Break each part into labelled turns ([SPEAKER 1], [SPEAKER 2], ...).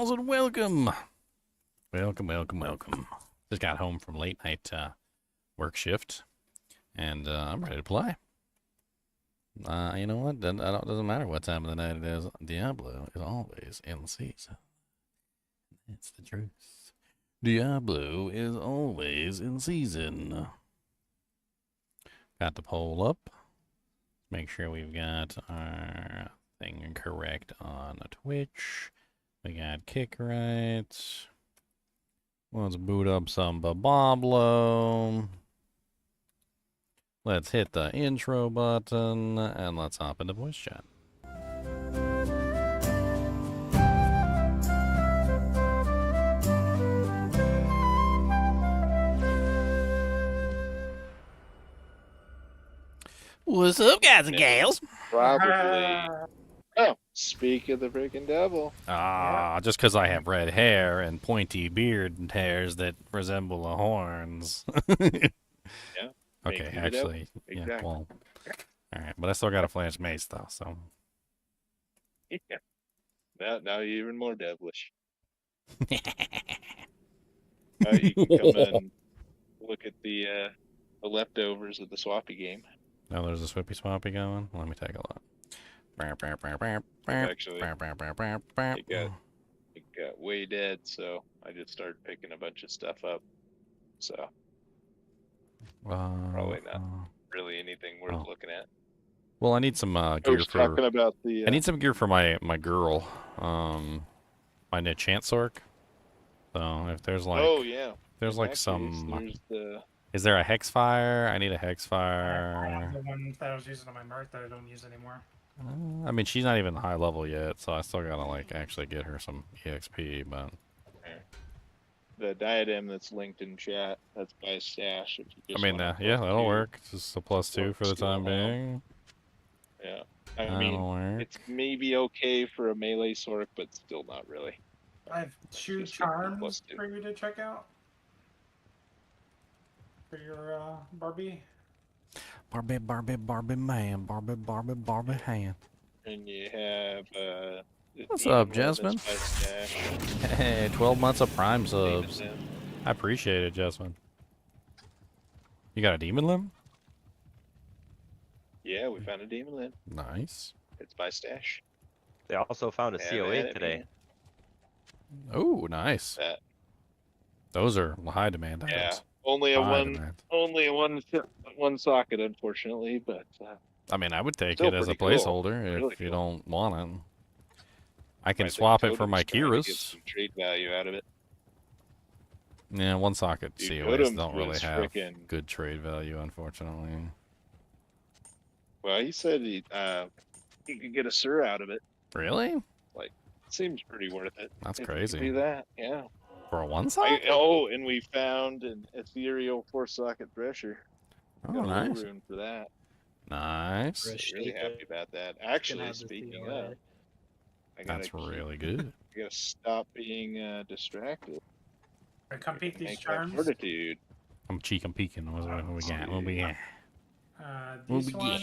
[SPEAKER 1] gals, and welcome. Welcome. Just got home from late night work shift, and I'm ready to play. You know what? Doesn't matter what time of the night it is. Diablo is always in season. It's the truth. Diablo is always in season. Got the poll up. Make sure we've got our thing correct on Twitch. We got kick right. Let's boot up some Babablo. Let's hit the intro button and let's hop into voice chat. What's up, guys and gals?
[SPEAKER 2] Probably. Oh, speak of the freaking devil.
[SPEAKER 1] Just because I have red hair and pointy beard and hairs that resemble the horns.
[SPEAKER 2] Yeah.
[SPEAKER 1] Okay, actually, yeah,
[SPEAKER 2] exactly.
[SPEAKER 1] well, all right, but I still got a flash mace though, so.
[SPEAKER 2] Yeah. Now you're even more devilish. You can come and look at the leftovers of the Swappy game.
[SPEAKER 1] Now there's a Swappy going. Let me take a look.
[SPEAKER 2] Actually, it got way dead, so I just started picking a bunch of stuff up. So probably not really anything worth looking at.
[SPEAKER 1] Well, I need some gear for.
[SPEAKER 2] Talking about the.
[SPEAKER 1] I need some gear for my girl. My Nichansork. So if there's like.
[SPEAKER 2] Oh yeah.
[SPEAKER 1] There's like some.
[SPEAKER 2] There's the.
[SPEAKER 1] Is there a Hexfire? I need a Hexfire.
[SPEAKER 3] I have the one that I was using on my Merc that I don't use anymore.
[SPEAKER 1] I mean, she's not even high level yet, so I still gotta like actually get her some EXP. But
[SPEAKER 2] the diadem that's linked in chat, that's by stash. If you just
[SPEAKER 1] yeah, that'll work. It's just a +2 for the time being.
[SPEAKER 2] Yeah, I mean, it's maybe okay for a melee sork, but still not really.
[SPEAKER 3] I have 2 charms for you to check out. For your Barbie.
[SPEAKER 1] Barbie man, Barbie hand.
[SPEAKER 2] And you have
[SPEAKER 1] what's up, Jasmine? Hey, 12 months of Prime subs. I appreciate it, Jasmine. You got a demon limb?
[SPEAKER 2] Yeah, we found a demon limb.
[SPEAKER 1] Nice.
[SPEAKER 2] It's by stash.
[SPEAKER 4] They also found a COA today.
[SPEAKER 1] Oh, nice. Those are high demand items.
[SPEAKER 2] Yeah. Only a one socket, unfortunately, but
[SPEAKER 1] I mean, I would take it as a placeholder
[SPEAKER 2] cool.
[SPEAKER 1] if you don't want it. I can swap it for my Kiras.
[SPEAKER 2] Get some trade value out of it.
[SPEAKER 1] Yeah, one socket COAs don't really have good trade value, unfortunately.
[SPEAKER 2] Well, he said he could get a Sur out of it.
[SPEAKER 1] Really?
[SPEAKER 2] Like, seems pretty worth it.
[SPEAKER 1] That's crazy.
[SPEAKER 2] Do that, yeah.
[SPEAKER 1] For a one socket?
[SPEAKER 2] And we found an ethereal 4-socket thresher.
[SPEAKER 1] Oh, nice.
[SPEAKER 2] Room for that.
[SPEAKER 1] Nice.
[SPEAKER 2] Really happy about that. Actually, speaking of,
[SPEAKER 1] that's really good.
[SPEAKER 2] I gotta stop being distracted.
[SPEAKER 3] I come peek these charms.
[SPEAKER 2] Fortitude.
[SPEAKER 1] I'm peeking. What we got?
[SPEAKER 3] This one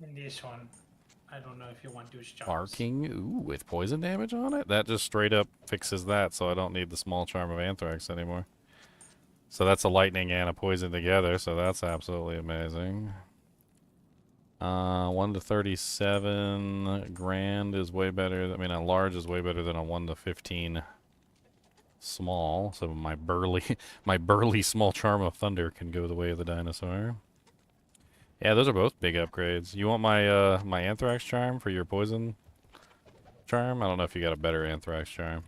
[SPEAKER 3] and this one. I don't know if you want those charms.
[SPEAKER 1] Barking, ooh, with poison damage on it? That just straight up fixes that, so I don't need the small charm of Anthrax anymore. So that's a lightning and a poison together, so that's absolutely amazing. 1 to 37 grand is way better. I mean, a large is way better than a 1 to 15 small. So my burly small charm of thunder can go the way of the dinosaur. Yeah, those are both big upgrades. You want my my Anthrax charm for your poison charm? I don't know if you got a better Anthrax charm.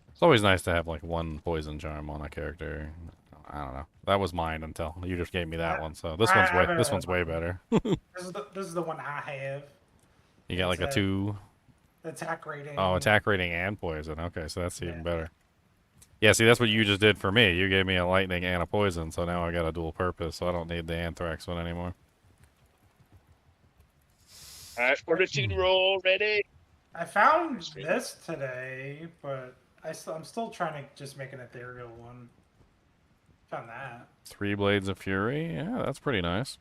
[SPEAKER 1] It's always nice to have like one poison charm on a character. I don't know. That was mine until you just gave me that one. So this one's way better.
[SPEAKER 3] This is the one I have.
[SPEAKER 1] You got like a 2
[SPEAKER 3] attack rating.
[SPEAKER 1] Oh, attack rating and poison. Okay, so that's even better. Yeah, see, that's what you just did for me. You gave me a lightning and a poison, so now I got a dual purpose, so I don't need the Anthrax one anymore.
[SPEAKER 2] Alright, fortitude roll ready.
[SPEAKER 3] I found this today, but I'm still trying to just make an ethereal one. Found that.
[SPEAKER 1] 3 Blades of Fury. Yeah, that's pretty nice.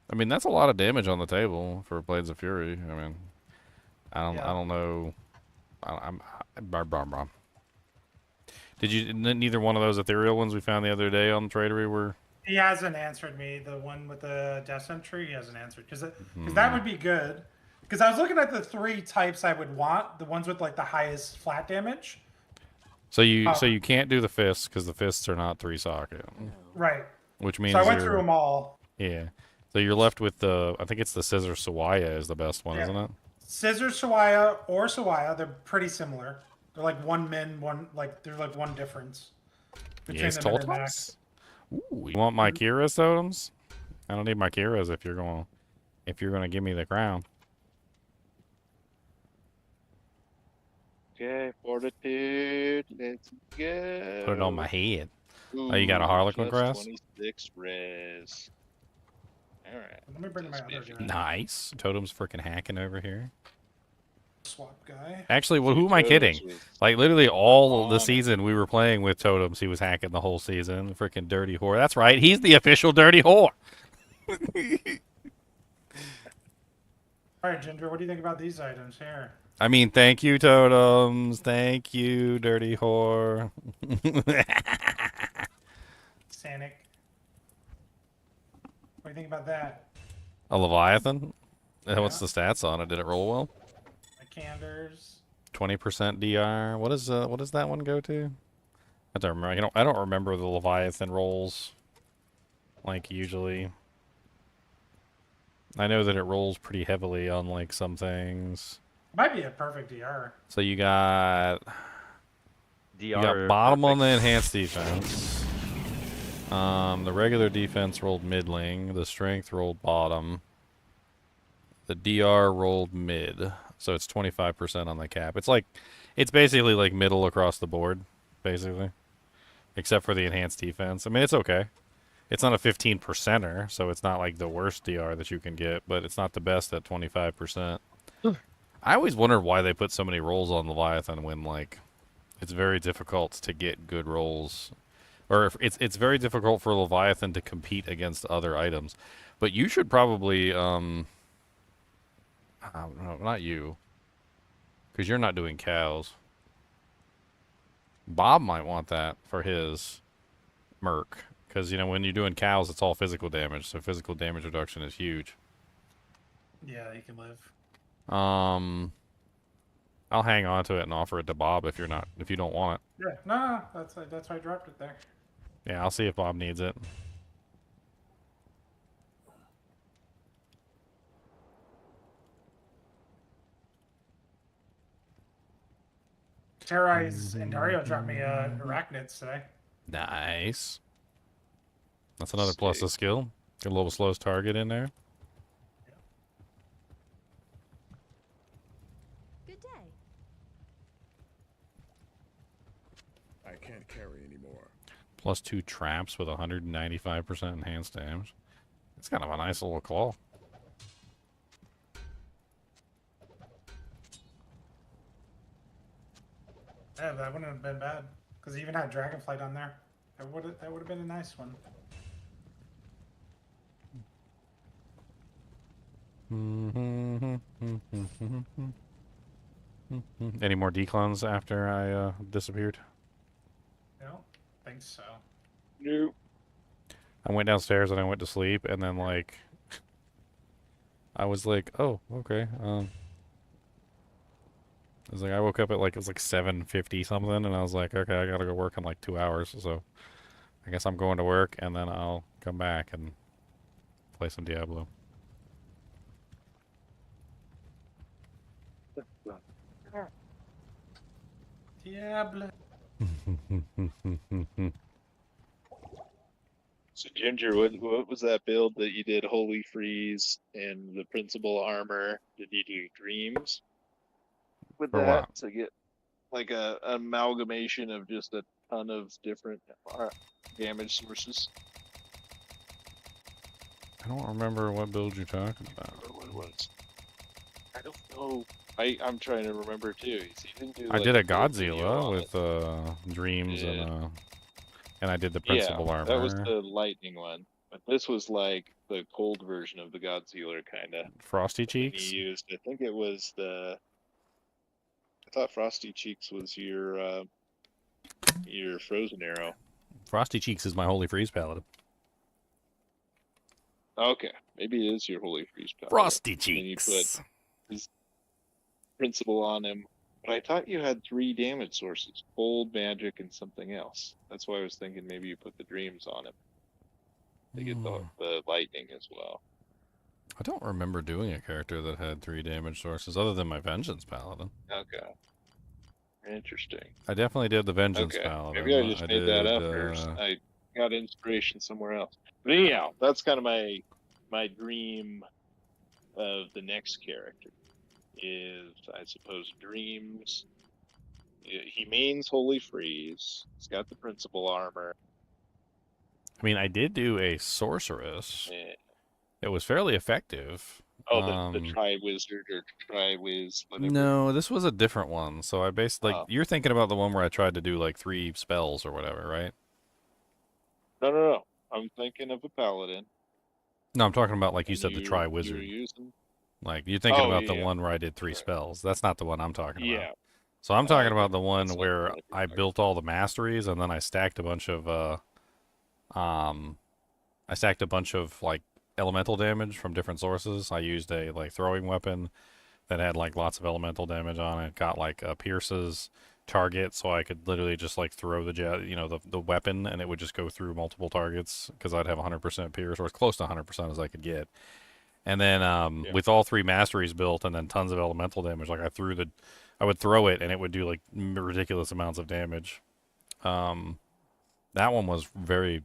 [SPEAKER 1] I mean, that's a lot of damage on the table for Blades of Fury. I mean, I don't know. I'm Did you? Neither one of those ethereal ones we found the other day on the tradery were.
[SPEAKER 3] He hasn't answered me. The one with the Descent Tree, he hasn't answered because
[SPEAKER 1] Hmm.
[SPEAKER 3] that would be good. Because I was looking at the 3 types I would want, the ones with like the highest flat damage.
[SPEAKER 1] So you can't do the fists because the fists are not 3 socket,
[SPEAKER 3] Right.
[SPEAKER 1] which means
[SPEAKER 3] So I went through them all.
[SPEAKER 1] Yeah. So you're left with I think it's the Scissor Sawaya is the best one,
[SPEAKER 3] Yeah.
[SPEAKER 1] isn't it?
[SPEAKER 3] Scissor Sawaya or Sawaya, they're pretty similar. They're like one min, they're like one difference between
[SPEAKER 1] Yes,
[SPEAKER 3] the min and max.
[SPEAKER 1] totems. Ooh, you want my Kira's totems? I don't need my Kira's if you're gonna give me the crown.
[SPEAKER 2] Okay, fortitude. Let's go.
[SPEAKER 1] Put it on my head.
[SPEAKER 2] Ooh,
[SPEAKER 1] Oh, you got a Harlequin
[SPEAKER 2] just
[SPEAKER 1] crest?
[SPEAKER 2] 26 res. All right.
[SPEAKER 3] Let me bring my other guy.
[SPEAKER 1] Nice. Totem's freaking hacking over here.
[SPEAKER 3] Swap guy.
[SPEAKER 1] Actually, well, who am I kidding? Like literally all of the season we were playing with totems. He was hacking the whole season. Freaking dirty whore. That's right. He's the official dirty whore.
[SPEAKER 3] All right, Ginger, what do you think about these items here?
[SPEAKER 1] I mean, thank you, totems. Thank you, dirty whore.
[SPEAKER 3] Sanic. What do you think about that?
[SPEAKER 1] A Leviathan? What's
[SPEAKER 3] Yeah.
[SPEAKER 1] the stats on it? Did it roll well?
[SPEAKER 3] The Canders.
[SPEAKER 1] 20% DR. What does that one go to? I don't remember. I don't remember the Leviathan rolls. Like usually. I know that it rolls pretty heavily on like some things.
[SPEAKER 3] Might be a perfect DR.
[SPEAKER 1] So you got bottom on the enhanced defense. The regular defense rolled middling. The strength rolled bottom. The DR rolled mid. So it's 25% on the cap. It's basically like middle across the board, basically. Except for the enhanced defense. I mean, it's okay. It's not a 15%er, so it's not like the worst DR that you can get, but it's not the best at 25%. I always wondered why they put so many rolls on Leviathan when, like, it's very difficult to get good rolls. Or if it's very difficult for Leviathan to compete against other items. But you should probably, I don't know, not you. Because you're not doing cows. Bob might want that for his merc. Because, you know, when you're doing cows, it's all physical damage. So physical damage reduction is huge.
[SPEAKER 3] Yeah, he can live.
[SPEAKER 1] I'll hang on to it and offer it to Bob if you don't want it.
[SPEAKER 3] Yeah, no, that's why I dropped it there.
[SPEAKER 1] Yeah, I'll see if Bob needs it.
[SPEAKER 3] Terrorize and Dario dropped me arachnids today.
[SPEAKER 1] Nice. That's another plus of skill. Get a little slows target in there.
[SPEAKER 5] Good day.
[SPEAKER 6] I can't carry anymore.
[SPEAKER 1] Plus 2 traps with 195% enhanced damage. It's kind of a nice little claw.
[SPEAKER 3] Yeah, that wouldn't have been bad. Because he even had Dragonflight on there. That would have been a nice one.
[SPEAKER 1] Any more declines after I disappeared?
[SPEAKER 3] I don't think so.
[SPEAKER 2] Nope.
[SPEAKER 1] I went downstairs and I went to sleep, and then like I was like, oh, okay. I was like, I woke up at like it was like 7:50 something, and I was like, okay, I gotta go work in like 2 hours, so I guess I'm going to work, and then I'll come back and play some Diablo.
[SPEAKER 3] Diablo.
[SPEAKER 2] So Ginger, what was that build that you did? Holy Freeze and the Principal Armor. Did you do Dreams with
[SPEAKER 1] For
[SPEAKER 2] that
[SPEAKER 1] what?
[SPEAKER 2] to get like a amalgamation of just a ton of different damage sources?
[SPEAKER 1] I don't remember what build you're talking about.
[SPEAKER 2] Or what it was? I don't know. I'm trying to remember too. See, you didn't do,
[SPEAKER 1] I
[SPEAKER 2] like,
[SPEAKER 1] did a
[SPEAKER 2] full video
[SPEAKER 1] Godzilla
[SPEAKER 2] on
[SPEAKER 1] with
[SPEAKER 2] it.
[SPEAKER 1] dreams
[SPEAKER 2] Yeah.
[SPEAKER 1] and I did the principal armor.
[SPEAKER 2] That was the lightning one. But this was like the cold version of the Godzilla, kind of.
[SPEAKER 1] Frosty
[SPEAKER 2] He
[SPEAKER 1] cheeks.
[SPEAKER 2] used, I think it was the I thought Frosty Cheeks was your frozen arrow.
[SPEAKER 1] Frosty Cheeks is my Holy Freeze Paladin.
[SPEAKER 2] Okay, maybe it is your Holy Freeze Paladin.
[SPEAKER 1] Frosty
[SPEAKER 2] And then you
[SPEAKER 1] Cheeks.
[SPEAKER 2] put his principle on him. But I thought you had 3 damage sources: cold, magic, and something else. That's why I was thinking maybe you put the dreams on him to get the lightning as well.
[SPEAKER 1] I don't remember doing a character that had 3 damage sources other than my Vengeance Paladin.
[SPEAKER 2] Okay. Interesting.
[SPEAKER 1] I definitely did the Vengeance
[SPEAKER 2] Okay.
[SPEAKER 1] Paladin.
[SPEAKER 2] Maybe I just made that
[SPEAKER 1] did,
[SPEAKER 2] up, or I got inspiration somewhere else. But anyhow, that's kind of my dream of the next character. Is, I suppose, dreams. He means Holy Freeze. He's got the principal armor.
[SPEAKER 1] I mean, I did do a Sorceress.
[SPEAKER 2] And,
[SPEAKER 1] It was fairly effective.
[SPEAKER 2] the Tri-Wizard or Tri-Wiz, whatever.
[SPEAKER 1] No, this was a different one. So I basically,
[SPEAKER 2] Oh.
[SPEAKER 1] you're thinking about the one where I tried to do like 3 spells or whatever, right?
[SPEAKER 2] No. I'm thinking of a Paladin.
[SPEAKER 1] No, I'm talking about like you
[SPEAKER 2] and
[SPEAKER 1] said, the
[SPEAKER 2] You're
[SPEAKER 1] Tri-Wizard.
[SPEAKER 2] using...
[SPEAKER 1] Like you're thinking
[SPEAKER 2] Oh,
[SPEAKER 1] about the
[SPEAKER 2] yeah.
[SPEAKER 1] one where I did 3
[SPEAKER 2] Right.
[SPEAKER 1] spells. That's not the one I'm talking about.
[SPEAKER 2] Yeah.
[SPEAKER 1] So I'm talking about
[SPEAKER 2] Okay.
[SPEAKER 1] the one
[SPEAKER 2] That's not
[SPEAKER 1] where
[SPEAKER 2] what you're
[SPEAKER 1] I
[SPEAKER 2] talking
[SPEAKER 1] built all the masteries and then I stacked a bunch of like elemental damage from different sources. I used a like throwing weapon that had like lots of elemental damage on it. Got like a pierces target, so I could literally just like throw the weapon and it would just go through multiple targets because I'd have 100% pierce, or as close to 100% as I could get. And then with all 3 masteries built and then tons of elemental damage, like I would throw it and it would do like ridiculous amounts of damage. That one was very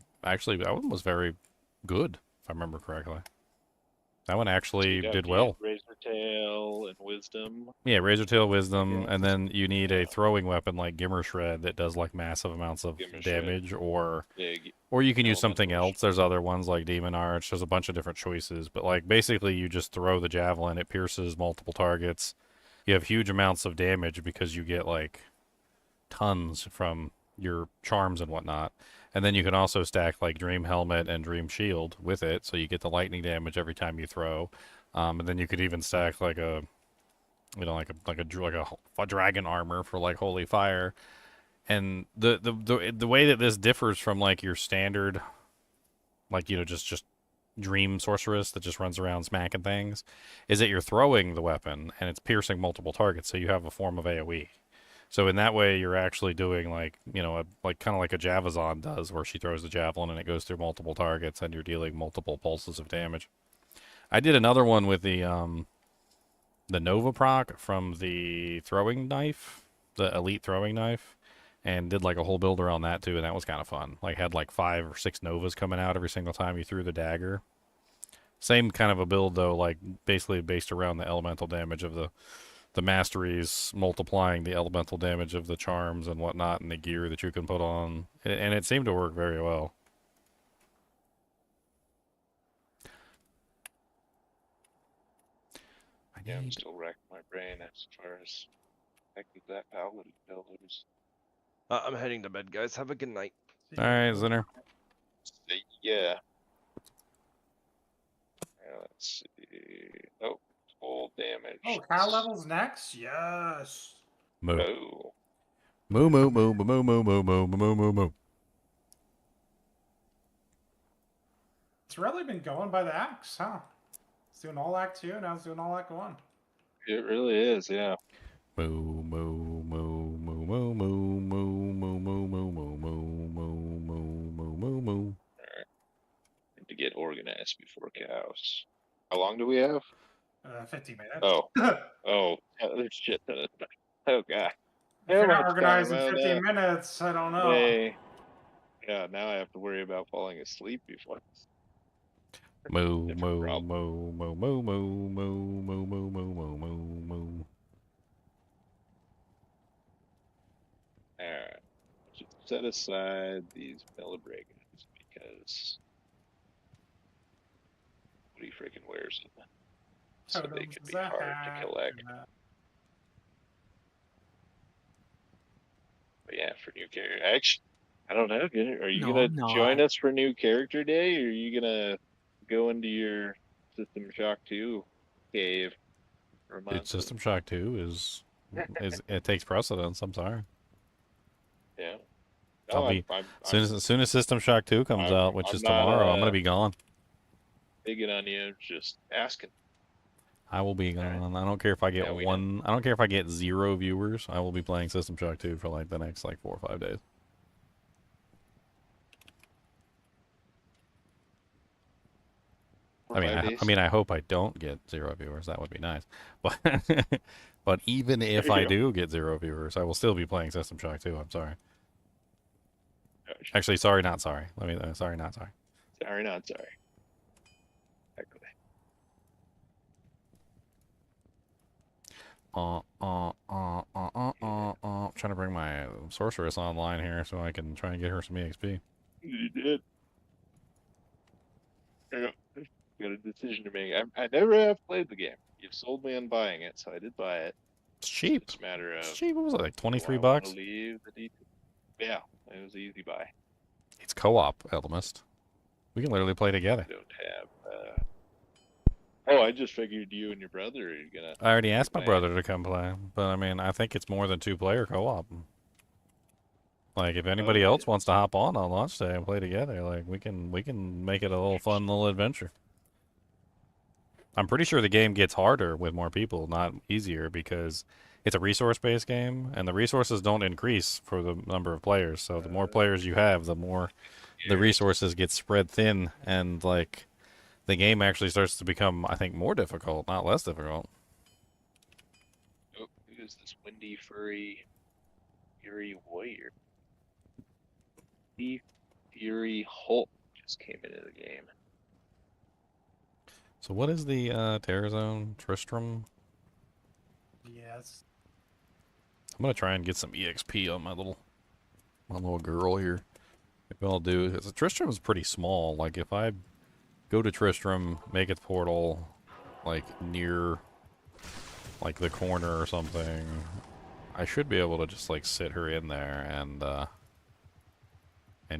[SPEAKER 1] good, if I remember correctly. That one actually did well.
[SPEAKER 2] Razor Tail and Wisdom.
[SPEAKER 1] Yeah, Razor Tail, Wisdom,
[SPEAKER 2] Okay.
[SPEAKER 1] and then you need a throwing weapon like Gimmer Shred that does like massive amounts of
[SPEAKER 2] Gimmer Shred.
[SPEAKER 1] damage, or
[SPEAKER 2] Big.
[SPEAKER 1] you can use something
[SPEAKER 2] Elemental
[SPEAKER 1] else. There's other ones like Demon Arch. There's a bunch of different choices, but like basically you just throw the javelin. It pierces multiple targets. You have huge amounts of damage because you get like tons from your charms and whatnot. And then you can also stack like Dream Helmet and Dream Shield with it, so you get the lightning damage every time you throw. And then you could even stack like a dragon armor for like Holy Fire. And the way that this differs from like your standard, like just Dream Sorceress that just runs around smacking things, is that you're throwing the weapon and it's piercing multiple targets, so you have a form of AoE. So in that way, you're actually doing like kind of like a Javazon does, where she throws the javelin and it goes through multiple targets, and you're dealing multiple pulses of damage. I did another one with the Nova proc from the throwing knife, the elite throwing knife, and did like a whole build around that too, and that was kind of fun. Like had like 5 or 6 Novas coming out every single time you threw the dagger. Same kind of a build though, like basically based around the elemental damage of the masteries, multiplying the elemental damage of the charms and whatnot, and the gear that you can put on, and it seemed to work very well.
[SPEAKER 2] Yeah, I'm still racking my brain as far as heck did that Paladin build.
[SPEAKER 4] I'm heading to bed, guys. Have a good night.
[SPEAKER 1] All right, Zinner.
[SPEAKER 2] Yeah. Let's see. Oh, full damage.
[SPEAKER 3] Oh, cow level's next? Yes.
[SPEAKER 1] Moo.
[SPEAKER 2] Oh.
[SPEAKER 1] Moo moo moo moo moo moo moo moo moo moo.
[SPEAKER 3] It's really been going by the axe, huh? It's doing all act 2, now it's doing all act 1.
[SPEAKER 2] It really is, yeah.
[SPEAKER 1] Moo moo moo moo moo moo moo moo moo moo moo moo moo moo moo moo.
[SPEAKER 2] Need to get organized before cows. How long do we have?
[SPEAKER 3] 50 minutes.
[SPEAKER 2] Oh. Oh, there's shit. Oh, God.
[SPEAKER 3] If you're
[SPEAKER 2] How
[SPEAKER 3] not
[SPEAKER 2] much
[SPEAKER 3] organized in
[SPEAKER 2] time?
[SPEAKER 3] 15 minutes, I don't know.
[SPEAKER 2] Hey. Yeah, now I have to worry about falling asleep before.
[SPEAKER 1] Moo
[SPEAKER 2] Different
[SPEAKER 1] moo
[SPEAKER 2] problem.
[SPEAKER 1] moo moo moo moo moo moo moo moo moo moo moo.
[SPEAKER 2] Alright. Should set aside these Millibrigans because nobody freaking wears them. So they could be hard to collect. But yeah, for new character, actually, I don't know. Are you
[SPEAKER 5] No,
[SPEAKER 2] gonna
[SPEAKER 5] I'm not.
[SPEAKER 2] join us for new character day, or are you gonna go into your System Shock 2 cave for a month?
[SPEAKER 1] Dude, System Shock 2 is it takes precedence. I'm sorry.
[SPEAKER 2] Yeah.
[SPEAKER 1] I'll
[SPEAKER 2] No,
[SPEAKER 1] be as soon as System Shock 2 comes out, which
[SPEAKER 2] I'm
[SPEAKER 1] is
[SPEAKER 2] not,
[SPEAKER 1] tomorrow. I'm gonna be gone.
[SPEAKER 2] digging on you, just asking.
[SPEAKER 1] I will be
[SPEAKER 2] All right.
[SPEAKER 1] gone. I don't care if I get
[SPEAKER 2] Yeah, we know.
[SPEAKER 1] one. I don't care if I get 0 viewers. I will be playing System Shock 2 for like the next like 4 or 5 days.
[SPEAKER 2] For 5 days.
[SPEAKER 1] I mean, I hope I don't get 0 viewers. That would be nice. But but even if
[SPEAKER 2] There
[SPEAKER 1] I
[SPEAKER 2] you go.
[SPEAKER 1] do get 0 viewers, I will still be playing System Shock 2. I'm sorry.
[SPEAKER 2] Gosh.
[SPEAKER 1] Actually, sorry, not sorry. Sorry, not sorry.
[SPEAKER 2] Sorry, not sorry. Exactly.
[SPEAKER 1] I'm trying to bring my Sorceress online here so I can try and get her some EXP.
[SPEAKER 2] You did. I got a decision to make. I never have played the game. You've sold me on buying it, so I did buy it.
[SPEAKER 1] It's cheap.
[SPEAKER 2] It's a matter of
[SPEAKER 1] It's cheap. What was it, like 23
[SPEAKER 2] do I wanna
[SPEAKER 1] bucks?
[SPEAKER 2] leave the D2? Yeah, it was an easy buy.
[SPEAKER 1] It's co-op, Alchemist. We can literally play together.
[SPEAKER 2] I don't have. Oh, I just figured you and your brother are gonna.
[SPEAKER 1] I already asked my
[SPEAKER 2] play.
[SPEAKER 1] brother to come play, but I mean, I think it's more than 2-player co-op. Like, if anybody else wants to hop on launch day and play together, like we can make it a little fun little adventure. I'm pretty sure the game gets harder with more people, not easier, because it's a resource-based game, and the resources don't increase for the number of players. So the more players you have, the more the resources get spread thin, and like the game actually starts to become, I think, more difficult, not less difficult.
[SPEAKER 2] Oh, who's this windy furry warrior? The Fury Hulk just came into the game.
[SPEAKER 1] So what is the Terror Zone? Tristram?
[SPEAKER 3] Yes.
[SPEAKER 1] I'm gonna try and get some EXP on my little girl here. Maybe I'll do. Tristram is pretty small. Like if I go to Tristram, make its portal, like near, like the corner or something, I should be able to just like sit her in there and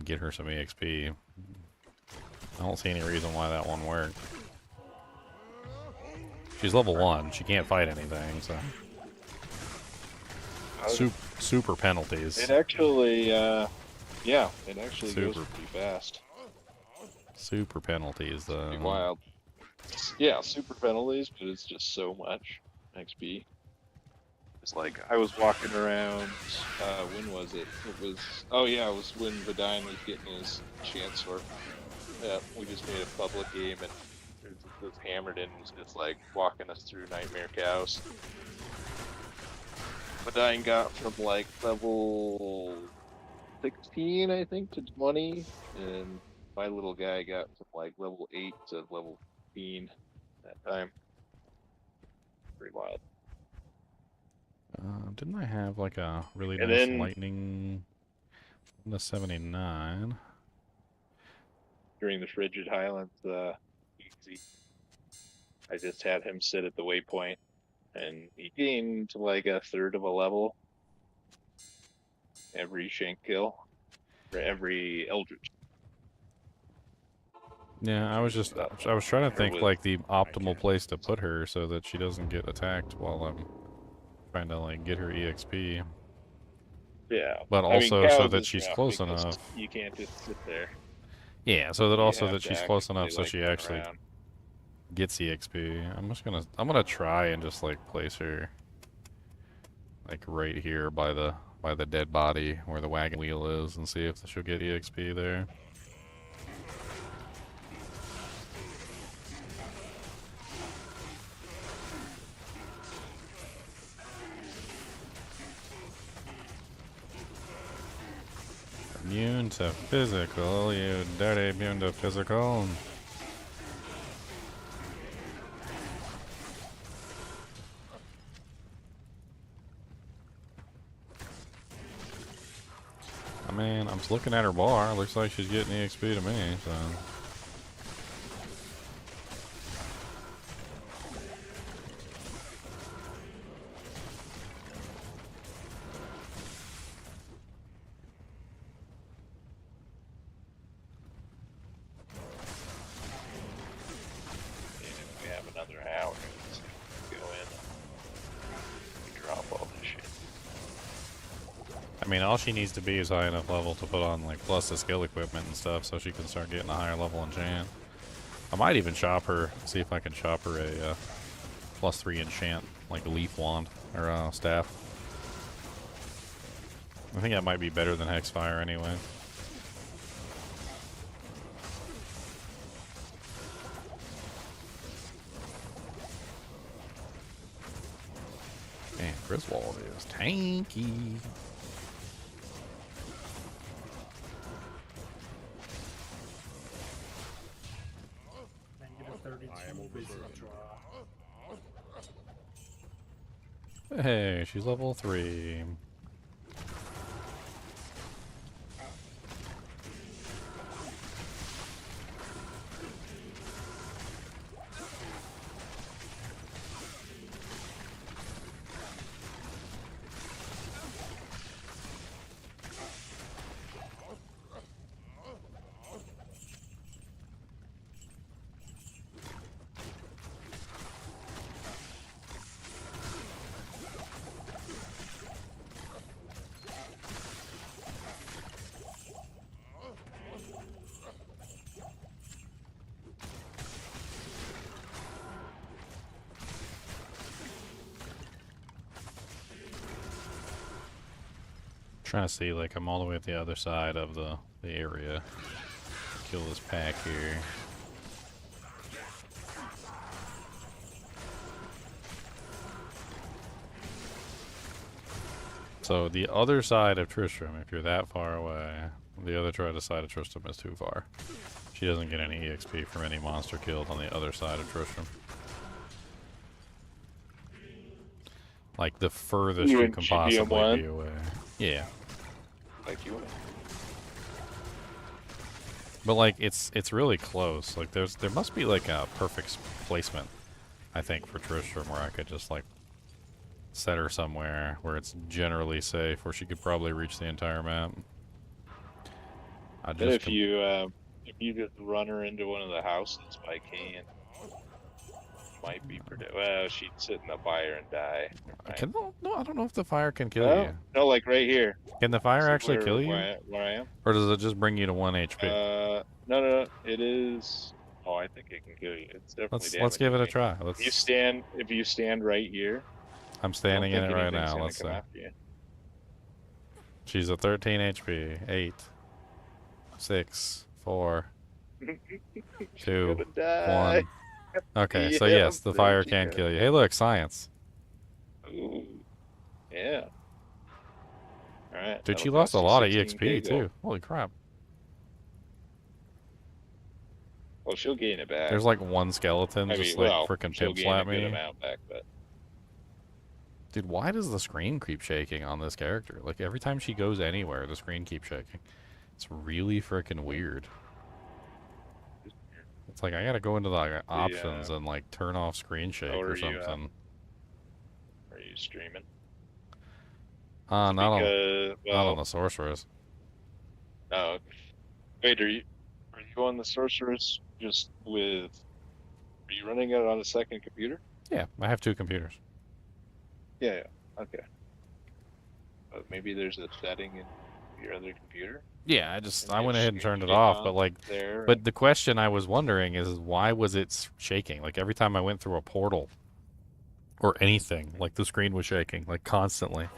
[SPEAKER 1] get her some EXP. I don't see any reason why that won't work. She's level 1. She can't fight anything, so. Super penalties.
[SPEAKER 2] It actually, yeah, it actually goes
[SPEAKER 1] Super.
[SPEAKER 2] pretty fast.
[SPEAKER 1] Super penalties, though.
[SPEAKER 2] Pretty wild. Yeah, super penalties, but it's just so much XP. It's like, I was walking around, when was it? It was, oh yeah, it was when Vidine was getting his Chancellor. Yeah, we just made a public game, and this Hammerden was just like walking us through Nightmare Cows. Vidine got from like level 16, I think, to 20, and my little guy got from like level 8 to level 15 that time. Pretty wild.
[SPEAKER 1] Didn't I have like a really
[SPEAKER 2] And
[SPEAKER 1] nice
[SPEAKER 2] then-
[SPEAKER 1] lightning? The 79.
[SPEAKER 2] During the Frigid Highlands, easy. I just had him sit at the waypoint, and he gained like a third of a level every shank kill, or every Eldritch.
[SPEAKER 1] Yeah, I was trying to think
[SPEAKER 2] with-
[SPEAKER 1] like the optimal place to put her so that she doesn't get attacked while I'm trying to like get her EXP.
[SPEAKER 2] Yeah,
[SPEAKER 1] But
[SPEAKER 2] I mean,
[SPEAKER 1] also so
[SPEAKER 2] cows
[SPEAKER 1] that
[SPEAKER 2] is
[SPEAKER 1] she's
[SPEAKER 2] rough
[SPEAKER 1] close
[SPEAKER 2] because
[SPEAKER 1] enough.
[SPEAKER 2] You can't just sit there.
[SPEAKER 1] Yeah, so that
[SPEAKER 2] You
[SPEAKER 1] also
[SPEAKER 2] have
[SPEAKER 1] that
[SPEAKER 2] to
[SPEAKER 1] she's close
[SPEAKER 2] actively,
[SPEAKER 1] enough so
[SPEAKER 2] like,
[SPEAKER 1] she
[SPEAKER 2] run
[SPEAKER 1] actually
[SPEAKER 2] around.
[SPEAKER 1] gets EXP. I'm gonna try and just like place her like right here by the dead body where the wagon wheel is and see if she'll get EXP there. Immune to physical, you dirty immune to physical. I mean, I'm just looking at her bar. Looks like she's getting EXP to me, so.
[SPEAKER 2] And if we have another hour, let's go in. We drop all this
[SPEAKER 1] I mean, all she needs to be is high enough level to put on, like, plus the skill equipment and stuff so she can start getting a higher level enchant. I might even shop her, see if I can shop her a +3 enchant, like a leaf wand, or staff. I think that might be better than Hexfire anyway. Man, Griswold is tanky. Hey, she's level 3. Trying to see, like, I'm all the way at the other side of the area. Kill this pack here. So the other side of Tristram, if you're that far away, the other side of Tristram is too far. She doesn't get any EXP from any monster killed on the other side of Tristram. Like the furthest you can possibly be away. Yeah.
[SPEAKER 2] Like you.
[SPEAKER 1] But like it's really close. Like there must be like a perfect placement, I think, for Tristram where I could just like set her somewhere where it's generally safe, where she could probably reach the entire map.
[SPEAKER 2] But if you just run her into one of the houses by Kane, might be well, she'd sit in the fire and die. Right?
[SPEAKER 1] No, I don't know if the fire can kill you.
[SPEAKER 2] No, like right here.
[SPEAKER 1] Can the fire actually kill you?
[SPEAKER 2] Where I am?
[SPEAKER 1] Or does it just bring you to 1 HP?
[SPEAKER 2] No. It is. Oh, I think it can kill you. It's definitely.
[SPEAKER 1] Let's give it a try.
[SPEAKER 2] If you stand right here.
[SPEAKER 1] I'm standing in it right now. Let's see. She's a 13 HP. 8, 6, 4, 2, 1. Okay, so yes, the fire can kill you. Hey, look, science.
[SPEAKER 2] Ooh. Yeah. Alright.
[SPEAKER 1] Dude, she lost a lot of EXP, too. Holy crap.
[SPEAKER 2] Well, she'll gain it back.
[SPEAKER 1] There's like one skeleton just like freaking pimp slap me.
[SPEAKER 2] Back, but...
[SPEAKER 1] Dude, why does the screen keep shaking on this character? Like, every time she goes anywhere, the screen keeps shaking. It's really freaking weird. It's like I gotta go into the options and like turn off screen shake or something.
[SPEAKER 2] Are you streaming?
[SPEAKER 1] Not on the Sorceress.
[SPEAKER 2] Oh, wait. Are you on the Sorceress just with? Are you running it on a second computer?
[SPEAKER 1] Yeah, I have 2 computers.
[SPEAKER 2] Yeah. Okay. But maybe there's a setting in your other computer.
[SPEAKER 1] Yeah, I went ahead and turned it off, but like, but the question I was wondering is why was it shaking? Like every time I went through a portal or anything, like the screen was shaking, like constantly.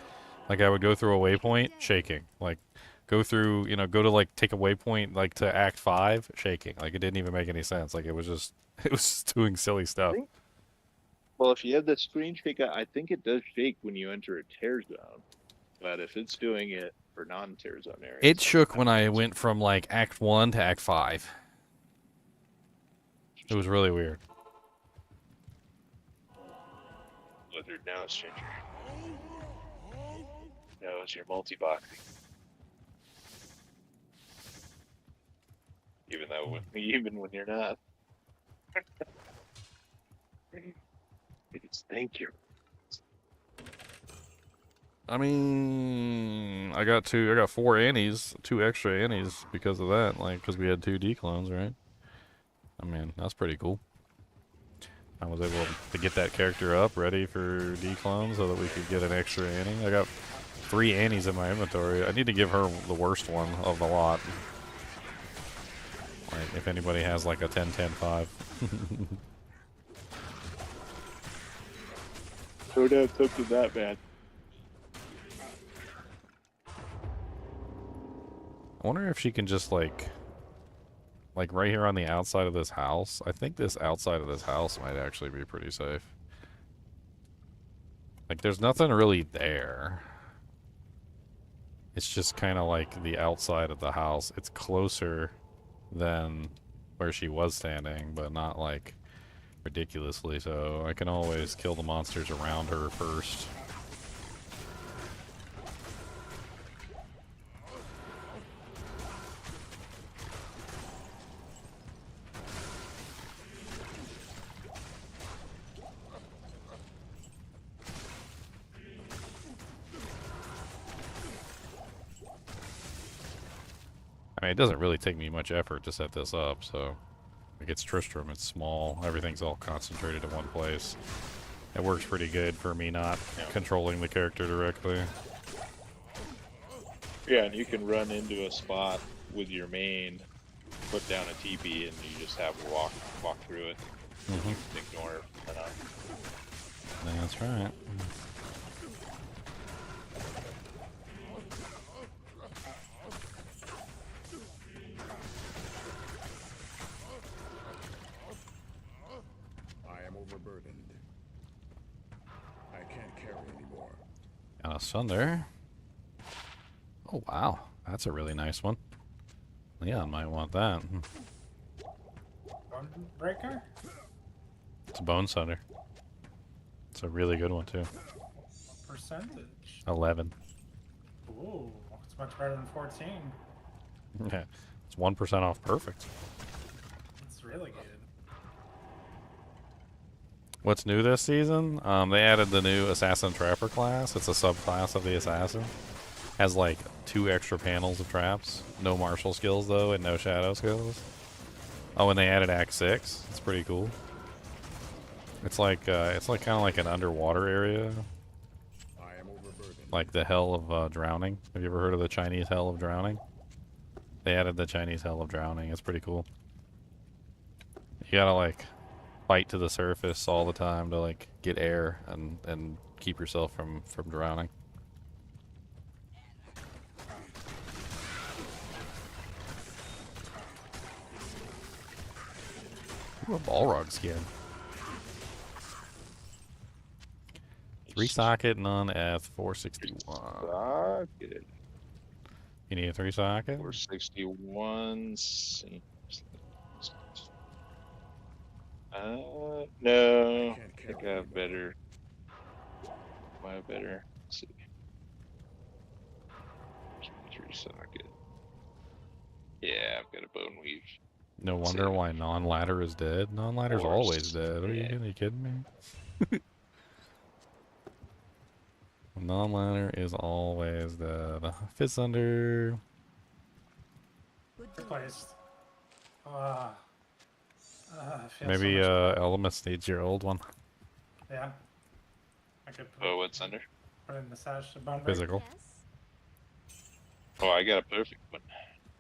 [SPEAKER 1] Like I would go through a waypoint, shaking. Like go through, go to like take a waypoint, like to Act 5, shaking. Like it didn't even make any sense. Like it was just doing silly stuff.
[SPEAKER 2] Well, if you have the screen shake, I think it does shake when you enter a tear zone. But if it's doing it for non-tear zone areas,
[SPEAKER 1] it shook when I went from like Act 1 to Act 5. It was really weird.
[SPEAKER 2] Blizzard now, stranger. No, it's your multi-boxing. Even when you're not. Thank you.
[SPEAKER 1] I mean, I got 4 Annies, 2 extra Annies because of that, like, because we had 2 D clones, right? I mean, that's pretty cool. I was able to get that character up, ready for D clones, so that we could get an extra Annie. I got 3 Annies in my inventory. I need to give her the worst one of the lot. Like, if anybody has like a 10-10-5.
[SPEAKER 2] Don't have something that bad.
[SPEAKER 1] I wonder if she can just like right here on the outside of this house. I think this outside of this house might actually be pretty safe. Like, there's nothing really there. It's just kind of like the outside of the house. It's closer than where she was standing, but not like ridiculously so. I can always kill the monsters around her first. I mean, it doesn't really take me much effort to set this up, so... Like, it's Tristram, it's small, everything's all concentrated in one place. It works pretty good for me not controlling the character directly.
[SPEAKER 2] Yeah, and you can run into a spot with your main, put down a TP, and you just have walk through it. You can ignore enough.
[SPEAKER 1] That's right.
[SPEAKER 6] Overburdened. I can't carry anymore.
[SPEAKER 1] And a Sunder. Oh, wow. That's a really nice one. Leon might want that.
[SPEAKER 3] Bone breaker?
[SPEAKER 1] It's a Bone Sunder. It's a really good one, too.
[SPEAKER 3] Percentage.
[SPEAKER 1] 11.
[SPEAKER 3] Ooh, it's much better than 14.
[SPEAKER 1] Yeah. It's 1% off perfect.
[SPEAKER 3] It's really good.
[SPEAKER 1] What's new this season? They added the new Assassin Trapper class. It's a subclass of the Assassin. Has like 2 extra panels of traps. No martial skills though, and no shadow skills. Oh, and they added Act 6. It's pretty cool. It's like kind of like an underwater area.
[SPEAKER 6] I am overburdened.
[SPEAKER 1] Like the Hell of Drowning. Have you ever heard of the Chinese Hell of Drowning? They added the Chinese Hell of Drowning. It's pretty cool. You gotta like fight to the surface all the time to like get air and keep yourself from drowning. Ooh, a Balrog skin. 3 socket, none F, 461.
[SPEAKER 2] Socket.
[SPEAKER 1] You need a 3 socket?
[SPEAKER 2] 461. No. I think I have better. I have better. Let's see. 3 socket. Yeah, I've got a bone weave.
[SPEAKER 1] No wonder why non-ladder is dead. Non-ladder's always dead. Are you kidding me? Non-ladder is always dead. Fist under.
[SPEAKER 3] Replaced.
[SPEAKER 1] Maybe Elemis needs your old one.
[SPEAKER 3] Yeah. I could
[SPEAKER 2] Oh, what's under?
[SPEAKER 3] put in the sash to bone break.
[SPEAKER 1] Physical.
[SPEAKER 2] Oh, I got a perfect one.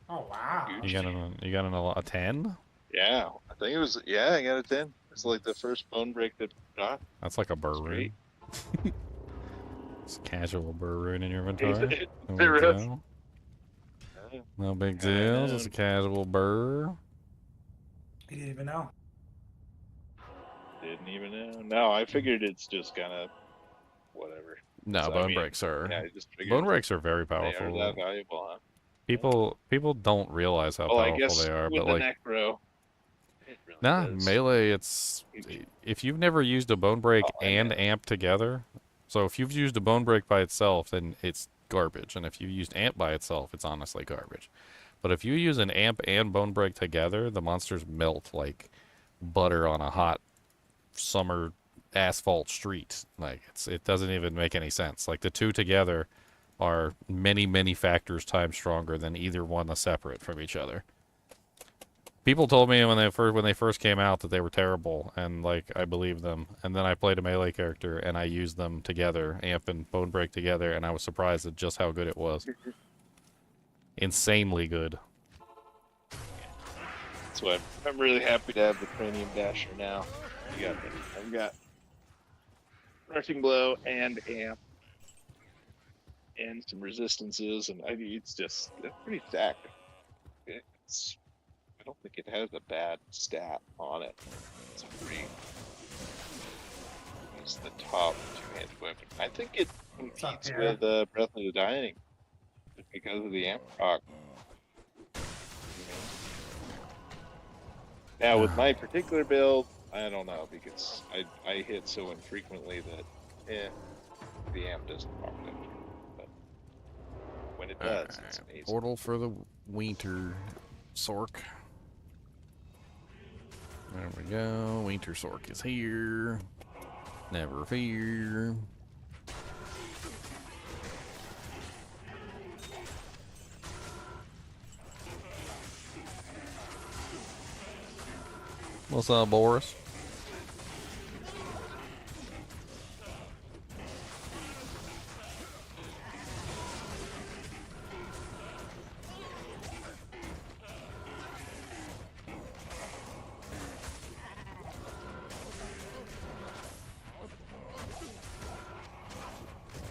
[SPEAKER 3] Oh wow.
[SPEAKER 1] You got a 10?
[SPEAKER 2] Yeah, I think it was. Yeah, I got a 10. It's like the first bone break that got.
[SPEAKER 1] That's like a burr rune. It's a casual burr rune in your inventory. No
[SPEAKER 2] There
[SPEAKER 1] big
[SPEAKER 2] is.
[SPEAKER 1] deal. No big deal. It's a casual burr.
[SPEAKER 3] You didn't even know.
[SPEAKER 2] Didn't even know. No, I figured it's just kind of whatever.
[SPEAKER 1] No,
[SPEAKER 2] So, I
[SPEAKER 1] bone
[SPEAKER 2] mean,
[SPEAKER 1] breaks are
[SPEAKER 2] Yeah, I just figured
[SPEAKER 1] bone breaks are very
[SPEAKER 2] they are
[SPEAKER 1] powerful.
[SPEAKER 2] that valuable, huh?
[SPEAKER 1] People don't realize how
[SPEAKER 2] Well, I
[SPEAKER 1] powerful
[SPEAKER 2] guess
[SPEAKER 1] they are,
[SPEAKER 2] with
[SPEAKER 1] but
[SPEAKER 2] the
[SPEAKER 1] like
[SPEAKER 2] necro, it really
[SPEAKER 1] nah,
[SPEAKER 2] does.
[SPEAKER 1] melee. It's if you've never used a bone break
[SPEAKER 2] Oh, I
[SPEAKER 1] and
[SPEAKER 2] know.
[SPEAKER 1] amp together. So if you've used a bone break by itself, then it's garbage, and if you used amp by itself, it's honestly garbage. But if you use an amp and bone break together, the monsters melt like butter on a hot summer asphalt street. Like it doesn't even make any sense. Like the two together are many factors times stronger than either one separate from each other. People told me when they first came out that they were terrible, and like I believed them. And then I played a melee character and I used them together, Amp and Bone Break together, and I was surprised at just how good it was. Insanely good.
[SPEAKER 2] So I'm really happy to have the Cranium Dasher now. I've got Rushing Blow and Amp and some resistances, and it's pretty stacked. I don't think it has a bad stat on it. It's the top two-handed weapon. I think it competes with Breath of the Dying because of the Amp rock. Now with my particular build, I don't know, because I hit so infrequently that the Amp doesn't rock that much. But when it does, it's amazing.
[SPEAKER 1] Portal for the Winter Sork. There we go. Winter Sork is here. Never fear. What's up, Boris?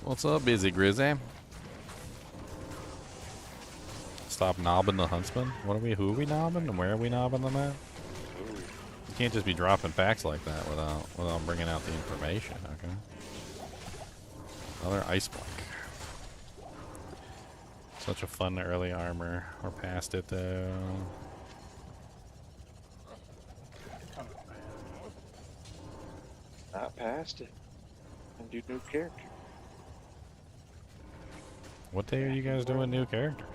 [SPEAKER 1] What's up, Busy Grizzy? Stop knobbing the huntsman. Who are we knobbing, and where are we knobbing them at? You can't just be dropping facts like that without bringing out the information. Okay. Another ice block. Such a fun early armor. We're past it though.
[SPEAKER 2] Not past it. And do new character.
[SPEAKER 1] What day are you guys doing new characters?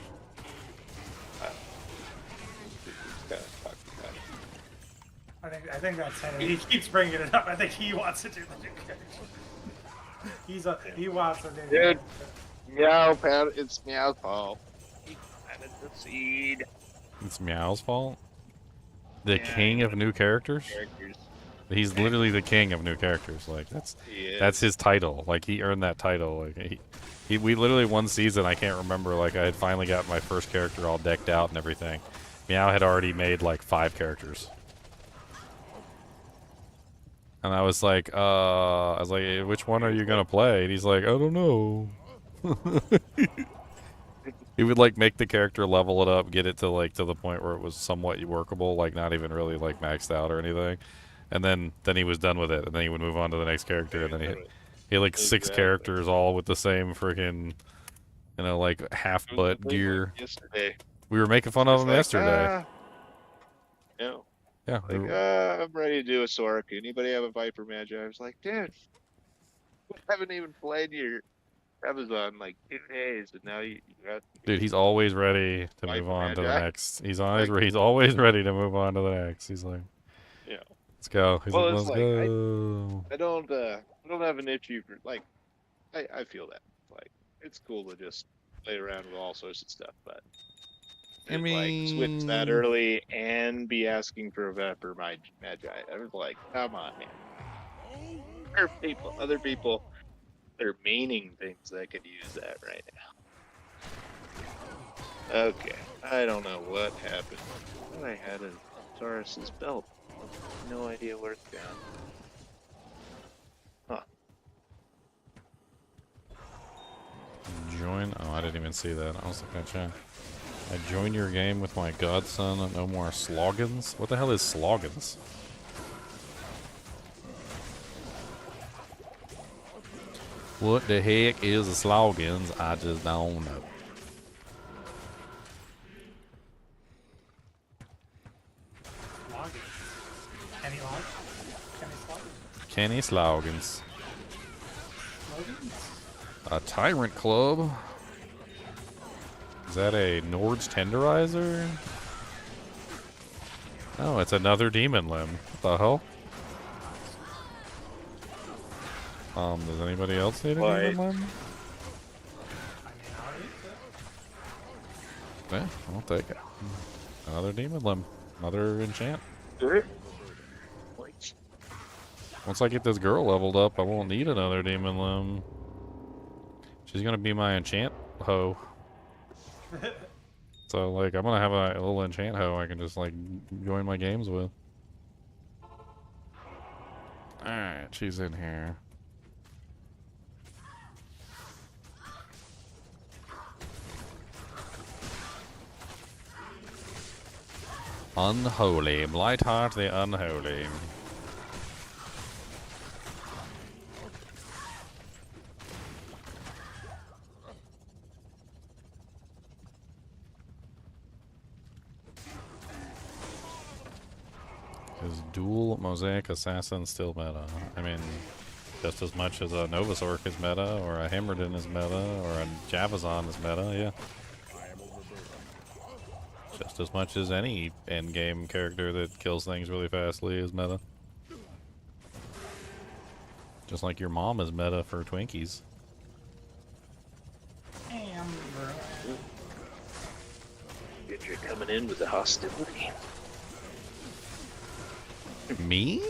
[SPEAKER 3] I think that's Henry. He keeps bringing it up. I think he wants to do the new character. He wants to do the
[SPEAKER 2] Dude, it's Meow's fault. He planted the seed.
[SPEAKER 1] It's Meow's fault? The king of new characters? He's literally the king of new characters. Like that's his title. Like he earned that title. Like we literally one season, I can't remember, like I had finally got my first character all decked out and everything. Meow had already made like 5 characters. And I was like, which one are you gonna play? And he's like, I don't know. He would like make the character, level it up, get it to like to the point where it was somewhat workable, like not even really like maxed out or anything. And then he was done with it, and then he would move on to the next character, and then he had like 6 characters all with the same freaking, like half butt gear.
[SPEAKER 2] Yesterday.
[SPEAKER 1] We were making fun of him yesterday.
[SPEAKER 2] No.
[SPEAKER 1] Yeah.
[SPEAKER 2] Like, I'm ready to do a Sork. Anybody have a Viper Magi? I was like, dude, I haven't even played your Amazon like 2 days, and now you got.
[SPEAKER 1] Dude, he's always ready to move on to the next. He's always ready to move on to the next. He's like,
[SPEAKER 2] yeah,
[SPEAKER 1] let's go. He's
[SPEAKER 2] well,
[SPEAKER 1] like, let's go.
[SPEAKER 2] I don't have an issue for like. I feel that like it's cool to just play around with all sorts of stuff, but.
[SPEAKER 1] I mean,
[SPEAKER 2] like switch that early and be asking for a Viper Magi. I was like, come on, man. There are other people, that are maining things that could use that right now. Okay, I don't know what happened. I thought I had a Sorceress's belt. No idea where it's gone. Huh.
[SPEAKER 1] Join. Oh, I didn't even see that. I was looking at chat. I joined your game with my godson. No more slogans. What the hell is slogans? What the heck is a slogans? I just don't know. Kenny slogans. A tyrant club. Is that a Nord's Tenderizer? Oh, it's another demon limb. What the hell? Does anybody else need a demon limb? Yeah, I'll take it. Another demon limb. Another enchant.
[SPEAKER 2] Good. Wait.
[SPEAKER 1] Once I get this girl leveled up, I won't need another demon limb. She's gonna be my enchant hoe. So, like, I'm gonna have a little enchant hoe I can just, like, join my games with. Alright, she's in here. Unholy. Blightheart the Unholy. Is dual Mosaic Assassin still meta? I mean, just as much as a Novasork is meta, or a Hammerdin is meta, or a Javazon is meta, yeah. Just as much as any endgame character that kills things really fastly is meta. Just like your mom is meta for Twinkies.
[SPEAKER 2] You're coming in with the hostility.
[SPEAKER 1] Me?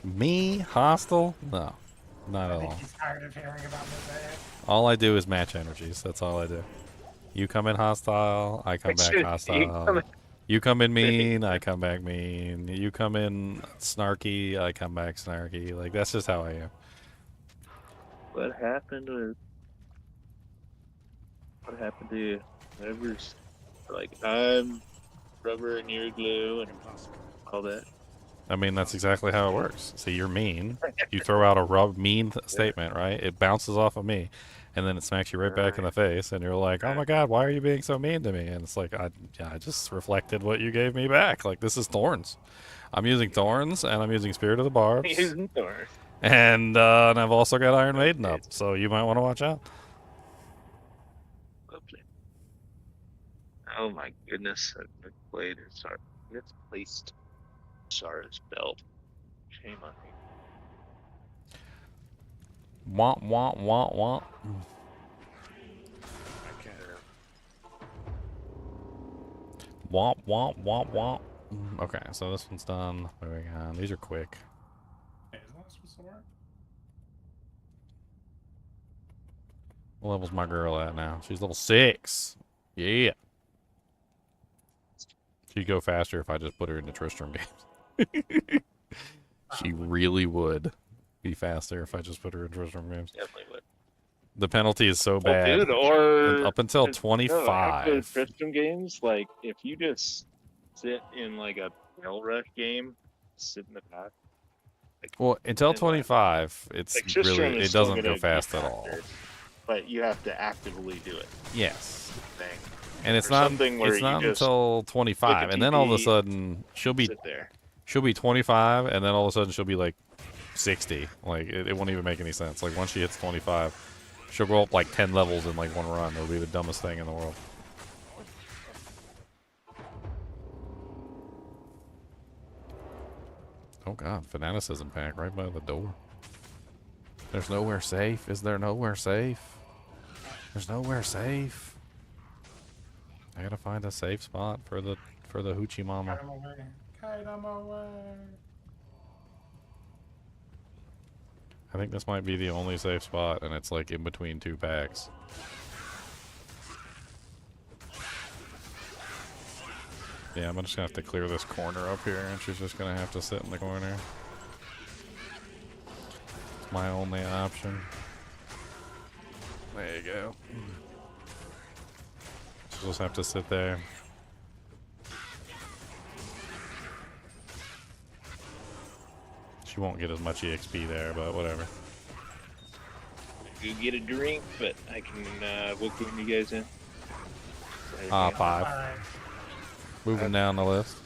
[SPEAKER 1] Me? Hostile? No. Not
[SPEAKER 3] I
[SPEAKER 1] at
[SPEAKER 3] think
[SPEAKER 1] all.
[SPEAKER 3] he's tired of hearing about Mosaic.
[SPEAKER 1] All I do is match energies. That's all I do. You come in hostile, I come back hostile. You come in mean, I come back mean. You come in snarky, I come back snarky. Like, that's just how I am.
[SPEAKER 2] What happened to whatever's like I'm rubber and you're glue and all that?
[SPEAKER 1] I mean, that's exactly how it works. See, you're mean. You throw out a mean statement, right? It bounces off of me, and then it smacks you right back in the face, and you're like, "Oh my God, why are you being so mean to me?" And it's like, I just reflected what you gave me back. Like, this is thorns. I'm using thorns, and I'm using Spirit of the Barbs, and I've also got Iron Maiden up, so you might want to watch out.
[SPEAKER 2] Lovely. Oh my goodness, that blade is sorry. It's placed Sarah's belt. Shame on me.
[SPEAKER 1] Womp womp womp womp.
[SPEAKER 6] I can't.
[SPEAKER 1] Womp womp womp womp. Okay, so this one's done. Moving on. These are quick.
[SPEAKER 3] Hey, is that supposed to work?
[SPEAKER 1] What level's my girl at now? She's level 6. Yeah. She'd go faster if I just put her into Tristram games. She really would be faster if I just put her in Tristram games.
[SPEAKER 2] Definitely would.
[SPEAKER 1] The penalty is so bad.
[SPEAKER 2] Dude, or
[SPEAKER 1] Up until
[SPEAKER 2] no, after
[SPEAKER 1] 25.
[SPEAKER 2] Tristram games, like if you just sit in like a Rail Rush game, sit in the pack. Like,
[SPEAKER 1] Well, until
[SPEAKER 2] and,
[SPEAKER 1] 25, it's
[SPEAKER 2] like, Tristram
[SPEAKER 1] really,
[SPEAKER 2] is
[SPEAKER 1] it
[SPEAKER 2] still
[SPEAKER 1] doesn't
[SPEAKER 2] gonna
[SPEAKER 1] go
[SPEAKER 2] be
[SPEAKER 1] fast at all.
[SPEAKER 2] faster, but you have to actively do it.
[SPEAKER 1] Yes.
[SPEAKER 2] Thing.
[SPEAKER 1] And it's
[SPEAKER 2] Or
[SPEAKER 1] not,
[SPEAKER 2] something where
[SPEAKER 1] it's
[SPEAKER 2] you
[SPEAKER 1] not
[SPEAKER 2] just
[SPEAKER 1] until 25. And then all of a
[SPEAKER 2] TP,
[SPEAKER 1] sudden, she'll be
[SPEAKER 2] Sit there.
[SPEAKER 1] 25, and then all of a sudden she'll be like 60. Like, it won't even make any sense. Like, once she hits 25, she'll go up like 10 levels in like one run. It'll be the dumbest thing in the world. Oh god, fanaticism pack right by the door. There's nowhere safe. Is there nowhere safe? There's nowhere safe. I gotta find a safe spot for the hoochie mama.
[SPEAKER 3] Kite him away. Kite him away.
[SPEAKER 1] I think this might be the only safe spot, and it's like in between two packs. Yeah, I'm just gonna have to clear this corner up here, and she's just gonna have to sit in the corner. It's my only option. There you go. She'll just have to sit there. She won't get as much EXP there, but whatever.
[SPEAKER 2] You get a drink, but I can what game you guys in?
[SPEAKER 1] 5.
[SPEAKER 3] Five.
[SPEAKER 1] Moving down the list.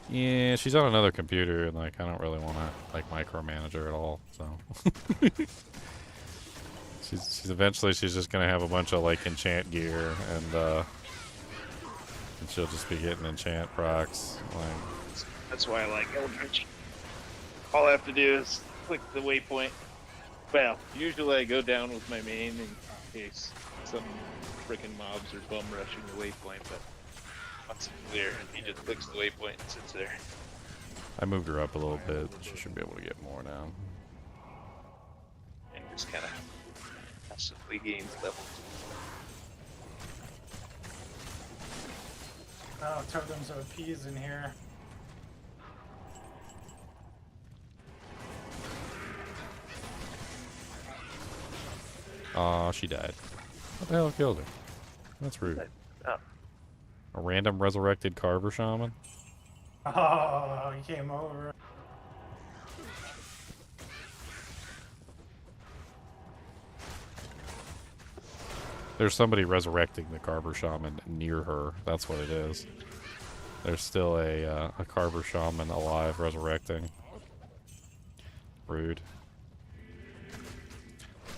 [SPEAKER 1] Yeah, she's on another computer, and like I don't really want to like micromanage her at all. So she's eventually just gonna have a bunch of like enchant gear, and she'll just be getting enchant procs. Like,
[SPEAKER 2] That's why I like Eldritch. All I have to do is click the waypoint. Well, usually I go down with my main in case some freaking mobs are bum rushing the waypoint, but once it's there, he just clicks the waypoint and sits there.
[SPEAKER 1] I moved her up a little bit. She should be able to get more now.
[SPEAKER 2] And just kind of passively gains levels.
[SPEAKER 3] Oh, totems OP's in here.
[SPEAKER 1] Aw, she died. What the hell killed her? That's rude.
[SPEAKER 2] Oh.
[SPEAKER 1] A random resurrected Carver Shaman?
[SPEAKER 3] Oh, he came over.
[SPEAKER 1] There's somebody resurrecting the Carver Shaman near her. That's what it is. There's still a Carver Shaman alive resurrecting. Rude.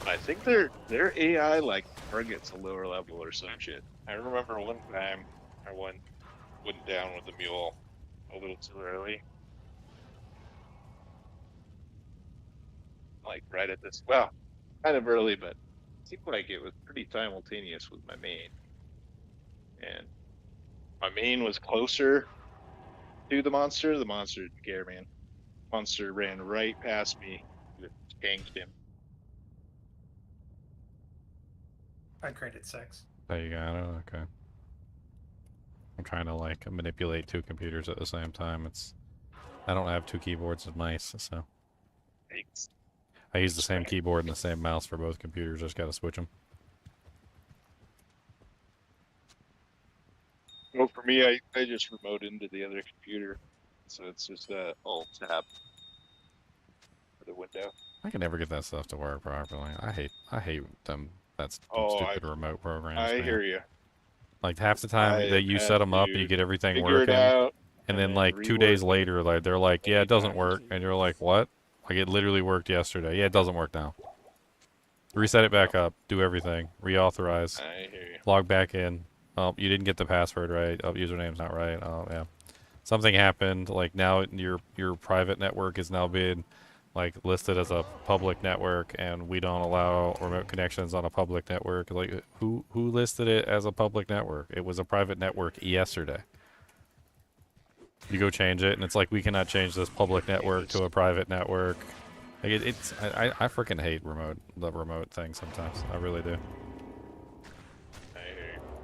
[SPEAKER 2] I think their AI like targets a lower level or some shit. I remember one time I went down with the mule a little too early. Like right at this, well, kind of early, but it seemed like it was pretty simultaneous with my main. And my main was closer to the monster. The monster didn't care, man. Monster ran right past me. It tanked him.
[SPEAKER 3] I created 6.
[SPEAKER 1] There you got it. Okay. I'm trying to like manipulate 2 computers at the same time. I don't have 2 keyboards and mice, so
[SPEAKER 2] Thanks.
[SPEAKER 1] I use the same keyboard and the same mouse for both computers. Just gotta switch them.
[SPEAKER 2] Well, for me, I just remote into the other computer, so it's just alt tab for the window.
[SPEAKER 1] I can never get that stuff to work properly. I hate them. That's
[SPEAKER 2] Oh,
[SPEAKER 1] stupid remote programs.
[SPEAKER 2] I
[SPEAKER 1] man.
[SPEAKER 2] hear you.
[SPEAKER 1] Like half the time
[SPEAKER 2] I
[SPEAKER 1] that you
[SPEAKER 2] have
[SPEAKER 1] set them up,
[SPEAKER 2] to
[SPEAKER 1] you get everything
[SPEAKER 2] Figure it
[SPEAKER 1] working,
[SPEAKER 2] out,
[SPEAKER 1] and then like 2 days later, like they're like, "Yeah, it doesn't work," and you're like, "What?" Like it literally worked yesterday. Yeah, it doesn't work now. Reset it back up. Do everything. Reauthorize.
[SPEAKER 2] I hear you.
[SPEAKER 1] Log back in. Oh, you didn't get the password right. Oh, username's not right. Oh, yeah. Something happened. Like now, your private network is now being like listed as a public network, and we don't allow remote connections on a public network. Like who listed it as a public network? It was a private network yesterday. You go change it, and it's like we cannot change this public network to a private network. Like I freaking hate the remote thing sometimes. I really do.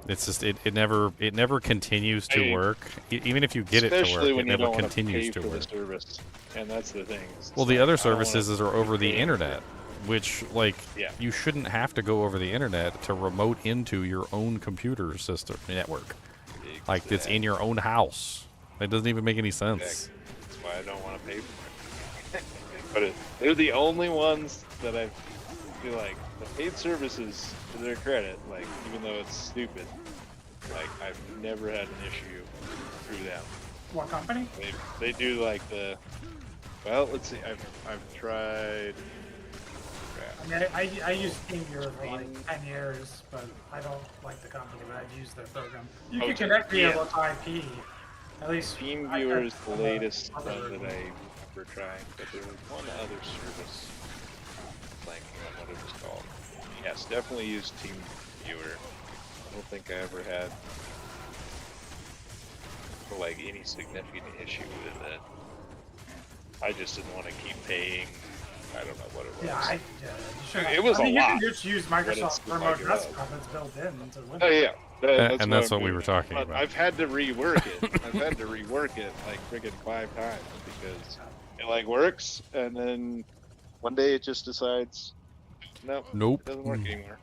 [SPEAKER 1] It's just it never continues to work. Even if you get it to
[SPEAKER 2] Especially
[SPEAKER 1] work,
[SPEAKER 2] when
[SPEAKER 1] it
[SPEAKER 2] you
[SPEAKER 1] never
[SPEAKER 2] don't want
[SPEAKER 1] continues
[SPEAKER 2] pay
[SPEAKER 1] to
[SPEAKER 2] for
[SPEAKER 1] work.
[SPEAKER 2] the service, and that's the thing. It's
[SPEAKER 1] Well, the
[SPEAKER 2] like,
[SPEAKER 1] other
[SPEAKER 2] I don't wanna
[SPEAKER 1] services are over the
[SPEAKER 2] pay
[SPEAKER 1] internet, which like
[SPEAKER 2] Yeah.
[SPEAKER 1] you shouldn't have to go over the internet to remote into your own computer system network. Like it's in your own house. It doesn't even make any sense.
[SPEAKER 2] Exactly. That's why I don't want to pay for it. But they're the only ones that I feel like the paid services, to their credit, like even though it's stupid, like I've never had an issue through them.
[SPEAKER 3] What company?
[SPEAKER 2] They do like the, well, let's see, I've tried.
[SPEAKER 3] I mean, I used TeamViewer for like 10 years, but I don't like the company, but I've used their program. You can connect via
[SPEAKER 2] yeah.
[SPEAKER 3] IP. At least
[SPEAKER 2] TeamViewer is the latest
[SPEAKER 3] other-
[SPEAKER 2] one that I remember trying, but there was one other service. Blanking on what it was called. Yes, definitely use TeamViewer. I don't think I ever had like any significant issue with it. I just didn't want to keep paying. I don't know what it was.
[SPEAKER 3] Yeah, you should.
[SPEAKER 2] It was
[SPEAKER 3] I mean,
[SPEAKER 2] a lot,
[SPEAKER 3] You can just use Microsoft
[SPEAKER 2] it's
[SPEAKER 3] Remote
[SPEAKER 2] like it was.
[SPEAKER 3] Desktop. It's built in into Windows.
[SPEAKER 2] Oh yeah,
[SPEAKER 1] And that's what we were talking
[SPEAKER 2] But
[SPEAKER 1] about.
[SPEAKER 2] I've had to rework it. I've had to rework it like friggin' 5 times because it like works, and then one day it just decides,
[SPEAKER 1] Nope.
[SPEAKER 2] it doesn't work anymore.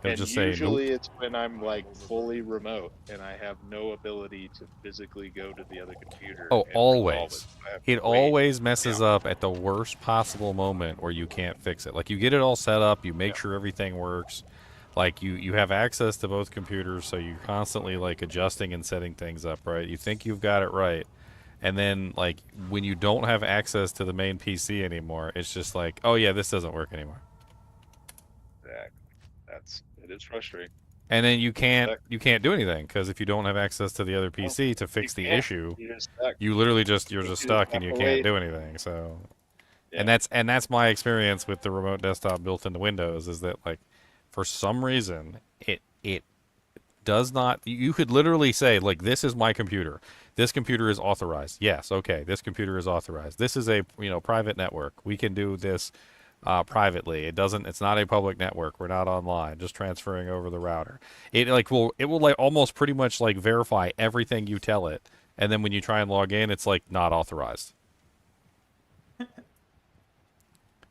[SPEAKER 1] It'll
[SPEAKER 2] And
[SPEAKER 1] just say
[SPEAKER 2] usually
[SPEAKER 1] nope.
[SPEAKER 2] it's when I'm like fully remote and I have no ability to physically go to the other computer.
[SPEAKER 1] Oh,
[SPEAKER 2] and resolve
[SPEAKER 1] always.
[SPEAKER 2] it. So I have
[SPEAKER 1] It
[SPEAKER 2] to wait.
[SPEAKER 1] always messes up at the worst possible moment where you can't fix it. Like you get it all set up, you make sure everything works. Like you have access to both computers, so you're constantly like adjusting and setting things up, right? You think you've got it right. And then like when you don't have access to the main PC anymore, it's just like, oh yeah, this doesn't work anymore.
[SPEAKER 2] Exactly. It is frustrating.
[SPEAKER 1] And then you can't do anything because if you don't have access to the other
[SPEAKER 2] Well,
[SPEAKER 1] PC to fix the
[SPEAKER 2] can't.
[SPEAKER 1] issue,
[SPEAKER 2] You're just stuck.
[SPEAKER 1] you're just
[SPEAKER 2] You
[SPEAKER 1] stuck and
[SPEAKER 2] have
[SPEAKER 1] you
[SPEAKER 2] to
[SPEAKER 1] can't
[SPEAKER 2] wait.
[SPEAKER 1] do anything. So And that's my experience with the remote desktop built into Windows is that like for some reason it does not. You could literally say like this is my computer. This computer is authorized. Yes, okay. This computer is authorized. This is a private network. We can do this privately. It's not a public network. We're not online. Just transferring over the router. It will like almost pretty much like verify everything you tell it. And then when you try and log in, it's like not authorized.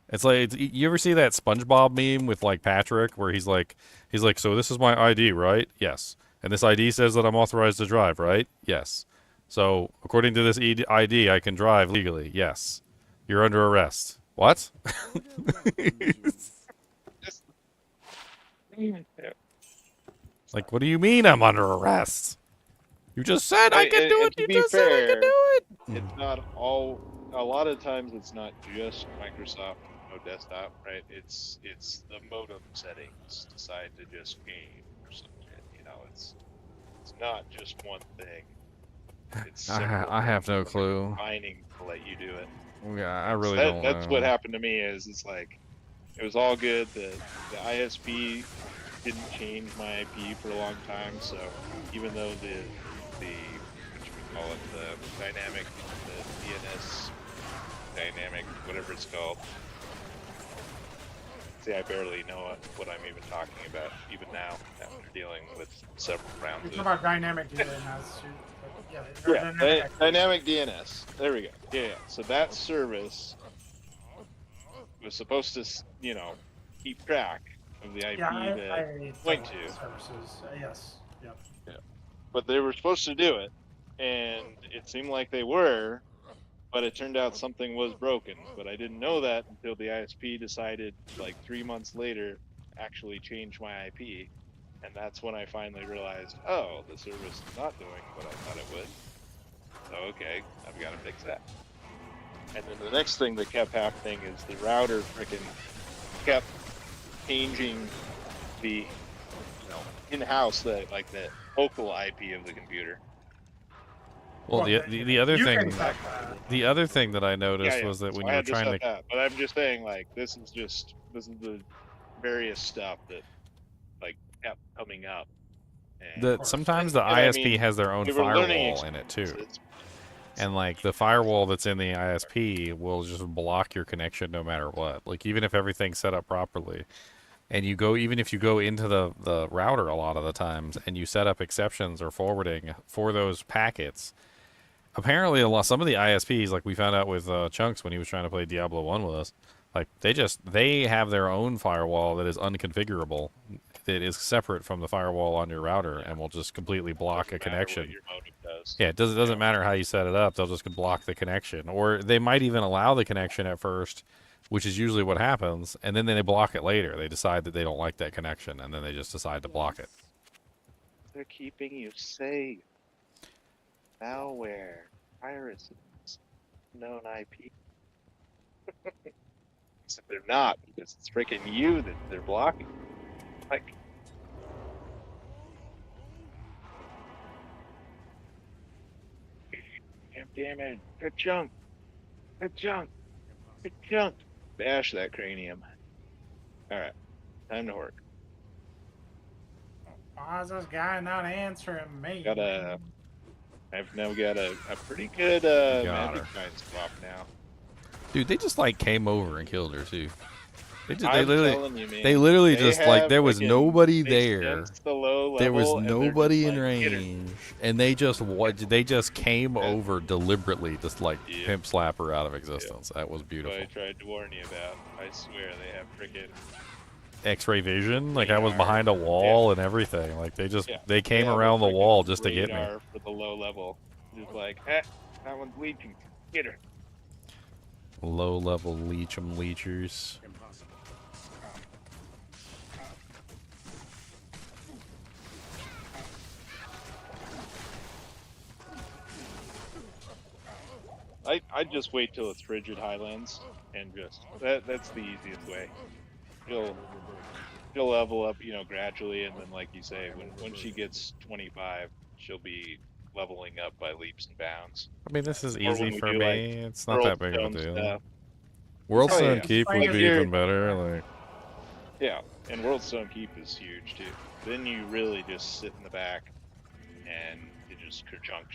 [SPEAKER 1] It's like you ever see that SpongeBob meme with like Patrick where he's like, so this is my ID, right? Yes. And this ID says that I'm authorized to drive, right? Yes. So according to this ID, I can drive legally. Yes. You're under arrest. What? Like, what do you mean I'm under arrest? You just said I can do it. You just said I can do it.
[SPEAKER 2] It's not all. A lot of times, it's not just Microsoft desktop, right? It's the modem settings decide to just change or something. It's not just one thing. It's
[SPEAKER 1] I have no clue.
[SPEAKER 2] combining to let you do it.
[SPEAKER 1] Yeah, I really don't know.
[SPEAKER 2] That's what happened to me. It's like it was all good. The ISP didn't change my IP for a long time, so even though the what you call it, the DNS dynamic, whatever it's called. See, I barely know what I'm even talking about, even now, after dealing with several rounds.
[SPEAKER 3] You're talking about dynamic DNS.
[SPEAKER 2] Dynamic DNS. There we go. Yeah. So that service was supposed to, keep track of the IP that point to.
[SPEAKER 3] Services. Yes. Yep.
[SPEAKER 2] Yeah. But they were supposed to do it, and it seemed like they were. But it turned out something was broken. But I didn't know that until the ISP decided, like 3 months later, actually change my IP. And that's when I finally realized, oh, the service is not doing what I thought it would. So, okay, I've got to fix that. And then the next thing that kept happening is the router freaking kept changing the, in-house, the local IP of the computer.
[SPEAKER 1] Well, the other thing that I noticed was that when you were trying to,
[SPEAKER 2] but I'm just saying, like, this is the various stuff that like kept coming up.
[SPEAKER 1] Sometimes the ISP has their own firewall in it too, and like the firewall that's in the ISP will just block your connection no matter what. Like even if everything's set up properly, and even if you go into the router a lot of the times and you set up exceptions or forwarding for those packets. Apparently, some of the ISPs, like we found out with Chunks when he was trying to play Diablo 1 with us, like they have their own firewall that is unconfigurable, that is separate from the firewall on your router, and will just completely block a connection.
[SPEAKER 2] Your modem does.
[SPEAKER 1] Yeah, it doesn't matter how you set it up; they'll just block the connection, or they might even allow the connection at first, which is usually what happens, and then they block it later. They decide that they don't like that connection, and then they just decide to block it.
[SPEAKER 2] They're keeping you safe. Malware, viruses, known IP. Except they're not, because it's freaking you that they're blocking. Like, damn it! Good junk! Good junk! Good junk! Bash that cranium. All right, time to work.
[SPEAKER 3] Why is this guy not answering me?
[SPEAKER 2] I've now got a pretty good magic kind swap now.
[SPEAKER 1] Dude, they just like came over and killed her too. They
[SPEAKER 2] They
[SPEAKER 1] literally just like there was nobody there.
[SPEAKER 2] The
[SPEAKER 1] there was nobody in
[SPEAKER 2] like,
[SPEAKER 1] range, and they just came over deliberately, just like pimp slap her out of existence. That was beautiful.
[SPEAKER 2] I tried to warn you about. I swear they have freaking
[SPEAKER 1] X-ray vision. Like I was behind a wall and everything. Like they came around the wall just to get me.
[SPEAKER 2] For the low level, just like, that one's leeching. Get her.
[SPEAKER 1] Low level leechers.
[SPEAKER 2] I'd just wait till it's Frigid Highlands and just that's the easiest way. She'll level up, gradually, and then like you say, when she gets 25, she'll be leveling up by leaps and bounds.
[SPEAKER 1] I mean, this is easy for me. It's not that big of a deal. World
[SPEAKER 2] Oh,
[SPEAKER 1] Stone
[SPEAKER 2] yeah.
[SPEAKER 1] Keep would be
[SPEAKER 2] You're-
[SPEAKER 1] even better. Like,
[SPEAKER 2] Yeah, and World Stone Keep is huge too. Then you really just sit in the back and you just chunk.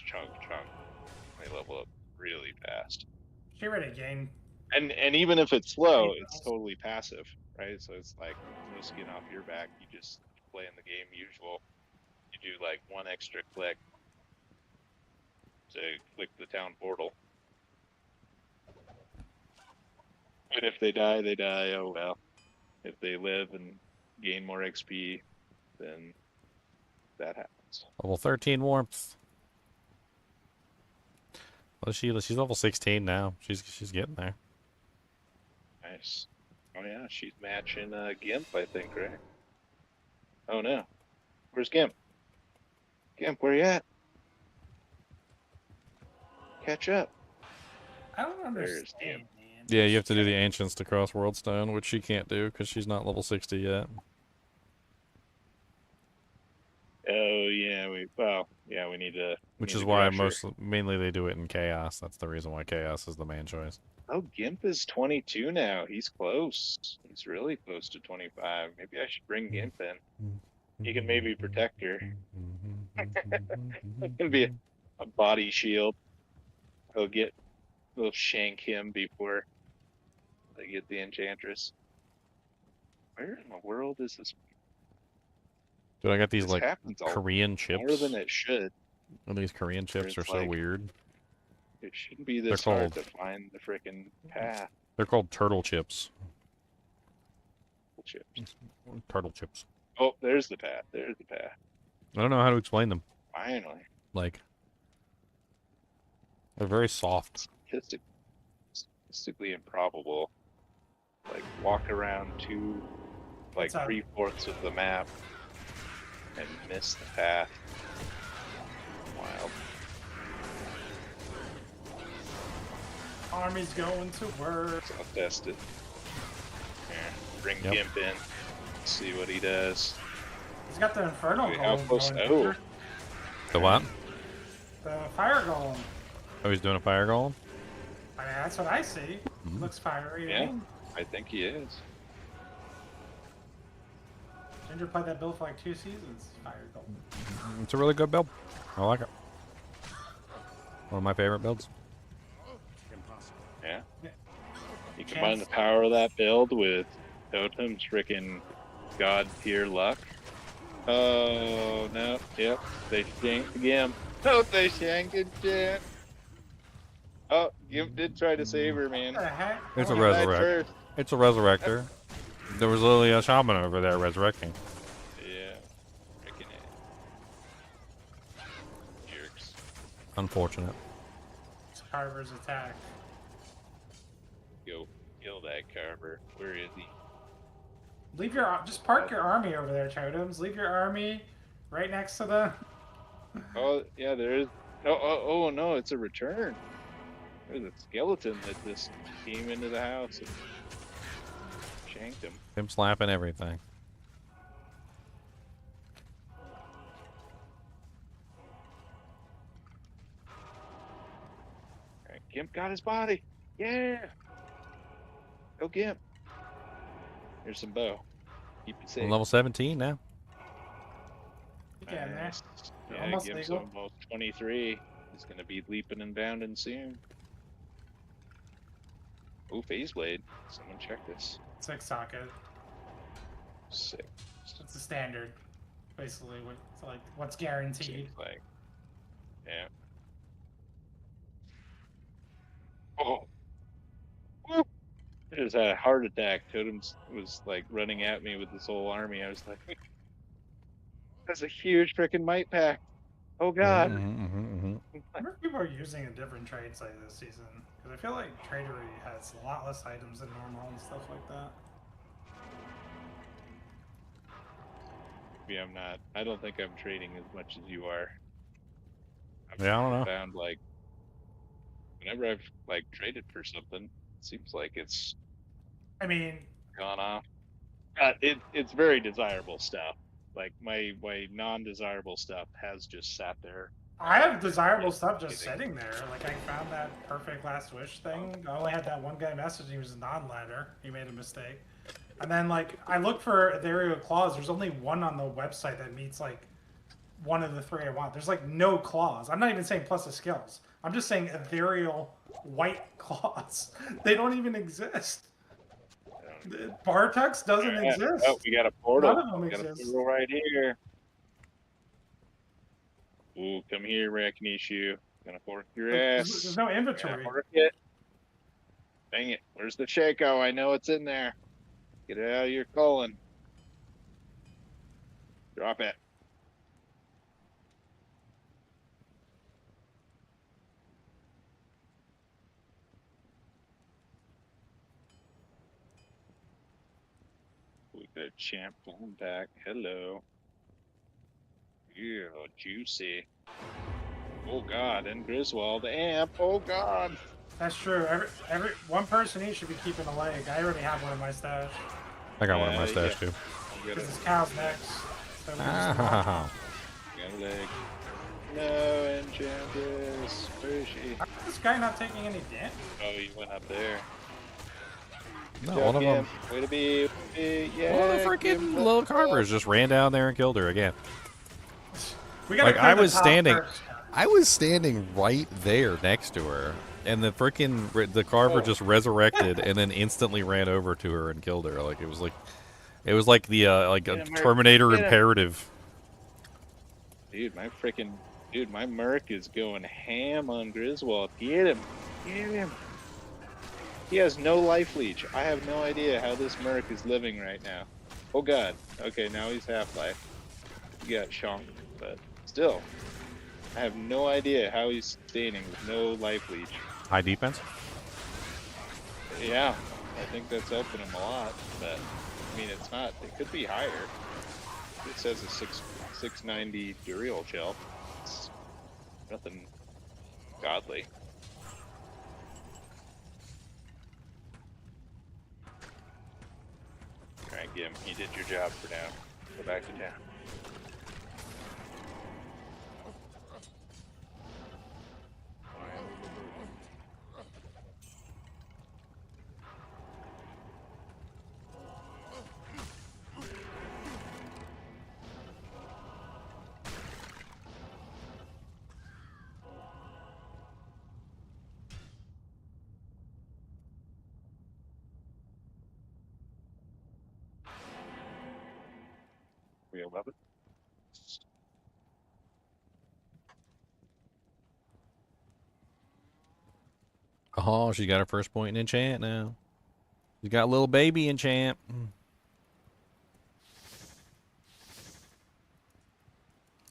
[SPEAKER 2] They level up really fast.
[SPEAKER 3] Get rid of game.
[SPEAKER 2] And even if it's slow,
[SPEAKER 3] Hey,
[SPEAKER 2] it's
[SPEAKER 3] Charles.
[SPEAKER 2] totally passive, right? So it's like no skin off your back. You just play in the game usual. You do like one extra click to click the town portal. And if they die, they die. Oh well. If they live and gain more XP, then that happens.
[SPEAKER 1] level 13 warmth. Well, she's level 16 now. She's getting there.
[SPEAKER 2] Nice. Oh yeah, she's matching Gimp, I think, right? Oh no. Where's Gimp? Gimp, where you at? Catch up.
[SPEAKER 3] I don't
[SPEAKER 2] There's
[SPEAKER 3] understand, man.
[SPEAKER 1] Yeah, you have to do the Ancients to cross World Stone, which she can't do because she's not level 60 yet.
[SPEAKER 2] Oh yeah, we need to.
[SPEAKER 1] Which
[SPEAKER 2] need
[SPEAKER 1] is
[SPEAKER 2] to
[SPEAKER 1] why
[SPEAKER 2] crush her.
[SPEAKER 1] mainly they do it in Chaos. That's the reason why Chaos is the main choice.
[SPEAKER 2] Oh, Gimp is 22 now. He's close. He's really close to 25. Maybe I should bring Gimp in. He can maybe protect her. It can be a body shield. They'll shank him before they get the Enchantress. Where in the world is this?
[SPEAKER 1] Dude, I got these
[SPEAKER 2] This
[SPEAKER 1] like
[SPEAKER 2] happens
[SPEAKER 1] Korean
[SPEAKER 2] more
[SPEAKER 1] chips.
[SPEAKER 2] than it should.
[SPEAKER 1] And these Korean chips are
[SPEAKER 2] it's
[SPEAKER 1] so
[SPEAKER 2] like-
[SPEAKER 1] weird.
[SPEAKER 2] It shouldn't be this hard
[SPEAKER 1] called-
[SPEAKER 2] to find the frickin' path.
[SPEAKER 1] They're called turtle chips.
[SPEAKER 2] Chips.
[SPEAKER 1] Turtle chips.
[SPEAKER 2] Oh, there's the path. There's the path.
[SPEAKER 1] I don't know how to explain them.
[SPEAKER 2] Finally.
[SPEAKER 1] Like, they're very soft.
[SPEAKER 2] Statistically improbable. Like walk around
[SPEAKER 3] What's up?
[SPEAKER 2] 3/4 of the map and miss the path. Wild.
[SPEAKER 3] Army's going to work.
[SPEAKER 2] So I'll test it. Here, bring
[SPEAKER 1] Yep.
[SPEAKER 2] Gimp in. See what he does.
[SPEAKER 3] He's got the Infernal
[SPEAKER 2] Wait, how
[SPEAKER 3] Golem
[SPEAKER 2] close-
[SPEAKER 3] going.
[SPEAKER 2] oh.
[SPEAKER 3] Peter.
[SPEAKER 1] The what?
[SPEAKER 3] The Fire Golem.
[SPEAKER 1] Oh, he's doing a fire golem?
[SPEAKER 3] I mean, that's what I see.
[SPEAKER 1] Mhm.
[SPEAKER 3] Looks fiery. to
[SPEAKER 2] Yeah.
[SPEAKER 3] me.
[SPEAKER 2] I think he is.
[SPEAKER 3] Ginger played that build for like 2 seasons. Fire Golem.
[SPEAKER 1] It's a really good build. I like it. One of my favorite builds.
[SPEAKER 6] Impossible.
[SPEAKER 2] Yeah.
[SPEAKER 3] Yeah.
[SPEAKER 2] You combine the power of that build with Totem's freaking god tier luck. Oh no! Yep, they shanked the Gimp. Oh, they shanked it. Oh, Gimp did try to save her, man.
[SPEAKER 3] What the heck?
[SPEAKER 1] It's a
[SPEAKER 3] Oh,
[SPEAKER 2] He died
[SPEAKER 1] resurrect.
[SPEAKER 2] first.
[SPEAKER 1] It's a resurrector. There was literally a shaman over there resurrecting.
[SPEAKER 2] Yeah. Freaking it. Jerks.
[SPEAKER 1] Unfortunate.
[SPEAKER 3] It's Carver's attack.
[SPEAKER 2] Go kill that Carver. Where is he?
[SPEAKER 3] Leave your just park your army over there, Totems. Leave your army right next to the.
[SPEAKER 2] Oh, yeah, there is. Oh no, it's a return. There's a skeleton that just came into the house and shanked him.
[SPEAKER 1] Him slapping everything.
[SPEAKER 2] Alright, Gimp got his body. Yeah. Go Gimp. Here's some bow. Keep you safe.
[SPEAKER 1] Level 17 now.
[SPEAKER 3] Yeah, there.
[SPEAKER 2] Nice. Yeah,
[SPEAKER 3] Almost
[SPEAKER 2] Gimp's
[SPEAKER 3] legal.
[SPEAKER 2] almost 23. He's gonna be leaping and bounding soon. Ooh, phase blade. Someone check this.
[SPEAKER 3] 6 socket.
[SPEAKER 2] Sick.
[SPEAKER 3] It's the standard. Basically, it's like what's guaranteed.
[SPEAKER 2] Seems like. Yeah. Oh. Woo. I just had a heart attack. Totems was like running at me with this whole army. I was like, that's a huge freaking might pack. Oh god.
[SPEAKER 3] I wonder if people are using a different trade site this season. Because I feel like Tradery has a lot less items than normal and stuff like that.
[SPEAKER 2] Maybe I'm not. I don't think I'm trading as much as you are.
[SPEAKER 1] Yeah, I don't know.
[SPEAKER 2] Found like whenever I've like traded for something, it seems like it's
[SPEAKER 3] I mean,
[SPEAKER 2] gone off. It's very desirable stuff. Like my non-desirable stuff has just sat there
[SPEAKER 3] I have desirable stuff just sitting there. Like, I found that perfect last wish thing. I only had that one guy message. He was a non-ladder. He made a mistake. And then, like, I looked for ethereal claws. There's only one on the website that meets, like, one of the 3 I want. There's, like, no claws. I'm not even saying plus the skills. I'm just saying ethereal white claws. They don't even exist. Bartux doesn't exist.
[SPEAKER 2] Oh, we got a portal.
[SPEAKER 3] None of them
[SPEAKER 2] We got a
[SPEAKER 3] exist.
[SPEAKER 2] portal right here. Ooh, come here, Reconnects. Gonna fork your ass.
[SPEAKER 3] There's no inventory.
[SPEAKER 2] Gonna fork it. Dang it. Where's the Shaco? I know it's in there. Get it out of your colon. Drop it. We got a champ going back. Hello. Yeah, juicy. Oh god, and Griswold, amp. Oh god.
[SPEAKER 3] That's true. Every one person each should be keeping a leg. I already have one in my stash.
[SPEAKER 1] I got one in my stash too.
[SPEAKER 3] Because this cow's next. So we just
[SPEAKER 1] Ah,
[SPEAKER 2] Got a leg. No, Enchantress. Where is she?
[SPEAKER 3] How is this guy not taking any damage?
[SPEAKER 2] Oh, you went up there.
[SPEAKER 1] no,
[SPEAKER 2] Good
[SPEAKER 1] one of
[SPEAKER 2] job,
[SPEAKER 1] them.
[SPEAKER 2] Gimp. Way to be. Yeah.
[SPEAKER 1] One of the freaking
[SPEAKER 2] Gimp,
[SPEAKER 1] little
[SPEAKER 2] let's go.
[SPEAKER 1] carvers just ran down there and killed her again.
[SPEAKER 3] We gotta
[SPEAKER 1] Like,
[SPEAKER 3] clear
[SPEAKER 1] I
[SPEAKER 3] the
[SPEAKER 1] was
[SPEAKER 3] top
[SPEAKER 1] standing-
[SPEAKER 3] first.
[SPEAKER 1] I was standing right there next to her, and the freaking the carver just resurrected and then instantly ran over to her and killed her. Like it was like the like
[SPEAKER 2] Get
[SPEAKER 1] a
[SPEAKER 2] him, Merc.
[SPEAKER 1] Terminator
[SPEAKER 2] Get him.
[SPEAKER 1] imperative.
[SPEAKER 2] Dude, my Merc is going ham on Griswold. Get him. Get him. He has no life leech. I have no idea how this Merc is living right now. Oh god. Okay, now he's half-life. He got shonked, but still. I have no idea how he's staining with no life leech.
[SPEAKER 1] High defense.
[SPEAKER 2] Yeah, I think that's helping him a lot, but I mean it's not. It could be higher. It says a 690 Duriel shell. It's nothing godly. Alright, Gim, you did your job for now. Go back to town. We have weapons.
[SPEAKER 1] Oh, she got her first point in enchant now. She got a little baby enchant.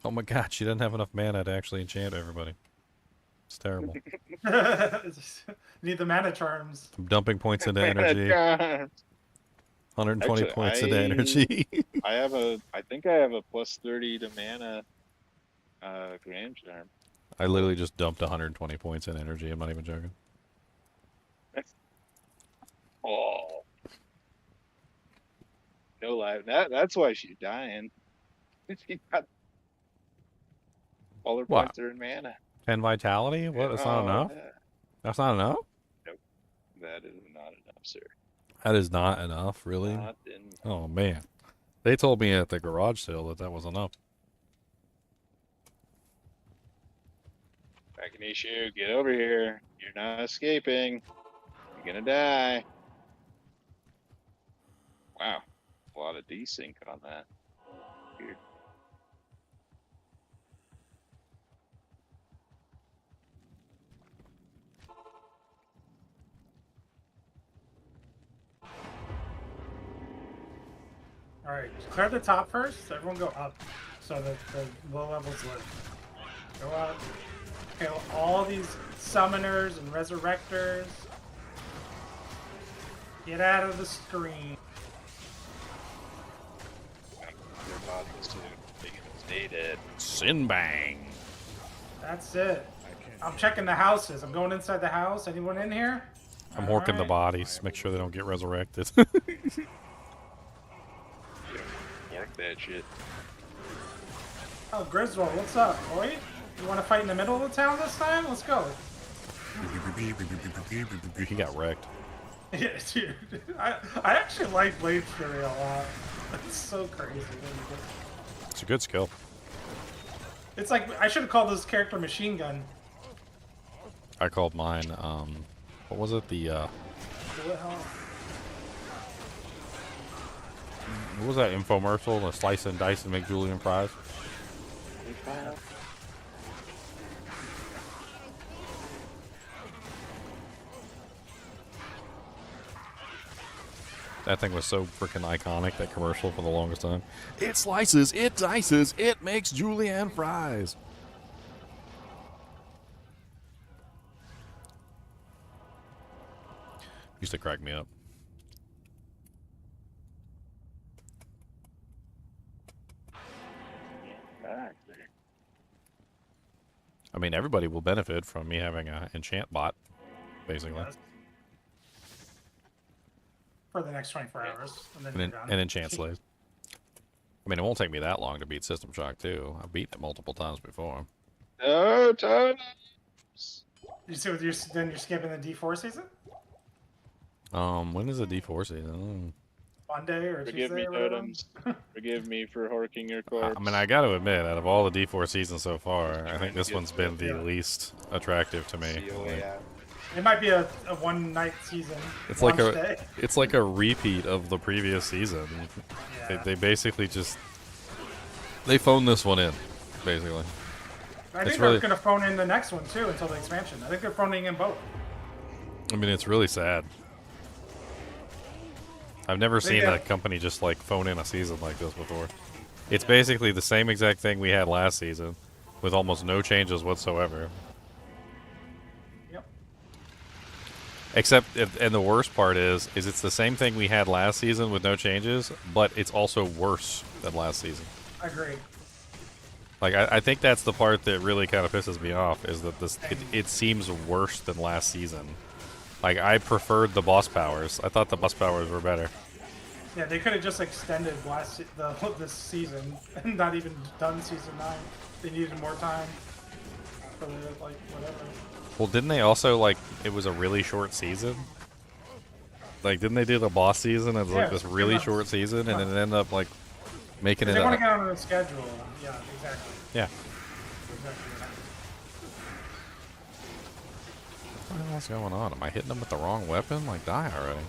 [SPEAKER 1] Oh my god, she doesn't have enough mana to actually enchant everybody. It's terrible.
[SPEAKER 3] Need the mana charms.
[SPEAKER 1] I'm dumping points into energy. 120
[SPEAKER 2] Actually,
[SPEAKER 1] points into energy.
[SPEAKER 2] I think I have a plus 30 to mana Grand Charm.
[SPEAKER 1] I literally just dumped 120 points in energy. I'm not even joking.
[SPEAKER 2] Oh. No life. That's why she's dying. She got all her
[SPEAKER 1] What?
[SPEAKER 2] points are in mana.
[SPEAKER 1] 10 vitality? What? That's not
[SPEAKER 2] Oh,
[SPEAKER 1] enough?
[SPEAKER 2] yeah.
[SPEAKER 1] That's not enough?
[SPEAKER 2] That is not enough, sir.
[SPEAKER 1] That is not enough, really?
[SPEAKER 2] Not in.
[SPEAKER 1] Oh, man. They told me at the garage sale that was enough.
[SPEAKER 2] Reconnects, get over here. You're not escaping. You're gonna die. Wow. A lot of desync on that. Weird.
[SPEAKER 3] Alright, clear the top first. Everyone go up. So that the low levels live. Go up. Kill all these summoners and resurrectors. Get out of the screen.
[SPEAKER 2] Their bodies too. Taking those dated.
[SPEAKER 1] Sinbang.
[SPEAKER 3] That's it.
[SPEAKER 6] I can't.
[SPEAKER 3] I'm checking the houses. I'm going inside the house. Anyone in here?
[SPEAKER 1] I'm horking the
[SPEAKER 3] Alright.
[SPEAKER 1] bodies. Make sure they don't get resurrected.
[SPEAKER 2] Mark that shit.
[SPEAKER 3] Oh, Griswold, what's up, boy? You want to fight in the middle of the town this time? Let's go.
[SPEAKER 1] He got wrecked.
[SPEAKER 3] Yeah, dude. I actually like Blade Fury a lot. It's so crazy.
[SPEAKER 1] It's a good skill.
[SPEAKER 3] It's like, I should have called this character Machine Gun.
[SPEAKER 1] I called mine, what was it? The, what was that infomercial? The slice and dice and make julienne fries? That thing was so freaking iconic, that commercial, for the longest time. It slices, it dices, it makes julienne fries. Used to crack me up. I mean, everybody will benefit from me having an enchant bot, basically.
[SPEAKER 3] Yes. For the next 24 hours. And then you're done.
[SPEAKER 1] An enchant slave. I mean, it won't take me that long to beat System Shock, too. I've beaten it multiple times before.
[SPEAKER 2] No totems.
[SPEAKER 3] You see what then you're skipping the D4 season?
[SPEAKER 1] When is the D4 season?
[SPEAKER 3] Monday or
[SPEAKER 2] Forgive
[SPEAKER 3] Tuesday
[SPEAKER 2] me,
[SPEAKER 3] or whatever?
[SPEAKER 2] totems. Forgive me for horking your corpse.
[SPEAKER 1] I mean, I gotta admit, out of all the D4 seasons so far, I think this one's been the least attractive to me. Like,
[SPEAKER 3] It might be a one-night season.
[SPEAKER 1] it's like
[SPEAKER 3] launch
[SPEAKER 1] a
[SPEAKER 3] day.
[SPEAKER 1] it's like a repeat of the previous season.
[SPEAKER 3] Yeah.
[SPEAKER 1] They basically just phoned this one in, basically.
[SPEAKER 3] I think
[SPEAKER 1] it's
[SPEAKER 3] they're
[SPEAKER 1] really-
[SPEAKER 3] going to phone in the next one too until the expansion. I think they're phoning in both.
[SPEAKER 1] I mean, it's really sad. I've never seen a company just like phone in a season like this before. It's basically the same exact thing we had last season, with almost no changes whatsoever.
[SPEAKER 3] Yep.
[SPEAKER 1] Except, and the worst part is it's the same thing we had last season with no changes, but it's also worse than last season.
[SPEAKER 3] I agree.
[SPEAKER 1] Like, I think that's the part that really kind of pisses me off, is that it seems worse than last season. Like, I preferred the boss powers. I thought the boss powers were better.
[SPEAKER 3] Yeah, they could have just extended this season and not even done season 9. They needed more time for the, like, whatever.
[SPEAKER 1] Well, didn't they also, like, it was a really short season? Like, didn't they do the boss season as, like, this really short season, and then it ended up, like, making it
[SPEAKER 3] They want to get on the schedule. Yeah, exactly.
[SPEAKER 1] Yeah.
[SPEAKER 3] Exactly what happened.
[SPEAKER 1] What the hell's going on? Am I hitting them with the wrong weapon? Like, die already.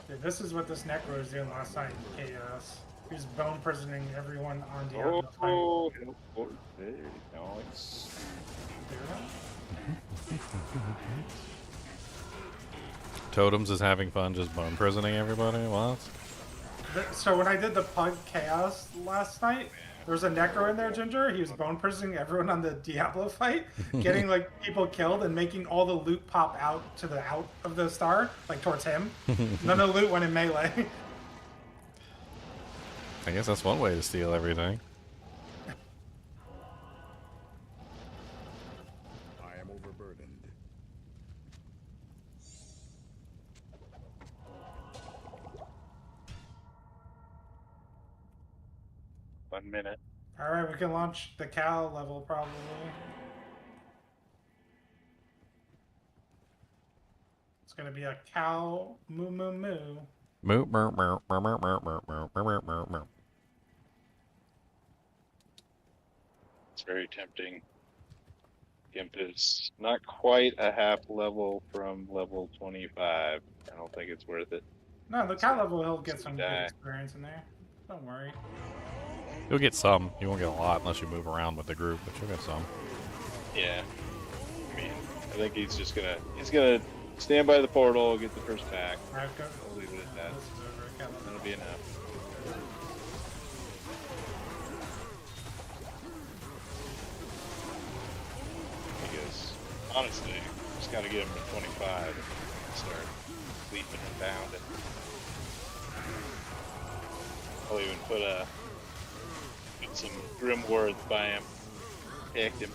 [SPEAKER 3] Dude, this is what this Necro was doing last night in Chaos. He was bone prisoning everyone on Diablo fight.
[SPEAKER 2] Oh, very nice.
[SPEAKER 1] Totems is having fun just bone prisoning everybody? What?
[SPEAKER 3] So when I did the Pug Chaos last night, there was a Necro in there, Ginger. He was bone prisoning everyone on the Diablo fight, getting like people killed and making all the loot pop out to the out of the star, like towards him. None of the loot went in melee.
[SPEAKER 1] I guess that's one way to steal everything.
[SPEAKER 6] I am overburdened.
[SPEAKER 2] One minute.
[SPEAKER 3] All right, we can launch the Cal level probably. It's gonna be a Cal moo moo moo.
[SPEAKER 1] Moo, moo, moo, moo, moo, moo, moo, moo, moo, moo, moo.
[SPEAKER 2] It's very tempting. Gimp is not quite a half level from level 25. I don't think it's worth it.
[SPEAKER 3] No, the Cal level he'll get
[SPEAKER 2] So
[SPEAKER 3] some
[SPEAKER 2] die.
[SPEAKER 3] good experience in there. Don't worry.
[SPEAKER 1] You'll get some. You won't get a lot unless you move around with the group, but you'll get some.
[SPEAKER 2] Yeah. I mean, I think he's gonna stand by the portal, get the first pack.
[SPEAKER 3] All right, go.
[SPEAKER 2] I'll leave it at that.
[SPEAKER 3] This is over. Cal level.
[SPEAKER 2] That'll be enough. Because honestly, just gotta get him to 25 and start leaping and bounding. I'll even put some Grimworth by him. Picked him.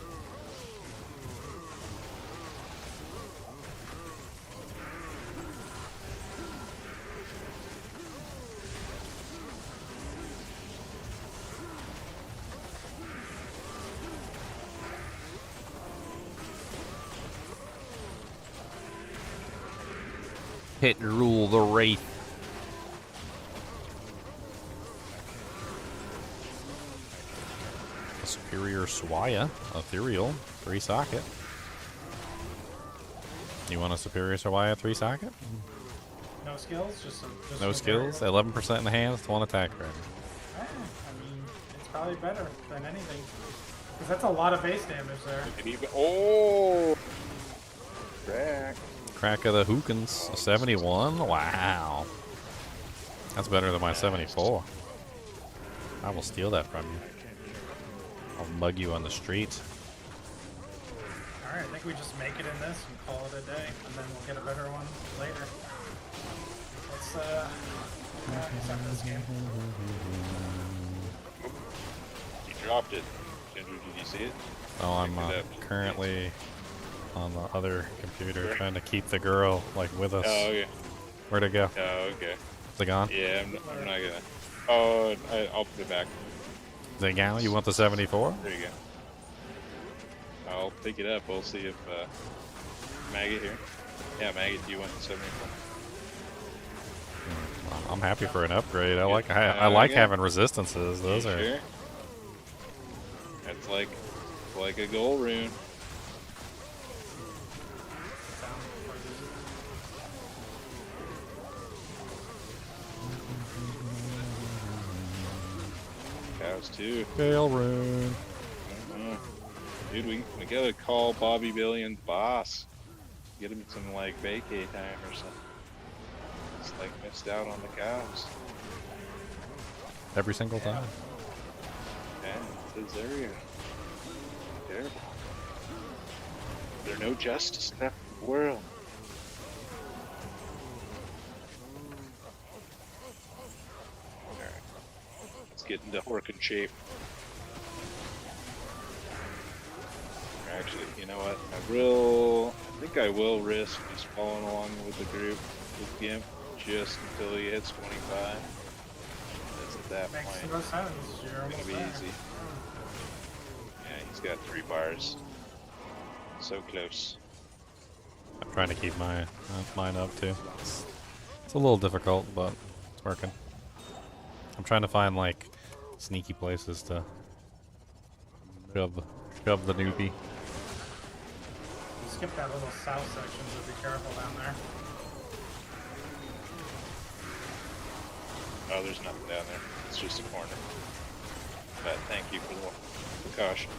[SPEAKER 1] Hit and rule the wraith. A superior Swaya, ethereal, 3 socket. You want a superior Swaya 3 socket?
[SPEAKER 3] No skills, just
[SPEAKER 1] No
[SPEAKER 3] a
[SPEAKER 1] skills,
[SPEAKER 3] variable.
[SPEAKER 1] 11% in the hands, 1 attack rating.
[SPEAKER 3] I mean, it's probably better than anything. Because that's a lot of base damage there.
[SPEAKER 2] And even, oh! Crack.
[SPEAKER 1] Crack of the Hookins, 71. Wow. That's better than my 74. I will steal that from you. I'll mug you on the street.
[SPEAKER 3] Alright, I think we just make it in this and call it a day, and then we'll get a better one later. Let's, accept this game.
[SPEAKER 2] He dropped it. Ginger, did you see it?
[SPEAKER 1] Oh, I'm
[SPEAKER 2] Pick it up.
[SPEAKER 1] currently on the other computer trying to keep the girl, like, with us.
[SPEAKER 2] Oh, okay.
[SPEAKER 1] Where'd it go?
[SPEAKER 2] Oh, okay.
[SPEAKER 1] Is it gone?
[SPEAKER 2] Yeah, I'm not gonna. Oh, I'll put it back.
[SPEAKER 1] Is it gone? You want the 74?
[SPEAKER 2] There you go. I'll pick it up. We'll see if Maggot here. Yeah, Maggot, do you want the 74?
[SPEAKER 1] I'm happy for an upgrade. I like
[SPEAKER 2] Yeah,
[SPEAKER 1] I like
[SPEAKER 2] yeah.
[SPEAKER 1] having resistances. Those are.
[SPEAKER 2] Sure. That's like a gold rune. Cows too.
[SPEAKER 1] Gale rune.
[SPEAKER 2] Dude, we gotta call Bobby Billion's boss. Get him some like vacay time or something. It's like missed out on the cows.
[SPEAKER 1] Every single time.
[SPEAKER 2] Yeah, it's his area. Terrible. There's no justice left in the world. Alright. Let's get into working shape. Actually, you know what? I think I will risk just following along with the group with Gimp just until he hits 25. That's at that
[SPEAKER 3] Makes
[SPEAKER 2] point.
[SPEAKER 3] no sense. You're
[SPEAKER 2] It's
[SPEAKER 3] almost
[SPEAKER 2] gonna be
[SPEAKER 3] there.
[SPEAKER 2] easy. Yeah, he's got 3 bars. So close.
[SPEAKER 1] I'm trying to keep mine up too. It's a little difficult, but it's working. I'm trying to find like sneaky places to shove the newbie.
[SPEAKER 3] Skip that little south section, so be careful down there.
[SPEAKER 2] Oh, there's nothing down there. It's just a corner. But thank you for the caution.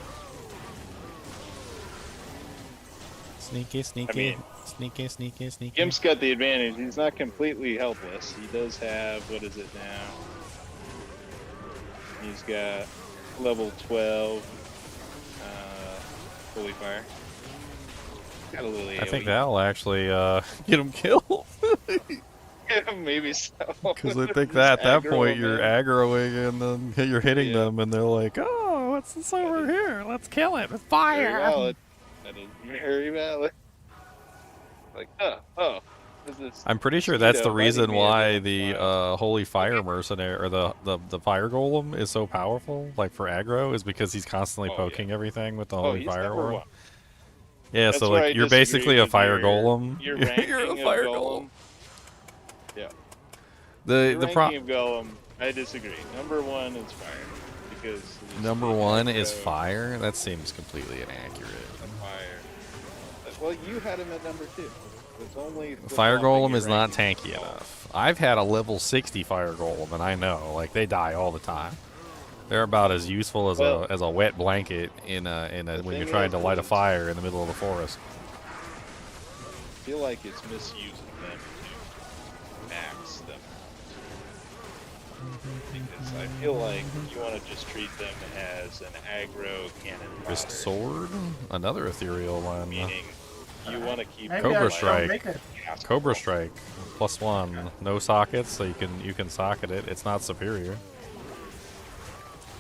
[SPEAKER 1] Sneaky, sneaky,
[SPEAKER 2] mean-
[SPEAKER 1] sneaky, sneaky, sneaky.
[SPEAKER 2] Gimp's got the advantage. He's not completely helpless. He does have, what is it now? He's got level 12 Holy Fire. Got a little AoE.
[SPEAKER 1] I think that'll actually get him killed.
[SPEAKER 2] Maybe so.
[SPEAKER 1] Because I think
[SPEAKER 2] Just
[SPEAKER 1] that at that
[SPEAKER 2] aggro
[SPEAKER 1] point
[SPEAKER 2] him
[SPEAKER 1] you're
[SPEAKER 2] in.
[SPEAKER 1] aggroing and then you're hitting
[SPEAKER 2] Yeah.
[SPEAKER 1] them and they're like, oh, what's this over here? Let's kill it with
[SPEAKER 2] Very
[SPEAKER 1] fire.
[SPEAKER 2] valid. That is very valid. Like, what is this?
[SPEAKER 1] I'm pretty sure that's the
[SPEAKER 2] Mosquito biting
[SPEAKER 1] reason
[SPEAKER 2] me
[SPEAKER 1] why
[SPEAKER 2] again.
[SPEAKER 1] the
[SPEAKER 2] Wow.
[SPEAKER 1] Holy Fire Mercenary, or the Fire Golem is so powerful, like for aggro, is because he's constantly
[SPEAKER 2] Oh,
[SPEAKER 1] poking
[SPEAKER 2] yeah.
[SPEAKER 1] everything with the
[SPEAKER 2] Oh,
[SPEAKER 1] Holy
[SPEAKER 2] he's
[SPEAKER 1] Fire
[SPEAKER 2] number
[SPEAKER 1] Orb.
[SPEAKER 2] one.
[SPEAKER 1] Yeah,
[SPEAKER 2] That's
[SPEAKER 1] so
[SPEAKER 2] where I
[SPEAKER 1] like you're
[SPEAKER 2] disagree
[SPEAKER 1] basically a
[SPEAKER 2] with
[SPEAKER 1] Fire
[SPEAKER 2] your-
[SPEAKER 1] Golem.
[SPEAKER 2] Your
[SPEAKER 1] You're
[SPEAKER 2] ranking
[SPEAKER 1] a
[SPEAKER 2] of
[SPEAKER 1] Fire
[SPEAKER 2] Golem.
[SPEAKER 1] Golem.
[SPEAKER 2] Yeah.
[SPEAKER 1] The
[SPEAKER 2] Your
[SPEAKER 1] pro
[SPEAKER 2] ranking of Golem, I disagree. Number 1 is Fire. Because it's
[SPEAKER 1] number
[SPEAKER 2] the
[SPEAKER 1] 1 is
[SPEAKER 2] aggro,
[SPEAKER 1] fire. That seems completely inaccurate.
[SPEAKER 2] the Fire. Well, you had him at number 2. It's only
[SPEAKER 1] Fire
[SPEAKER 2] flip-flopping
[SPEAKER 1] Golem
[SPEAKER 2] your
[SPEAKER 1] is not
[SPEAKER 2] rankings
[SPEAKER 1] tanky
[SPEAKER 2] of Golem.
[SPEAKER 1] enough. I've had a level 60 Fire Golem, and I know, like they die all the time. They're about as useful as
[SPEAKER 2] Well,
[SPEAKER 1] a wet blanket in a when you're
[SPEAKER 2] thing
[SPEAKER 1] trying to
[SPEAKER 2] is-
[SPEAKER 1] light a fire in the middle of the forest.
[SPEAKER 2] I feel like it's misusing them to max them. Because I feel like you want to just treat them as an aggro cannon
[SPEAKER 1] Wrist
[SPEAKER 2] fodder,
[SPEAKER 1] sword, another ethereal one.
[SPEAKER 2] meaning you want to keep
[SPEAKER 3] Maybe
[SPEAKER 1] Cobra
[SPEAKER 3] I should
[SPEAKER 1] Strike.
[SPEAKER 3] make it.
[SPEAKER 2] cast
[SPEAKER 1] Cobra
[SPEAKER 2] roll.
[SPEAKER 1] Strike, +1, no sockets, so you can socket it. It's not superior.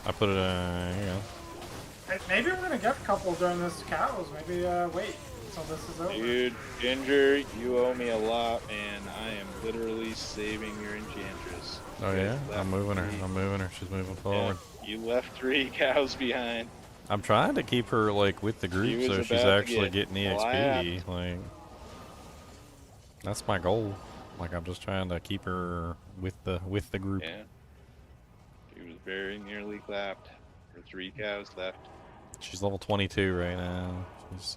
[SPEAKER 1] I put it in, you know.
[SPEAKER 3] Hey, maybe we're gonna get a couple during this cows. Maybe wait until this is over.
[SPEAKER 2] Dude, Ginger, you owe me a lot, man. I am literally saving your Enchantress.
[SPEAKER 1] Oh
[SPEAKER 2] You
[SPEAKER 1] yeah,
[SPEAKER 2] guys left
[SPEAKER 1] I'm moving her.
[SPEAKER 2] 3.
[SPEAKER 1] I'm moving her. She's moving
[SPEAKER 2] Yeah,
[SPEAKER 1] forward.
[SPEAKER 2] you left 3 cows behind.
[SPEAKER 1] I'm trying to keep her like with the
[SPEAKER 2] She
[SPEAKER 1] group,
[SPEAKER 2] was
[SPEAKER 1] so
[SPEAKER 2] about
[SPEAKER 1] she's
[SPEAKER 2] to
[SPEAKER 1] actually
[SPEAKER 2] get
[SPEAKER 1] getting EXP. Like, that's my goal. Like I'm just trying to keep her with the group.
[SPEAKER 2] Yeah. She was very nearly clapped. Her 3 cows left.
[SPEAKER 1] She's level 22 right now.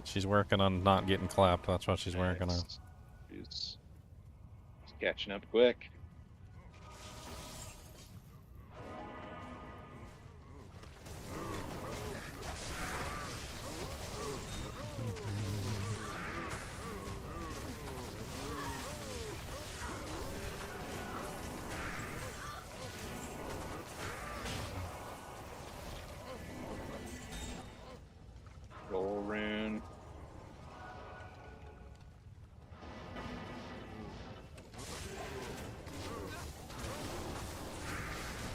[SPEAKER 1] She's working on not getting clapped. That's what she's working on.
[SPEAKER 2] Nice. She's catching up quick. Roll rune.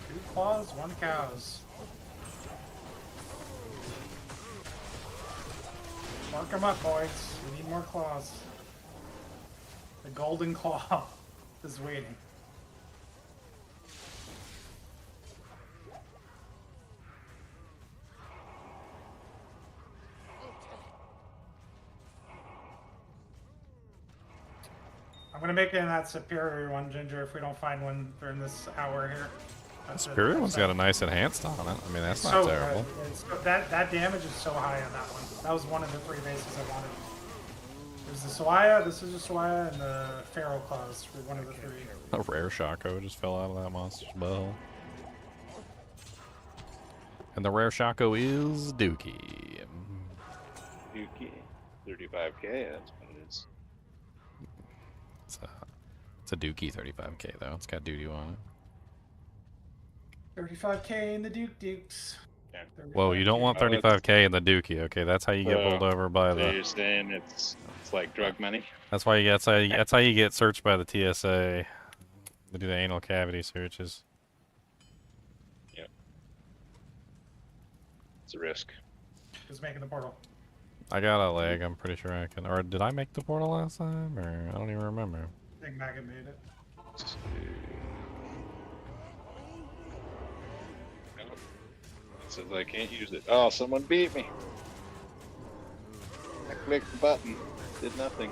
[SPEAKER 3] Two claws, one cows. Mark them up, boys. We need more claws. The golden claw is waiting. I'm gonna make it in that superior one, Ginger, if we don't find one during this hour here. That's it.
[SPEAKER 1] Superior one's got a nice enhanced on it. I mean, that's not terrible.
[SPEAKER 3] That damage is so high on that one. That was one of the 3 bases I wanted. There's the Swaya, this is a Swaya, and the Feral Claws for one of the 3.
[SPEAKER 1] A rare Shaco just fell out of that monster's butthole. And the rare Shaco is Dookie.
[SPEAKER 2] Dookie. 35k, that's what it is.
[SPEAKER 1] It's a Dookie 35k though. It's got doo-doo on it.
[SPEAKER 3] 35k in the Dukes.
[SPEAKER 2] Yeah.
[SPEAKER 1] Whoa, you don't want 35k in the Dookie. Okay, that's how you get pulled over by
[SPEAKER 2] So
[SPEAKER 1] the.
[SPEAKER 2] you're saying it's like drug money?
[SPEAKER 1] That's why you get. That's how you get searched by the TSA. They do the anal cavity searches.
[SPEAKER 2] Yep. It's a risk.
[SPEAKER 3] Who's making the portal?
[SPEAKER 1] I got a leg. I'm pretty sure I can. Or did I make the portal last time? Or I don't even remember.
[SPEAKER 3] I think Maggot made it.
[SPEAKER 2] It says I can't use it. Oh, someone beat me. I clicked the button. Did nothing.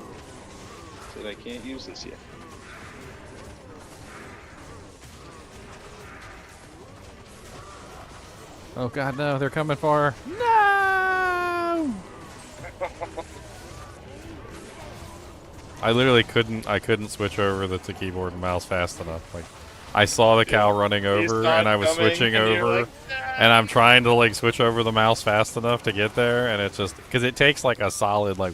[SPEAKER 2] Said I can't use this yet.
[SPEAKER 1] Oh god, no! They're coming for her. No! I literally couldn't. I couldn't switch over to keyboard and mouse fast enough. Like, I saw the cow running over, and I was switching over,
[SPEAKER 2] like,
[SPEAKER 1] and I'm trying to like switch over the mouse fast enough to get there, and it's just because it takes like a solid like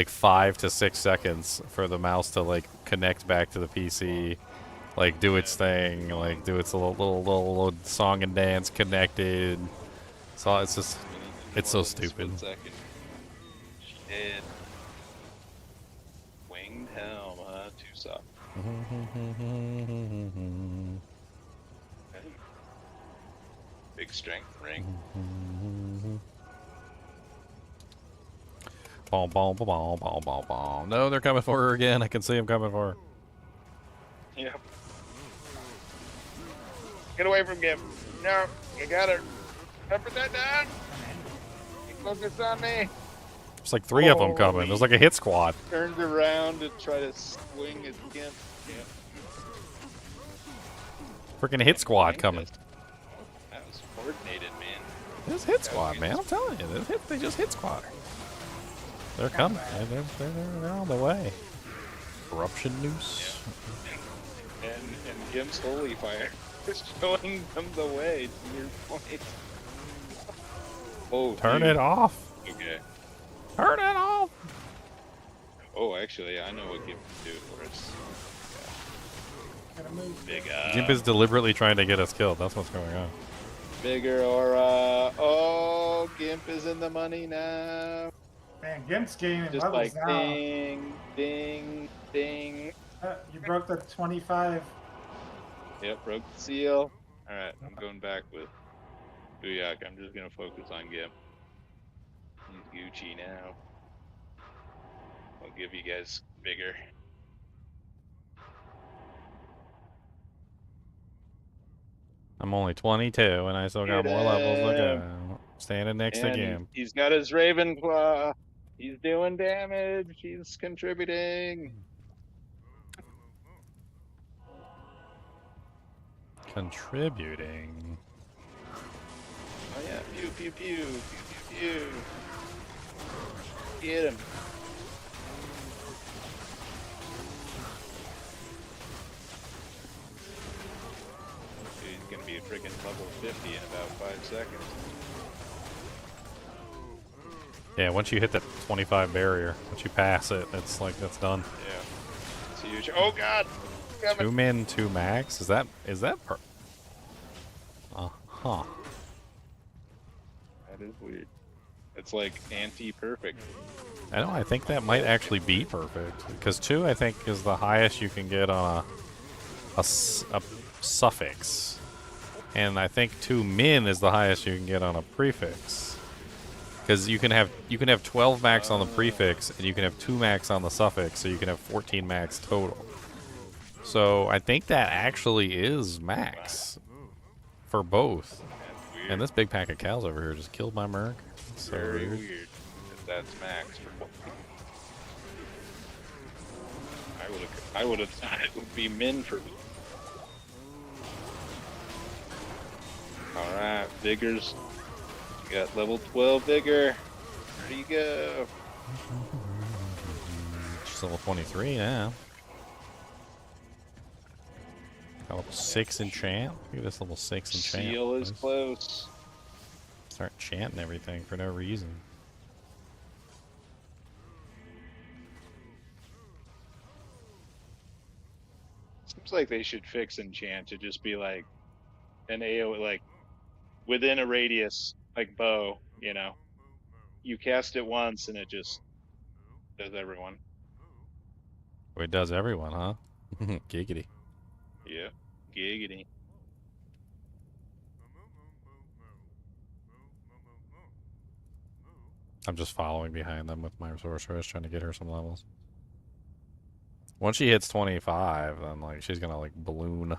[SPEAKER 1] 5 to 6 seconds for the mouse to like connect back to the PC, like do its thing, like do its little song and dance connected. So it's just, it's so stupid.
[SPEAKER 2] 1 second. She did. Winged helm, huh? Too soft. Big strength ring.
[SPEAKER 1] Bom, bom, bom, bom, bom, bom, bom. No, they're coming for her again. I can see them coming for her.
[SPEAKER 2] Yep. Get away from him. No, you got her. Up and down. You focus on me.
[SPEAKER 1] There's like 3 of them coming. There's like a hit squad.
[SPEAKER 2] Turned around to try to swing it again. Yeah.
[SPEAKER 1] Freaking hit squad coming.
[SPEAKER 2] That was coordinated, man.
[SPEAKER 1] This hit squad, man. I'm telling you, they just hit squad. They're coming. They're on the way. Corruption noose.
[SPEAKER 2] And Gim's holy fire is showing them the way to your point. Oh,
[SPEAKER 1] Turn
[SPEAKER 2] dude.
[SPEAKER 1] it off.
[SPEAKER 2] Okay.
[SPEAKER 1] Turn it off.
[SPEAKER 2] Oh, actually, I know what Gimp can do for us.
[SPEAKER 3] Gotta move.
[SPEAKER 2] Big,
[SPEAKER 1] Gimp is deliberately trying to get us killed. That's what's going on.
[SPEAKER 2] bigger aura. Oh, Gimp is in the money now.
[SPEAKER 3] Man, Gimp's gaining
[SPEAKER 2] Just
[SPEAKER 3] levels
[SPEAKER 2] like
[SPEAKER 3] now.
[SPEAKER 2] ding, ding, ding.
[SPEAKER 3] You broke the 25.
[SPEAKER 2] Yep, broke the seal. Alright, I'm going back with Booyak. I'm just gonna focus on Gimp. He's Gucci now. I'll give you guys bigger.
[SPEAKER 1] I'm only 22, and I still got more levels to go. Standing next to
[SPEAKER 2] And
[SPEAKER 1] Gimp.
[SPEAKER 2] he's got his Ravenclaw. He's doing damage. He's contributing.
[SPEAKER 1] Contributing.
[SPEAKER 2] Oh yeah, pew pew pew pew pew pew. Get him. Dude, he's gonna be a freaking level 50 in about 5 seconds.
[SPEAKER 1] Yeah, once you hit that 25 barrier, once you pass it, it's like that's done.
[SPEAKER 2] Yeah, it's huge. Oh god, coming.
[SPEAKER 1] 2 min, 2 max. Is that per? Huh.
[SPEAKER 2] That is weird. It's like anti-perfect.
[SPEAKER 1] I know. I think that might actually be perfect because 2, I think, is the highest you can get on a suffix, and I think 2 min is the highest you can get on a prefix. Because you can have 12 max on the prefix, and you can have 2 max on the suffix, so you can have 14 max total. So I think that actually is max for both.
[SPEAKER 2] That's weird.
[SPEAKER 1] And this big pack of cows over here just killed my merc. So
[SPEAKER 2] Very
[SPEAKER 1] weird.
[SPEAKER 2] weird. If that's max for what? I would have thought it would be min for me. All right, Vigors. You got level 12 Vigor. There you go.
[SPEAKER 1] Just level 23 now. Level 6 enchant. Look at this level 6 enchant.
[SPEAKER 2] Seal is
[SPEAKER 1] Let's
[SPEAKER 2] close.
[SPEAKER 1] start chanting everything for no reason.
[SPEAKER 2] Seems like they should fix enchant to just be like an AO, like within a radius, like bow, you know. You cast it once and it just does everyone.
[SPEAKER 1] Well, it does everyone, huh? Giggity.
[SPEAKER 2] Yeah. Giggity.
[SPEAKER 1] I'm just following behind them with my sorceress, trying to get her some levels. Once she hits 25, then like she's gonna like balloon.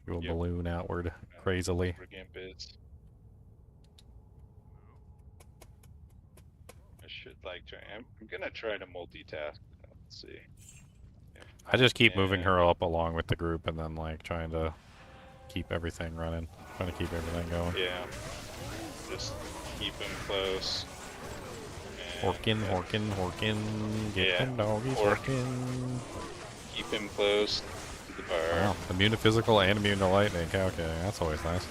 [SPEAKER 1] She will
[SPEAKER 2] Yep.
[SPEAKER 1] balloon outward crazily.
[SPEAKER 2] For Gimp is. I should like try. I'm gonna try to multitask. Let's see.
[SPEAKER 1] I just keep moving
[SPEAKER 2] Yeah.
[SPEAKER 1] her up along with the group, and then like trying to keep everything running, trying to keep everything going.
[SPEAKER 2] Yeah. Just keep him close. And
[SPEAKER 1] Horkin, get
[SPEAKER 2] Yeah.
[SPEAKER 1] them doggies
[SPEAKER 2] Hork.
[SPEAKER 1] horkin.
[SPEAKER 2] keep him close to the bar.
[SPEAKER 1] Wow, immune to physical and immune to lightning. Okay, that's always nice.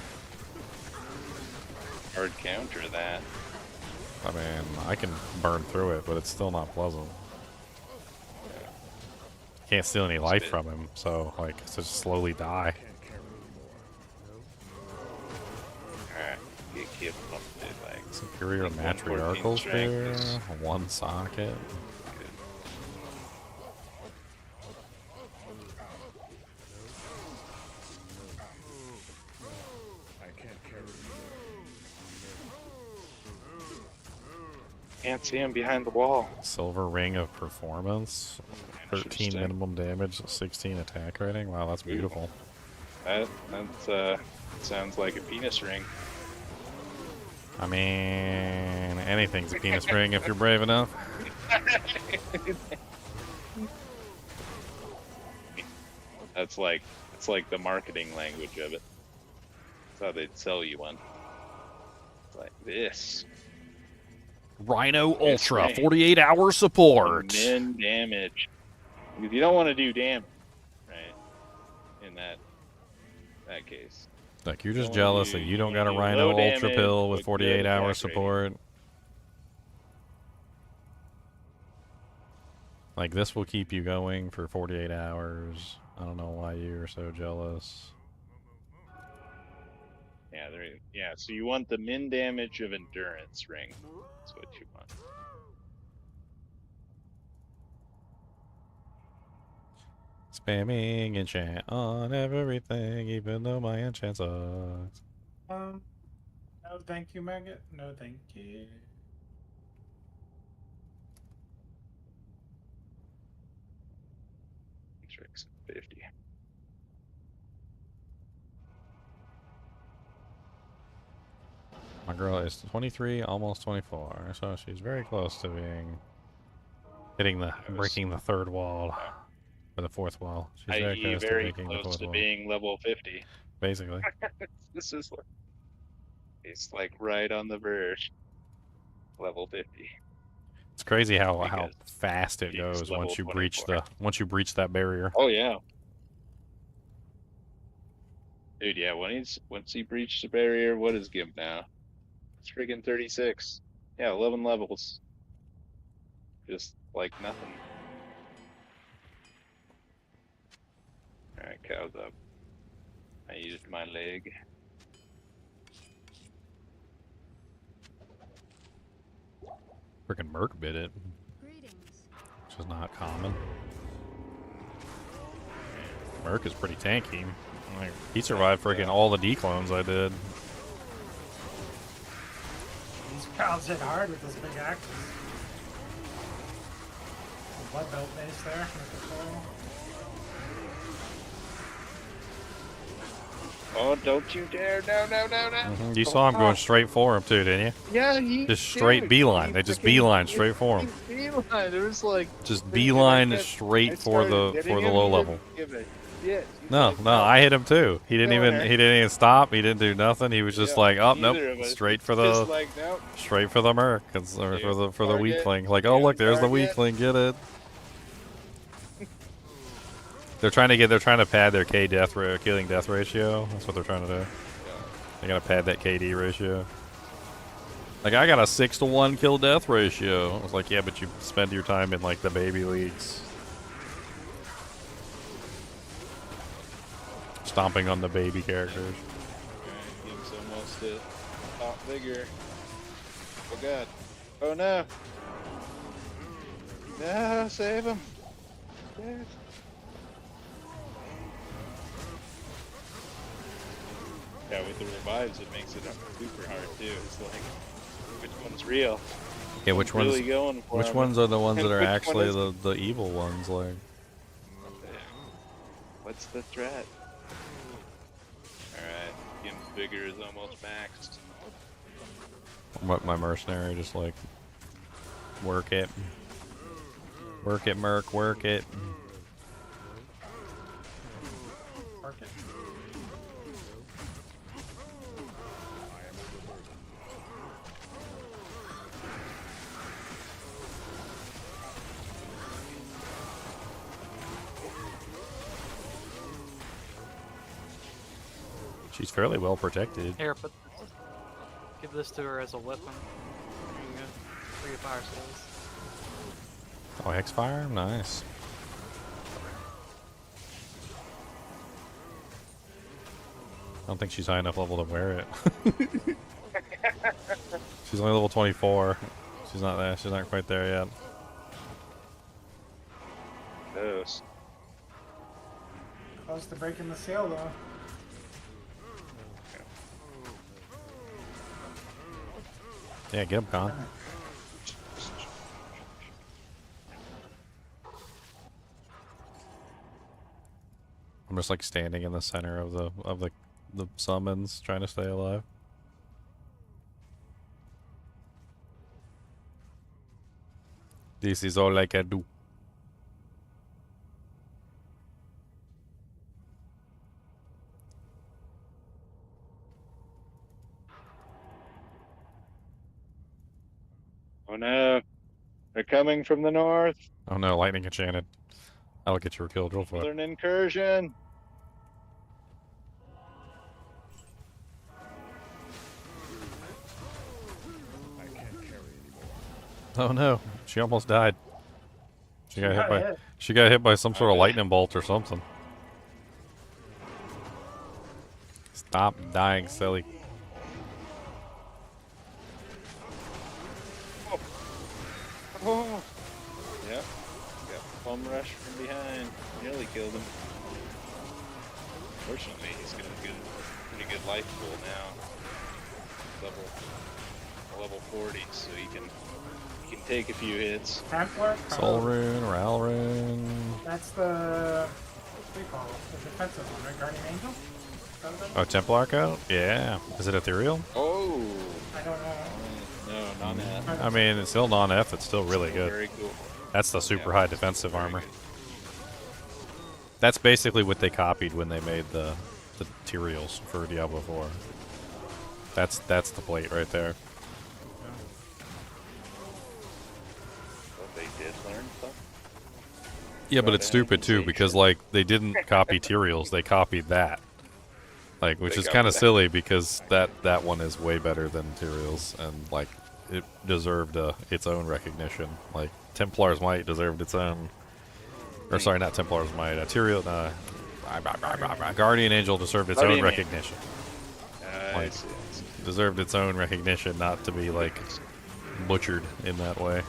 [SPEAKER 2] Hard counter that.
[SPEAKER 1] I mean, I can burn through it, but it's still not pleasant. Can't steal any life
[SPEAKER 2] Spit.
[SPEAKER 1] from him, so like, it's just slowly die.
[SPEAKER 2] Alright. Keep him up to like.
[SPEAKER 1] Superior
[SPEAKER 2] Like 114
[SPEAKER 1] matriarchal
[SPEAKER 2] strength
[SPEAKER 1] spear,
[SPEAKER 2] is
[SPEAKER 1] 1 socket.
[SPEAKER 2] good.
[SPEAKER 6] I can't carry
[SPEAKER 2] Can't see him behind the wall.
[SPEAKER 1] Silver ring of performance, 13
[SPEAKER 2] Interesting.
[SPEAKER 1] minimum damage, 16 attack rating. Wow, that's beautiful.
[SPEAKER 2] That sounds like a penis ring.
[SPEAKER 1] I mean, anything's a penis ring if you're brave enough.
[SPEAKER 2] It's like the marketing language of it. That's how they'd sell you one. It's like this.
[SPEAKER 1] Rhino
[SPEAKER 2] It's
[SPEAKER 1] Ultra,
[SPEAKER 2] right.
[SPEAKER 1] 48-hour support.
[SPEAKER 2] Min damage. Because you don't want to do damage, right? In that case.
[SPEAKER 1] Like, you're just
[SPEAKER 2] Don't
[SPEAKER 1] jealous
[SPEAKER 2] do-
[SPEAKER 1] that you don't
[SPEAKER 2] you
[SPEAKER 1] got a
[SPEAKER 2] do
[SPEAKER 1] Rhino
[SPEAKER 2] low
[SPEAKER 1] Ultra
[SPEAKER 2] damage
[SPEAKER 1] pill with
[SPEAKER 2] with good
[SPEAKER 1] 48-hour
[SPEAKER 2] attack rating.
[SPEAKER 1] support. Like, this will keep you going for 48 hours. I don't know why you're so jealous.
[SPEAKER 2] Yeah, so you want the min damage of endurance ring. That's what you want.
[SPEAKER 1] Spamming enchant on everything, even though my enchant sucks.
[SPEAKER 3] No, thank you, Maggot. No, thank you.
[SPEAKER 2] Tricks 50.
[SPEAKER 1] My girl is 23, almost 24, so she's very close to being hitting the breaking the third wall. For the fourth wall. She's
[SPEAKER 2] I.e.,
[SPEAKER 1] very close to
[SPEAKER 2] very
[SPEAKER 1] making the
[SPEAKER 2] close
[SPEAKER 1] fourth
[SPEAKER 2] to
[SPEAKER 1] wall.
[SPEAKER 2] being level 50.
[SPEAKER 1] Basically.
[SPEAKER 2] This is like, it's like right on the verge. Level 50.
[SPEAKER 1] It's crazy how
[SPEAKER 2] Because
[SPEAKER 1] fast it
[SPEAKER 2] he's
[SPEAKER 1] goes
[SPEAKER 2] level
[SPEAKER 1] once you
[SPEAKER 2] 24.
[SPEAKER 1] breach that barrier.
[SPEAKER 2] Oh yeah. Dude, yeah, once he breached the barrier, what is Gimp now? It's friggin' 36. Yeah, 11 levels. Just like nothing. Alright, cows up. I used my leg.
[SPEAKER 1] Freaking Merc bit it,
[SPEAKER 5] Greetings.
[SPEAKER 1] which is not common. Merc is pretty tanky. Like, he survived freaking all the declones I did.
[SPEAKER 3] These crowds hit hard with this big axes. The blood belt base there with the foil.
[SPEAKER 2] Oh, don't you dare. No, no, no, no.
[SPEAKER 1] You saw him going straight for him too, didn't you?
[SPEAKER 2] Yeah, he
[SPEAKER 1] Just straight
[SPEAKER 2] dude,
[SPEAKER 1] beeline.
[SPEAKER 2] he
[SPEAKER 1] They just
[SPEAKER 2] frickin-
[SPEAKER 1] beeline straight for him.
[SPEAKER 2] he Beeline. It was like
[SPEAKER 1] Just
[SPEAKER 2] freaking,
[SPEAKER 1] beeline
[SPEAKER 2] I
[SPEAKER 1] straight for
[SPEAKER 2] started
[SPEAKER 1] the
[SPEAKER 2] getting him,
[SPEAKER 1] low
[SPEAKER 2] he
[SPEAKER 1] level.
[SPEAKER 2] didn't give a shit. He's
[SPEAKER 1] No,
[SPEAKER 2] like,
[SPEAKER 1] no, I hit him too. He didn't
[SPEAKER 2] Going
[SPEAKER 1] even stop. He didn't do nothing. He was just
[SPEAKER 2] yeah,
[SPEAKER 1] like, oh
[SPEAKER 2] neither of
[SPEAKER 1] nope,
[SPEAKER 2] us.
[SPEAKER 1] straight for
[SPEAKER 2] Just
[SPEAKER 1] the
[SPEAKER 2] like, nope.
[SPEAKER 1] merc, or for the
[SPEAKER 2] Target.
[SPEAKER 1] weakling. Like, oh look, there's the
[SPEAKER 2] Target.
[SPEAKER 1] weakling. Get it? They're trying to pad their killing death ratio. That's what they're trying to do. They gotta pad that KD ratio. Like, I got a 6-to-1 kill death ratio. I was like, yeah, but you spend your time in like the baby leagues, stomping on the baby characters.
[SPEAKER 2] Alright, Gimp's almost at top figure. Oh god. Oh no. No, save him. Yes. Yeah, with the revives, it makes it super hard too. It's like, which one's real?
[SPEAKER 1] Okay, which
[SPEAKER 2] Really
[SPEAKER 1] ones?
[SPEAKER 2] going for
[SPEAKER 1] Which
[SPEAKER 2] him?
[SPEAKER 1] ones are the ones that
[SPEAKER 2] And
[SPEAKER 1] are
[SPEAKER 2] which one
[SPEAKER 1] actually
[SPEAKER 2] is-
[SPEAKER 1] the evil ones? Like,
[SPEAKER 2] What's the threat? Alright, Gimp's vigor is almost maxed.
[SPEAKER 1] my mercenary just like work it, merc, work it.
[SPEAKER 3] Mark it.
[SPEAKER 1] She's fairly well protected.
[SPEAKER 7] Here, give this to her as a weapon. There you go. For your fire skills.
[SPEAKER 1] Oh, Hexfire, nice. I don't think she's high enough level to wear it. She's only level 24. She's not there. She's not quite there yet.
[SPEAKER 2] Those.
[SPEAKER 3] Close to breaking the seal though.
[SPEAKER 1] Yeah, get him, Con. I'm just like standing in the center of the summons, trying to stay alive. This is all I can do.
[SPEAKER 2] Oh no. They're coming from the north.
[SPEAKER 1] Oh no, lightning enchanted. That'll get you killed real quick.
[SPEAKER 2] Northern incursion.
[SPEAKER 6] I can't carry anymore.
[SPEAKER 1] Oh no, she almost died. She got hit
[SPEAKER 3] got
[SPEAKER 1] by
[SPEAKER 3] hit.
[SPEAKER 1] she got hit by some sort of lightning bolt or something. Stop dying, silly.
[SPEAKER 2] Oh. Yep. Got plum rush from behind. Nearly killed him. Fortunately, he's got a pretty good life pool now. Level 40, so he can take a few hits.
[SPEAKER 3] Templar?
[SPEAKER 1] Soul Rune, Ral Rune.
[SPEAKER 3] That's the, what do you call it? The defensive one, right? Guardian Angel? Is that what that
[SPEAKER 1] Oh,
[SPEAKER 3] is?
[SPEAKER 1] Templar Coat? Yeah. Is it ethereal?
[SPEAKER 2] Oh.
[SPEAKER 3] I don't know.
[SPEAKER 2] No, not that.
[SPEAKER 1] I mean, it's still non-F. It's still really
[SPEAKER 2] Still
[SPEAKER 1] good.
[SPEAKER 2] Very cool.
[SPEAKER 1] That's the super
[SPEAKER 2] Yeah,
[SPEAKER 1] high defensive
[SPEAKER 2] very
[SPEAKER 1] armor.
[SPEAKER 2] good.
[SPEAKER 1] That's basically what they copied when they made the materials for Diablo 4. That's the plate right there.
[SPEAKER 2] So they did learn something.
[SPEAKER 1] Yeah, but
[SPEAKER 2] Right,
[SPEAKER 1] it's stupid too because like they didn't copy Tyrael's, they copied that. Like, which
[SPEAKER 2] They
[SPEAKER 1] is kind
[SPEAKER 2] copied
[SPEAKER 1] of
[SPEAKER 2] that.
[SPEAKER 1] silly because that one is way better than Tyrael's, and like it deserved its own recognition. Like Templar's Might deserved its own, or sorry, not Templar's Might. Tyrael, Guardian Angel deserved its own
[SPEAKER 2] Guardian Angel.
[SPEAKER 1] recognition.
[SPEAKER 2] I
[SPEAKER 1] Like,
[SPEAKER 2] see.
[SPEAKER 1] deserved its own recognition, not to be like butchered in that way.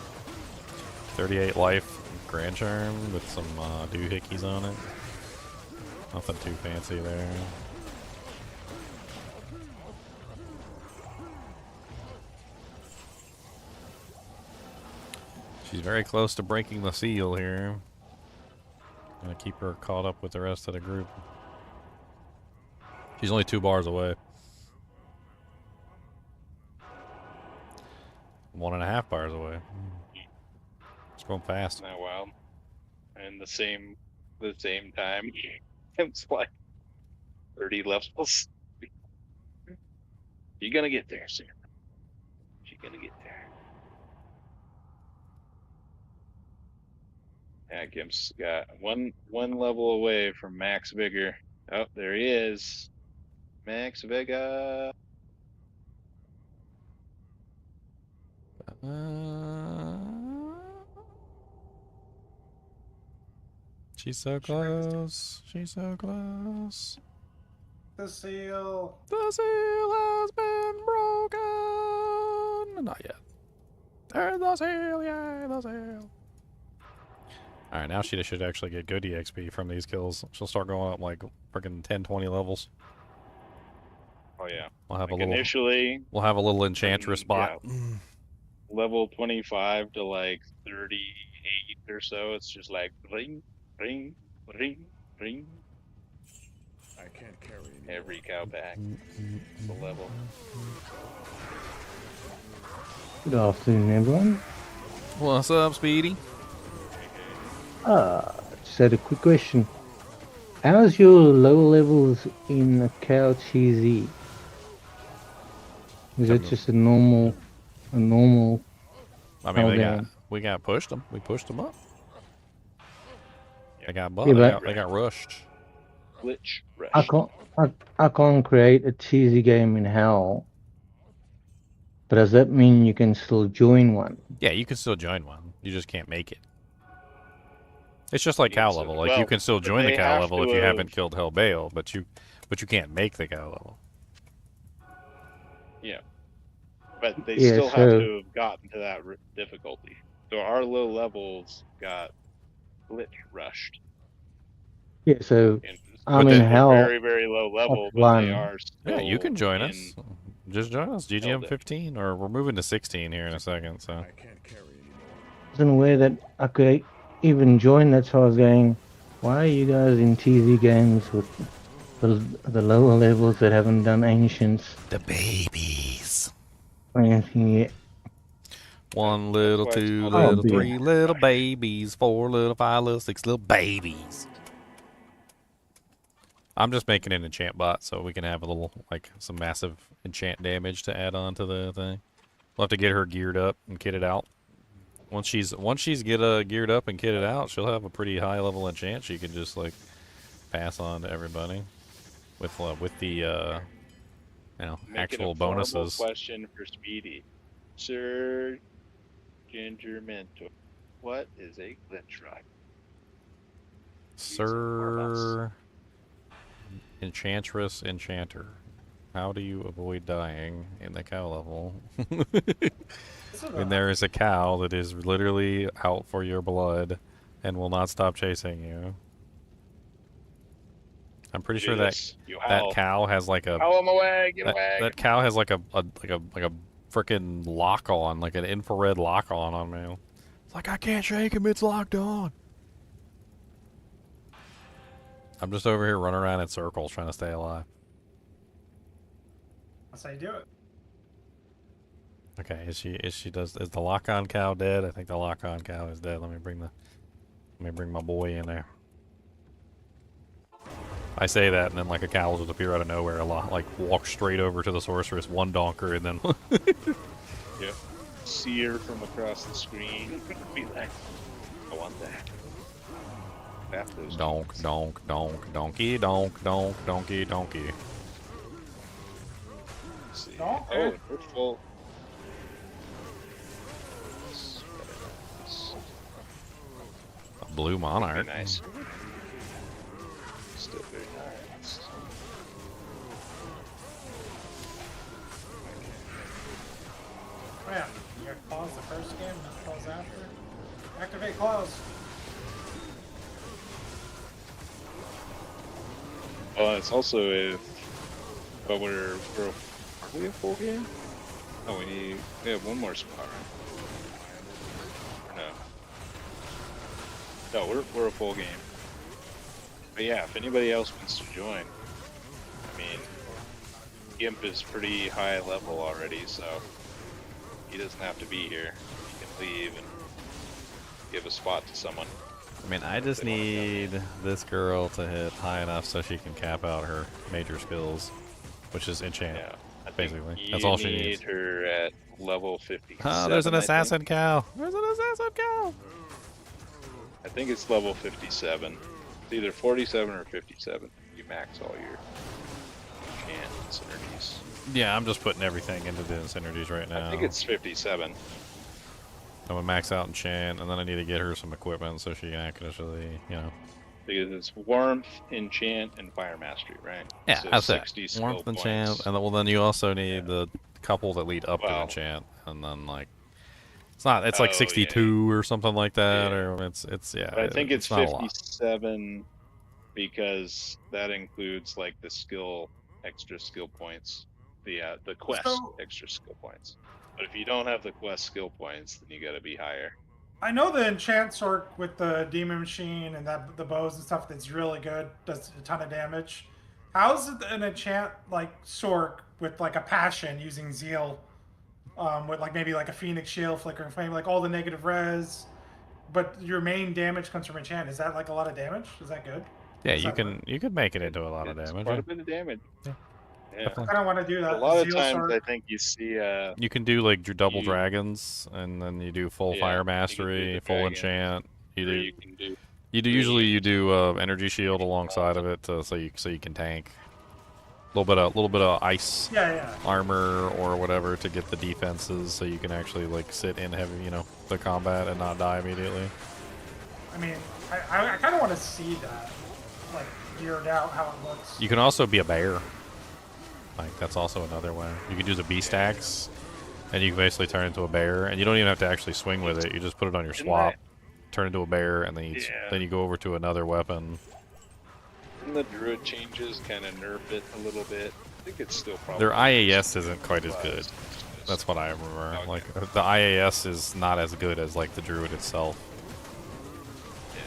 [SPEAKER 1] 38 life, Grand Charm with some doohickeys on it. Nothing too fancy there. She's very close to breaking the seal here. Gonna keep her caught up with the rest of the group. She's only 2 bars away. 1.5 bars away. It's going fast.
[SPEAKER 2] Now, wow. And the same time, it's like 30 levels. You're gonna get there, Sam. You're gonna get there. Yeah, Gimp's got one level away from Max Vigor. Oh, there he is. Max Vigor.
[SPEAKER 1] She's so close. She's so close.
[SPEAKER 3] The seal.
[SPEAKER 1] The seal has been broken. Not yet. There's the seal, yeah, the seal. Alright, now she should actually get good EXP from these kills. She'll start going up like freaking 10, 20 levels.
[SPEAKER 2] Oh yeah.
[SPEAKER 1] We'll have
[SPEAKER 2] Like
[SPEAKER 1] a little.
[SPEAKER 2] initially,
[SPEAKER 1] We'll have a little enchantress spot.
[SPEAKER 2] level 25 to like 38 or so. It's just like ring, ring, ring, ring.
[SPEAKER 6] I can't carry anymore.
[SPEAKER 2] Every cow back. The level.
[SPEAKER 5] Good afternoon, everyone.
[SPEAKER 1] What's up, Speedy?
[SPEAKER 5] Just had a quick question. How's your lower levels in cow cheesy? Is it just a normal?
[SPEAKER 1] I mean,
[SPEAKER 5] Paladin?
[SPEAKER 1] we got pushed them. We pushed them up. They got
[SPEAKER 5] Yeah,
[SPEAKER 1] they got rushed.
[SPEAKER 2] Glitch rush.
[SPEAKER 5] I can't create a cheesy game in hell. But does that mean you can still join one?
[SPEAKER 1] Yeah, you can still join one. You just can't make it. It's just like cow
[SPEAKER 2] So-
[SPEAKER 1] level. Like you
[SPEAKER 2] well,
[SPEAKER 1] can still
[SPEAKER 2] but
[SPEAKER 1] join the
[SPEAKER 2] they
[SPEAKER 1] cow
[SPEAKER 2] have
[SPEAKER 1] level
[SPEAKER 2] to
[SPEAKER 1] if you
[SPEAKER 2] have-
[SPEAKER 1] haven't killed Hellbale, but you can't make the cow level.
[SPEAKER 2] Yeah. But they
[SPEAKER 5] Yeah,
[SPEAKER 2] still have
[SPEAKER 5] so-
[SPEAKER 2] to have gotten to that difficulty. So our low levels got glitch rushed.
[SPEAKER 5] Yeah, so
[SPEAKER 2] And
[SPEAKER 5] I'm
[SPEAKER 1] But
[SPEAKER 5] in
[SPEAKER 1] then-
[SPEAKER 5] hell.
[SPEAKER 2] very, very low level, but they
[SPEAKER 5] one.
[SPEAKER 2] are still
[SPEAKER 1] Yeah, you can join
[SPEAKER 2] in,
[SPEAKER 1] us. Just join us. GGM 15, or we're moving to 16 here in a second. So
[SPEAKER 6] I can't carry anymore.
[SPEAKER 5] Wasn't aware that I could even join. That's why I was going, why are you guys in cheesy games with the lower levels that haven't done ancients
[SPEAKER 1] the babies.
[SPEAKER 5] or anything yet?
[SPEAKER 1] One little,
[SPEAKER 2] why it's
[SPEAKER 1] two
[SPEAKER 2] called
[SPEAKER 1] little,
[SPEAKER 5] Glitch
[SPEAKER 1] 3 little
[SPEAKER 2] Rush.
[SPEAKER 1] babies, 4 little, 5 little, 6 little babies. I'm just making an enchant bot so we can have a little, like, some massive enchant damage to add on to the thing. We'll have to get her geared up and kitted out. Once she's geared up and kitted out, she'll have a pretty high level enchant she can just like pass on to everybody with the
[SPEAKER 2] Make it
[SPEAKER 1] actual
[SPEAKER 2] a formal
[SPEAKER 1] bonuses.
[SPEAKER 2] question for Speedy. Sir Ginger Mentor, what is a glitch rush?
[SPEAKER 1] Sir Enchantress Enchanter. How do you avoid dying in the cow level? When there is a cow that is literally out for your blood and will not stop chasing you. I'm pretty sure that
[SPEAKER 2] You
[SPEAKER 1] that
[SPEAKER 2] howl.
[SPEAKER 1] cow has like a
[SPEAKER 2] Howl 'em away, get away.
[SPEAKER 1] that cow has like a freaking lock on, like an infrared lock on me. It's like I can't shake him, it's locked on. I'm just over here running around in circles trying to stay alive.
[SPEAKER 3] That's how you do it.
[SPEAKER 1] Okay, is the lock-on cow dead? I think the lock-on cow is dead. Let me bring my boy in there. I say that, and then like a cow will just appear out of nowhere. A lot like walk straight over to the sorceress, one donker, and then
[SPEAKER 2] Yeah. See her from across the screen. Be like, I want that. Tap those
[SPEAKER 1] donk,
[SPEAKER 2] keys.
[SPEAKER 1] donk, donk, donkey, donk, donk, donkey, donkey.
[SPEAKER 2] Let's see.
[SPEAKER 3] Donker.
[SPEAKER 2] Oh, we're full.
[SPEAKER 1] A blue monarch.
[SPEAKER 2] Very nice. Still very nice.
[SPEAKER 3] Oh yeah, you got claws the first game, not claws after. Activate claws.
[SPEAKER 2] Well, it's also if, but we're are we a full game? Oh, we have one more spot, right? Or no. No, we're a full game. But yeah, if anybody else wants to join, I mean, Gimp is pretty high level already, so he doesn't have to be here. He can leave and give a spot to someone.
[SPEAKER 1] I mean, I just need this girl to hit high enough so she can cap out her major skills, which is enchant.
[SPEAKER 2] Yeah, I think
[SPEAKER 1] Basically, that's all she
[SPEAKER 2] need
[SPEAKER 1] needs.
[SPEAKER 2] her at level 50.
[SPEAKER 1] Oh, there's an assassin cow. There's an assassin cow.
[SPEAKER 2] I think it's level 57. It's either 47 or 57. You max all your enchant synergies.
[SPEAKER 1] Yeah, I'm just putting everything into the synergies right now.
[SPEAKER 2] I think it's 57.
[SPEAKER 1] I'm gonna max out enchant, and then I need to get her some equipment so she can actually, you know.
[SPEAKER 2] Because it's warmth, enchant, and fire mastery, right?
[SPEAKER 1] Yeah,
[SPEAKER 2] So
[SPEAKER 1] that's
[SPEAKER 2] 60
[SPEAKER 1] it.
[SPEAKER 2] skill
[SPEAKER 1] Warmth,
[SPEAKER 2] points.
[SPEAKER 1] enchant, and then, well, then you also need the couple that lead up to
[SPEAKER 2] Well-
[SPEAKER 1] enchant, and then like it's not. It's like
[SPEAKER 2] Oh,
[SPEAKER 1] 62 or something like that,
[SPEAKER 2] Yeah.
[SPEAKER 1] or it's yeah.
[SPEAKER 2] But I think it's
[SPEAKER 1] not a lot.
[SPEAKER 2] 57 because that includes like the skill, extra skill points, the quest
[SPEAKER 3] So-
[SPEAKER 2] extra skill points. But if you don't have the quest skill points, then you got to be higher.
[SPEAKER 3] I know the enchant sork with the demon machine and that the bows and stuff that's really good, does a ton of damage. How's it an enchant like sork with like a passion using zeal, with like maybe like a phoenix shield, flickering flame, like all the negative res, but your main damage comes from enchant. Is that like a lot of damage? Is that good?
[SPEAKER 1] Yeah,
[SPEAKER 3] Does
[SPEAKER 1] you
[SPEAKER 3] that
[SPEAKER 1] can make it into a lot of
[SPEAKER 2] It's
[SPEAKER 1] damage.
[SPEAKER 2] Quite
[SPEAKER 1] Yeah.
[SPEAKER 2] a bit of damage.
[SPEAKER 1] Yeah.
[SPEAKER 2] Yeah.
[SPEAKER 1] Definitely.
[SPEAKER 3] I don't want to do that.
[SPEAKER 2] A lot of
[SPEAKER 3] Zeal
[SPEAKER 2] times,
[SPEAKER 3] sork.
[SPEAKER 2] I think you see.
[SPEAKER 1] You can do like double
[SPEAKER 2] You-
[SPEAKER 1] dragons, and then you do full
[SPEAKER 2] Yeah,
[SPEAKER 1] fire
[SPEAKER 2] you can do
[SPEAKER 1] mastery,
[SPEAKER 2] the
[SPEAKER 1] full
[SPEAKER 2] dragons,
[SPEAKER 1] enchant. You
[SPEAKER 2] or
[SPEAKER 1] do
[SPEAKER 2] you can do.
[SPEAKER 1] usually you do energy shield alongside of it, so you can tank. A little bit of ice
[SPEAKER 3] Yeah.
[SPEAKER 1] armor or whatever to get the defenses, so you can actually like sit in heavy, the combat and not die immediately.
[SPEAKER 3] I mean, I kind of want to see that, like geared out how it looks.
[SPEAKER 1] You can also be a bear. Like that's also another way. You can do the beast axe, and you can basically turn into a bear, and you don't even have to actually swing with it. You just put it on your
[SPEAKER 2] Isn't
[SPEAKER 1] swap,
[SPEAKER 2] that-
[SPEAKER 1] turn into a bear, and then
[SPEAKER 2] Yeah.
[SPEAKER 1] then you go over to another weapon.
[SPEAKER 2] And the druid changes kind of nerf it a little bit. I think it's still probably.
[SPEAKER 1] Their IAS isn't quite as good.
[SPEAKER 2] That's
[SPEAKER 1] That's what I remember.
[SPEAKER 2] Okay.
[SPEAKER 1] Like the IAS is not as good as like the druid itself.
[SPEAKER 2] yeah.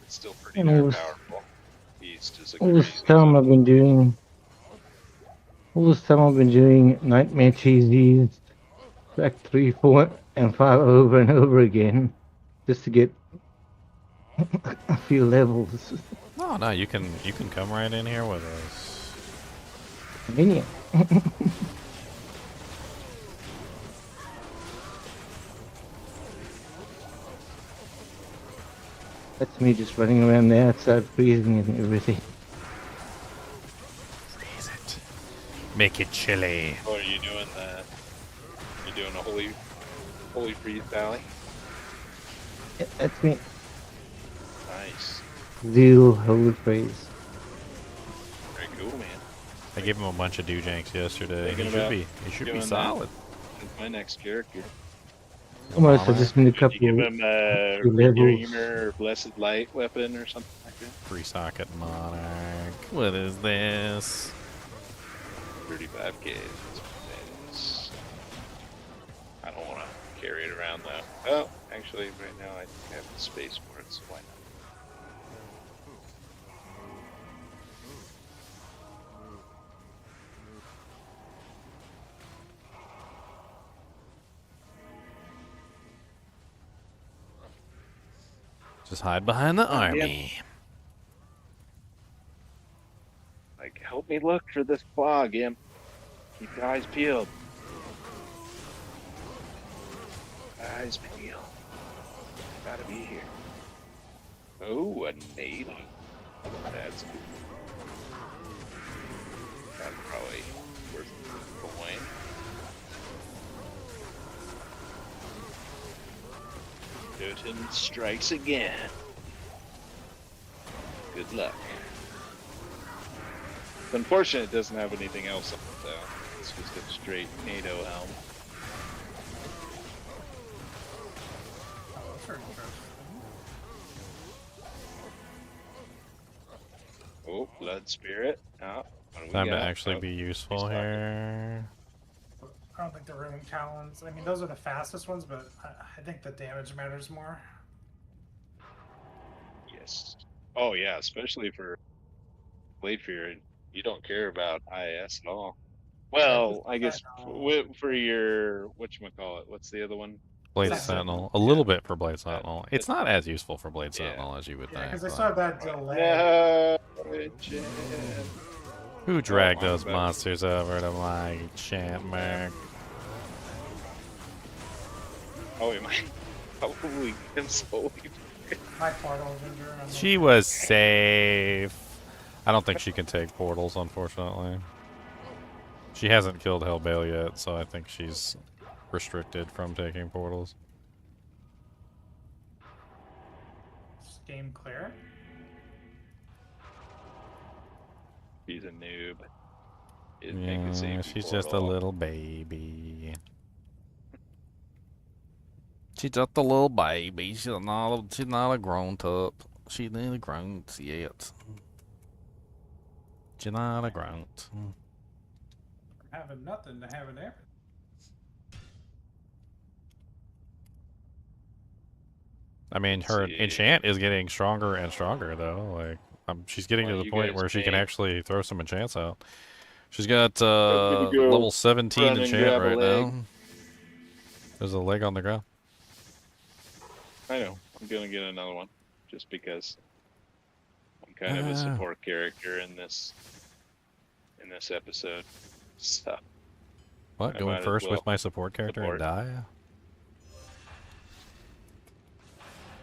[SPEAKER 2] It's still pretty
[SPEAKER 5] And
[SPEAKER 2] darn
[SPEAKER 5] was-
[SPEAKER 2] powerful. Beast is a
[SPEAKER 5] All this
[SPEAKER 2] crazy
[SPEAKER 5] time
[SPEAKER 2] one.
[SPEAKER 5] I've been doing. All this time I've been doing nightmare cheesies, back 3, 4, and 5 over and over again, just to get a few levels.
[SPEAKER 1] No, you can come right in here with us.
[SPEAKER 5] Convenient. That's me just running around the outside freezing and everything.
[SPEAKER 1] Freeze it. Make it chilly.
[SPEAKER 2] Oh, are you doing the? You doing a holy freeze valley?
[SPEAKER 5] Yeah, that's me.
[SPEAKER 2] Nice.
[SPEAKER 5] Zeal, holy praise.
[SPEAKER 2] Very cool, man.
[SPEAKER 1] I gave him a bunch of doojanks yesterday.
[SPEAKER 2] Thinking
[SPEAKER 1] He should
[SPEAKER 2] about
[SPEAKER 1] be
[SPEAKER 2] doing that.
[SPEAKER 1] solid.
[SPEAKER 2] That's my next character.
[SPEAKER 5] Almost, I just need a
[SPEAKER 2] Did
[SPEAKER 5] couple.
[SPEAKER 2] you give him a
[SPEAKER 5] few levels.
[SPEAKER 2] Dreamer or Blessed Light weapon or something like that?
[SPEAKER 1] Free socket monarch. What is this?
[SPEAKER 2] 35k. That's what that is. I don't want to carry it around though. Oh, actually, right now I think I have the space for it, so why not?
[SPEAKER 1] Just hide behind the army.
[SPEAKER 2] Like, help me look for this fog, Imp. Keep your eyes peeled. Eyes peeled. Gotta be here. Oh, a nade. That's cool. That's probably worth the coin. Jotun strikes again. Good luck. It's unfortunate it doesn't have anything else on it though. It's just a straight NATO helm.
[SPEAKER 3] Oh, that's very interesting.
[SPEAKER 2] Oh, blood spirit. Oh, what do we
[SPEAKER 1] Time to
[SPEAKER 2] got?
[SPEAKER 1] actually
[SPEAKER 2] Oh,
[SPEAKER 1] be useful
[SPEAKER 2] talking.
[SPEAKER 1] here.
[SPEAKER 3] I don't think the ruin talons. I mean, those are the fastest ones, but I think the damage matters more.
[SPEAKER 2] Yes. Oh yeah, especially for Blade Fear, you don't care about IS at all. Well, I guess for your whatchamacallit, what's the other one?
[SPEAKER 1] Blade
[SPEAKER 3] Sentinel.
[SPEAKER 1] Sentinel. A
[SPEAKER 2] Yeah.
[SPEAKER 1] little bit for Blade Sentinel. It's not as useful for Blade
[SPEAKER 2] Yeah.
[SPEAKER 1] Sentinel as you would
[SPEAKER 3] Yeah,
[SPEAKER 1] think.
[SPEAKER 3] because they
[SPEAKER 1] but-
[SPEAKER 3] still have that delay.
[SPEAKER 2] Yeah.
[SPEAKER 1] Who dragged
[SPEAKER 2] Oh,
[SPEAKER 1] those
[SPEAKER 2] my bad.
[SPEAKER 1] monsters over to my enchantment?
[SPEAKER 2] Oh, we might probably get solely.
[SPEAKER 3] My portal vendor.
[SPEAKER 1] She was safe. I don't think she can take portals, unfortunately. She hasn't killed Hellbale yet, so I think she's restricted from taking portals.
[SPEAKER 3] Game clear.
[SPEAKER 2] She's a noob. Didn't make a
[SPEAKER 1] Yeah,
[SPEAKER 2] safety
[SPEAKER 1] she's just a
[SPEAKER 2] portal.
[SPEAKER 1] little baby. She's just a little baby. She's not a grown up. She's not a grown yet. She's not a grown.
[SPEAKER 3] From having nothing to having everything.
[SPEAKER 1] I mean,
[SPEAKER 2] Let's
[SPEAKER 1] her
[SPEAKER 2] see.
[SPEAKER 1] enchant is getting stronger and stronger, though. Like, she's getting
[SPEAKER 2] Well,
[SPEAKER 1] to the
[SPEAKER 2] you
[SPEAKER 1] point
[SPEAKER 2] guys
[SPEAKER 1] where she
[SPEAKER 2] may-
[SPEAKER 1] can actually throw some enchants out. She's got
[SPEAKER 2] gonna go
[SPEAKER 1] level 17
[SPEAKER 2] run and
[SPEAKER 1] enchant
[SPEAKER 2] grab a
[SPEAKER 1] right
[SPEAKER 2] leg.
[SPEAKER 1] now. There's a leg on the ground.
[SPEAKER 2] I know. I'm gonna get another one, just because I'm kind of a
[SPEAKER 1] Ah.
[SPEAKER 2] support character in this episode. So
[SPEAKER 1] What?
[SPEAKER 2] I
[SPEAKER 1] Going
[SPEAKER 2] might as
[SPEAKER 1] first
[SPEAKER 2] well
[SPEAKER 1] with my support character
[SPEAKER 2] support.
[SPEAKER 1] and die?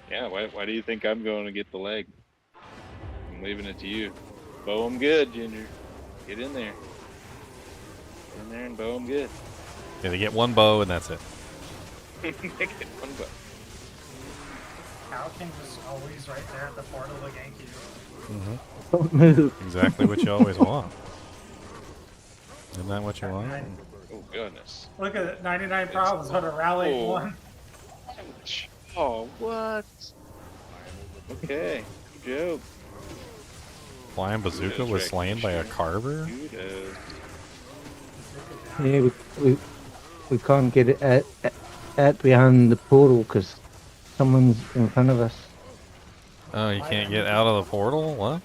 [SPEAKER 2] yeah, why do you think I'm going to get the leg? I'm leaving it to you. Bow 'em good, Ginger. Get in there. Get in there and bow 'em good.
[SPEAKER 1] Yeah, they get one bow and that's it.
[SPEAKER 2] Make it one bow.
[SPEAKER 3] Cow King was always right there at the portal to gank you.
[SPEAKER 5] Don't move.
[SPEAKER 1] Exactly what you always want. Isn't that what you want?
[SPEAKER 2] Oh goodness.
[SPEAKER 3] Look at it, 99 problems. What a rally
[SPEAKER 2] Oh.
[SPEAKER 3] one.
[SPEAKER 2] Ouch. Oh what? Okay. Good joke.
[SPEAKER 1] Flying Bazooka
[SPEAKER 2] Kudos,
[SPEAKER 1] was
[SPEAKER 2] Rick.
[SPEAKER 1] slain by a carver?
[SPEAKER 2] Kudos.
[SPEAKER 5] Yeah, we can't get it out behind the portal because someone's in front of us.
[SPEAKER 1] Oh, you can't get out of the portal? What?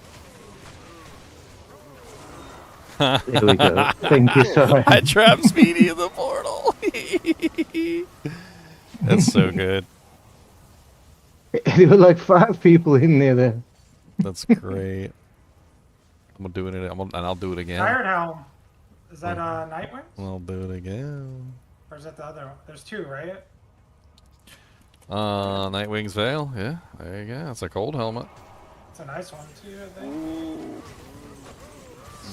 [SPEAKER 5] There we go. Thank you, sorry.
[SPEAKER 1] I trapped Speedy in the portal. That's so good.
[SPEAKER 5] There were like 5 people in there.
[SPEAKER 1] That's great. I'm gonna do it, and I'll do it again.
[SPEAKER 3] Iron Helm. Is that Nightwing?
[SPEAKER 1] I'll do it again.
[SPEAKER 3] Or is that the other one? There's 2, right?
[SPEAKER 1] Nightwing's Veil. Yeah, there you go. It's a cold helmet.
[SPEAKER 3] It's a nice one too, I think.
[SPEAKER 2] Ooh.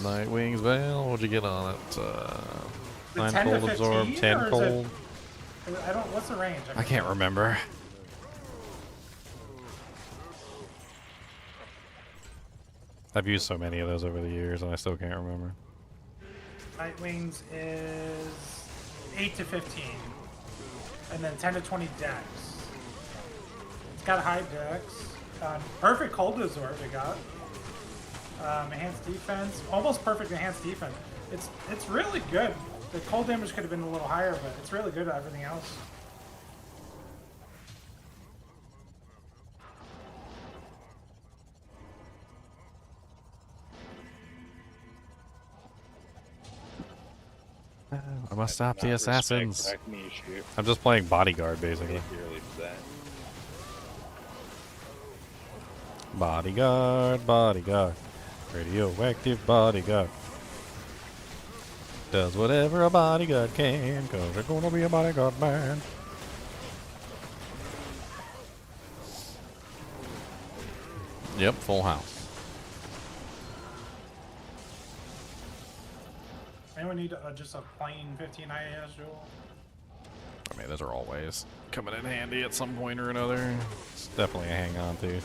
[SPEAKER 1] Nightwing's Veil. What'd you get on it?
[SPEAKER 3] Is it
[SPEAKER 1] 9
[SPEAKER 3] 10 to
[SPEAKER 1] cold absorb,
[SPEAKER 3] 15,
[SPEAKER 1] 10
[SPEAKER 3] or is it-
[SPEAKER 1] cold.
[SPEAKER 3] I don't. What's the range?
[SPEAKER 1] I can't remember. I've used so many of those over the years, and I still can't remember.
[SPEAKER 3] Nightwings is 8 to 15, and then 10 to 20 dex. It's got high dex. Perfect cold absorb it got. Enhanced defense, almost perfect enhanced defense. It's really good. The cold damage could have been a little higher, but it's really good at everything else.
[SPEAKER 1] I must stop the
[SPEAKER 2] Not respect
[SPEAKER 1] assassins.
[SPEAKER 2] back niche here.
[SPEAKER 1] I'm just playing bodyguard, basically.
[SPEAKER 2] Particularly for that.
[SPEAKER 1] Bodyguard, bodyguard. Radioactive bodyguard. Does whatever a bodyguard can, cause they're gonna be a bodyguard man. Yep, full house.
[SPEAKER 3] Anyone need just a plain 15 IAS jewel?
[SPEAKER 1] I mean, those are always coming in handy at some point or another. It's definitely a hang on to.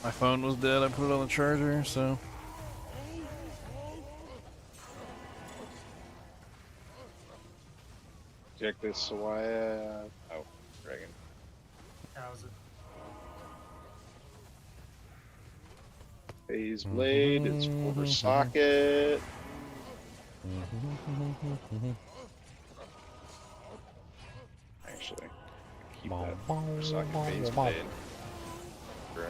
[SPEAKER 1] My phone was dead. I put it on the charger, so.
[SPEAKER 2] Check this, Sawaya. Oh, dragon.
[SPEAKER 3] How's it?
[SPEAKER 2] Phase blade. It's for socket. Actually, keep that for socket phase blade. For,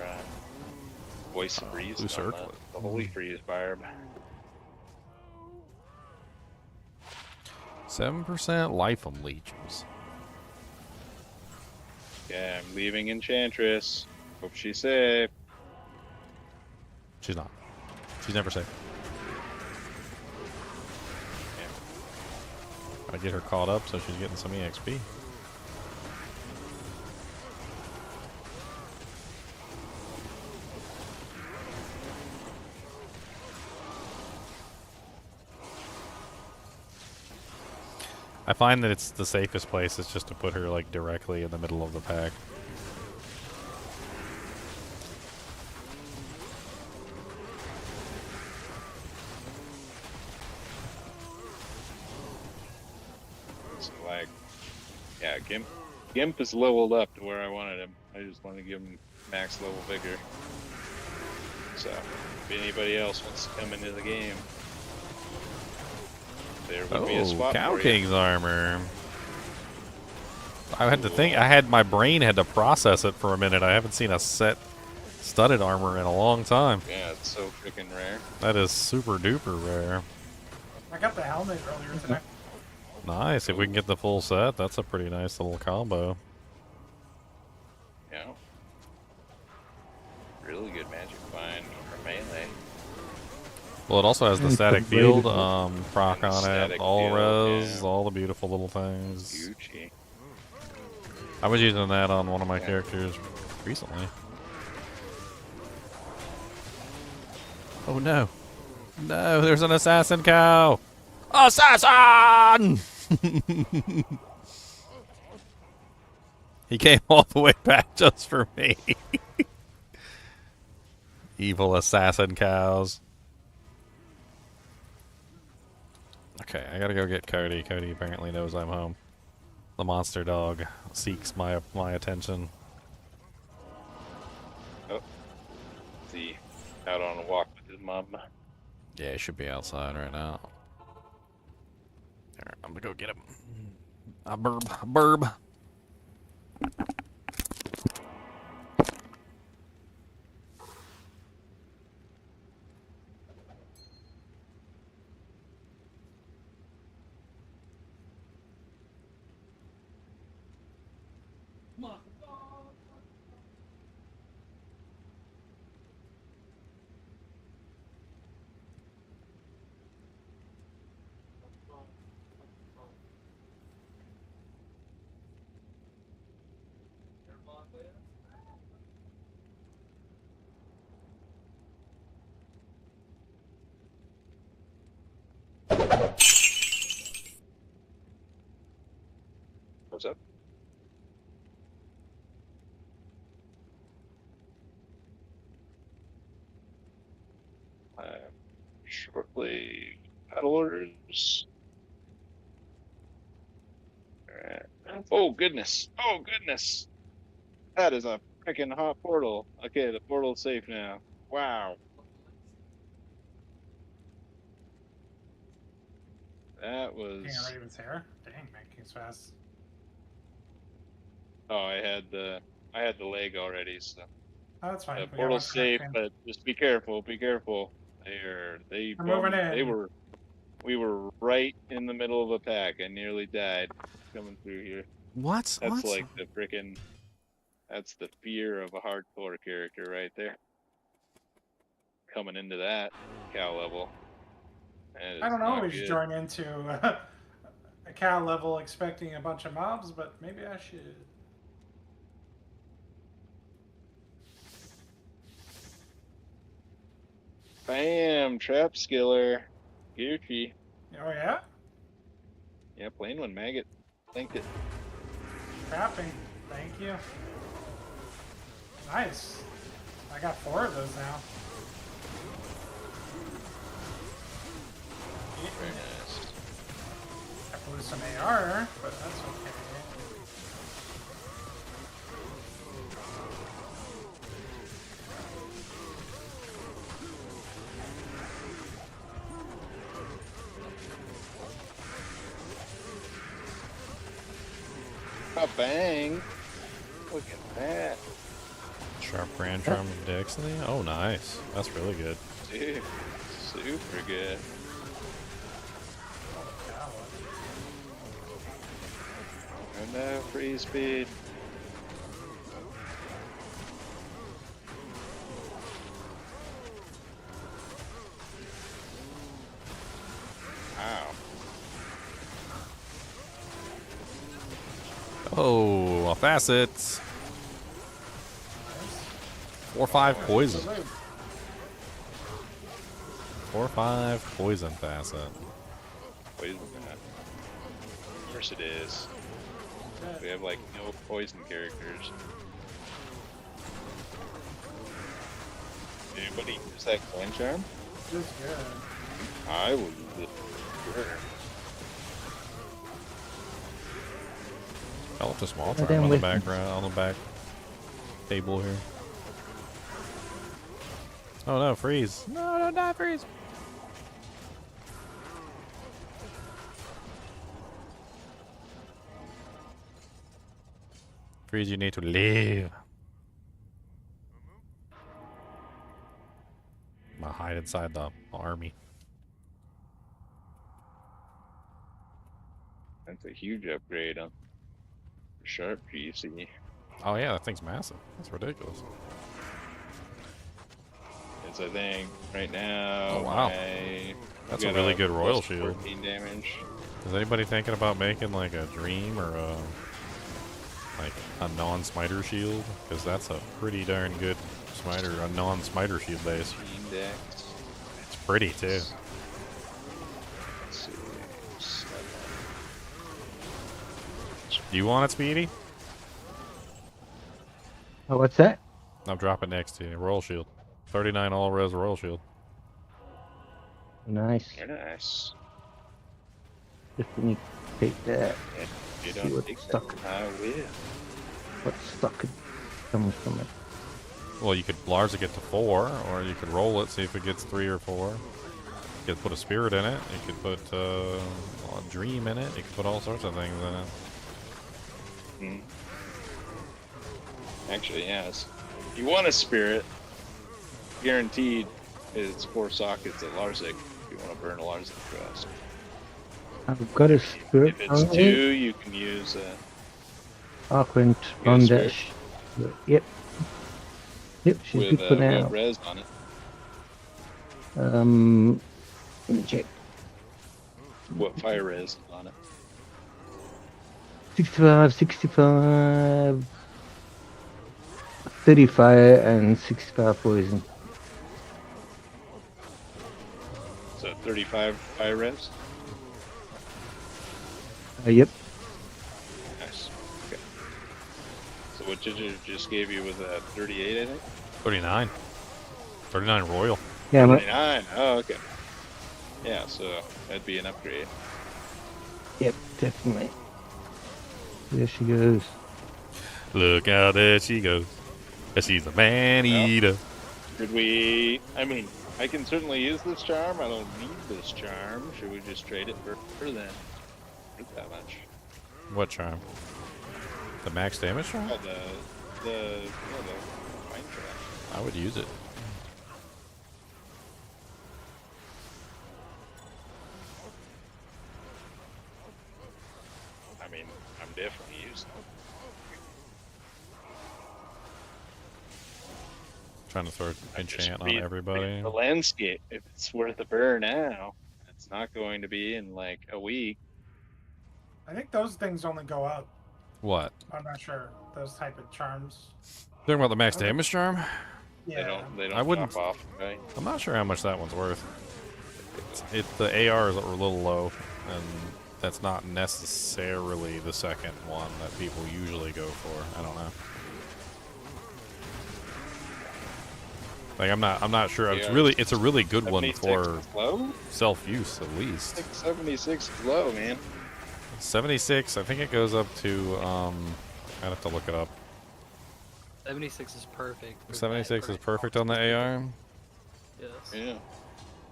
[SPEAKER 2] voice of breeze.
[SPEAKER 1] Blue circlet.
[SPEAKER 2] The holy freeze barb.
[SPEAKER 1] 7% life on leeches.
[SPEAKER 2] Yeah, I'm leaving Enchantress. Hope she's safe.
[SPEAKER 1] She's not. She's never safe. I get her caught up so she's getting some EXP. I find that it's the safest place is just to put her like directly in the middle of the pack.
[SPEAKER 2] So like, yeah, Gimp is leveled up to where I wanted him. I just want to give him max level vigor. So if anybody else wants to come into the game, there would be a spot
[SPEAKER 1] Cow
[SPEAKER 2] for you.
[SPEAKER 1] King's armor. I had to think. My brain had to process it for a minute. I haven't seen a set studded armor in a long time.
[SPEAKER 2] Yeah, it's so freaking rare.
[SPEAKER 1] That is super duper rare.
[SPEAKER 3] I got the helmet earlier today.
[SPEAKER 1] Nice. If we can get the full set, that's a pretty nice little combo.
[SPEAKER 2] Yeah. Really good magic find for melee.
[SPEAKER 1] Well, it also has the
[SPEAKER 5] It's
[SPEAKER 1] static
[SPEAKER 5] upgraded.
[SPEAKER 1] field, proc
[SPEAKER 2] And the
[SPEAKER 1] on it,
[SPEAKER 2] static
[SPEAKER 1] all
[SPEAKER 2] field,
[SPEAKER 1] res,
[SPEAKER 2] yeah.
[SPEAKER 1] all the beautiful little things.
[SPEAKER 2] Gucci.
[SPEAKER 1] I was using that on one of my
[SPEAKER 2] Yeah.
[SPEAKER 1] characters recently. Oh no. No, there's an assassin cow! Assassin! He came all the way back just for me. Evil assassin cows. Okay, I gotta go get Cody. Cody apparently knows I'm home. The monster dog seeks my attention.
[SPEAKER 2] Oh. Is he out on a walk with his mom?
[SPEAKER 1] Yeah, he should be outside right now. Alright, I'm gonna go get him. A burb.
[SPEAKER 2] What's up? Shortly battle orders. Alright. Oh goodness! Oh goodness! That is a freaking hot portal. Okay, the portal's safe now. Wow. That
[SPEAKER 3] King
[SPEAKER 2] was.
[SPEAKER 3] of Raven's here. Dang, man, King's fast.
[SPEAKER 2] Oh, I had the leg already, so
[SPEAKER 3] Oh, that's fine.
[SPEAKER 2] the
[SPEAKER 3] We got one
[SPEAKER 2] portal's safe,
[SPEAKER 3] connection.
[SPEAKER 2] but just be careful. Be careful. They
[SPEAKER 3] We're moving
[SPEAKER 2] bummed. They
[SPEAKER 3] in.
[SPEAKER 2] were. We were right in the middle of a pack. I nearly died coming through here.
[SPEAKER 1] What?
[SPEAKER 2] That's
[SPEAKER 1] What?
[SPEAKER 2] like the freaking. That's the fear of a hardcore character right there. Coming into that cow level. That
[SPEAKER 3] I
[SPEAKER 2] is
[SPEAKER 3] don't
[SPEAKER 2] not
[SPEAKER 3] always
[SPEAKER 2] good.
[SPEAKER 3] join into a cow level expecting a bunch of mobs, but maybe I should.
[SPEAKER 2] Bam! Trap skiller. Gucci.
[SPEAKER 3] Oh yeah?
[SPEAKER 2] Yeah, plain one, maggot. Linked it.
[SPEAKER 3] Trapping. Thank you. Nice. I got 4 of those now.
[SPEAKER 2] Very nice.
[SPEAKER 3] I blew some AR, but that's okay.
[SPEAKER 2] Oh, bang! Look at that.
[SPEAKER 1] Sharp Grand Charm of Dexity? Oh, nice. That's really good.
[SPEAKER 2] Dude, super good. And now free speed. Wow.
[SPEAKER 1] Oh, facets. 4-5 poison. 4-5 poison facet.
[SPEAKER 2] Poison that. Of course it is. We have like no poison characters. Anybody use that coin charm?
[SPEAKER 3] This is good.
[SPEAKER 2] I will use it. Sure.
[SPEAKER 1] I left a small
[SPEAKER 5] Damn
[SPEAKER 1] charm on the
[SPEAKER 5] with-
[SPEAKER 1] background, on the back table here. Oh no, freeze. No, don't die, freeze. Freeze, you need to leave. I'm gonna hide inside the army.
[SPEAKER 2] That's a huge upgrade on sharp GC.
[SPEAKER 1] Oh yeah, that thing's massive. That's ridiculous.
[SPEAKER 2] It's I think right now.
[SPEAKER 1] Oh, wow.
[SPEAKER 2] my-
[SPEAKER 1] That's
[SPEAKER 2] got
[SPEAKER 1] a really good royal
[SPEAKER 2] plus
[SPEAKER 1] shield.
[SPEAKER 2] 14 damage.
[SPEAKER 1] Is anybody thinking about making like a dream or a non-smiter shield? Because that's a pretty darn good smiter, a non-smiter shield base.
[SPEAKER 2] Index.
[SPEAKER 1] It's pretty too.
[SPEAKER 2] Let's see. 7.
[SPEAKER 1] Do you want it, Speedy?
[SPEAKER 5] Oh, what's that?
[SPEAKER 1] I'll drop it next to you. Royal shield. 39 all res royal shield.
[SPEAKER 5] Nice.
[SPEAKER 2] Very nice.
[SPEAKER 5] Definitely take that.
[SPEAKER 2] If you
[SPEAKER 5] See
[SPEAKER 2] don't
[SPEAKER 5] what's
[SPEAKER 2] take
[SPEAKER 5] stuck.
[SPEAKER 2] that, I will.
[SPEAKER 5] What's stuck comes from it.
[SPEAKER 1] Well, you could largely get to 4, or you could roll it, see if it gets 3 or 4. You could put a spirit in it. You could put a dream in it. You could put all sorts of things in it.
[SPEAKER 2] Hmm. Actually, yes. If you want a spirit, guaranteed it's 4 sockets at Larzik if you want to burn a Larzik Trust.
[SPEAKER 5] I've got a spirit
[SPEAKER 2] If
[SPEAKER 5] on
[SPEAKER 2] it's 2,
[SPEAKER 5] it.
[SPEAKER 2] you can use
[SPEAKER 5] Arquent
[SPEAKER 2] got a
[SPEAKER 5] on
[SPEAKER 2] spirit?
[SPEAKER 5] dash. Yep. Yep, she's
[SPEAKER 2] with
[SPEAKER 5] good for now.
[SPEAKER 2] what res on it.
[SPEAKER 5] Let me check.
[SPEAKER 2] What fire res on it.
[SPEAKER 5] 65, 65, 35, and 65 poison.
[SPEAKER 2] So 35 fire res?
[SPEAKER 5] Yep.
[SPEAKER 2] Nice. Okay. So what Ginger just gave you was a 38, I think?
[SPEAKER 1] 39. 39 royal.
[SPEAKER 5] Yeah, but
[SPEAKER 2] 39. Oh, okay. Yeah, so that'd be an upgrade.
[SPEAKER 5] yep, definitely. There she goes.
[SPEAKER 1] Look out, there she goes. She's a man-eater.
[SPEAKER 2] Should we? I mean, I can certainly use this charm. I don't need this charm. Should we just trade it for her then? Not that much.
[SPEAKER 1] What charm? The max damage charm?
[SPEAKER 2] Oh, the fine charm.
[SPEAKER 1] I would use it.
[SPEAKER 2] I mean, I'm definitely using it.
[SPEAKER 1] Trying to throw
[SPEAKER 2] I just
[SPEAKER 1] enchant on
[SPEAKER 2] read
[SPEAKER 1] everybody.
[SPEAKER 2] the landscape. If it's worth a burr now, it's not going to be in like a week.
[SPEAKER 3] I think those things only go up.
[SPEAKER 1] What?
[SPEAKER 3] I'm not sure. Those type of charms.
[SPEAKER 1] Talking about the max damage charm?
[SPEAKER 3] Yeah.
[SPEAKER 2] They don't
[SPEAKER 1] I wouldn't-
[SPEAKER 2] pop off, right?
[SPEAKER 1] I'm not sure how much that one's worth. The ARs are a little low, and that's not necessarily the second one that people usually go for. I don't know. Like I'm not sure. It's a really good one
[SPEAKER 2] 76
[SPEAKER 1] for
[SPEAKER 2] is low?
[SPEAKER 1] self-use at least.
[SPEAKER 2] 76 is low, man.
[SPEAKER 1] 76. I think it goes up to. I'd have to look it up.
[SPEAKER 7] 76 is perfect. for
[SPEAKER 1] 76
[SPEAKER 7] that
[SPEAKER 1] is perfect on the AR.
[SPEAKER 7] Yes.
[SPEAKER 2] Yeah.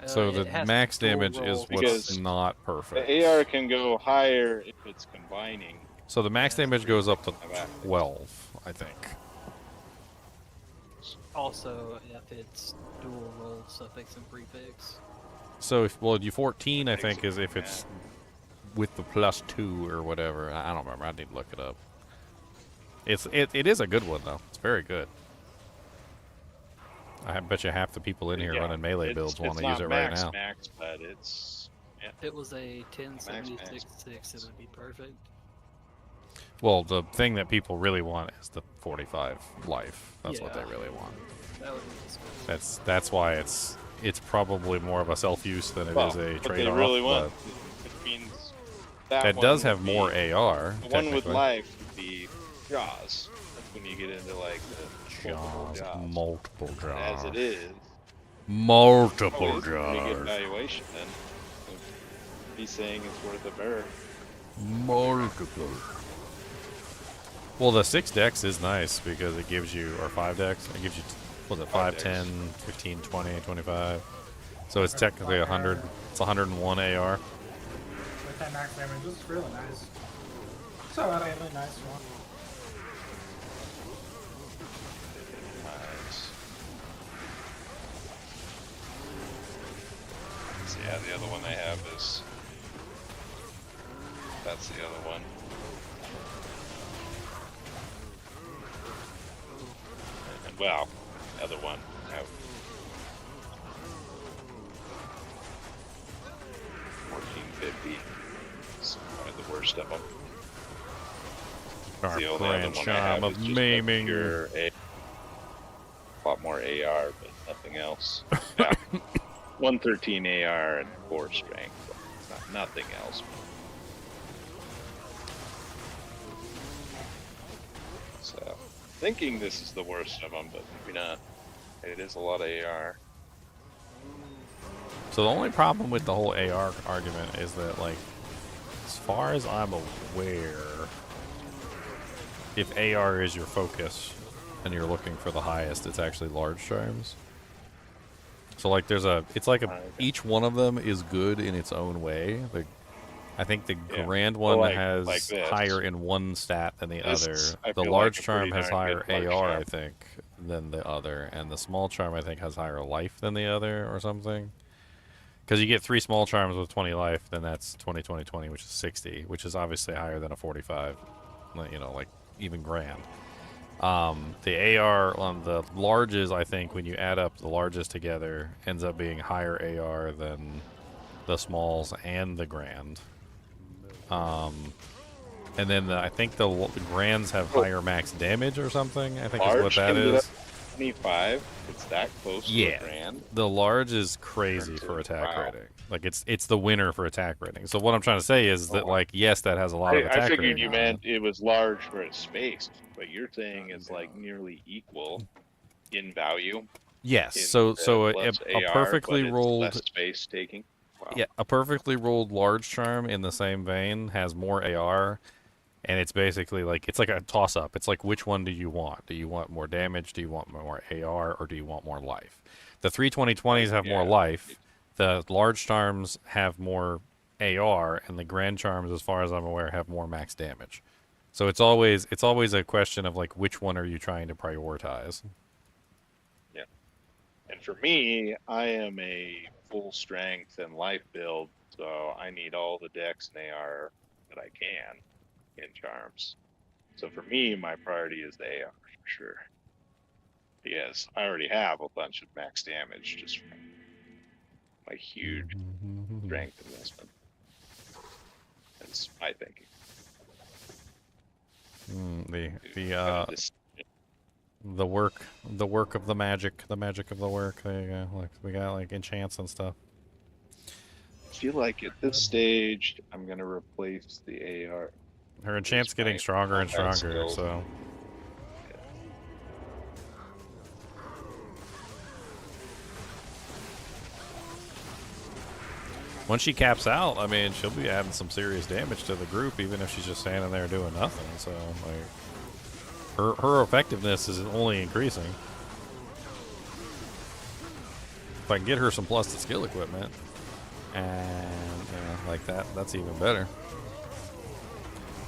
[SPEAKER 1] So
[SPEAKER 7] It
[SPEAKER 1] the
[SPEAKER 7] has
[SPEAKER 1] max
[SPEAKER 7] dual
[SPEAKER 1] damage is
[SPEAKER 7] roll.
[SPEAKER 1] what's
[SPEAKER 2] Because
[SPEAKER 1] not perfect.
[SPEAKER 2] The AR can go higher if it's combining.
[SPEAKER 1] So the max damage goes up to
[SPEAKER 2] How about-
[SPEAKER 1] 12, I think.
[SPEAKER 7] Also, if it's dual roll suffix and prefix.
[SPEAKER 1] So if you 14, I think,
[SPEAKER 2] Makes
[SPEAKER 1] is
[SPEAKER 2] it
[SPEAKER 1] if it's with the +2 or whatever. I don't remember. I need to look it up. It is a good one though. It's very good. I bet you half the people in here
[SPEAKER 2] Yeah,
[SPEAKER 1] running melee
[SPEAKER 2] it's-
[SPEAKER 1] builds want
[SPEAKER 2] it's
[SPEAKER 1] to use
[SPEAKER 2] not
[SPEAKER 1] it right
[SPEAKER 2] max,
[SPEAKER 1] now.
[SPEAKER 2] Max, but it's
[SPEAKER 7] If it was a 1076-6, it would be perfect.
[SPEAKER 1] Well, the thing that people really want is the 45 life. That's what they
[SPEAKER 7] Yeah.
[SPEAKER 1] really want.
[SPEAKER 7] That would be disgusting.
[SPEAKER 1] That's why it's probably more of a self-use than it
[SPEAKER 2] well,
[SPEAKER 1] is a
[SPEAKER 2] what
[SPEAKER 1] trade-off.
[SPEAKER 2] they really
[SPEAKER 1] but
[SPEAKER 2] want. It means that
[SPEAKER 1] it
[SPEAKER 2] one
[SPEAKER 1] does
[SPEAKER 2] would
[SPEAKER 1] have more
[SPEAKER 2] be-
[SPEAKER 1] AR.
[SPEAKER 2] The one with
[SPEAKER 1] technically.
[SPEAKER 2] life would be Jaws. That's when you get into like the multiple
[SPEAKER 1] Jaws, multiple
[SPEAKER 2] As
[SPEAKER 1] jaws.
[SPEAKER 2] it is,
[SPEAKER 1] Multiple
[SPEAKER 2] it's a pretty good
[SPEAKER 1] jaws.
[SPEAKER 2] valuation then. He's saying it's worth a burr.
[SPEAKER 1] Multiple. Well, the 6 dex is nice because it gives you, or 5 dex, it gives you, was it 5, 10, 15, 20, 25. So it's technically 100, it's 101 AR.
[SPEAKER 3] With that max damage, this is really nice. So a really nice one.
[SPEAKER 2] Nice. So yeah, the other one I have is. That's the other one. And well, the other one. I have 1450. It's probably the worst of them.
[SPEAKER 1] Our
[SPEAKER 2] The only other
[SPEAKER 1] grand
[SPEAKER 2] one I
[SPEAKER 1] charm
[SPEAKER 2] have
[SPEAKER 1] of
[SPEAKER 2] is just a
[SPEAKER 1] maiming.
[SPEAKER 2] pure A lot more AR, but nothing else. Yeah. 113 AR and 4 strength. But nothing else. So, thinking this is the worst of them, but maybe not. It is a lot of AR.
[SPEAKER 1] So the only problem with the whole AR argument is that, like, as far as I'm aware, if AR is your focus and you're looking for the highest, it's actually large charms. So like it's like each one of them is good in its own way. I think the
[SPEAKER 2] Yeah.
[SPEAKER 1] grand
[SPEAKER 2] Well,
[SPEAKER 1] one
[SPEAKER 2] like
[SPEAKER 1] has
[SPEAKER 2] this.
[SPEAKER 1] higher in one stat than the
[SPEAKER 2] This,
[SPEAKER 1] other.
[SPEAKER 2] I
[SPEAKER 1] The
[SPEAKER 2] feel
[SPEAKER 1] large
[SPEAKER 2] like a
[SPEAKER 1] charm
[SPEAKER 2] pretty
[SPEAKER 1] has
[SPEAKER 2] darn
[SPEAKER 1] higher
[SPEAKER 2] good large
[SPEAKER 1] AR, I
[SPEAKER 2] charm.
[SPEAKER 1] think, than the other, and the small charm I think has higher life than the other, or something. Because you get 3 small charms with 20 life, then that's 20, 20, 20, which is 60, which is obviously higher than a 45. You know, like even grand. The AR on the larges, I think, when you add up the larges together, ends up being higher AR than the smalls and the grand. And then I think the grands have higher max damage or something. I think is what
[SPEAKER 2] Large
[SPEAKER 1] that
[SPEAKER 2] can get
[SPEAKER 1] is.
[SPEAKER 2] up to 25. It's that close to
[SPEAKER 1] Yeah.
[SPEAKER 2] a grand.
[SPEAKER 1] The large is crazy
[SPEAKER 2] Terms
[SPEAKER 1] for
[SPEAKER 2] of-
[SPEAKER 1] attack
[SPEAKER 2] wow.
[SPEAKER 1] rating. Like it's the winner for attack rating. So what I'm trying to say is that,
[SPEAKER 2] Oh, wow.
[SPEAKER 1] like, yes, that has a lot of
[SPEAKER 2] I
[SPEAKER 1] attack
[SPEAKER 2] figured
[SPEAKER 1] rating.
[SPEAKER 2] you
[SPEAKER 1] on
[SPEAKER 2] meant
[SPEAKER 1] it.
[SPEAKER 2] it was large for its space, but you're saying it's like nearly equal in value.
[SPEAKER 1] Yes.
[SPEAKER 2] in
[SPEAKER 1] So
[SPEAKER 2] the
[SPEAKER 1] a
[SPEAKER 2] less
[SPEAKER 1] a
[SPEAKER 2] AR,
[SPEAKER 1] perfectly
[SPEAKER 2] but it's
[SPEAKER 1] rolled
[SPEAKER 2] less space taking. Wow.
[SPEAKER 1] Yeah, a perfectly rolled large charm in the same vein has more AR And it's basically like it's like a toss up. It's like which one do you want? Do you want more damage? Do you want more AR? Or do you want more life? The 32020s have more
[SPEAKER 2] Yeah.
[SPEAKER 1] life. The large charms have more AR, and the grand charms, as far as I'm aware, have more max damage. So it's always a question of like which one are you trying to prioritize?
[SPEAKER 2] And for me, I am a full strength and life build, so I need all the dex and AR that I can in charms. So for me, my priority is the AR for sure. Because I already have a bunch of max damage just from my huge strength investment. That's my thinking.
[SPEAKER 1] The work of the magic of the work. There you go. Like we got like enchants and stuff.
[SPEAKER 2] I feel like at this stage, I'm gonna replace the AR.
[SPEAKER 1] Her enchant's getting stronger and
[SPEAKER 2] combat
[SPEAKER 1] stronger,
[SPEAKER 2] skills.
[SPEAKER 1] so once she caps out, I mean, she'll be adding some serious damage to the group, even if she's just standing there doing nothing. So, like, her effectiveness is only increasing. If I can get her some plus to skill equipment, and like that's even better.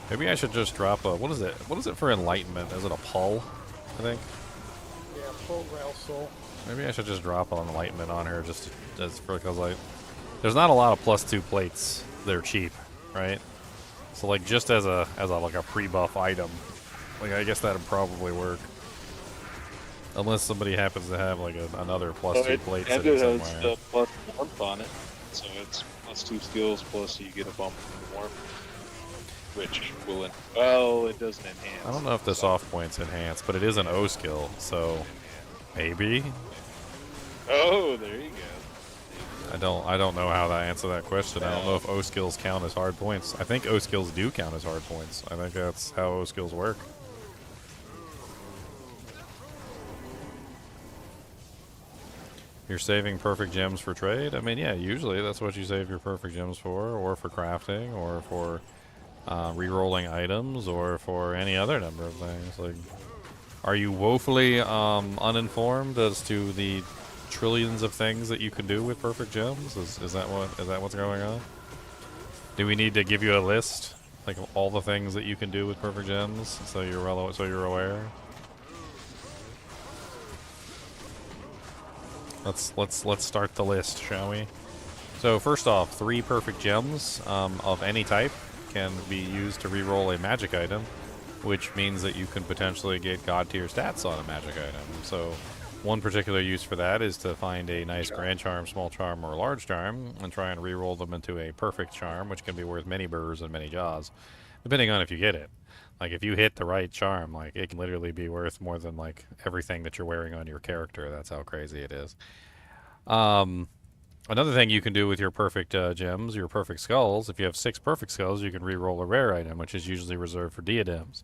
[SPEAKER 1] Maybe I should just drop a what is it? What is it for enlightenment? Is it a pull? I think.
[SPEAKER 8] Yeah, full rail soul.
[SPEAKER 1] Maybe I should just drop an enlightenment on her just because like. There's not a lot of +2 plates that are cheap, right? So like just as a like a pre-buff item, like I guess that'd probably work. Unless somebody happens to have like another +2 plate
[SPEAKER 2] and
[SPEAKER 1] sitting
[SPEAKER 2] it has
[SPEAKER 1] somewhere.
[SPEAKER 2] the plus warmth on it, so it's +2 skills plus you get a bump in warmth, which will well it doesn't enhance.
[SPEAKER 1] I don't know if the soft point's enhanced, but it is an O skill, so maybe.
[SPEAKER 2] Oh, there you go.
[SPEAKER 1] I don't know how to answer that question. I don't know if O skills count as hard points. I think O skills do count as hard points. I think that's how O skills work. You're saving perfect gems for trade? I mean, yeah, usually that's what you save your perfect gems for, or for crafting, or for re-rolling items, or for any other number of things. Like, are you woefully uninformed as to the trillions of things that you can do with perfect gems? Is that what's going on? Do we need to give you a list, like all the things that you can do with perfect gems, so you're aware? Let's start the list, shall we? So first off, 3 perfect gems of any type can be used to re-roll a magic item, which means that you can potentially get god tier stats on a magic item. So one particular use for that is to find a nice grand charm, small charm, or large charm and try and re-roll them into a perfect charm, which can be worth many burrs and many jaws, depending on if you get it. Like if you hit the right charm, like it can literally be worth more than like everything that you're wearing on your character. That's how crazy it is. Another thing you can do with your perfect gems, your perfect skulls, if you have 6 perfect skulls, you can re-roll a rare item, which is usually reserved for diadems.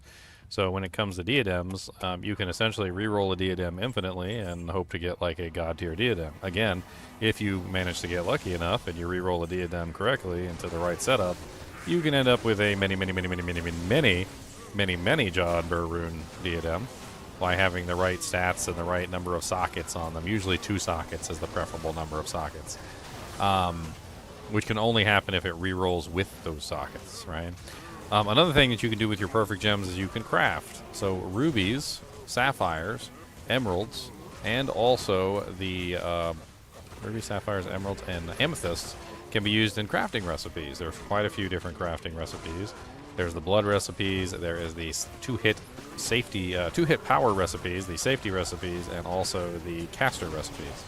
[SPEAKER 1] So when it comes to diadems, you can essentially re-roll a diadem infinitely and hope to get like a god tier diadem. Again, if you manage to get lucky enough and you re-roll a diadem correctly into the right setup, you can end up with a many Jawed Burr Rune diadem by having the right stats and the right number of sockets on them. Usually 2 sockets is the preferable number of sockets, which can only happen if it re-rolls with those sockets, right? Another thing that you can do with your perfect gems is you can craft. So rubies, sapphires, emeralds, and also the rubies, sapphires, emeralds, and amethysts can be used in crafting recipes. There's quite a few different crafting recipes. There's the blood recipes. There is the 2-hit safety, 2-hit power recipes, the safety recipes, and also the caster recipes.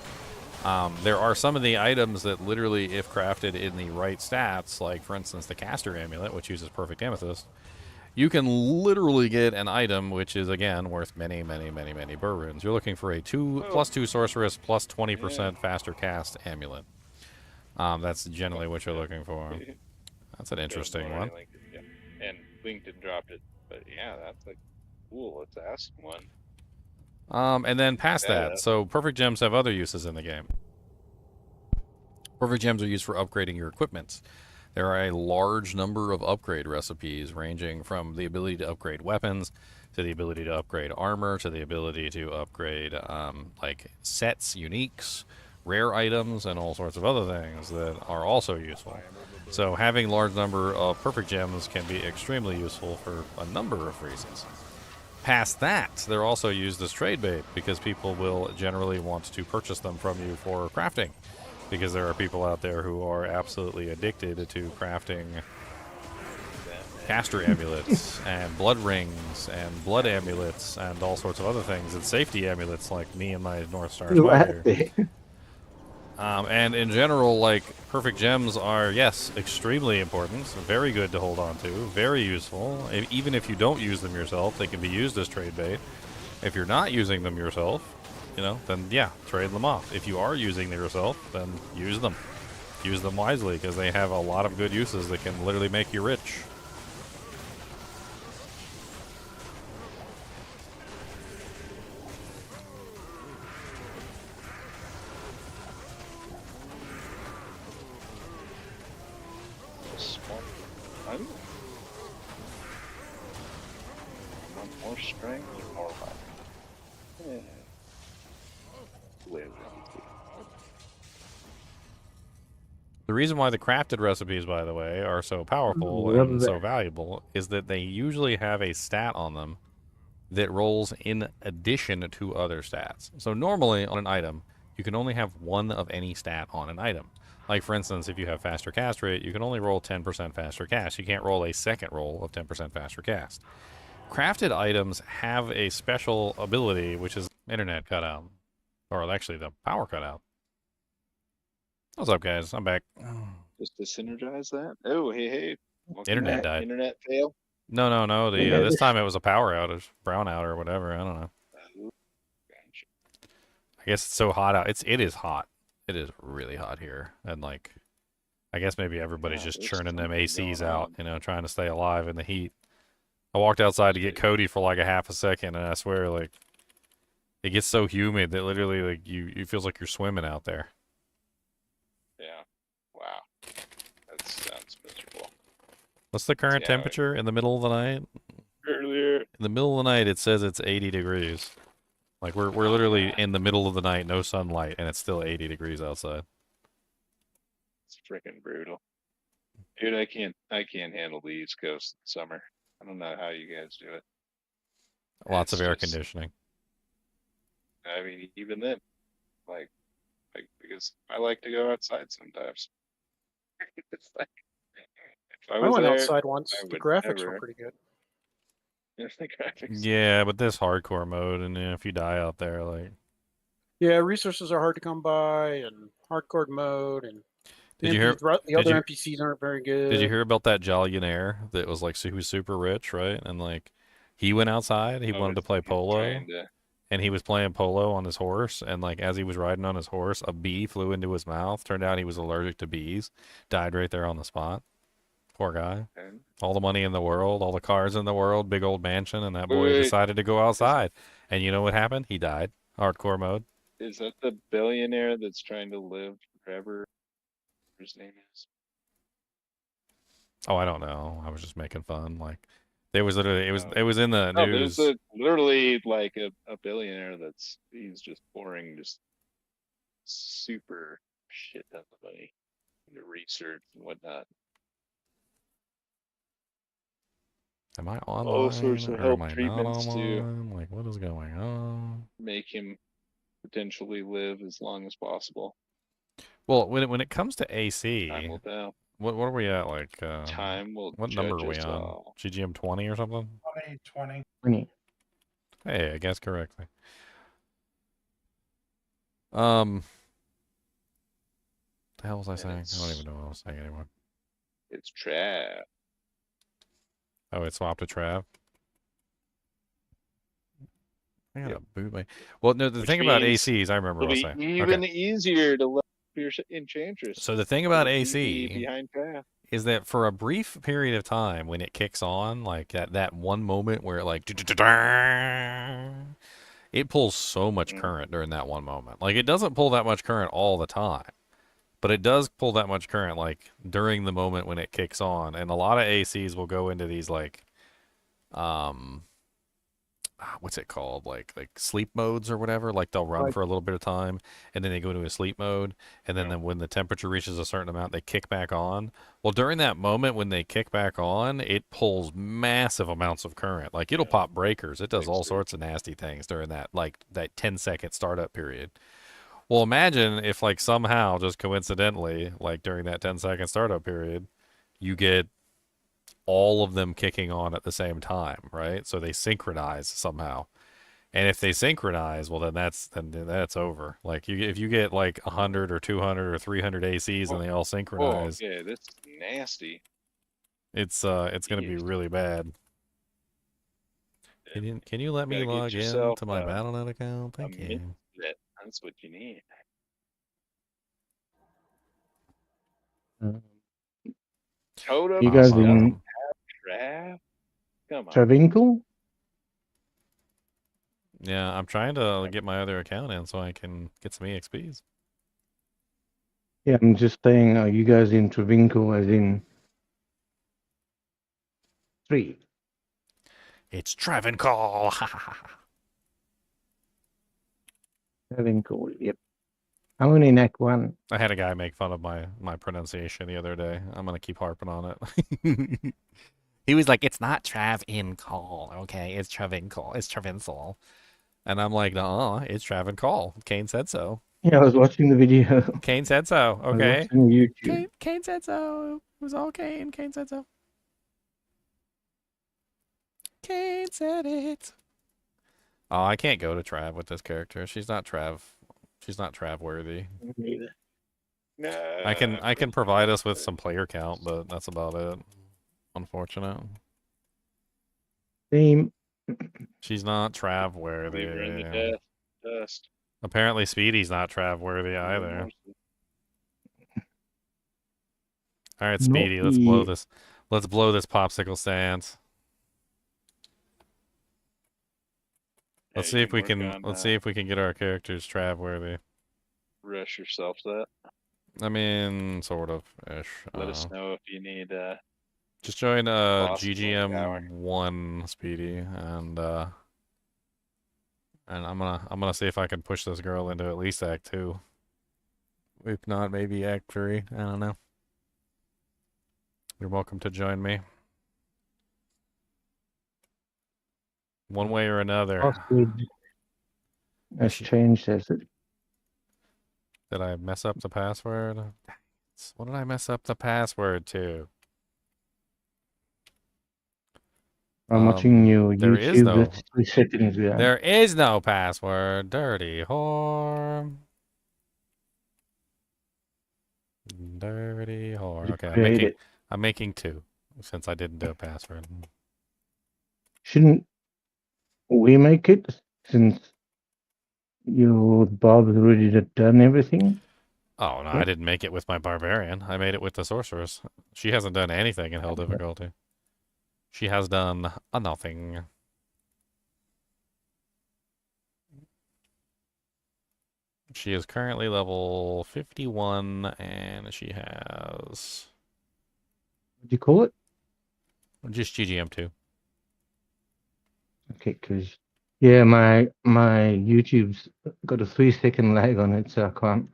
[SPEAKER 1] There are some of the items that literally, if crafted in the right stats, like for instance the caster amulet, which uses perfect amethyst, you can literally get an item which is again worth many burr runes. You're looking for a +2 sorceress plus 20% faster cast amulet. That's generally what you're looking for. That's an interesting one.
[SPEAKER 2] Yeah. And Link didn't drop it, but yeah, that's like cool. Let's ask one.
[SPEAKER 1] And then past that, so perfect gems have other uses in the game. Perfect gems are used for upgrading your equipment. There are a large number of upgrade recipes ranging from the ability to upgrade weapons to the ability to upgrade armor to the ability to upgrade like sets, uniques, rare items, and all sorts of other things that are also useful. So having a large number of perfect gems can be extremely useful for a number of reasons. Past that, they're also used as trade bait because people will generally want to purchase them from you for crafting, because there are people out there who are absolutely addicted to crafting caster amulets and blood rings and blood amulets and all sorts of other things, and safety amulets like me and my North Star Spider. And in general, like, perfect gems are, yes, extremely important, very good to hold on to, very useful. Even if you don't use them yourself, they can be used as trade bait. If you're not using them yourself, you know, then yeah, trade them off. If you are using them yourself, then use them. Use them wisely, because they have a lot of good uses that can literally make you rich.
[SPEAKER 2] More strength, more life. Yeah.
[SPEAKER 1] The reason why the crafted recipes, by the way, are so powerful and so valuable is that they usually have a stat on them that rolls in addition to other stats. So normally on an item, you can only have one of any stat on an item. Like, for instance, if you have faster cast rate, you can only roll 10% faster cast. You can't roll a second roll of 10% faster cast. Crafted items have a special ability, which is internet cutout. Or actually the power cutout. What's up, guys? I'm back.
[SPEAKER 2] Just to synergize that. Oh, hey. Welcome
[SPEAKER 1] Internet
[SPEAKER 2] back.
[SPEAKER 1] died.
[SPEAKER 2] Internet fail.
[SPEAKER 1] No. This time it was a power outage, brownout or whatever. I don't know. I guess it's so hot out. It is hot. It is really hot here, and like, I guess maybe everybody's just churning them ACs out, you know, trying to stay alive in the heat. I walked outside to get Cody for like a half a second, and I swear, like, it gets so humid that literally, like, you feels like you're swimming out there.
[SPEAKER 2] Yeah. Wow. That sounds miserable.
[SPEAKER 1] What's the current temperature in the middle of the night?
[SPEAKER 2] Earlier.
[SPEAKER 1] In the middle of the night, it says it's 80 degrees. Like, we're literally in the middle of the night, no sunlight, and it's still 80 degrees outside.
[SPEAKER 2] It's freaking brutal. Dude, I can't handle the East Coast in summer. I don't know how you guys do it.
[SPEAKER 1] Lots of air conditioning.
[SPEAKER 2] I mean, even then, like because I like to go outside sometimes. It's like, if
[SPEAKER 8] I
[SPEAKER 2] was
[SPEAKER 8] went
[SPEAKER 2] there,
[SPEAKER 8] outside once.
[SPEAKER 2] I
[SPEAKER 8] The
[SPEAKER 2] would
[SPEAKER 8] graphics
[SPEAKER 2] never-
[SPEAKER 8] were pretty good.
[SPEAKER 2] The graphics.
[SPEAKER 1] Yeah, but this hardcore mode, and if you die out there, like...
[SPEAKER 8] Yeah, resources are hard to come by, and hardcore mode, and
[SPEAKER 1] Did you hear?
[SPEAKER 8] the other NPCs aren't very good.
[SPEAKER 1] Did you hear about that Jolionaire that was like he was super rich, right? And like he went outside, he wanted to play polo, and he was playing polo on his horse, and like as he was riding on his horse, a bee flew into his mouth. Turned out he was allergic to bees. Died right there on the spot. Poor guy.
[SPEAKER 2] Okay.
[SPEAKER 1] All the money in the world, all the cars in the world, big old mansion, and that boy decided to go outside. And you know what happened? He died. Hardcore mode.
[SPEAKER 2] Is that the billionaire that's trying to live forever? His name is.
[SPEAKER 1] Oh, I don't know. I was just making fun. Like, there was literally it was in the news.
[SPEAKER 2] There's literally like a billionaire he's just pouring just super shit ton of money into research and whatnot.
[SPEAKER 1] Am I online?
[SPEAKER 2] All sorts of
[SPEAKER 1] or
[SPEAKER 2] health
[SPEAKER 1] am I not
[SPEAKER 2] treatments to
[SPEAKER 1] online? Like, what is going on?
[SPEAKER 2] make him potentially live as long as possible.
[SPEAKER 1] Well, when it comes to AC,
[SPEAKER 2] Time will tell.
[SPEAKER 1] what are we at? Like,
[SPEAKER 2] Time will.
[SPEAKER 1] what number are we
[SPEAKER 2] judge us
[SPEAKER 1] on?
[SPEAKER 2] all.
[SPEAKER 1] GGM 20 or something?
[SPEAKER 3] 20.
[SPEAKER 1] Hey, I guess correctly. The hell was I saying? I don't even know what I was saying anymore.
[SPEAKER 2] It's trap.
[SPEAKER 1] Oh, it swapped to Trav. I gotta boot my. Well, no, the thing about ACs, I remember what I was
[SPEAKER 2] It'll be
[SPEAKER 1] saying.
[SPEAKER 2] even
[SPEAKER 1] Okay.
[SPEAKER 2] easier to level your Enchantress.
[SPEAKER 1] So the thing about
[SPEAKER 2] It'll be
[SPEAKER 1] AC
[SPEAKER 2] behind Trav.
[SPEAKER 1] is that for a brief period of time when it kicks on, like that one moment where it like it pulls so much current during that one moment. Like, it doesn't pull that much current all the time, but it does pull that much current like during the moment when it kicks on, and a lot of ACs will go into these like um what's it called, like sleep modes or whatever. Like they'll run
[SPEAKER 8] Right.
[SPEAKER 1] for a little bit of time and then they go into a sleep mode, and then when the temperature reaches a certain amount they kick back on. Well, during that moment when they kick back on, it pulls massive amounts of current. Like it'll pop breakers, it does all sorts of nasty things during that like that 10-second startup period. Well, imagine if like somehow just coincidentally like during that 10-second startup period you get all of them kicking on at the same time, right? So they synchronize somehow. And if they synchronize, well, then that's over. Like if you get like 100 or 200 or 300 ACs and they all
[SPEAKER 2] Oh,
[SPEAKER 1] synchronize,
[SPEAKER 2] yeah, that's nasty.
[SPEAKER 1] it's gonna be really bad. Can you let me
[SPEAKER 2] Gotta get
[SPEAKER 1] log in
[SPEAKER 2] yourself
[SPEAKER 1] to my Battle.net account?
[SPEAKER 2] a
[SPEAKER 1] Thank you.
[SPEAKER 2] Misfit. That's what you need. Totem
[SPEAKER 5] You guys
[SPEAKER 2] stuff.
[SPEAKER 5] in
[SPEAKER 2] Raft? Come on.
[SPEAKER 5] Travinkle?
[SPEAKER 1] Yeah, I'm trying to get my other account in so I can get some EXPs.
[SPEAKER 5] Yeah, I'm just saying, are you guys in Travinkle as in 3?
[SPEAKER 1] It's Travancore.
[SPEAKER 5] Travinkle, yep. I'm only in Act 1.
[SPEAKER 1] I had a guy make fun of my pronunciation the other day. I'm gonna keep harping on it. He was like, "It's not Travincol, okay? It's Travincol. It's Travinsol." And I'm like, "No, it's Travincol. Kane said so.
[SPEAKER 5] Yeah, I was watching the video.
[SPEAKER 1] Kane said so.
[SPEAKER 5] I was
[SPEAKER 1] Okay.
[SPEAKER 5] watching YouTube.
[SPEAKER 1] Kane said so. It was all Kane. Kane said so. Kane said it." Oh, I can't go to Trav with this character. She's not Trav. She's not Trav worthy.
[SPEAKER 2] No.
[SPEAKER 1] I can provide us with some player count, but that's about it. Unfortunate.
[SPEAKER 5] Theme.
[SPEAKER 1] She's not Trav
[SPEAKER 2] We run to
[SPEAKER 1] worthy.
[SPEAKER 2] dust.
[SPEAKER 1] Apparently Speedy's not Trav worthy either. Alright, Speedy, let's blow this. Let's blow this popsicle stand. Let's see if we can let's see if we can get our characters Trav worthy.
[SPEAKER 2] Rush yourself that.
[SPEAKER 1] I mean, sort of ish.
[SPEAKER 2] Let us know if you need
[SPEAKER 1] Just join
[SPEAKER 2] boss power.
[SPEAKER 1] GGM1 Speedy, and I'm gonna see if I can push this girl into at least Act 2. If not, maybe Act 3. I don't know. You're welcome to join me. One way or another.
[SPEAKER 5] Password has changed, has it?
[SPEAKER 1] Did I mess up the password? What did I mess up the password to?
[SPEAKER 5] I'm watching your
[SPEAKER 1] there is
[SPEAKER 5] YouTube.
[SPEAKER 1] no-
[SPEAKER 5] That's 3 seconds ago.
[SPEAKER 1] There is no password. Dirty whore. Dirty whore.
[SPEAKER 5] You
[SPEAKER 1] Okay,
[SPEAKER 5] create it.
[SPEAKER 1] I'm making 2 since I didn't do a password.
[SPEAKER 5] Shouldn't we make it since your Bob's already done everything?
[SPEAKER 1] Oh no, I didn't make it with my barbarian. I made it with the sorceress. She hasn't done anything in hell difficulty. She has done nothing. She is currently level 51, and she has
[SPEAKER 5] What do you call it?
[SPEAKER 1] just GGM2.
[SPEAKER 5] Okay, because yeah, my YouTube's got a 3-second lag on it, so I can't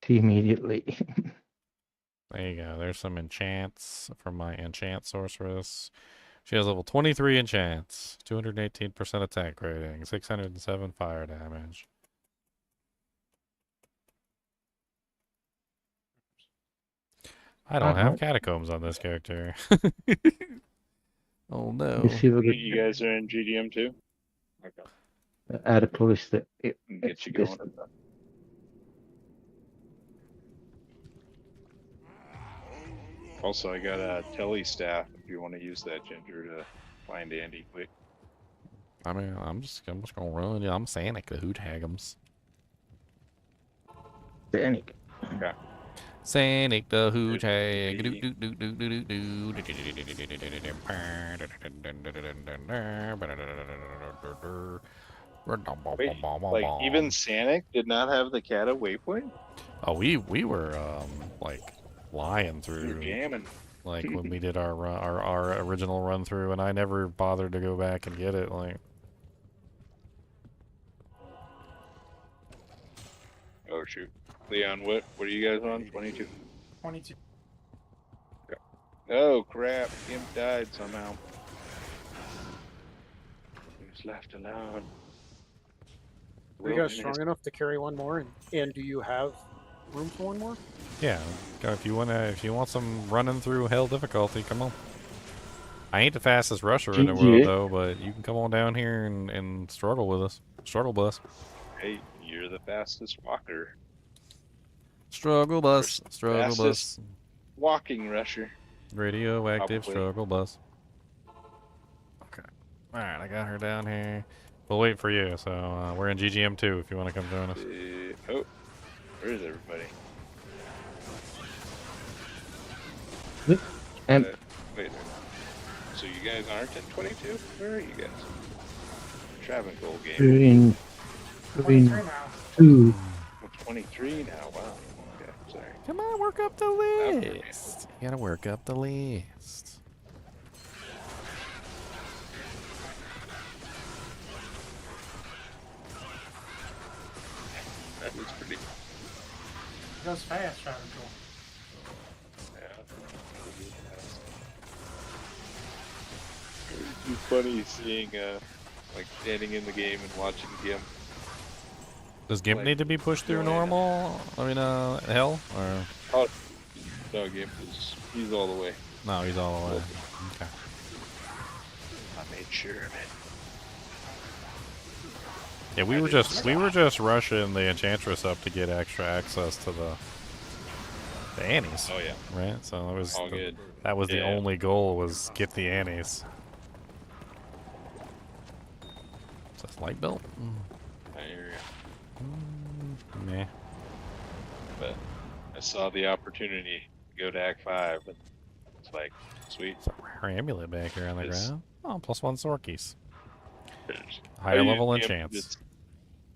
[SPEAKER 5] see immediately.
[SPEAKER 1] There you go. There's some enchants from my enchant sorceress. She has level 23 enchants, 218% attack rating, 607 fire damage. I don't have catacombs on this character. Oh no.
[SPEAKER 5] Let me see if I
[SPEAKER 2] You guys are in GDM too? Okay.
[SPEAKER 5] can add a police that
[SPEAKER 2] Get you going. Also, I got a telly staff if you want to use that, Ginger, to find Andy quick.
[SPEAKER 1] I mean, I'm just gonna run. Yeah, I'm Sanic the Hoot Hagums.
[SPEAKER 5] Sanic.
[SPEAKER 2] Okay.
[SPEAKER 1] Sanic the Hoot Hag.
[SPEAKER 2] Wait, like even Sanic did not have the Kata waypoint?
[SPEAKER 1] Oh, we were like flying
[SPEAKER 2] You're
[SPEAKER 1] through,
[SPEAKER 2] jamming.
[SPEAKER 1] like when we did our original run through, and I never bothered to go back and get it. Like,
[SPEAKER 2] Oh shoot, Leon, what are you guys on? 22.
[SPEAKER 3] 22.
[SPEAKER 2] Oh crap, Gimp died somehow. He was left alone.
[SPEAKER 8] Are you guys strong enough to carry one more? And do you have room for one more?
[SPEAKER 1] yeah, if you want some running through hell difficulty, come on. I ain't the fastest rusher in the world though, but you can come on down here and struggle with us. Struggle bus.
[SPEAKER 2] Hey, you're the fastest walker.
[SPEAKER 1] Struggle bus. Struggle
[SPEAKER 2] Fastest
[SPEAKER 1] bus.
[SPEAKER 2] walking rusher.
[SPEAKER 1] Radioactive
[SPEAKER 2] Probably.
[SPEAKER 1] struggle bus. Okay. Alright, I got her down here. We'll wait for you, so we're in GGM 2 if you want to come join us.
[SPEAKER 2] Oh, where is everybody?
[SPEAKER 5] And
[SPEAKER 2] Wait. So you guys aren't in 22? Where are you guys? Travancore game.
[SPEAKER 5] we're in
[SPEAKER 3] 23 now.
[SPEAKER 5] 2.
[SPEAKER 2] Oh, 23 now. Wow. Okay, sorry.
[SPEAKER 1] Come on, work up the
[SPEAKER 2] Okay.
[SPEAKER 1] list. You gotta work up the list.
[SPEAKER 2] That was pretty.
[SPEAKER 3] It goes fast, Travancore.
[SPEAKER 2] It's funny seeing, like, standing in the game and watching Gimp.
[SPEAKER 1] Does Gimp
[SPEAKER 2] Like,
[SPEAKER 1] need to be pushed through
[SPEAKER 2] going in.
[SPEAKER 1] normal? I mean, hell? Or
[SPEAKER 2] Oh, no, Gimp he's all the way.
[SPEAKER 1] no, he's all the way. Okay.
[SPEAKER 2] I made sure of it.
[SPEAKER 1] Yeah, we were just rushing the Enchantress up to get extra access to the Annies.
[SPEAKER 2] Oh, yeah.
[SPEAKER 1] Right? So it was
[SPEAKER 2] All good.
[SPEAKER 1] that was the
[SPEAKER 2] Yeah.
[SPEAKER 1] only goal, was get the Annies. Is this light belt?
[SPEAKER 2] I hear ya.
[SPEAKER 1] Meh.
[SPEAKER 2] But I saw the opportunity to go to Act 5, and it's like, sweet.
[SPEAKER 1] It's a rare amulet back here on the
[SPEAKER 2] It's-
[SPEAKER 1] ground. Oh, +1 Sorkies.
[SPEAKER 2] I
[SPEAKER 1] Higher
[SPEAKER 2] use
[SPEAKER 1] level
[SPEAKER 2] Gimp to
[SPEAKER 1] enchants.
[SPEAKER 2] just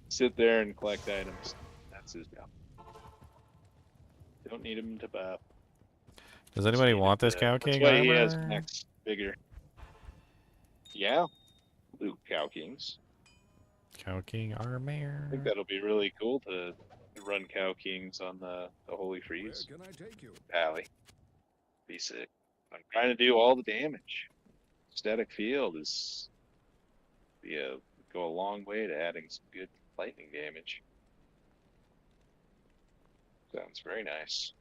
[SPEAKER 2] sit there and collect items. That's his job. Don't need him to buff.
[SPEAKER 1] Does anybody
[SPEAKER 2] Just
[SPEAKER 1] want
[SPEAKER 2] need
[SPEAKER 1] this
[SPEAKER 2] to-
[SPEAKER 1] Cow King
[SPEAKER 2] That's why he has
[SPEAKER 1] armor?
[SPEAKER 2] max bigger. Yeah, Luke Cow Kings.
[SPEAKER 1] Cow King armor.
[SPEAKER 2] I think that'll be really cool to run Cow Kings on the Holy
[SPEAKER 6] Where
[SPEAKER 2] Freeze
[SPEAKER 6] can I take you?
[SPEAKER 2] Valley. Be sick. I'm trying to do all the damage. Static field is go a long way to adding some good lightning damage. Sounds very nice.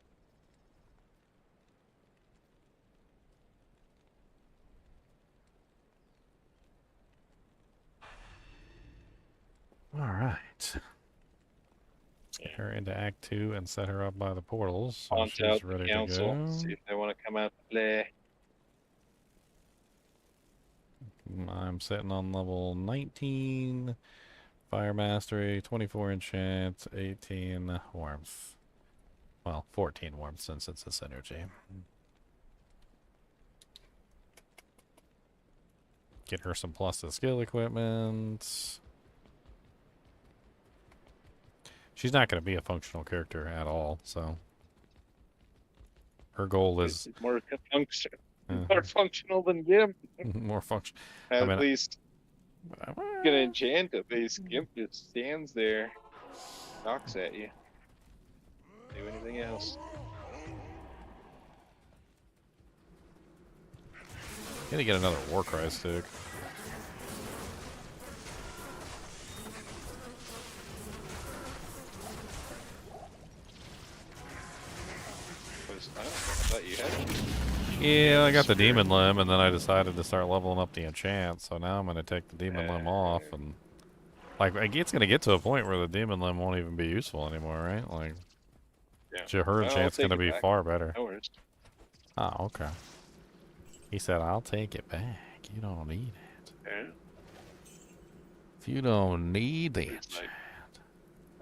[SPEAKER 1] All right. Get her into Act 2 and set her up by the portals. So
[SPEAKER 2] Launch out
[SPEAKER 1] she's
[SPEAKER 2] the
[SPEAKER 1] ready to
[SPEAKER 2] council,
[SPEAKER 1] go.
[SPEAKER 2] see if they want to come out to play.
[SPEAKER 1] I'm sitting on level 19. Fire Mastery, 24 enchant, 18 warmth. Well, 14 warmth since it's a synergy. Get her some plus to skill equipment. She's not going to be a functional character at all, so her goal is
[SPEAKER 2] It's more more functional than Gimp.
[SPEAKER 1] more function.
[SPEAKER 2] At
[SPEAKER 1] mean,
[SPEAKER 2] least gonna enchant a base. Gimp just stands there, knocks at you. Do anything else?
[SPEAKER 1] Gotta get another Warcry stick.
[SPEAKER 2] I thought you had it.
[SPEAKER 1] Yeah, I got the
[SPEAKER 2] Spirit.
[SPEAKER 1] Demon Limb, and then I decided to start leveling up the enchant, so now I'm gonna take the Demon Limb off, and like it's gonna get to a point where the Demon Limb won't even be useful anymore, right? Like,
[SPEAKER 2] Yeah.
[SPEAKER 1] her
[SPEAKER 2] Well, I'll
[SPEAKER 1] enchant's
[SPEAKER 2] take
[SPEAKER 1] gonna
[SPEAKER 2] it
[SPEAKER 1] be
[SPEAKER 2] back.
[SPEAKER 1] far better.
[SPEAKER 2] No worries.
[SPEAKER 1] Oh, okay. He said, "I'll take it back. You don't need it.
[SPEAKER 2] Yeah.
[SPEAKER 1] If you don't need the
[SPEAKER 2] It's like-
[SPEAKER 1] enchant."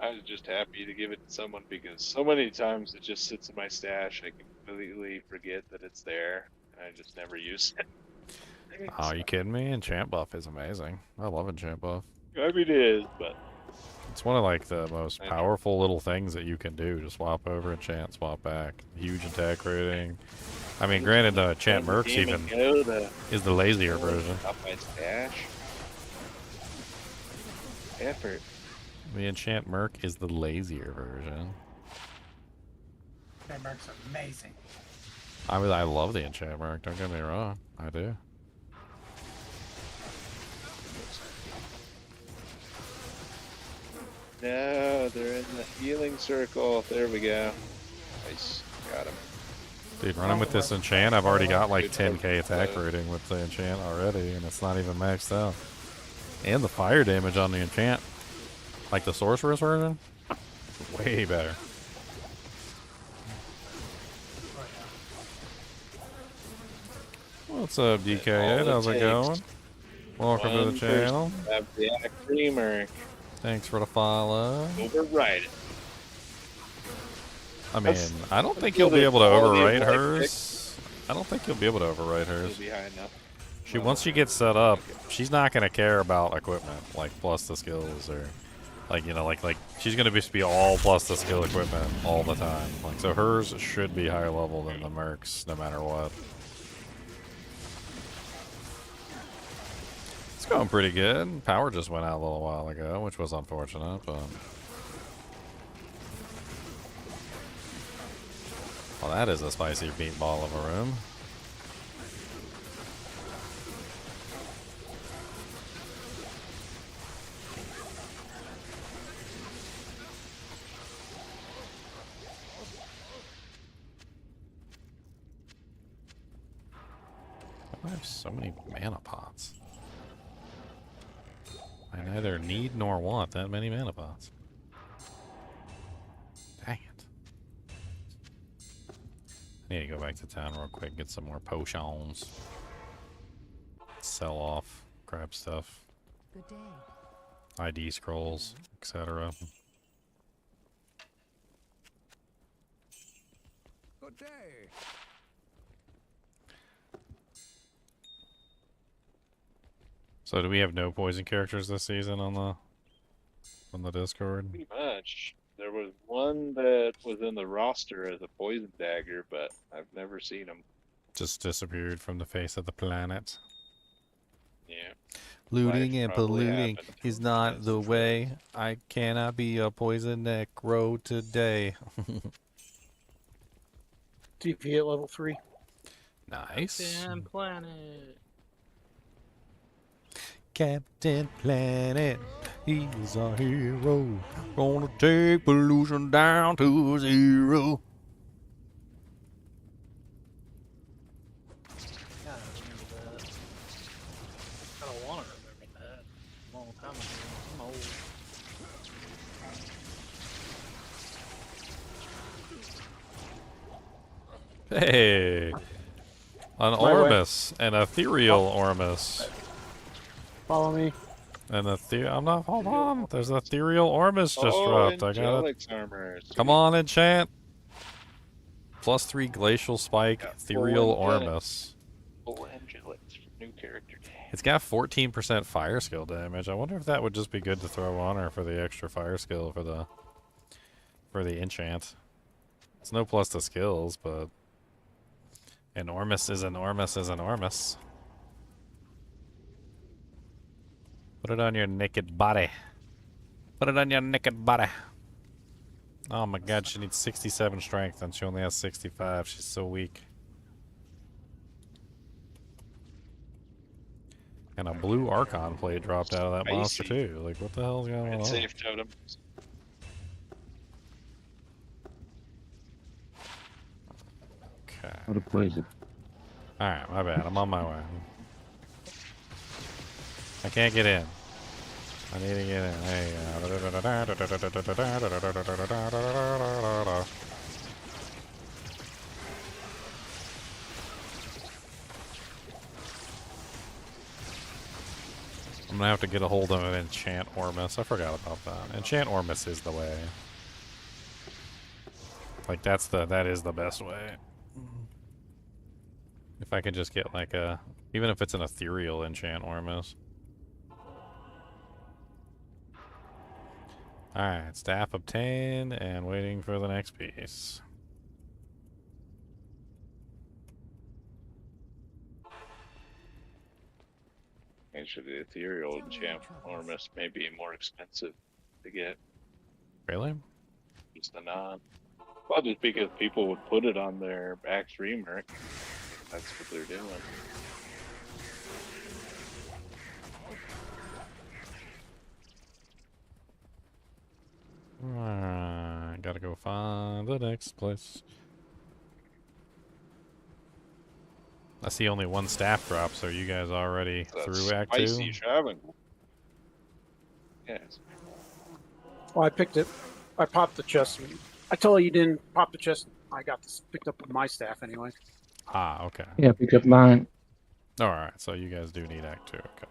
[SPEAKER 2] I was just happy to give it to someone because so many times it just sits in my stash. I completely forget that it's there, and I just never use it.
[SPEAKER 1] Oh, you kidding me? Enchant buff is amazing. I love enchant buff.
[SPEAKER 2] I mean, it is, but
[SPEAKER 1] It's one of like the most
[SPEAKER 2] I know.
[SPEAKER 1] powerful little things that you can do. Just swap over, enchant, swap back. Huge attack rating. I mean, granted, the enchant mercs even is the lazier version.
[SPEAKER 2] Up my stash. Effort.
[SPEAKER 1] The enchant merc is the lazier version.
[SPEAKER 3] That mark's amazing.
[SPEAKER 1] I mean, I love the enchant merc. Don't get me wrong, I do.
[SPEAKER 2] No, they're in the healing circle. There we go. Nice. Got him.
[SPEAKER 1] Dude, running with this enchant, I've already got like 10k attack rating with the enchant already, and it's not even maxed out. And the fire damage on the enchant, like the sorceress version, way better. What's up, DK? How's it going? Welcome to the channel.
[SPEAKER 2] Have the creamer.
[SPEAKER 1] Thanks for the follow.
[SPEAKER 2] Override it.
[SPEAKER 1] I mean, I don't think you'll be able to overwrite hers. I don't think you'll be able to overwrite hers.
[SPEAKER 2] Be high enough.
[SPEAKER 1] Once you get set up, she's not gonna care about equipment, like plus the skills or, like, you know, like she's gonna just be all plus the skill equipment all the time. Like, so hers should be higher level than the mercs, no matter what. It's going pretty good. Power just went out a little while ago, which was unfortunate, but. Well, that is a spicy meatball of a room. I have so many mana pots. I neither need nor want that many mana pots. Dang it. I need to go back to town real quick, get some more potions. Sell off, grab stuff.
[SPEAKER 9] Good day.
[SPEAKER 1] ID scrolls, etc.
[SPEAKER 6] Good day.
[SPEAKER 1] So do we have no poison characters this season on the Discord?
[SPEAKER 2] Pretty much. There was one that was in the roster as a poison dagger, but I've never seen him.
[SPEAKER 1] Just disappeared from the face of the planet.
[SPEAKER 2] Yeah.
[SPEAKER 1] Looting
[SPEAKER 2] Life
[SPEAKER 1] and
[SPEAKER 2] probably
[SPEAKER 1] polluting
[SPEAKER 2] happened.
[SPEAKER 1] is not the way. I cannot be a poison necro today.
[SPEAKER 8] DP at level 3.
[SPEAKER 1] Nice.
[SPEAKER 7] Damn planet.
[SPEAKER 1] Captain Planet, he's our hero. Gonna take pollution down to 0.
[SPEAKER 7] God, I remember that. I don't want to remember that. A long time ago. I'm old.
[SPEAKER 1] Hey, an Ormus, an ethereal Ormus.
[SPEAKER 8] Follow me.
[SPEAKER 1] And I'm not. Hold on. There's an ethereal Ormus just dropped. I got it.
[SPEAKER 2] Armor.
[SPEAKER 1] Come on, enchant. +3 glacial spike,
[SPEAKER 2] Got
[SPEAKER 1] ethereal
[SPEAKER 2] full enchant.
[SPEAKER 1] Ormus.
[SPEAKER 2] Full Angelics for new character day.
[SPEAKER 1] It's got 14% fire skill damage. I wonder if that would just be good to throw on her for the extra fire skill for the enchant. It's no plus to skills, but an Ormus is an Ormus is an Ormus. Put it on your naked body. Put it on your naked body. Oh my god, she needs 67 strength and she only has 65. She's so weak. And a blue Archon plate dropped out of that monster too. Like, what the hell's going on?
[SPEAKER 2] It's safe totem.
[SPEAKER 1] Okay.
[SPEAKER 5] What a poison.
[SPEAKER 1] Alright, my bad. I'm on my way. I can't get in. I need to get in. There you go. I'm gonna have to get a hold of an Enchant Ormus. I forgot about that. Enchant Ormus is the way. Like, that is the best way. If I could just get like a, even if it's an ethereal Enchant Ormus. Alright, staff obtained and waiting for the next piece.
[SPEAKER 2] Actually, the ethereal enormous may be more expensive to get.
[SPEAKER 1] Really?
[SPEAKER 2] Just the non. Well, just because people would put it on their Act 3 merc. That's what they're doing.
[SPEAKER 1] Alright, gotta go find the next place. I see only one staff drop, so you guys already
[SPEAKER 2] That's
[SPEAKER 1] through Act
[SPEAKER 2] spicy
[SPEAKER 1] 2?
[SPEAKER 2] travel. Yes.
[SPEAKER 8] Well, I picked it. I popped the chest. I told you didn't pop the chest. I got this picked up with my staff anyway.
[SPEAKER 1] Ah, okay.
[SPEAKER 5] Yeah, pick up mine.
[SPEAKER 1] Alright, so you guys do need Act 2, okay.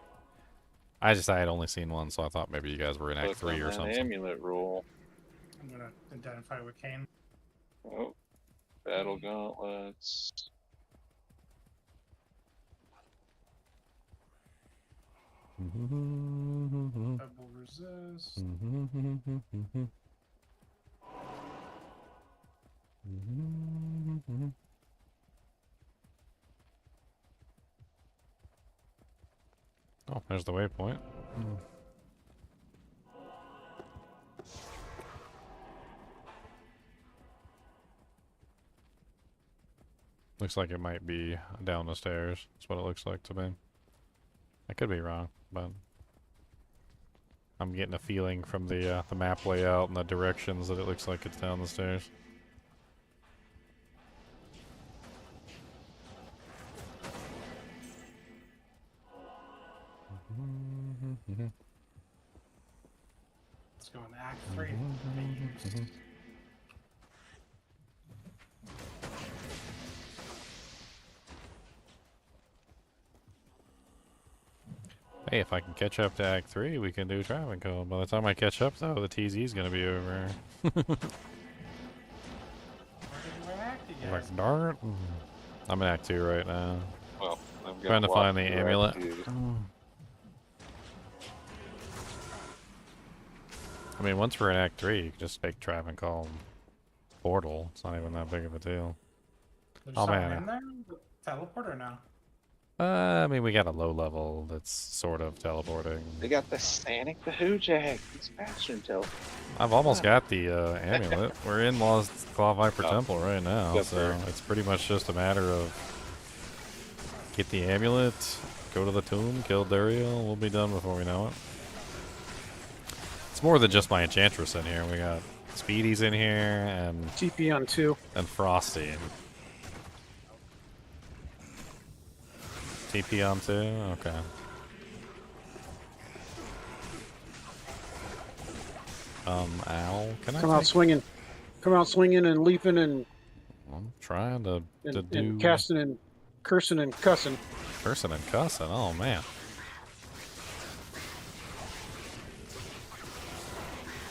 [SPEAKER 1] I had only seen one, so I thought maybe you guys were in Act
[SPEAKER 2] Click
[SPEAKER 1] 3
[SPEAKER 2] on
[SPEAKER 1] or
[SPEAKER 2] that
[SPEAKER 1] something.
[SPEAKER 2] amulet roll.
[SPEAKER 3] I'm gonna identify with Kane.
[SPEAKER 2] Oh, battle gauntlets.
[SPEAKER 3] Double resist.
[SPEAKER 1] Oh, there's the waypoint. Looks like it might be down the stairs. That's what it looks like to me. I could be wrong, but I'm getting a feeling from the map layout and the directions that it looks like it's down the stairs.
[SPEAKER 3] Let's go in Act 3.
[SPEAKER 1] Hey, if I can catch up to Act 3, we can do Traveling Code. By the time I catch up, though, the TZ is going to be over.
[SPEAKER 3] Where did you act, you guys?
[SPEAKER 1] Like, darn it. I'm in Act 2 right now.
[SPEAKER 2] Well, I'm gonna
[SPEAKER 1] Trying to
[SPEAKER 2] walk
[SPEAKER 1] find the
[SPEAKER 2] through Act
[SPEAKER 1] amulet.
[SPEAKER 2] 2.
[SPEAKER 1] I mean, once we're in Act 3, you can just make Traveling Call Portal. It's not even that big of a deal.
[SPEAKER 3] There's
[SPEAKER 1] Oh,
[SPEAKER 3] someone
[SPEAKER 1] man.
[SPEAKER 3] in there? Teleport or no?
[SPEAKER 1] I mean, we got a low level that's sort of teleporting.
[SPEAKER 2] They got the Sanic the Hoojag. It's faster than teleport.
[SPEAKER 1] I've almost got the amulet. We're in Lost Claw Viper
[SPEAKER 2] Oh.
[SPEAKER 1] Temple right now,
[SPEAKER 2] Good
[SPEAKER 1] so
[SPEAKER 2] for-
[SPEAKER 1] it's pretty much just a matter of get the amulet, go to the tomb, kill Duriel, we'll be done before we know it. It's more than just my Enchantress in here. We got Speedy's in here and
[SPEAKER 8] TP on 2.
[SPEAKER 1] Frosty. TP on 2? Okay. Owl, can I
[SPEAKER 8] Come out
[SPEAKER 1] take-
[SPEAKER 8] swinging. Come out swinging and leaping and,
[SPEAKER 1] I'm trying to do
[SPEAKER 8] and casting and cursing and cussing.
[SPEAKER 1] cursing and cussing. Oh man.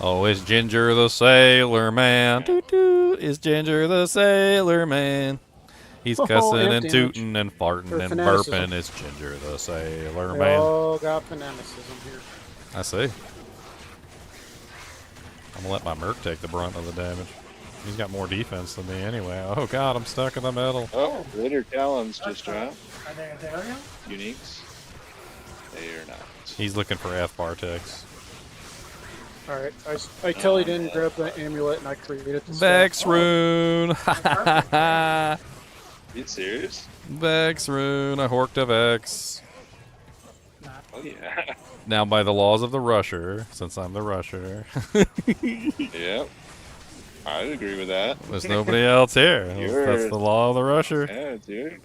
[SPEAKER 1] Oh, it's Ginger the Sailor Man. Toot toot. It's Ginger the Sailor Man. He's
[SPEAKER 8] Oh,
[SPEAKER 1] cussing
[SPEAKER 8] amp
[SPEAKER 1] and
[SPEAKER 8] damage.
[SPEAKER 1] tooting and farting
[SPEAKER 8] Or
[SPEAKER 1] and
[SPEAKER 8] fanaticism.
[SPEAKER 1] burping. It's Ginger the Sailor
[SPEAKER 8] They
[SPEAKER 1] Man.
[SPEAKER 8] all got fanaticism here.
[SPEAKER 1] I see. I'm gonna let my Merc take the brunt of the damage. He's got more defense than me anyway. Oh god, I'm stuck in the middle.
[SPEAKER 2] Oh, Glitter Talons just dropped.
[SPEAKER 3] Are they there yet?
[SPEAKER 2] Uniques. They are not.
[SPEAKER 1] He's looking for F-bar ticks.
[SPEAKER 8] Alright, I tellied in, grabbed the amulet, and I created the
[SPEAKER 1] Vex
[SPEAKER 8] staff.
[SPEAKER 1] rune.
[SPEAKER 2] Are you serious?
[SPEAKER 1] Vex rune. I horked a Vex.
[SPEAKER 2] Oh yeah.
[SPEAKER 1] Now, by the laws of the rusher, since I'm the rusher,
[SPEAKER 2] Yep. I'd agree with that.
[SPEAKER 1] there's nobody else here. That's
[SPEAKER 2] Yours.
[SPEAKER 1] the law of the rusher.
[SPEAKER 2] Yeah, dude.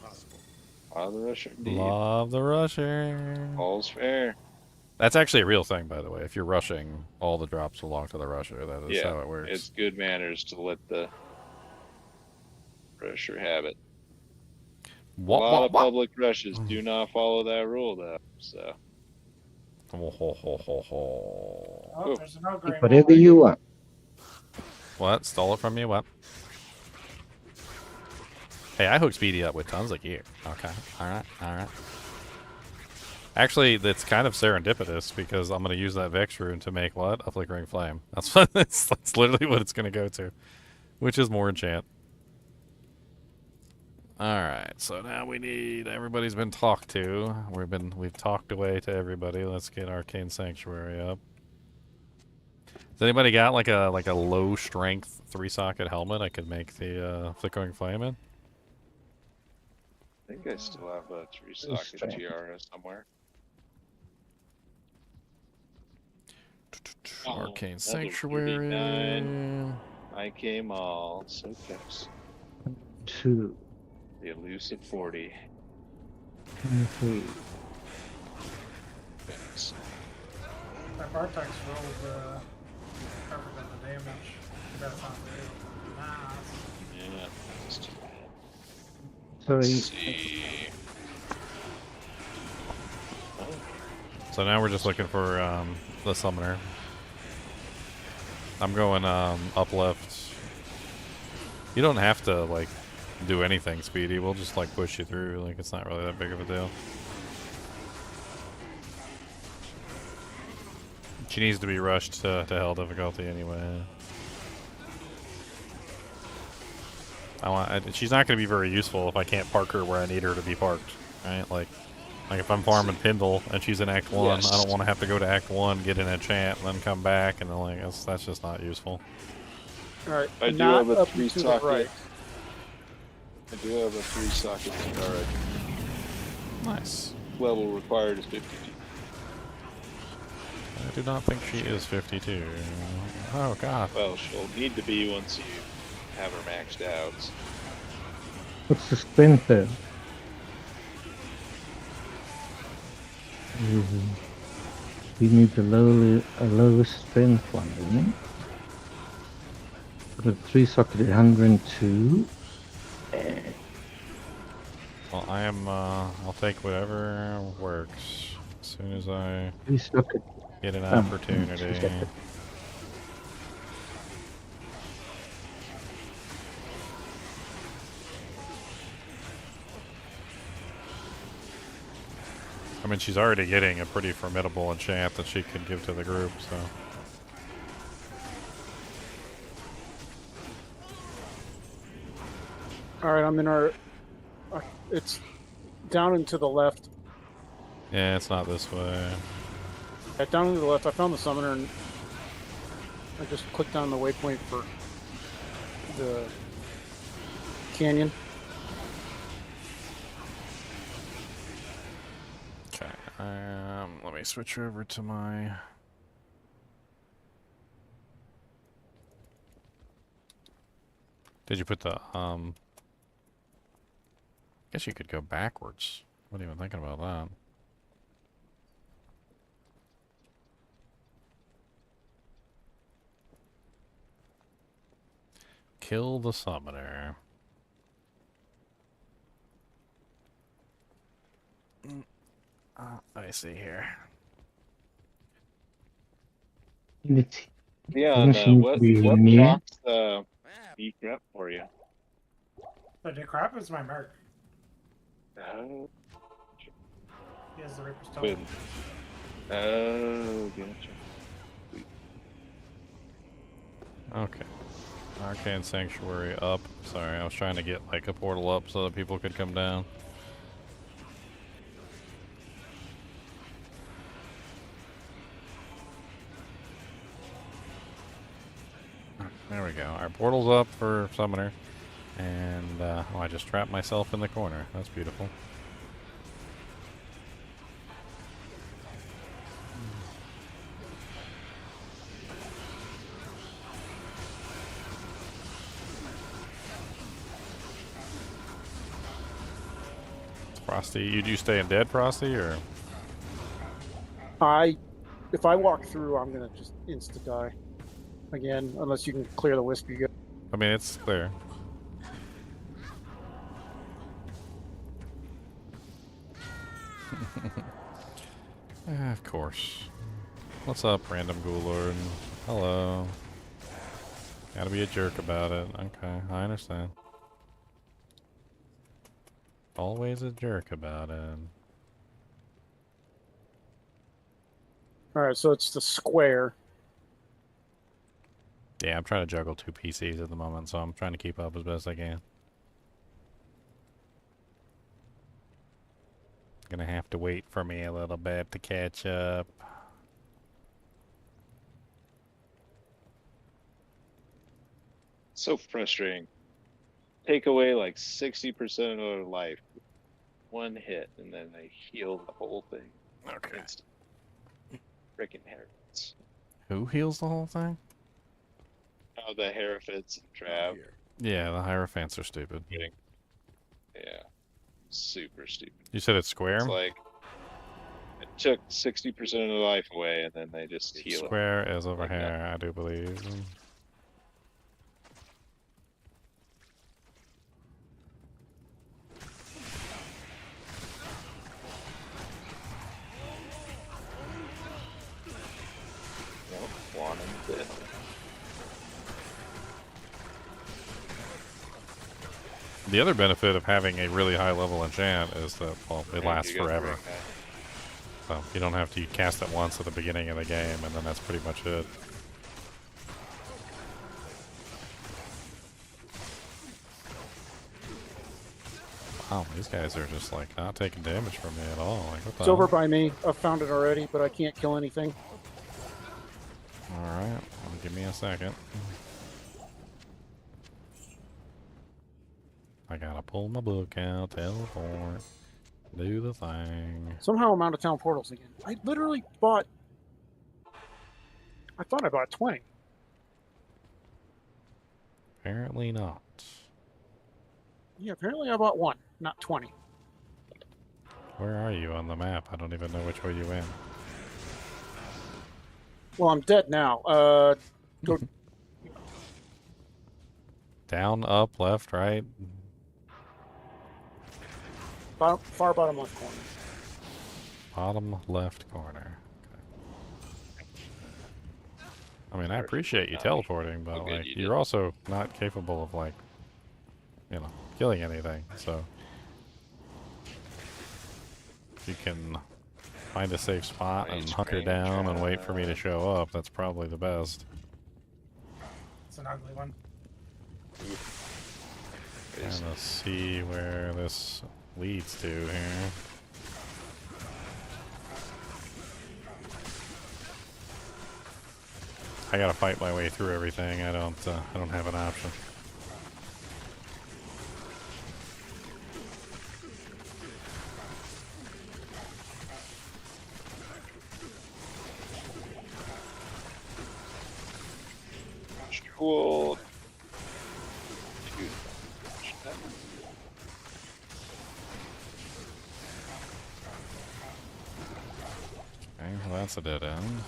[SPEAKER 2] Law of the Rusher, indeed.
[SPEAKER 1] Law of the rusher.
[SPEAKER 2] All's fair.
[SPEAKER 1] That's actually a real thing, by the way. If you're rushing, all the drops belong to the rusher. That is
[SPEAKER 2] Yeah,
[SPEAKER 1] how it works.
[SPEAKER 2] it's good manners to let the Rusher have it. A lot of public rushes do not follow that rule, though. So
[SPEAKER 1] Ho, ho, ho, ho, ho.
[SPEAKER 3] Oh, there's no green
[SPEAKER 5] Whatever you want.
[SPEAKER 1] What? Stole it from you? What? Hey, I hooked Speedy up with tons of gear. Okay. Alright, alright. Actually, that's kind of serendipitous because I'm going to use that Vex rune to make what? A Flickering Flame. That's what that's literally what it's going to go to, which is more enchant. All right, so now we need everybody's been talked to. We've talked away to everybody. Let's get Arcane Sanctuary up. Has anybody got like a low strength 3-socket helmet I could make the Flickering Flame in?
[SPEAKER 2] I think I still have a 3-socket tiara somewhere.
[SPEAKER 1] Arcane
[SPEAKER 2] Another
[SPEAKER 1] Sanctuary.
[SPEAKER 2] 39. I came all so close.
[SPEAKER 5] 2,
[SPEAKER 2] The elusive 40.
[SPEAKER 5] 23.
[SPEAKER 3] That Bartex rolled perfect on the damage. That's not good. Nice.
[SPEAKER 2] Yeah, that's too bad.
[SPEAKER 5] Sorry.
[SPEAKER 2] Let's see. Oh,
[SPEAKER 1] So now we're just looking for the summoner. I'm going up left. You don't have to like do anything, Speedy. We'll just like push you through. Like it's not really that big of a deal. She needs to be rushed to hell difficulty anyway. She's not going to be very useful if I can't park her where I need her to be parked, right? Like if I'm farming Pindle and she's in Act 1,
[SPEAKER 2] Yes.
[SPEAKER 1] I don't want to have to go to Act 1, get in a chant, and then come back, and then like that's just not useful.
[SPEAKER 8] All right.
[SPEAKER 2] I do
[SPEAKER 8] not
[SPEAKER 2] have a
[SPEAKER 8] up and to the
[SPEAKER 2] 3-socket.
[SPEAKER 8] right.
[SPEAKER 2] I do have a 3-socket tiara.
[SPEAKER 1] Nice.
[SPEAKER 2] Level required is 52.
[SPEAKER 1] I do not think she is 52. Oh god.
[SPEAKER 2] Well, she'll need to be once you have her maxed out.
[SPEAKER 5] What's the sprint though? We need a low strength one, isn't it? Got a 3-socket 102.
[SPEAKER 1] Well, I am. I'll take whatever works as soon as I
[SPEAKER 5] 3-socket.
[SPEAKER 1] get an
[SPEAKER 5] Oh,
[SPEAKER 1] opportunity.
[SPEAKER 5] 3-socket.
[SPEAKER 1] I mean, she's already getting a pretty formidable enchant that she could give to the group, so.
[SPEAKER 8] All right, I'm in our. It's down and to the left.
[SPEAKER 1] Yeah, it's not this way.
[SPEAKER 8] Right, down and to the left. I found the summoner, and I just clicked on the waypoint for the canyon.
[SPEAKER 1] Okay. Let me switch over to my. Did you put the Guess you could go backwards. Wasn't even thinking about that. Kill the summoner. Let me see here.
[SPEAKER 5] Unity.
[SPEAKER 2] Yeah,
[SPEAKER 5] Doesn't seem to
[SPEAKER 2] what
[SPEAKER 5] be near.
[SPEAKER 2] rocks beat up for you?
[SPEAKER 3] The crap is my merc.
[SPEAKER 2] Oh,
[SPEAKER 3] He has the Reaper's
[SPEAKER 2] with,
[SPEAKER 3] Totem.
[SPEAKER 2] oh, gotcha.
[SPEAKER 1] Okay. Arcane Sanctuary up. Sorry, I was trying to get like a portal up so that people could come down. There we go. Our portal's up for Summoner. And, oh, I just trapped myself in the corner. That's beautiful. Frosty, you do stay in dead, Frosty, or?
[SPEAKER 8] If I walk through, I'm gonna just insta die again, unless you can clear the wisp you got.
[SPEAKER 1] I mean, it's clear. Of course. What's up, random ghoul lord? Hello. Gotta be a jerk about it. Okay, I understand. Always a jerk about it.
[SPEAKER 8] All right, so it's the square.
[SPEAKER 1] Yeah, I'm trying to juggle 2 PCs at the moment, so I'm trying to keep up as best I can. Gonna have to wait for me a little bit to catch up.
[SPEAKER 2] So frustrating. Take away like 60% of their life, with one hit, and then they heal the whole thing.
[SPEAKER 1] Okay.
[SPEAKER 2] Instant. Frickin' Herefits.
[SPEAKER 1] Who heals the whole thing?
[SPEAKER 2] Oh, the Herefits and Trav.
[SPEAKER 6] Here.
[SPEAKER 1] Yeah, the Hierophants are stupid.
[SPEAKER 2] Yeah. Super stupid.
[SPEAKER 1] You said it's square?
[SPEAKER 2] It's like it took 60% of the life away, and then they just heal it.
[SPEAKER 1] Square is over
[SPEAKER 2] Like that.
[SPEAKER 1] here, I do believe.
[SPEAKER 2] Nope, one and dead.
[SPEAKER 1] The other benefit of having a really high level enchant is that, well, it
[SPEAKER 2] Yeah,
[SPEAKER 1] lasts
[SPEAKER 2] you got the
[SPEAKER 1] forever.
[SPEAKER 2] ring guy.
[SPEAKER 1] So you don't have to cast it once at the beginning of the game, and then that's pretty much it. Wow, these guys are just like not taking damage from me at all. Like, what the
[SPEAKER 8] It's over
[SPEAKER 1] hell?
[SPEAKER 8] by me. I've found it already, but I can't kill anything.
[SPEAKER 1] Alright, well, give me a second. I gotta pull my book out, teleport, do the thing.
[SPEAKER 8] Somehow I'm out of town portals again. I literally bought... I thought I bought 20.
[SPEAKER 1] Apparently not.
[SPEAKER 8] Yeah, apparently I bought 1, not 20.
[SPEAKER 1] Where are you on the map? I don't even know which way you went.
[SPEAKER 8] Well, I'm dead now. Go...
[SPEAKER 1] Down, up, left, right?
[SPEAKER 8] far bottom left corner.
[SPEAKER 1] Bottom left corner. Okay. I mean, I appreciate you teleporting, but
[SPEAKER 2] Okay,
[SPEAKER 1] like,
[SPEAKER 2] you
[SPEAKER 1] you're also not capable of like, you know, killing anything. So if you can find a safe spot and
[SPEAKER 2] Nice
[SPEAKER 1] hunker
[SPEAKER 2] range,
[SPEAKER 1] down and wait for me to show up, that's probably the best.
[SPEAKER 3] It's an ugly one.
[SPEAKER 1] Trying to see where this leads to here. I gotta fight my way through everything. I don't have an option.
[SPEAKER 2] Cool.
[SPEAKER 1] Okay, well that's a dead end.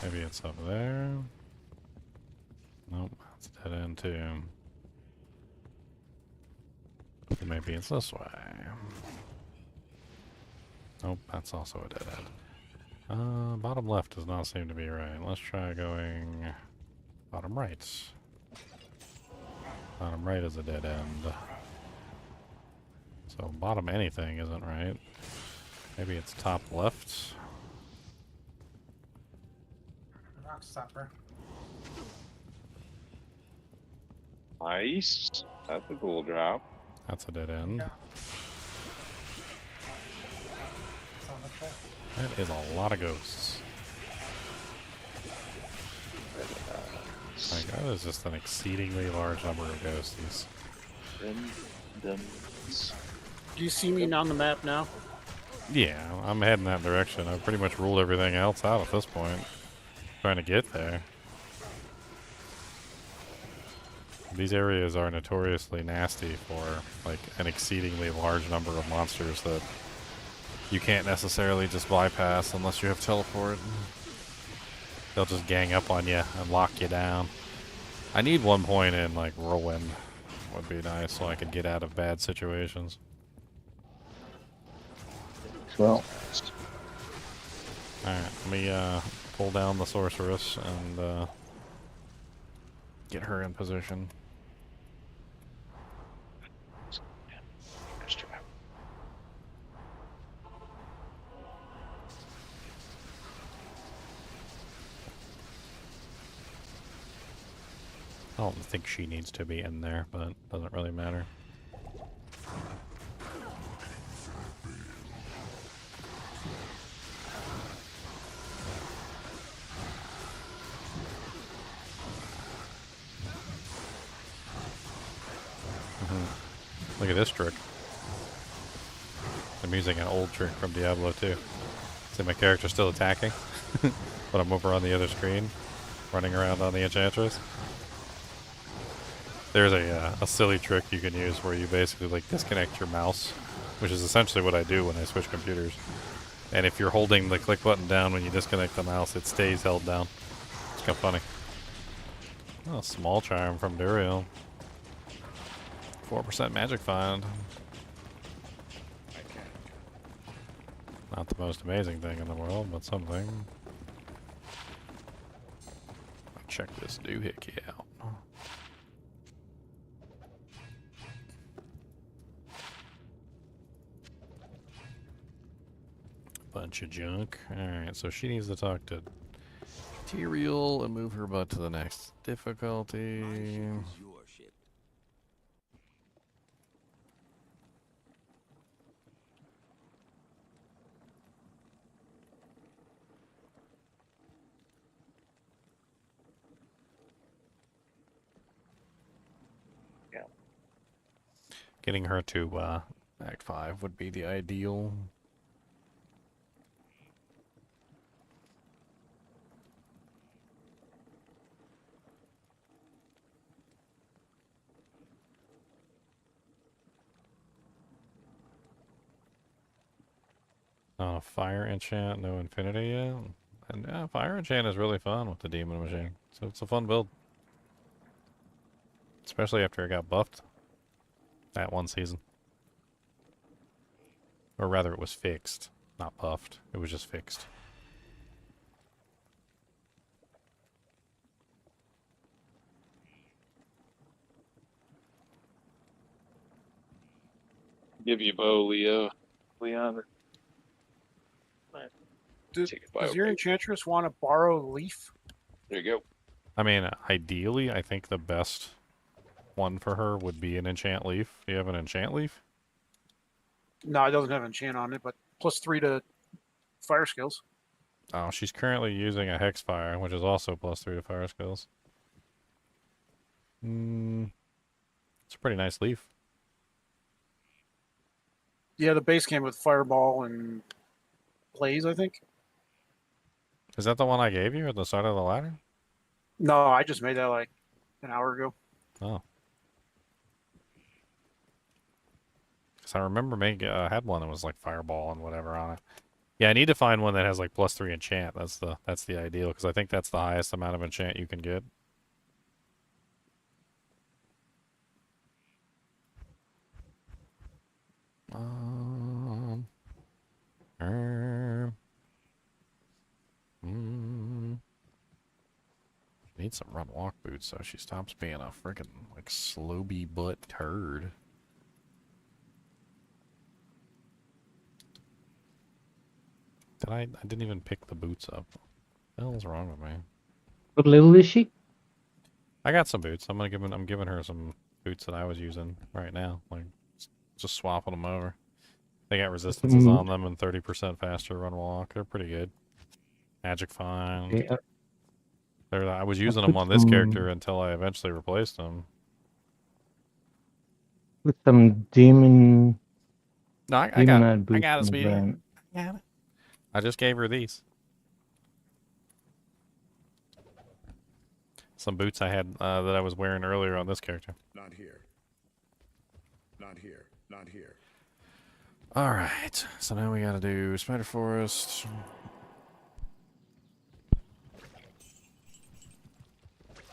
[SPEAKER 1] Maybe it's up there. Nope, that's a dead end too. Maybe it's this way. Nope, that's also a dead end. Bottom left does not seem to be right. Let's try going bottom right. Bottom right is a dead end. So bottom anything isn't right. Maybe it's top left.
[SPEAKER 3] Rock stopper.
[SPEAKER 2] Nice. That's a cool drop.
[SPEAKER 1] That's a dead end.
[SPEAKER 3] Yeah. It's on the cliff.
[SPEAKER 1] That is a lot of ghosts. Like, that is just an exceedingly large number of ghosties.
[SPEAKER 2] Randoms.
[SPEAKER 8] Do you see me on the map now?
[SPEAKER 1] Yeah, I'm heading that direction. I've pretty much ruled everything else out at this point. Trying to get there. These areas are notoriously nasty for like an exceedingly large number of monsters that you can't necessarily just bypass unless you have teleport. They'll just gang up on you and lock you down. I need 1 point in like Whirlwind would be nice so I could get out of bad situations.
[SPEAKER 5] Well,
[SPEAKER 1] Alright, let me pull down the Sorceress and get her in position. don't think she needs to be in there, but it doesn't really matter. Look at this trick. I'm using an old trick from Diablo 2. See my character's still attacking, but I'm over on the other screen, running around on the Enchantress. There's a silly trick you can use where you basically like disconnect your mouse, which is essentially what I do when I switch computers. And if you're holding the click button down when you disconnect the mouse, it stays held down. It's kind of funny. Oh, small charm from Duriel. 4% magic find. Not the most amazing thing in the world, but something. I'll check this doohickey out. Bunch of junk. Alright, so she needs to talk to Tyrael and move her butt to the next difficulty. Getting her to Act 5 would be the ideal. Fire enchant, no infinity yet. And fire enchant is really fun with the demon machine. So it's a fun build. Especially after it got buffed. That one season. Or rather, it was fixed. Not buffed. It was just fixed.
[SPEAKER 2] Give you bow, Leon.
[SPEAKER 8] Does your Enchantress want to borrow Leaf?
[SPEAKER 2] There you go.
[SPEAKER 1] I mean, ideally, I think the best one for her would be an enchant leaf. Do you have an enchant leaf?
[SPEAKER 8] No, it doesn't have enchant on it, but +3 to fire skills.
[SPEAKER 1] Oh, she's currently using a Hexfire, which is also +3 to fire skills. It's a pretty nice leaf.
[SPEAKER 8] Yeah, the base came with Fireball and Blaze, I think.
[SPEAKER 1] Is that the one I gave you at the side of the ladder?
[SPEAKER 8] No, I just made that like an hour ago.
[SPEAKER 1] Oh. Because I remember making had one that was like Fireball and whatever on it. Yeah, I need to find one that has like +3 enchant. That's the ideal, because I think that's the highest amount of enchant you can get. Need some run walk boots so she stops being a freaking like sloby butt turd. I didn't even pick the boots up. What the hell's wrong with me?
[SPEAKER 5] What level is she?
[SPEAKER 1] I got some boots. I'm giving her some boots that I was using right now. Like just swapping them over. They got resistances on them and 30% faster run walk. They're pretty good. Magic find.
[SPEAKER 5] Yeah.
[SPEAKER 1] I was using them on this character until I eventually replaced them.
[SPEAKER 5] With some demon.
[SPEAKER 1] No, I got it,
[SPEAKER 5] on the
[SPEAKER 1] Speedy.
[SPEAKER 5] brand.
[SPEAKER 1] I got it. I just gave her these. Some boots I had that I was wearing earlier on this character.
[SPEAKER 6] Not here. Not here. Not here.
[SPEAKER 1] Alright, so now we gotta do Spider Forest.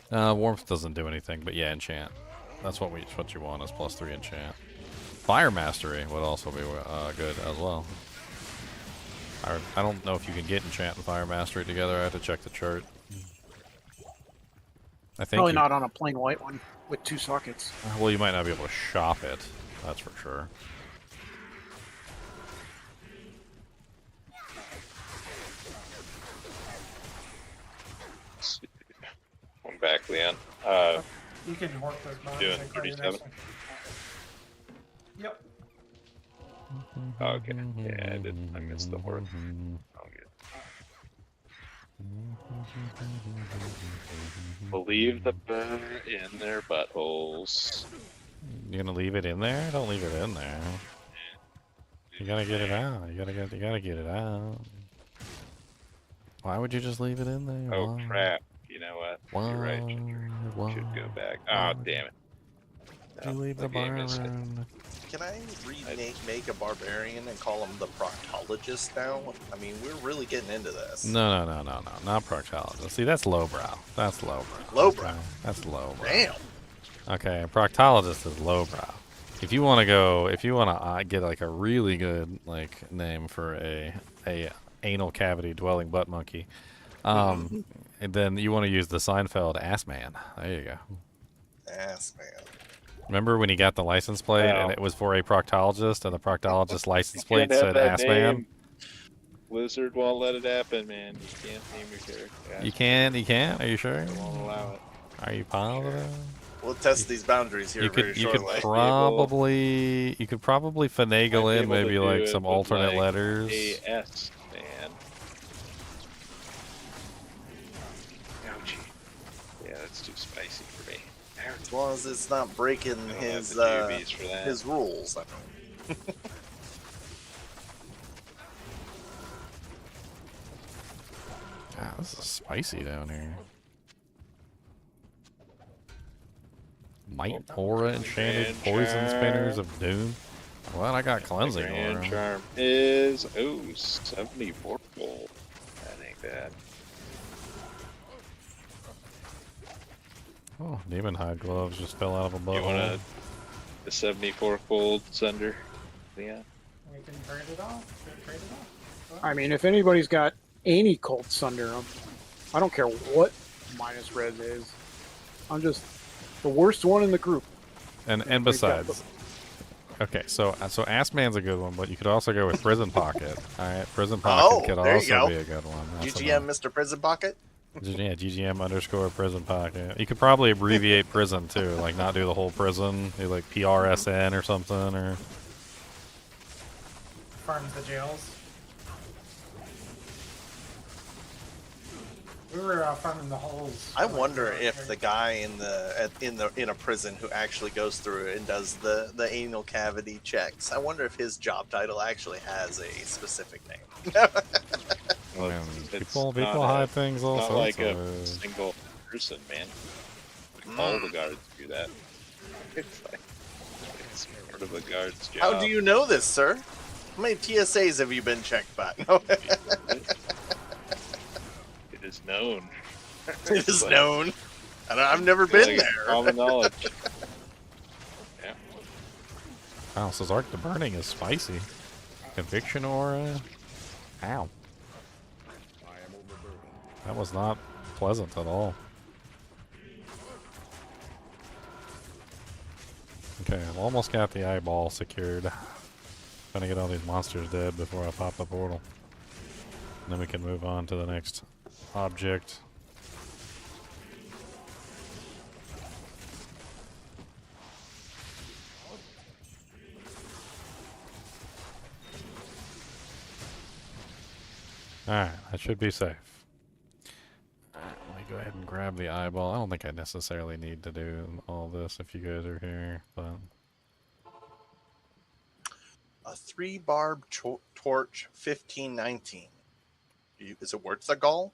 [SPEAKER 1] Warmth doesn't do anything, but yeah, enchant. That's what you want is +3 enchant. Fire Mastery would also be good as well. I don't know if you can get enchant and Fire Mastery together. I have to check the chart. I think
[SPEAKER 8] Probably not on a plain white one with 2 sockets.
[SPEAKER 1] Well, you might not be able to shop it. That's for sure.
[SPEAKER 2] One back, Leon.
[SPEAKER 3] You can hork those bones.
[SPEAKER 2] Doing
[SPEAKER 3] and create the
[SPEAKER 2] 37.
[SPEAKER 3] next one. Yep.
[SPEAKER 2] Okay. Yeah, I did. I missed the horse. Oh, good. Leave the burr in their buttholes.
[SPEAKER 1] You gonna leave it in there? Don't leave it in there. You gotta get it out. You gotta get it out. Why would you just leave it in there?
[SPEAKER 2] Oh
[SPEAKER 1] Why?
[SPEAKER 2] crap! You know what?
[SPEAKER 1] Why?
[SPEAKER 2] You're right. Should go back.
[SPEAKER 1] Why
[SPEAKER 2] Ah,
[SPEAKER 1] would
[SPEAKER 2] damn it.
[SPEAKER 1] you
[SPEAKER 2] No,
[SPEAKER 1] leave the
[SPEAKER 2] game is-
[SPEAKER 1] barn?
[SPEAKER 9] Can I remake a barbarian and call him the proctologist now? I mean, we're really getting into this.
[SPEAKER 1] No, not proctologist. See, that's lowbrow. That's lowbrow.
[SPEAKER 9] Lowbrow.
[SPEAKER 1] Okay, that's lowbrow.
[SPEAKER 9] Damn.
[SPEAKER 1] Okay, proctologist is lowbrow. If you want to get like a really good like name for a anal cavity dwelling butt monkey, and then you want to use the Seinfeld ass man. There you go.
[SPEAKER 9] Ass man.
[SPEAKER 1] Remember when he got the license plate and
[SPEAKER 2] Wow.
[SPEAKER 1] it was for a proctologist, and the proctologist license
[SPEAKER 2] You
[SPEAKER 1] plate
[SPEAKER 2] can't have
[SPEAKER 1] said
[SPEAKER 2] that
[SPEAKER 1] ass
[SPEAKER 2] name.
[SPEAKER 1] man?
[SPEAKER 2] Wizard won't let it happen, man. You can't name your character.
[SPEAKER 1] You can? You can't? Are you sure?
[SPEAKER 2] They won't allow it.
[SPEAKER 1] Are you positive?
[SPEAKER 9] We'll test these boundaries here
[SPEAKER 1] You
[SPEAKER 9] very
[SPEAKER 1] could
[SPEAKER 9] shortly.
[SPEAKER 1] probably finagle
[SPEAKER 2] Might be
[SPEAKER 1] in
[SPEAKER 2] able to
[SPEAKER 1] maybe
[SPEAKER 2] do
[SPEAKER 1] like
[SPEAKER 2] it
[SPEAKER 1] some
[SPEAKER 2] with,
[SPEAKER 1] alternate
[SPEAKER 2] like,
[SPEAKER 1] letters.
[SPEAKER 2] AS, man. Ouchie. Yeah, that's too spicy for me.
[SPEAKER 9] As long as it's not breaking
[SPEAKER 2] I don't have
[SPEAKER 9] his
[SPEAKER 2] the doobies for that.
[SPEAKER 9] his rules. I mean.
[SPEAKER 1] God, this is spicy down here. Might aura enchanted
[SPEAKER 2] Grand
[SPEAKER 1] poison spinners
[SPEAKER 2] charm.
[SPEAKER 1] of doom. Well, I got cleansing
[SPEAKER 2] Grand
[SPEAKER 1] aura.
[SPEAKER 2] charm is 74 gold. That ain't bad.
[SPEAKER 1] Oh, demon hide gloves just fell out of a
[SPEAKER 2] You
[SPEAKER 1] butthole.
[SPEAKER 2] want the 74 gold Sunder? Yeah.
[SPEAKER 3] We can trade it off. Trade it off.
[SPEAKER 8] I mean, if anybody's got any cults under them, I don't care what minus res is. I'm just the worst one in the group.
[SPEAKER 1] And
[SPEAKER 8] We've got
[SPEAKER 1] besides, okay, so Ass Man's a good one, but you could also go with Prison Pocket. All right, Prison Pocket
[SPEAKER 9] Oh,
[SPEAKER 1] could
[SPEAKER 9] there you
[SPEAKER 1] also
[SPEAKER 9] go.
[SPEAKER 1] be a good one. That's
[SPEAKER 9] GGM Mr. Prison Pocket?
[SPEAKER 1] Yeah, GGM _ Prison Pocket. You could probably abbreviate prison too, like not do the whole prison, do like PRSN or something, or
[SPEAKER 3] Farms the jails. We were farming the holes.
[SPEAKER 9] I wonder if the guy in a prison who actually goes through and does the anal cavity checks. I wonder if his job title actually has a specific name.
[SPEAKER 2] Well,
[SPEAKER 1] man,
[SPEAKER 2] it's
[SPEAKER 1] people
[SPEAKER 2] not
[SPEAKER 1] hide things all
[SPEAKER 2] not
[SPEAKER 1] sorts
[SPEAKER 2] like a
[SPEAKER 1] of.
[SPEAKER 2] single person, man. All the guards do that. It's like it's part of a guard's job.
[SPEAKER 9] How do you know this, sir? How many TSAs have you been checked by? No.
[SPEAKER 2] It is known.
[SPEAKER 9] It is
[SPEAKER 2] Like,
[SPEAKER 9] known. I've never
[SPEAKER 2] I feel
[SPEAKER 9] been
[SPEAKER 2] like it's
[SPEAKER 9] there.
[SPEAKER 2] Common knowledge. Yeah.
[SPEAKER 1] Wow, says Arc the Burning is spicy. Conviction aura. Ow.
[SPEAKER 6] I am overburdened.
[SPEAKER 1] That was not pleasant at all. Okay, I've almost got the eyeball secured. Trying to get all these monsters dead before I pop the portal. And then we can move on to the next object. Alright, that should be safe. Alright, let me go ahead and grab the eyeball. I don't think I necessarily need to do all this if you guys are here, but
[SPEAKER 9] A 3-barb torch, 1519. Is it worth the gall?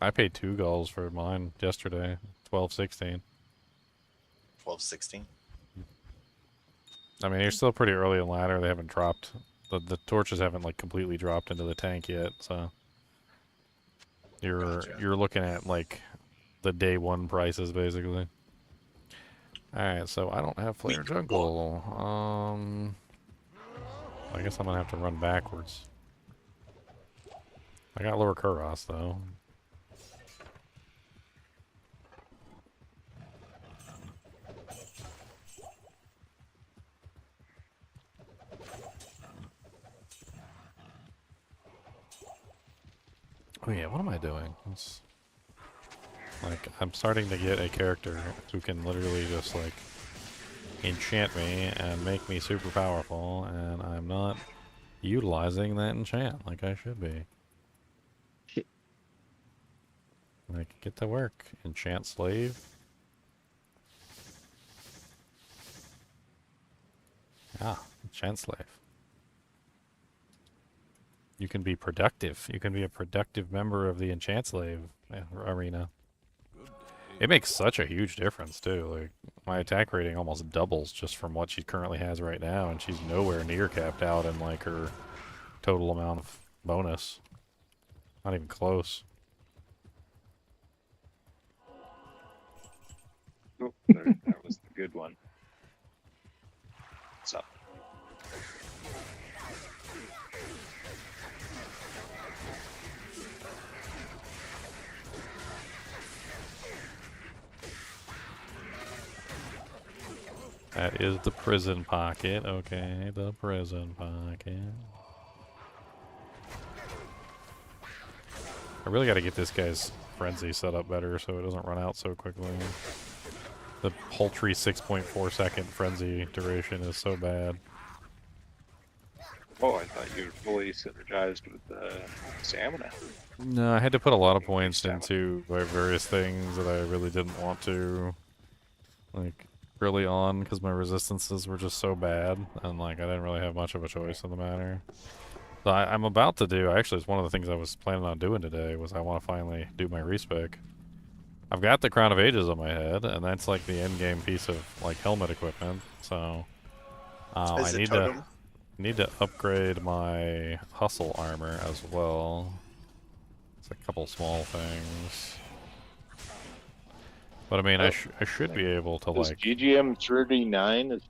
[SPEAKER 1] I paid 2 goals for mine yesterday, 12-16.
[SPEAKER 9] 1216.
[SPEAKER 1] I mean, you're still pretty early in ladder. They haven't dropped. The torches haven't like completely dropped into the tank yet, so
[SPEAKER 9] Gotcha.
[SPEAKER 1] you're looking at like the day 1 prices basically. Alright, so I don't have Flare Jungle. I guess I'm gonna have to run backwards. I got Lower Kuros though. Oh yeah, what am I doing? Like, I'm starting to get a character who can literally just, like, enchant me and make me super powerful, and I'm not utilizing that enchant like I should be.
[SPEAKER 5] Shit.
[SPEAKER 1] Like, get to work. Enchant slave. Ah, enchant slave. You can be productive. You can be a productive member of the enchant slave arena. It makes such a huge difference, too. Like, my attack rating almost doubles just from what she currently has right now, and she's nowhere near capped out in, like, her total amount of bonus. Not even close.
[SPEAKER 2] Oh, there, that was the good one. What's up?
[SPEAKER 1] That is the prison pocket. Okay, the prison pocket. I really got to get this guy's frenzy set up better so it doesn't run out so quickly. The paltry 6.4 second frenzy duration is so bad.
[SPEAKER 2] Oh, I thought you were fully synergized with stamina.
[SPEAKER 1] No, I had to put a lot of points into various things that I really didn't want to, like, early on, because my resistances were just so bad, and, like, I didn't really have much of a choice in the matter. So I'm about to do, actually, it's one of the things I was planning on doing today, was I want to finally do my respec. I've got the Crown of Ages on my head, and that's, like, the end-game piece of, like, helmet equipment, so I need to upgrade my hustle armor as well. It's a couple small things. But I mean, I should be able to, like...
[SPEAKER 2] GGM 39 is...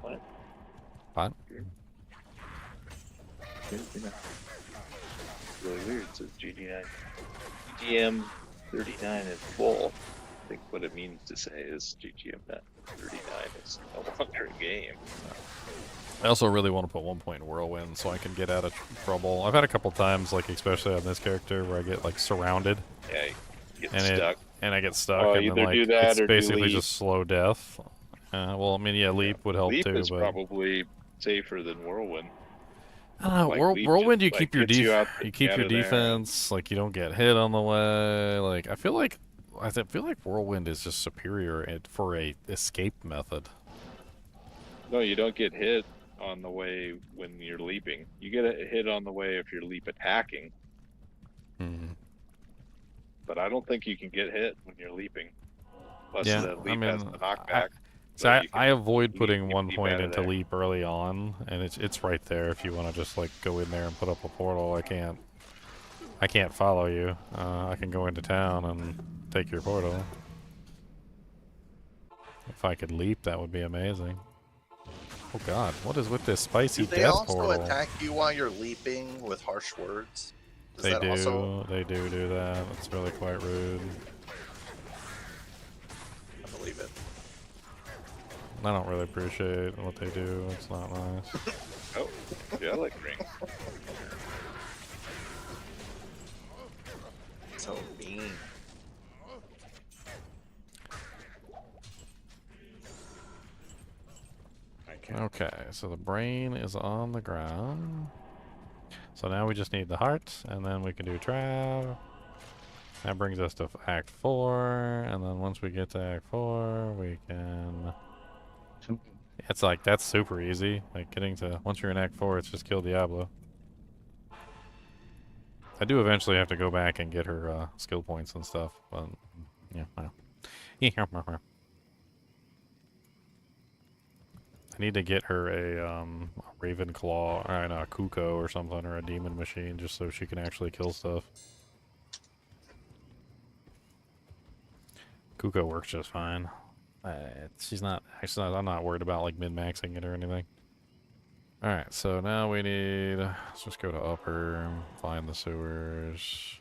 [SPEAKER 2] What?
[SPEAKER 1] What?
[SPEAKER 2] Really weird, it says GG9. GGM 39 is full. I think what it means to say is GGM 39 is no longer a game.
[SPEAKER 1] I also really want to put 1 point in Whirlwind so I can get out of trouble. I've had a couple times, like especially on this character, where I get like surrounded.
[SPEAKER 2] Yeah, you get
[SPEAKER 1] and
[SPEAKER 2] stuck.
[SPEAKER 1] And I get stuck, and then like
[SPEAKER 2] do that
[SPEAKER 1] it's
[SPEAKER 2] or
[SPEAKER 1] basically
[SPEAKER 2] do
[SPEAKER 1] just slow death. Well, I mean, yeah, leap would help
[SPEAKER 2] leap
[SPEAKER 1] too,
[SPEAKER 2] is
[SPEAKER 1] but
[SPEAKER 2] probably safer than Whirlwind.
[SPEAKER 1] I don't know.
[SPEAKER 2] Like, leap
[SPEAKER 1] Whirlwind,
[SPEAKER 2] just,
[SPEAKER 1] you
[SPEAKER 2] like,
[SPEAKER 1] keep your
[SPEAKER 2] gets you out the-
[SPEAKER 1] you keep
[SPEAKER 2] out
[SPEAKER 1] your
[SPEAKER 2] of there.
[SPEAKER 1] defense. Like you don't get hit on the way. Like I feel like Whirlwind is just superior for a escape method.
[SPEAKER 2] No, you don't get hit on the way when you're leaping. You get a hit on the way if you're leap attacking.
[SPEAKER 1] Hmm.
[SPEAKER 2] But I don't think you can get hit when you're leaping. Plus
[SPEAKER 1] Yeah,
[SPEAKER 2] the
[SPEAKER 1] I
[SPEAKER 2] leap has
[SPEAKER 1] mean,
[SPEAKER 2] the knockback.
[SPEAKER 1] So
[SPEAKER 2] you
[SPEAKER 1] I avoid
[SPEAKER 2] you
[SPEAKER 1] putting
[SPEAKER 2] can
[SPEAKER 1] 1
[SPEAKER 2] leap
[SPEAKER 1] point
[SPEAKER 2] out of
[SPEAKER 1] into
[SPEAKER 2] there.
[SPEAKER 1] leap early on, and it's right there if you want to just like go in there and put up a portal. I can't follow you. I can go into town and take your portal. If I could leap, that would be amazing. Oh God, what is with this spicy
[SPEAKER 9] Do they
[SPEAKER 1] death
[SPEAKER 9] also
[SPEAKER 1] portal?
[SPEAKER 9] attack you while you're leaping with harsh words? Does
[SPEAKER 1] They
[SPEAKER 9] that
[SPEAKER 1] do.
[SPEAKER 9] also...
[SPEAKER 1] They do that. It's really quite rude.
[SPEAKER 9] I believe it.
[SPEAKER 1] I don't really appreciate what they do. It's not nice.
[SPEAKER 2] Oh, yeah, I like ring.
[SPEAKER 9] So mean.
[SPEAKER 1] Okay, so the brain is on the ground. So now we just need the heart, and then we can do Trav. That brings us to Act 4, and then once we get to Act 4, we can... It's like, that's super easy. Like, getting to... Once you're in Act 4, it's just kill Diablo. I do eventually have to go back and get her skill points and stuff, but... Yeah, well. I need to get her a Raven Claw, or a Kuko or something, or a Demon Machine, just so she can actually kill stuff. Kuko works just fine. She's not, actually, I'm not worried about like min-maxing it or anything. Alright, so now we need, let's just go to upper, find the sewers.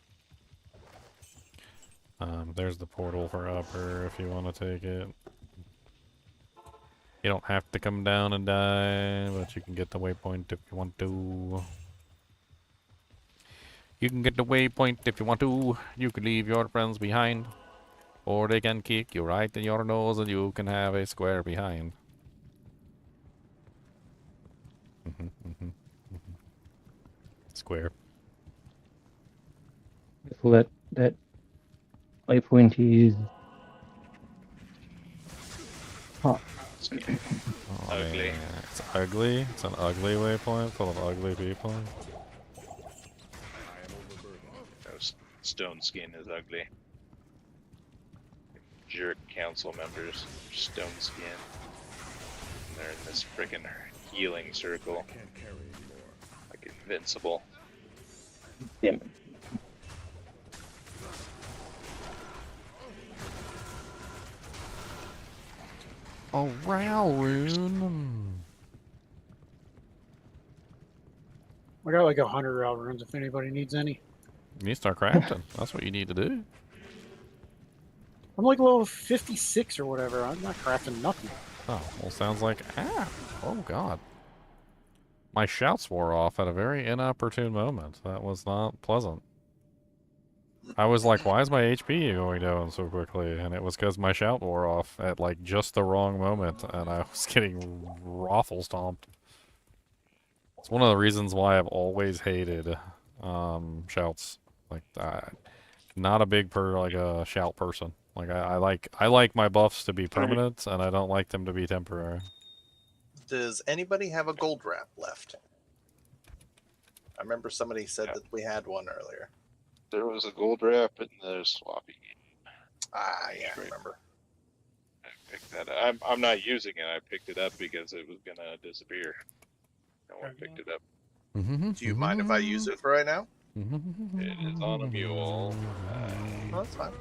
[SPEAKER 1] There's the portal for upper if you want to take it. You don't have to come down and die, but you can get the waypoint if you want to. You can get the waypoint if you want to. You can leave your friends behind. Or they can kick you right in your nose and you can have a square behind. Square.
[SPEAKER 5] So that waypoint is hot.
[SPEAKER 1] Oh,
[SPEAKER 2] Ugly.
[SPEAKER 1] man. It's ugly. It's an ugly waypoint full of ugly people.
[SPEAKER 2] Stone skin is ugly. Jerk council members, stone skin. And they're in this freaking healing circle.
[SPEAKER 6] Can't carry anymore.
[SPEAKER 2] Like invincible.
[SPEAKER 5] Damn it.
[SPEAKER 1] Oh, Rune.
[SPEAKER 8] I got like 100 rail runes if anybody needs any.
[SPEAKER 1] You need to start crafting. That's what you need to do.
[SPEAKER 8] I'm like level 56 or whatever. I'm not crafting nothing.
[SPEAKER 1] Oh, well, sounds like... Oh, God. My shouts wore off at a very inopportune moment. That was not pleasant. I was like, why is my HP going down so quickly? And it was because my shout wore off at, like, just the wrong moment, and I was getting raffle stomped. It's one of the reasons why I've always hated shouts. Like, not a big shout person. Like, I like my buffs to be permanent, and I don't like them to be temporary.
[SPEAKER 9] Does anybody have a gold wrap left? I remember somebody said that we had one earlier.
[SPEAKER 2] There was a gold wrap in the Swappy game.
[SPEAKER 9] Ah, yeah, I remember.
[SPEAKER 2] I picked that up. I'm not using it. I picked it up because it was gonna disappear. No one picked it up.
[SPEAKER 9] Do you mind if I use it for right now?
[SPEAKER 2] It is on a mule.
[SPEAKER 9] No, that's fine.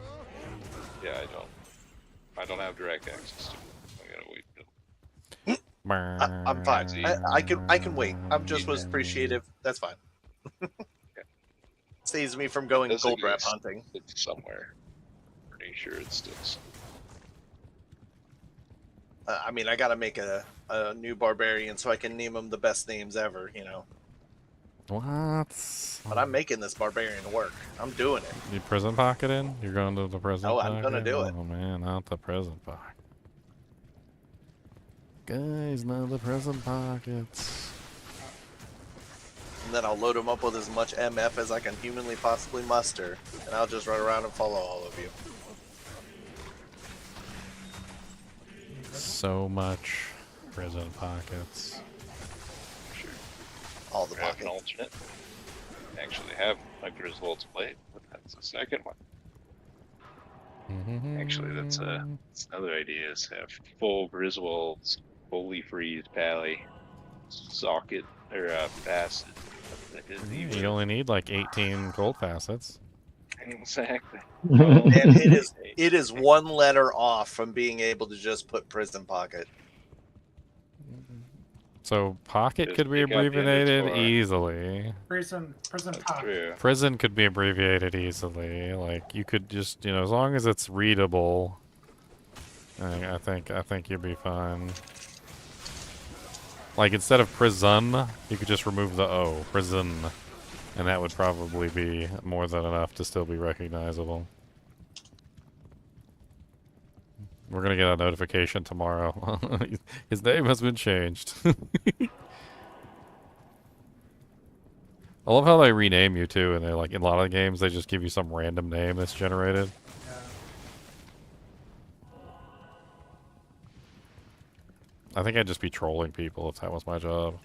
[SPEAKER 2] Yeah, I don't have direct access to it. I gotta wait.
[SPEAKER 9] I'm fine. I can wait. I'm just was appreciative. That's fine. Saves me from going gold wrap hunting.
[SPEAKER 2] It's somewhere. Pretty sure it sticks.
[SPEAKER 9] I mean, I gotta make a new barbarian so I can name them the best names ever, you know.
[SPEAKER 1] What?
[SPEAKER 9] But I'm making this barbarian work. I'm doing it.
[SPEAKER 1] You prison pocket in? You're going to the prison pocket?
[SPEAKER 9] Oh, I'm gonna do it.
[SPEAKER 1] Oh, man, not the prison pocket. Guys, not the prison pockets.
[SPEAKER 9] And then I'll load them up with as much MF as I can humanly possibly muster. And I'll just run around and follow all of you.
[SPEAKER 1] So much prison pockets.
[SPEAKER 2] Sure.
[SPEAKER 9] All the
[SPEAKER 2] I have an
[SPEAKER 9] pockets.
[SPEAKER 2] alternate. I actually have my Griswold's blade, but that's the second one. Actually, that's another idea, is have full Griswold's, fully freeze pally, socket, or facet.
[SPEAKER 1] You only need like 18 gold facets.
[SPEAKER 2] Exactly.
[SPEAKER 9] And it is one letter off from being able to just put prison pocket.
[SPEAKER 1] So pocket
[SPEAKER 2] Just
[SPEAKER 1] could be
[SPEAKER 2] pick out the
[SPEAKER 1] abbreviated
[SPEAKER 2] N4.
[SPEAKER 1] easily.
[SPEAKER 3] Prison
[SPEAKER 2] That's
[SPEAKER 3] pop.
[SPEAKER 2] true.
[SPEAKER 1] Prison could be abbreviated easily. Like you could just, you know, as long as it's readable, I think you'd be fine. Like instead of prison, you could just remove the O, prison, and that would probably be more than enough to still be recognizable. We're gonna get a notification tomorrow. His name has been changed. I love how they rename you too, and they like in a lot of games they just give you some random name that's generated. I think I'd just be trolling people if that was my job.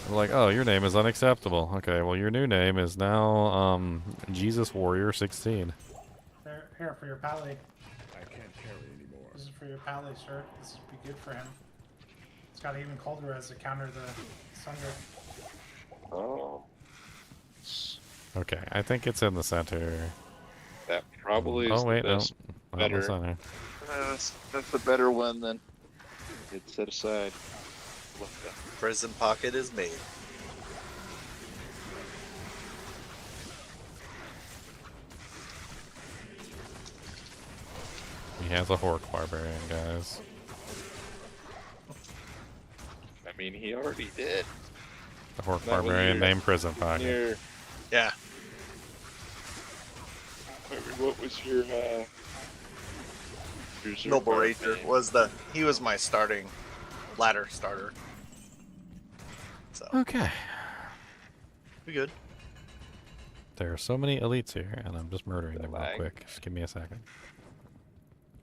[SPEAKER 1] I'm like, oh, your name is unacceptable. Okay, well your new name is now Jesus Warrior 16.
[SPEAKER 3] Here for your pally.
[SPEAKER 6] I can't carry anymore.
[SPEAKER 3] This is for your pally, sir. This would be good for him. It's got even colder as to counter the Sunder.
[SPEAKER 2] Oh.
[SPEAKER 1] Okay, I think it's in the center.
[SPEAKER 2] That probably is
[SPEAKER 1] Oh wait,
[SPEAKER 2] the
[SPEAKER 1] no,
[SPEAKER 2] best,
[SPEAKER 1] not in the
[SPEAKER 2] better.
[SPEAKER 1] center.
[SPEAKER 2] That's the better one then. It's set aside. Look at that.
[SPEAKER 9] Prison pocket is made.
[SPEAKER 1] He has a Hork Barbarian, guys.
[SPEAKER 2] I mean, he already did.
[SPEAKER 1] The Hork
[SPEAKER 2] That was
[SPEAKER 1] Barbarian
[SPEAKER 2] your-
[SPEAKER 1] named Prison Pocket.
[SPEAKER 2] Your
[SPEAKER 9] Yeah.
[SPEAKER 2] what was your
[SPEAKER 9] Noble
[SPEAKER 2] Zerbar
[SPEAKER 9] Ranger
[SPEAKER 2] name?
[SPEAKER 9] was he was my ladder starter. So
[SPEAKER 1] Okay.
[SPEAKER 9] we good.
[SPEAKER 1] There are so many elites here, and I'm just murdering them real
[SPEAKER 2] Lag.
[SPEAKER 1] quick. Just give me a second.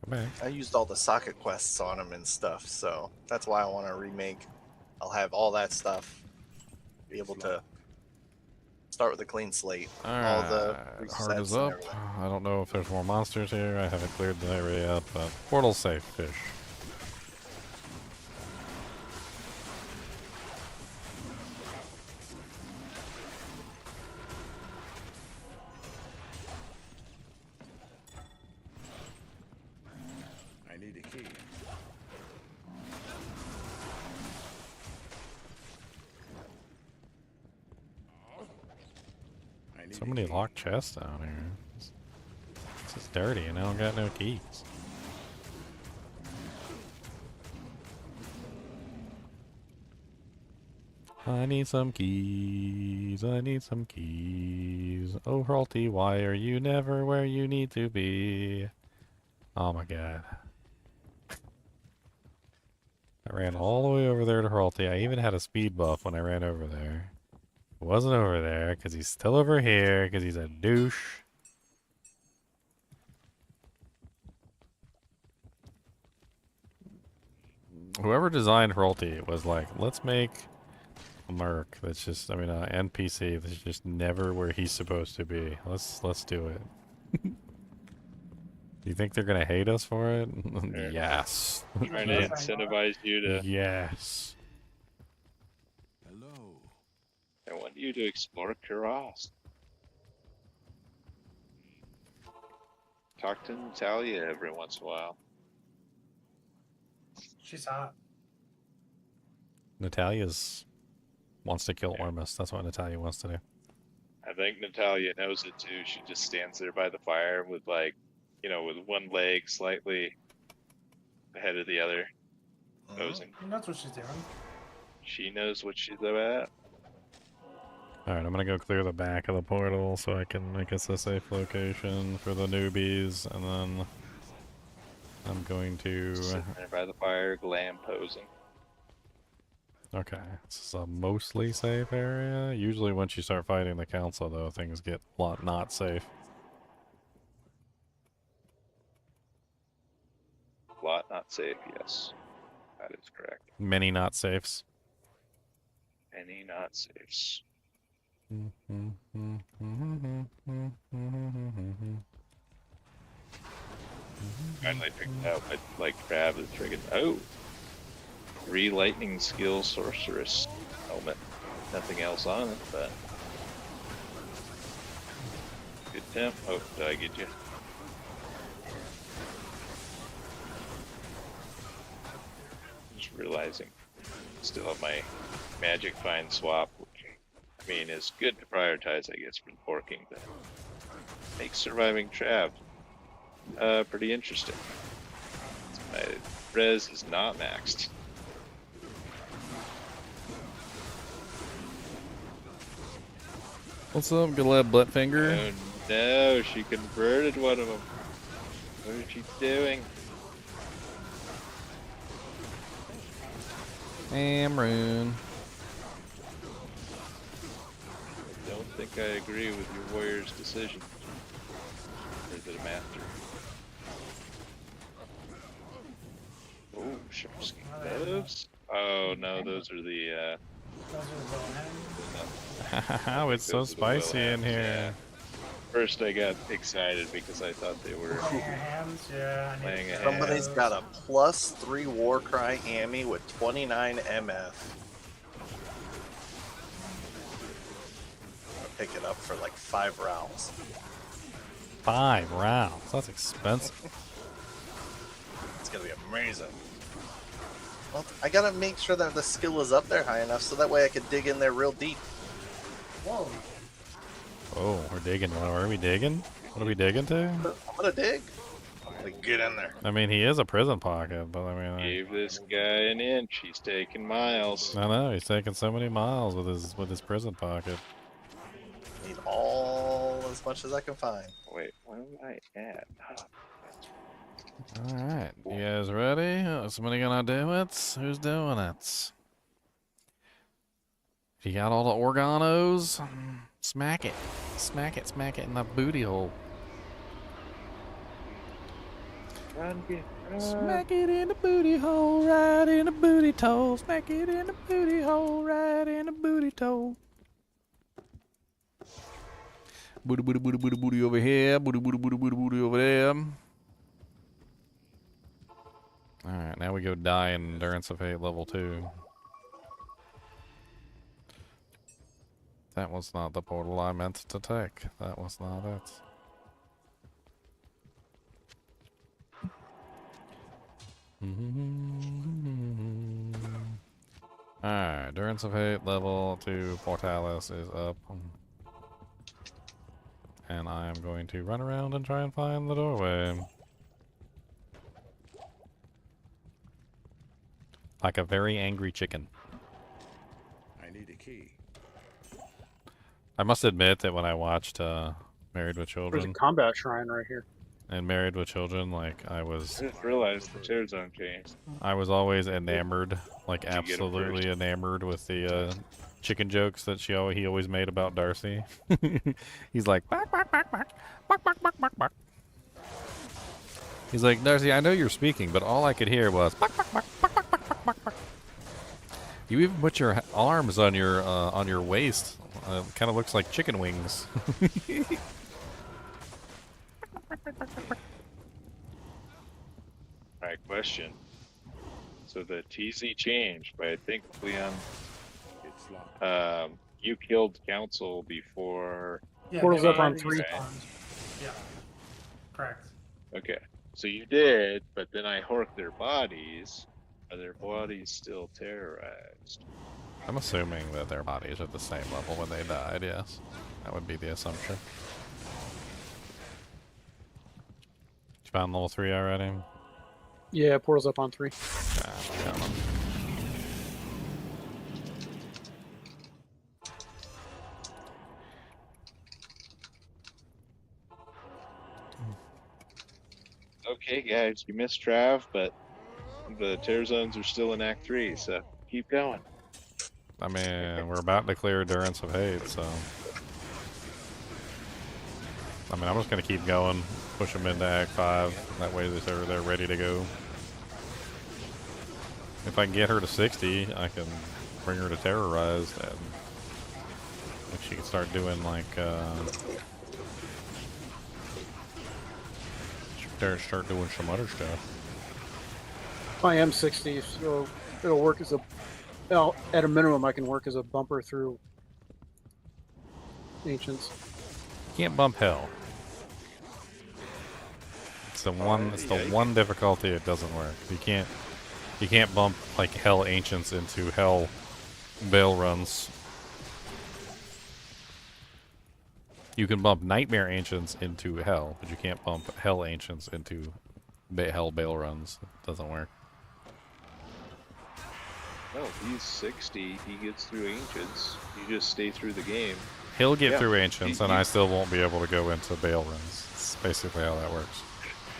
[SPEAKER 1] Come back.
[SPEAKER 9] I used all the socket quests on him and stuff, so that's why I want to remake. I'll have all that stuff. Be able to start with a clean slate. All the
[SPEAKER 1] Heart is
[SPEAKER 9] resets and
[SPEAKER 1] up.
[SPEAKER 9] everything.
[SPEAKER 1] I don't know if there's more monsters here. I haven't cleared the area up, but portal safe fish.
[SPEAKER 6] I need a key. I need
[SPEAKER 1] So
[SPEAKER 6] a
[SPEAKER 1] many
[SPEAKER 6] key.
[SPEAKER 1] locked chests down here. This is dirty, and I don't got no keys. I need some keys. I need some keys. Oh, Halty, why are you never where you need to be? Oh my god. I ran all the way over there to Halty. I even had a speed buff when I ran over there. Wasn't over there because he's still over here because he's a douche. Whoever designed Halty was like, let's make a merc that's just, I mean, an NPC that's just never where he's supposed to be. Let's do it. Do you think they're gonna hate us for it? Yes.
[SPEAKER 2] Trying to incentivize you to.
[SPEAKER 1] Yes.
[SPEAKER 6] Hello.
[SPEAKER 2] I want you to explore Kuros. Talk to Natalia every once in a while.
[SPEAKER 3] She's hot.
[SPEAKER 1] Natalia's wants to kill Ormus. That's what Natalia wants to do.
[SPEAKER 2] I think Natalia knows it too. She just stands there by the fire with like, you know, with one leg slightly ahead of the other, posing.
[SPEAKER 3] And that's what she's doing.
[SPEAKER 2] She knows what she's about.
[SPEAKER 1] Alright, I'm gonna go clear the back of the portal so I can make us a safe location for the newbies, and then I'm going to...
[SPEAKER 2] Sitting there by the fire, glam posing.
[SPEAKER 1] Okay, this is a mostly safe area. Usually once you start fighting the council, though, things get a lot not safe.
[SPEAKER 2] Lot not safe, yes. That is correct.
[SPEAKER 1] Many not safes.
[SPEAKER 2] Any not safes. Finally picked out my like crab is friggin' oh! 3 lightning skill sorceress helmet. Nothing else on it, but good temp. Oh, did I get you? Just realizing still have my magic find swap, which I mean is good to prioritize, I guess, for porking, but makes surviving trap pretty interesting. My res is not maxed.
[SPEAKER 1] What's up, Galeb Buttfinger?
[SPEAKER 2] Oh no, she converted one of them. What is she doing?
[SPEAKER 1] Amrun.
[SPEAKER 2] I don't think I agree with your warrior's decision. Or is it a master? Oh, sharp skin gloves. Oh no, those are the
[SPEAKER 3] Those are the bowmen.
[SPEAKER 1] How it's so
[SPEAKER 2] those are the
[SPEAKER 1] spicy
[SPEAKER 2] well
[SPEAKER 1] in
[SPEAKER 2] hands,
[SPEAKER 1] here.
[SPEAKER 2] yeah. First I got excited because I thought they were
[SPEAKER 3] Laying your hands, yeah. I need
[SPEAKER 2] Laying
[SPEAKER 3] to
[SPEAKER 2] a
[SPEAKER 3] get
[SPEAKER 9] Somebody's
[SPEAKER 3] those.
[SPEAKER 9] got a +3 Warcry Ami with 29 MF. I'll pick it up for like 5 rounds.
[SPEAKER 1] 5 rounds. That's expensive.
[SPEAKER 9] It's gonna be amazing. Well, I gotta make sure that the skill is up there high enough so that way I could dig in there real deep.
[SPEAKER 3] Whoa.
[SPEAKER 1] Oh, we're digging. What are we digging? What are we digging to?
[SPEAKER 9] I'm gonna dig. I'm gonna get in there.
[SPEAKER 1] I mean, he is a prison pocket, but I mean,
[SPEAKER 2] gave this guy an inch. He's taking miles.
[SPEAKER 1] I know he's taking so many miles with his prison pocket.
[SPEAKER 9] Need all of as much as I can find.
[SPEAKER 2] Wait, where am I at?
[SPEAKER 1] Alright, you guys ready? Somebody gonna do it? Who's doing it? You got all the organos? Smack it. Smack it, smack it in the booty hole.
[SPEAKER 2] Run, get run.
[SPEAKER 1] Smack it in the booty hole, right in the booty toe. Smack it in the booty hole, right in the booty toe. Booty, booty, booty, booty, booty over here. Booty, booty, booty, booty, booty over there. Alright, now we go die in Endurance of Hate level 2. That was not the portal I meant to take. That was not it. Alright, Endurance of Hate level 2 Portalis is up. And I am going to run around and try and find the doorway. Like a very angry chicken.
[SPEAKER 6] I need a key.
[SPEAKER 1] I must admit that when I watched Married with
[SPEAKER 8] There's a
[SPEAKER 1] Children
[SPEAKER 8] combat shrine right here.
[SPEAKER 1] and Married with Children, like I
[SPEAKER 2] I
[SPEAKER 1] was
[SPEAKER 2] just realized the tear zone changed.
[SPEAKER 1] always enamored, like
[SPEAKER 2] Did you get 'em
[SPEAKER 1] absolutely
[SPEAKER 2] first?
[SPEAKER 1] enamored with the chicken jokes that he always made about Darcy. He's like bark bark bark bark bark bark bark bark bark. He's like, Darcy, I know you're speaking, but all I could hear was bark bark bark bark bark bark bark bark bark. You even put your arms on your waist. Kind of looks like chicken wings.
[SPEAKER 2] Alright, question. So the TZ changed, but I think Leon,
[SPEAKER 6] It's locked.
[SPEAKER 2] you killed Council before.
[SPEAKER 3] Yeah,
[SPEAKER 8] Portal's
[SPEAKER 3] they
[SPEAKER 8] up on
[SPEAKER 3] already
[SPEAKER 8] 3.
[SPEAKER 3] spawned. Yeah. Correct.
[SPEAKER 2] Okay, so you did, but then I horked their bodies. Are their bodies still terrorized?
[SPEAKER 1] I'm assuming that their bodies are the same level when they died, yes. That would be the assumption. You found level 3 already?
[SPEAKER 8] Yeah, portal's up on 3.
[SPEAKER 1] Yeah, I'm coming.
[SPEAKER 2] Okay, guys, you missed Trav, but the tear zones are still in Act 3, so keep going.
[SPEAKER 1] I mean, we're about to clear Endurance of Hate, so... I mean, I'm just gonna keep going, push them into Act 5, that way they're ready to go. If I can get her to 60, I can bring her to Terrorized, and like she can start doing like, start doing some other stuff.
[SPEAKER 8] I am 60, so it'll work as a... Well, at a minimum, I can work as a bumper through Ancients.
[SPEAKER 1] You can't bump Hell. It's the one difficulty it doesn't work. You can't bump like Hell Ancients into Hell Bale runs. You can bump Nightmare Ancients into Hell, but you can't bump Hell Ancients into Hell Bale runs. It doesn't work.
[SPEAKER 2] No, he's 60. He gets through Ancients. You just stay through the game.
[SPEAKER 1] He'll get
[SPEAKER 2] Yeah.
[SPEAKER 1] through Ancients, and I still won't be able to go into Bale runs. It's basically how that works.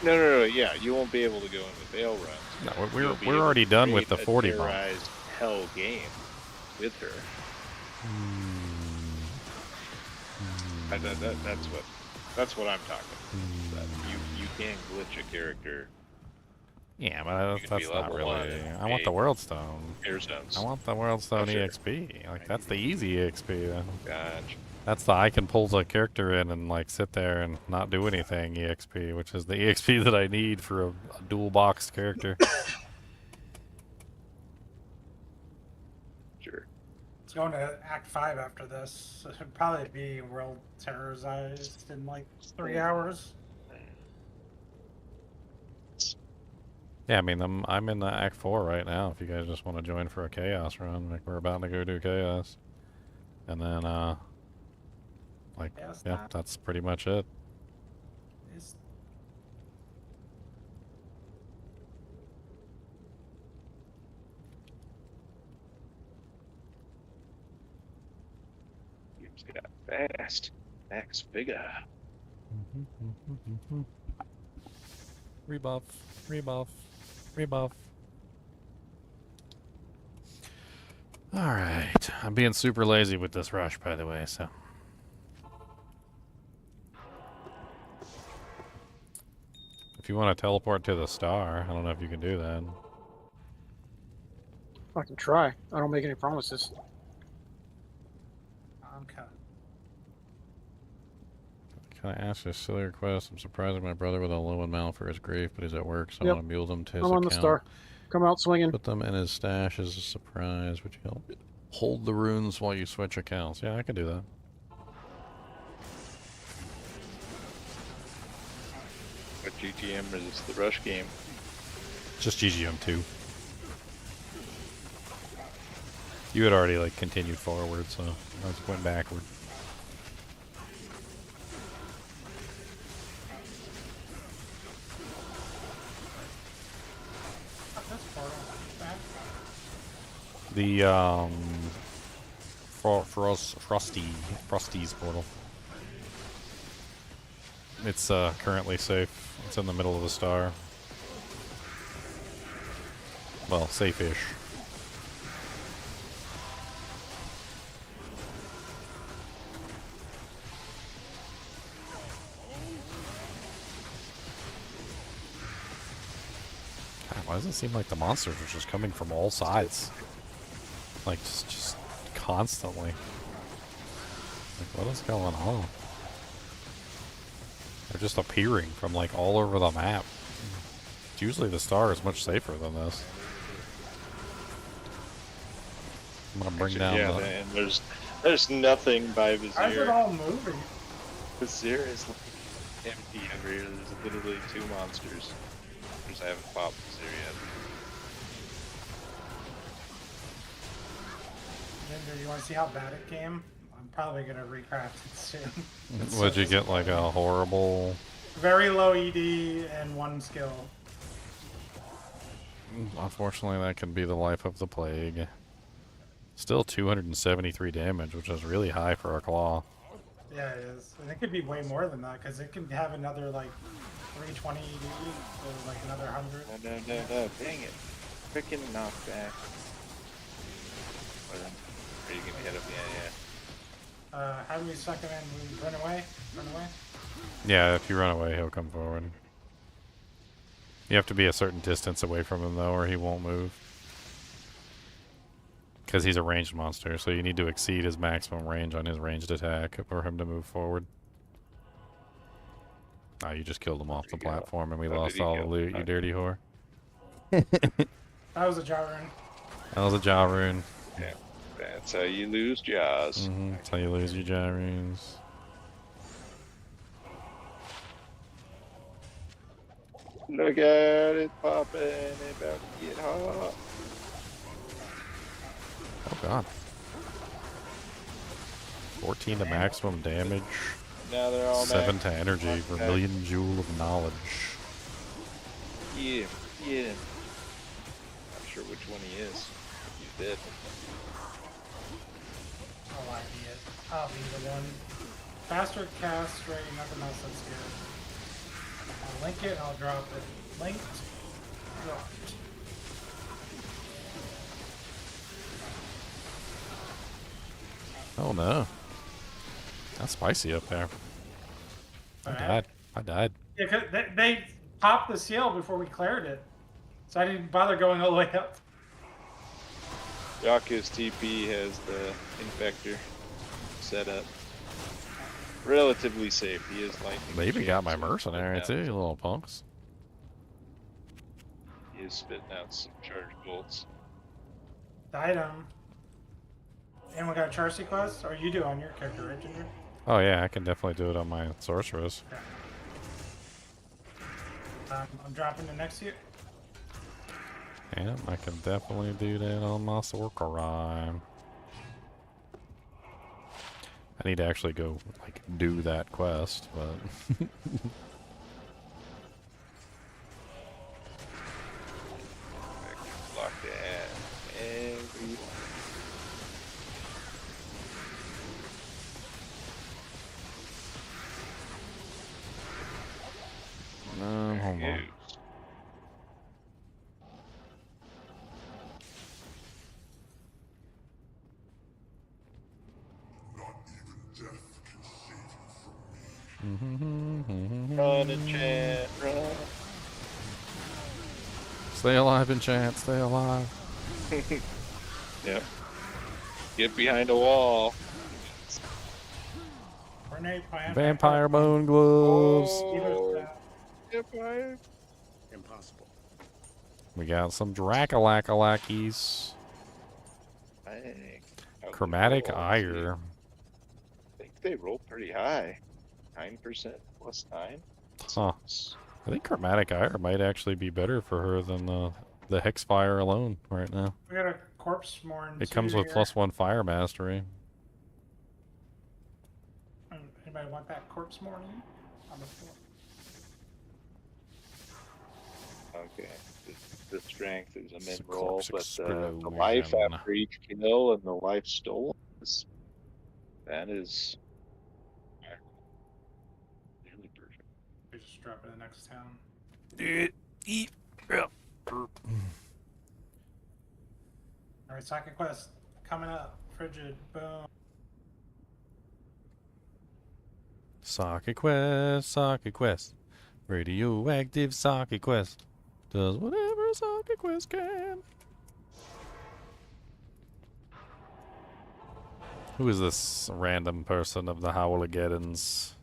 [SPEAKER 2] No. Yeah, you won't be able to go into Veil runs.
[SPEAKER 1] No,
[SPEAKER 2] You'll be
[SPEAKER 1] we're
[SPEAKER 2] able
[SPEAKER 1] already
[SPEAKER 2] to
[SPEAKER 1] done with
[SPEAKER 2] create
[SPEAKER 1] the
[SPEAKER 2] a
[SPEAKER 1] 40 bump.
[SPEAKER 2] terrorized Hell game with her. That's what I'm talking. That you can glitch a character.
[SPEAKER 1] Yeah, but
[SPEAKER 2] You can
[SPEAKER 1] that's
[SPEAKER 2] be
[SPEAKER 1] not
[SPEAKER 2] level
[SPEAKER 1] really.
[SPEAKER 2] 1
[SPEAKER 1] I want the World Stone.
[SPEAKER 2] Air zones.
[SPEAKER 1] I want the World Stone
[SPEAKER 2] sure.
[SPEAKER 1] EXP. Like that's the easy EXP.
[SPEAKER 2] Gotcha.
[SPEAKER 1] That's the I can pull the character in and like sit there and not do anything EXP, which is the EXP that I need for a dual boxed character.
[SPEAKER 2] Sure.
[SPEAKER 3] It's going to Act 5 after this. It should probably be world terrorized in like 3 hours.
[SPEAKER 1] Yeah, I mean I'm in the Act 4 right now. If you guys just want to join for a Chaos run, like we're about to go do Chaos, and then like
[SPEAKER 3] Chaos
[SPEAKER 1] yeah,
[SPEAKER 3] time.
[SPEAKER 1] that's pretty much it.
[SPEAKER 3] It's-
[SPEAKER 2] Game's got fast. Max figure.
[SPEAKER 1] Rebuff, rebuff, rebuff. Alright. I'm being super lazy with this rush, by the way, so. If you want to teleport to the star, I don't know if you can do that.
[SPEAKER 8] I can try. I don't make any promises.
[SPEAKER 3] Okay.
[SPEAKER 1] Can I ask a silly request? I'm surprising my brother with a low amount for his grief, but he's at work, so I
[SPEAKER 8] Yep.
[SPEAKER 1] want to mule them to his
[SPEAKER 8] I'm on the
[SPEAKER 1] account.
[SPEAKER 8] star. Come out swinging.
[SPEAKER 1] Put them in his stash as a surprise. Would you help me hold the runes while you switch accounts? Yeah, I can do that.
[SPEAKER 2] What GTM is the rush game?
[SPEAKER 1] Just GGM 2. You had already like continued forward, so I just went backward.
[SPEAKER 3] That's portal. Back.
[SPEAKER 1] The Frosty's portal. It's currently safe. It's in the middle of the star. Well, safe-ish. God, why does it seem like the monsters are just coming from all sides? Like, just constantly. Like, what is going on? They're just appearing from, like, all over the map. Usually the star is much safer than this. I'm gonna bring down
[SPEAKER 2] yeah,
[SPEAKER 1] the...
[SPEAKER 2] and there's nothing by
[SPEAKER 3] Why is it
[SPEAKER 2] Vizier.
[SPEAKER 3] all moving?
[SPEAKER 2] Vizier is like empty over here. There's literally 2 monsters. I haven't popped Vizier yet.
[SPEAKER 3] Ginger, you want to see how bad it came? I'm probably gonna recraft it soon. It's
[SPEAKER 1] Would
[SPEAKER 3] so
[SPEAKER 1] you get, like, a horrible...
[SPEAKER 3] very low ED and 1 skill.
[SPEAKER 1] Unfortunately, that can be the life of the plague. Still 273 damage, which is really high for a claw.
[SPEAKER 3] Yeah, it is. And it could be way more than that, because it can have another, like, 320 ED, or, like, another 100.
[SPEAKER 2] No, dang it. Freaking knockback. Are you gonna hit him? Yeah.
[SPEAKER 3] How do we suck him in? We run away? Run away?
[SPEAKER 1] Yeah, if you run away, he'll come forward. You have to be a certain distance away from him, though, or he won't move. Because he's a ranged monster, so you need to exceed his maximum range on his ranged attack for him to move forward. Oh, you just killed him off the platform and we lost all the loot, you dirty whore.
[SPEAKER 3] That was a jaw rune.
[SPEAKER 1] That was a jaw rune.
[SPEAKER 2] Yeah. That's how you lose jaws.
[SPEAKER 1] That's how you lose your jaw runes.
[SPEAKER 2] Look at it popping, it about to get hot.
[SPEAKER 1] Oh god. 14 to maximum damage.
[SPEAKER 2] Now they're all
[SPEAKER 1] 7
[SPEAKER 2] back.
[SPEAKER 1] to energy, Vermilion Jewel of Knowledge.
[SPEAKER 2] Yeah, yeah. Not sure which one he is. He's dead.
[SPEAKER 3] Oh, I be it. I'll be the one. Faster cast rate, nothing else that's good. I'll link it, I'll drop it. Linked, dropped.
[SPEAKER 1] Oh no. That's spicy up there. I died. I died.
[SPEAKER 3] Yeah, 'cause they popped the seal before we cleared it. So I didn't bother going all the way up.
[SPEAKER 2] Yaku's TP has the infector set up. Relatively safe. He is lightning.
[SPEAKER 1] They even got my
[SPEAKER 2] chains, so
[SPEAKER 1] mercenary
[SPEAKER 2] put
[SPEAKER 1] too,
[SPEAKER 2] down.
[SPEAKER 1] you little punks.
[SPEAKER 2] He is spitting out some charge bolts.
[SPEAKER 3] The item. Anyone got a Charcy quest? Or you do on your character, right, Ginger?
[SPEAKER 1] Oh yeah, I can definitely do it on my sorceress.
[SPEAKER 3] I'm dropping it next to you.
[SPEAKER 1] Yeah, I can definitely do that on my sorcerer. I need to actually go like do that quest, but
[SPEAKER 2] Lock that. Every
[SPEAKER 1] Hold on.
[SPEAKER 2] Run, enchant, run.
[SPEAKER 1] Stay alive, enchant. Stay alive.
[SPEAKER 2] Yep. Get behind a wall.
[SPEAKER 3] Coordinate plan.
[SPEAKER 1] Vampire bone gloves.
[SPEAKER 2] Oh, vampire.
[SPEAKER 6] Impossible.
[SPEAKER 1] We got some Draculacalackies.
[SPEAKER 2] Dang. How'd they
[SPEAKER 1] Chromatic
[SPEAKER 2] roll?
[SPEAKER 1] ire.
[SPEAKER 2] I think they roll pretty high. 9% plus 9.
[SPEAKER 1] Huh. I think chromatic ire might actually be better for her than the Hexfire alone right now.
[SPEAKER 3] We got a corpse morn.
[SPEAKER 1] It comes with +1 fire mastery.
[SPEAKER 3] Anybody want that corpse morning on the floor?
[SPEAKER 2] Okay. The strength is a
[SPEAKER 1] It's
[SPEAKER 2] mid
[SPEAKER 1] a
[SPEAKER 2] roll,
[SPEAKER 1] corpse
[SPEAKER 2] but the
[SPEAKER 1] explosion.
[SPEAKER 2] life after each kill and the life stolen that is really perfect.
[SPEAKER 3] We just drop it in the next town. Alright, Socket Quest coming up. Frigid, boom.
[SPEAKER 1] Socket Quest, Socket Quest. Radioactive Socket Quest. Does whatever Socket Quest can. Who is this random person of the Howligeddons?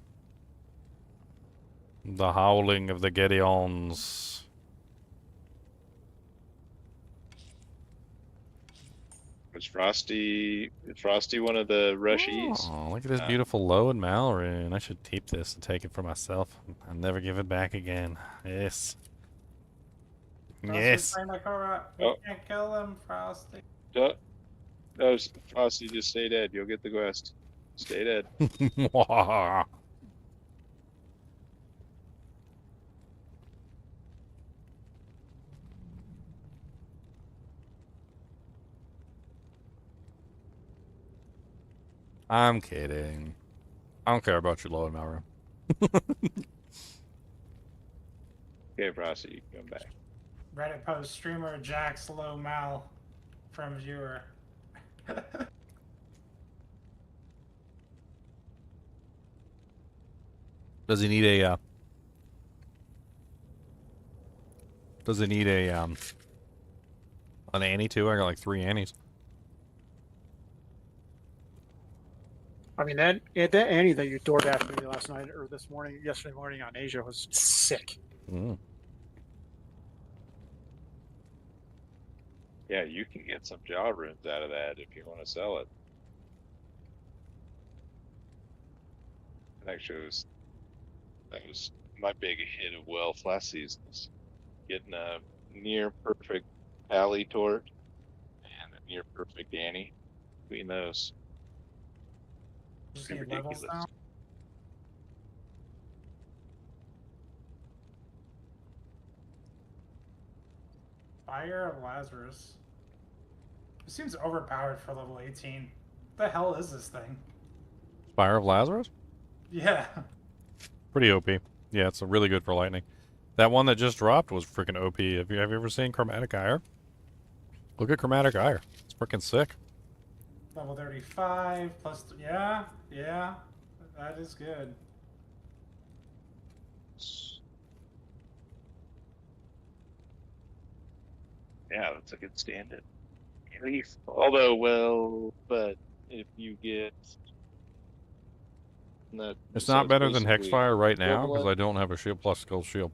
[SPEAKER 1] The howling of the Gedeons.
[SPEAKER 2] Is Frosty one of the rushies?
[SPEAKER 1] Oh, look at this beautiful low in Mallory. I should keep this and take it for myself. I'll never give it back again. Yes. Yes.
[SPEAKER 3] We can't kill him, Frosty.
[SPEAKER 2] No, Frosty, just stay dead. You'll get the quest. Stay dead.
[SPEAKER 1] I'm kidding. I don't care about you, low in Mallory.
[SPEAKER 2] Okay, Frosty, you can come back.
[SPEAKER 3] Reddit post, streamer Jax low mal from viewer.
[SPEAKER 1] Does he need a an Annie too? I got like 3 Annies.
[SPEAKER 8] I mean, that Annie that you DoorDashed me last night or yesterday morning on Asia was sick.
[SPEAKER 2] Yeah, you can get some jaw runes out of that if you want to sell it. Actually, that was my big hit of wealth last season. Was getting a near perfect Pally Tort and a near perfect Annie. Between those,
[SPEAKER 3] Just
[SPEAKER 2] pretty
[SPEAKER 3] need levels
[SPEAKER 2] ridiculous.
[SPEAKER 3] now. Fire of Lazarus. It seems overpowered for level 18. What the hell is this thing?
[SPEAKER 1] Fire of Lazarus?
[SPEAKER 3] Yeah.
[SPEAKER 1] Pretty OP. Yeah, it's really good for lightning. That one that just dropped was freaking OP. Have you ever seen Chromatic Ire? Look at Chromatic Ire. It's freaking sick.
[SPEAKER 3] Level 35 plus. Yeah. That is good.
[SPEAKER 2] Yeah, that's a good stand-in. Relief. Although, well, but if you get
[SPEAKER 1] It's
[SPEAKER 2] so
[SPEAKER 1] not better than
[SPEAKER 2] basically
[SPEAKER 1] Hexfire right now because
[SPEAKER 2] equivalent.
[SPEAKER 1] I don't have a shield plus skill shield.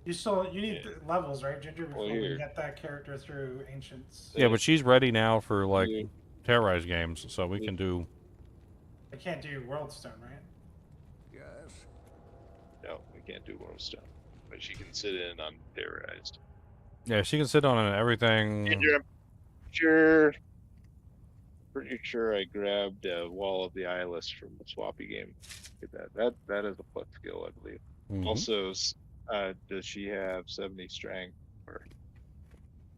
[SPEAKER 3] You need levels, right, Ginger, before we
[SPEAKER 2] here.
[SPEAKER 3] get that character through Ancients.
[SPEAKER 1] Yeah, but she's ready now for like
[SPEAKER 2] Yeah.
[SPEAKER 1] Terrorize games, so we can do.
[SPEAKER 3] I can't do Worldstone, right?
[SPEAKER 6] Yes.
[SPEAKER 2] No, we can't do Worldstone, but she can sit in on Terrorized.
[SPEAKER 1] Yeah, she can sit on everything.
[SPEAKER 2] Ginger, pretty sure I grabbed Wall of the Eyeless from the Swappy game. Get that is a plus skill, I believe.
[SPEAKER 1] Mhm.
[SPEAKER 2] Also, does she have 70 strength or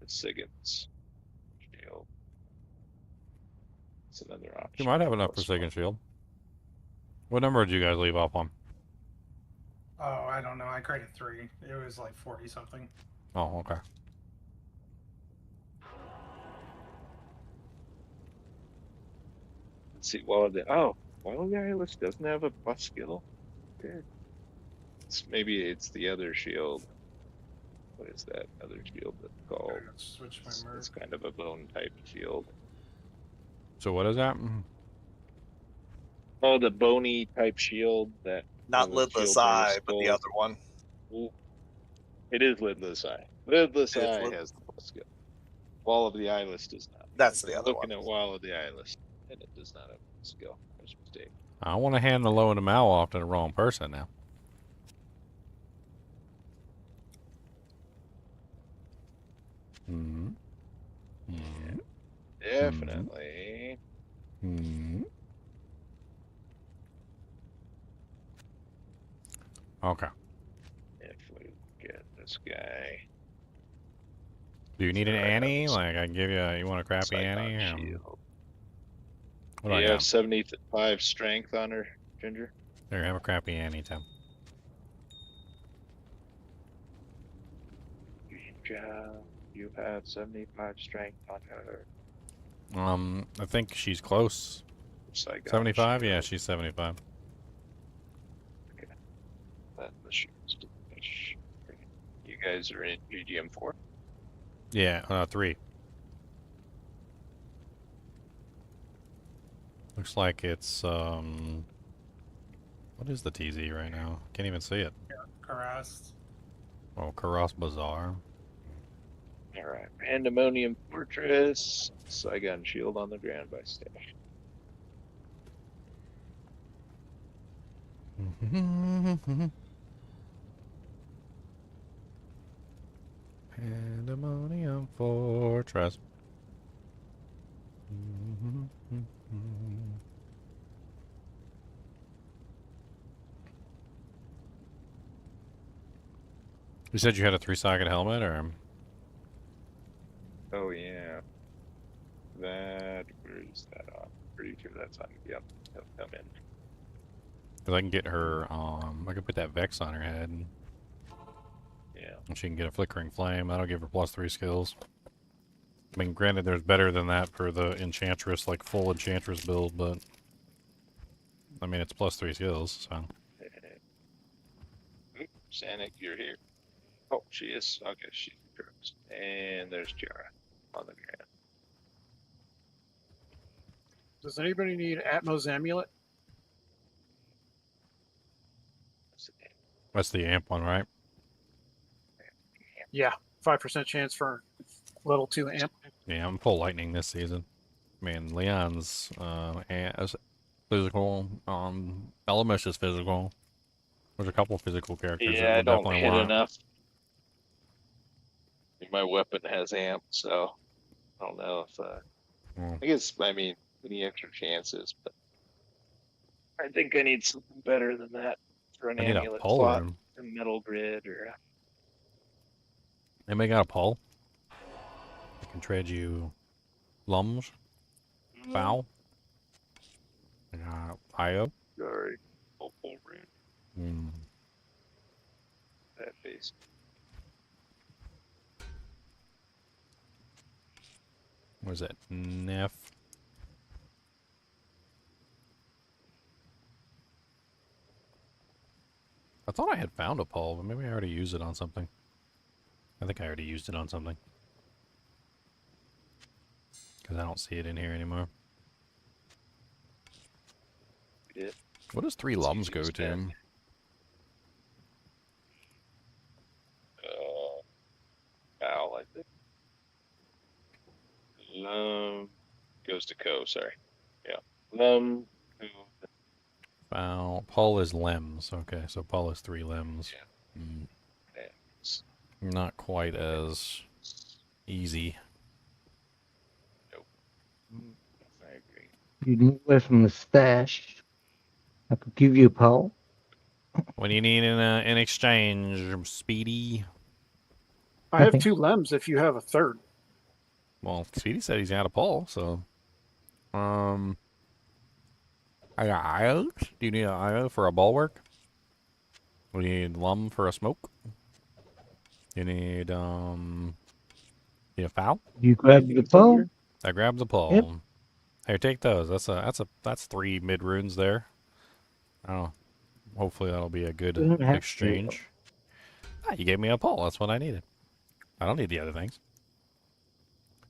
[SPEAKER 2] Sigurd's shield? It's another option.
[SPEAKER 1] She might have enough for
[SPEAKER 2] Plus
[SPEAKER 1] Second
[SPEAKER 2] one.
[SPEAKER 1] Shield. What number did you guys leave off on?
[SPEAKER 3] Oh, I don't know. I created 3. It was like 40 something.
[SPEAKER 1] Oh, okay.
[SPEAKER 2] Let's see. Wild guy list doesn't have a plus skill. Okay. Maybe it's the other shield. What is that other shield that's called?
[SPEAKER 3] Let's switch my
[SPEAKER 2] It's
[SPEAKER 3] merc.
[SPEAKER 2] kind of a bone type shield.
[SPEAKER 1] So what is that?
[SPEAKER 2] Oh, the bony type shield that
[SPEAKER 9] Not
[SPEAKER 2] the
[SPEAKER 9] lidless
[SPEAKER 2] shield made of
[SPEAKER 9] eye, but the
[SPEAKER 2] skulls.
[SPEAKER 9] other one.
[SPEAKER 2] Ooh. It is lidless eye. Lidless
[SPEAKER 9] It is
[SPEAKER 2] eye has the plus skill. Wall of the eyeless does not.
[SPEAKER 9] That's the
[SPEAKER 2] I'm
[SPEAKER 9] other
[SPEAKER 2] looking
[SPEAKER 9] one.
[SPEAKER 2] at Wall of the eyeless, and it does not have a skill. There's a mistake.
[SPEAKER 1] I want to hand the low and the Mao off to the wrong person now. Hmm. Hmm.
[SPEAKER 2] Definitely.
[SPEAKER 1] Hmm. Okay.
[SPEAKER 2] If we get this guy.
[SPEAKER 1] Do you need an
[SPEAKER 2] Sorry,
[SPEAKER 1] Annie?
[SPEAKER 2] that was-
[SPEAKER 1] Like I can give you, you want a crappy
[SPEAKER 2] Side
[SPEAKER 1] Annie?
[SPEAKER 2] on shield.
[SPEAKER 1] What do I
[SPEAKER 2] You have
[SPEAKER 1] got?
[SPEAKER 2] 75 strength on her, Ginger.
[SPEAKER 1] There, have a crappy Annie, Tim.
[SPEAKER 2] Ginger, you have 75 strength on her.
[SPEAKER 1] I think she's close.
[SPEAKER 2] Side on
[SPEAKER 1] 75?
[SPEAKER 2] shield.
[SPEAKER 1] Yeah, she's 75.
[SPEAKER 2] Then the shield's diminish. You guys are in GGM 4.
[SPEAKER 1] Yeah, 3. Looks like it's, what is the TZ right now? Can't even see it.
[SPEAKER 3] Harassed.
[SPEAKER 1] Oh, Karas Bazaar.
[SPEAKER 2] Alright. Pandemonium Fortress. Saigon Shield on the ground by Stash.
[SPEAKER 1] Pandemonium Fortress. You said you had a 3-socket helmet, or?
[SPEAKER 2] Oh yeah. Where is that on? Pretty sure that's on. Yep. He'll come in.
[SPEAKER 1] Cause I can get her, I can put that Vex on her head,
[SPEAKER 2] Yeah.
[SPEAKER 1] and she can get a Flickering Flame. That'll give her +3 skills. I mean, granted, there's better than that for the Enchantress, like full Enchantress build, but I mean, it's +3 skills, so.
[SPEAKER 2] Oops, Sanic, you're here. Oh, she is. Okay, she's first. And there's Jara on the ground.
[SPEAKER 8] Does anybody need Atmos Amulet?
[SPEAKER 2] What's the name?
[SPEAKER 1] That's the amp one, right?
[SPEAKER 8] Yeah, 5% chance for level 2 amp.
[SPEAKER 1] Yeah, I'm full lightning this season. Man, Leon's as physical. Elemesh is physical. There's a couple physical characters
[SPEAKER 2] Yeah,
[SPEAKER 1] that
[SPEAKER 2] I
[SPEAKER 1] we'll
[SPEAKER 2] don't
[SPEAKER 1] definitely
[SPEAKER 2] hit
[SPEAKER 1] want.
[SPEAKER 2] enough. My weapon has amp, so I don't know if. I guess I mean any extra chances, but I think I need something better than that for an
[SPEAKER 1] I need a
[SPEAKER 2] amulet
[SPEAKER 1] pole.
[SPEAKER 2] slot, a metal grid, or.
[SPEAKER 1] Anybody got a pole? I can trade you lums, foul, and IO.
[SPEAKER 2] Sorry, pole ring. That face.
[SPEAKER 1] What is that? Neff. I thought I had found a pole, but maybe I already used it on something. I think I already used it on something. Because I don't see it in here anymore.
[SPEAKER 2] Yeah.
[SPEAKER 1] What does 3 lums go to?
[SPEAKER 2] Foul, I think. Goes to Co, sorry. Yeah.
[SPEAKER 1] Foul. Pole is limbs. Okay, so pole is 3 limbs.
[SPEAKER 2] Yeah.
[SPEAKER 1] Not quite as easy.
[SPEAKER 2] Nope. I agree.
[SPEAKER 5] You'd move away from the stash. I could give you a pole.
[SPEAKER 1] What do you need in exchange, Speedy?
[SPEAKER 8] I have
[SPEAKER 5] Nothing.
[SPEAKER 8] 2 lems if you have a third.
[SPEAKER 1] Well, Speedy said he's got a pole, so. I got IO. Do you need an IO for a bulwark? We need lum for a smoke. You need a foul.
[SPEAKER 5] You grab the pole.
[SPEAKER 1] I grabbed the pole.
[SPEAKER 5] Yep.
[SPEAKER 1] Here, take those. That's 3 mid runes there. Oh, hopefully that'll be a good
[SPEAKER 5] Don't have to.
[SPEAKER 1] exchange. Ah, you gave me a pole. That's what I needed. I don't need the other things.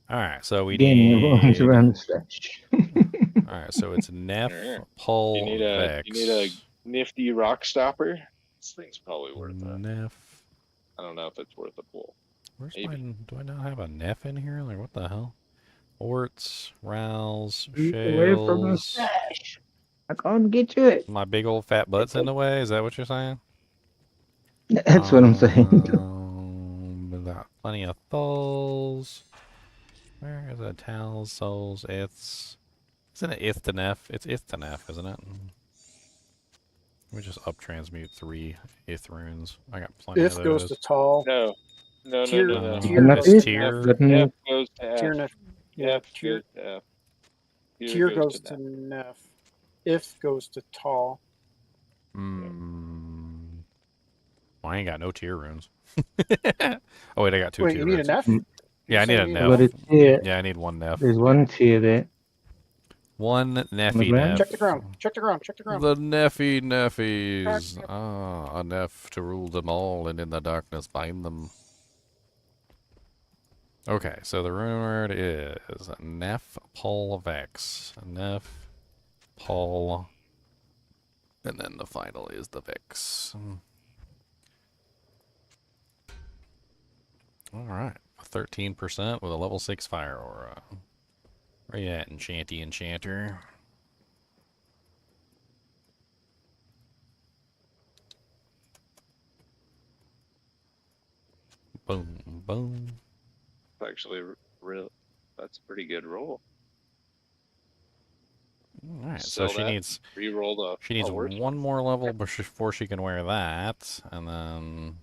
[SPEAKER 1] All right, so we
[SPEAKER 5] Again, you're going to
[SPEAKER 1] need.
[SPEAKER 5] run the stretch.
[SPEAKER 1] All right, so it's Neff,
[SPEAKER 2] Alright.
[SPEAKER 1] Pole,
[SPEAKER 2] You need a
[SPEAKER 1] Vex.
[SPEAKER 2] you need a nifty rock stopper. This thing's probably worth it.
[SPEAKER 1] Neff.
[SPEAKER 2] I don't know if it's worth a pull.
[SPEAKER 1] Where's
[SPEAKER 2] Maybe.
[SPEAKER 1] my? Do I not have a Neff in here? Like what the hell? Orts, Rouse,
[SPEAKER 5] Keep away from the
[SPEAKER 1] Shales.
[SPEAKER 5] stash. I can't get to it.
[SPEAKER 1] My big old fat butt's in the way. Is that what you're saying?
[SPEAKER 5] That's what I'm saying.
[SPEAKER 1] We got plenty of thulls. Where is it? Tals, souls, iths. Isn't it ith to neff? It's ith to neff, isn't it? Let me just up transmute 3 ith runes. I got plenty
[SPEAKER 8] If
[SPEAKER 1] of
[SPEAKER 8] goes
[SPEAKER 1] those.
[SPEAKER 8] to tall.
[SPEAKER 2] No. No,
[SPEAKER 8] Tier-
[SPEAKER 2] no, no, no.
[SPEAKER 8] tier
[SPEAKER 5] Enough
[SPEAKER 8] goes
[SPEAKER 5] is,
[SPEAKER 8] to
[SPEAKER 1] tier.
[SPEAKER 5] but
[SPEAKER 2] F goes to F.
[SPEAKER 8] Tier nef. Yeah,
[SPEAKER 2] F
[SPEAKER 8] tier,
[SPEAKER 2] goes to F.
[SPEAKER 8] tier goes
[SPEAKER 2] to
[SPEAKER 8] to
[SPEAKER 2] F.
[SPEAKER 8] nef. If goes to tall.
[SPEAKER 1] Hmm. Well, I ain't got no tier runes. Oh wait, I got 2
[SPEAKER 8] Wait,
[SPEAKER 1] tier
[SPEAKER 8] you need a
[SPEAKER 1] runes.
[SPEAKER 8] nef?
[SPEAKER 1] Yeah, I need a
[SPEAKER 8] saying you
[SPEAKER 1] neff.
[SPEAKER 5] But it's here.
[SPEAKER 1] Yeah, I need 1 neff.
[SPEAKER 5] There's one tier there.
[SPEAKER 1] 1 neffy
[SPEAKER 5] ground?
[SPEAKER 1] neff.
[SPEAKER 8] Check the ground. Check the ground. Check the ground.
[SPEAKER 1] The neffy neffies. Ah, a neff to rule them all and in the darkness find them. Okay, so the rune word is Neff Pol Vex. Neff Pol. And then the final is the Vex. Alright, 13% with a level 6 fire aura. Where you at, Enchanty Enchanter? Boom, boom.
[SPEAKER 2] It's actually real. That's a pretty good roll.
[SPEAKER 1] Alright, so
[SPEAKER 2] Sell
[SPEAKER 1] she
[SPEAKER 2] that.
[SPEAKER 1] needs
[SPEAKER 2] Re-rolled a.
[SPEAKER 1] she needs
[SPEAKER 2] a worse
[SPEAKER 1] 1 more level before she can wear that, and then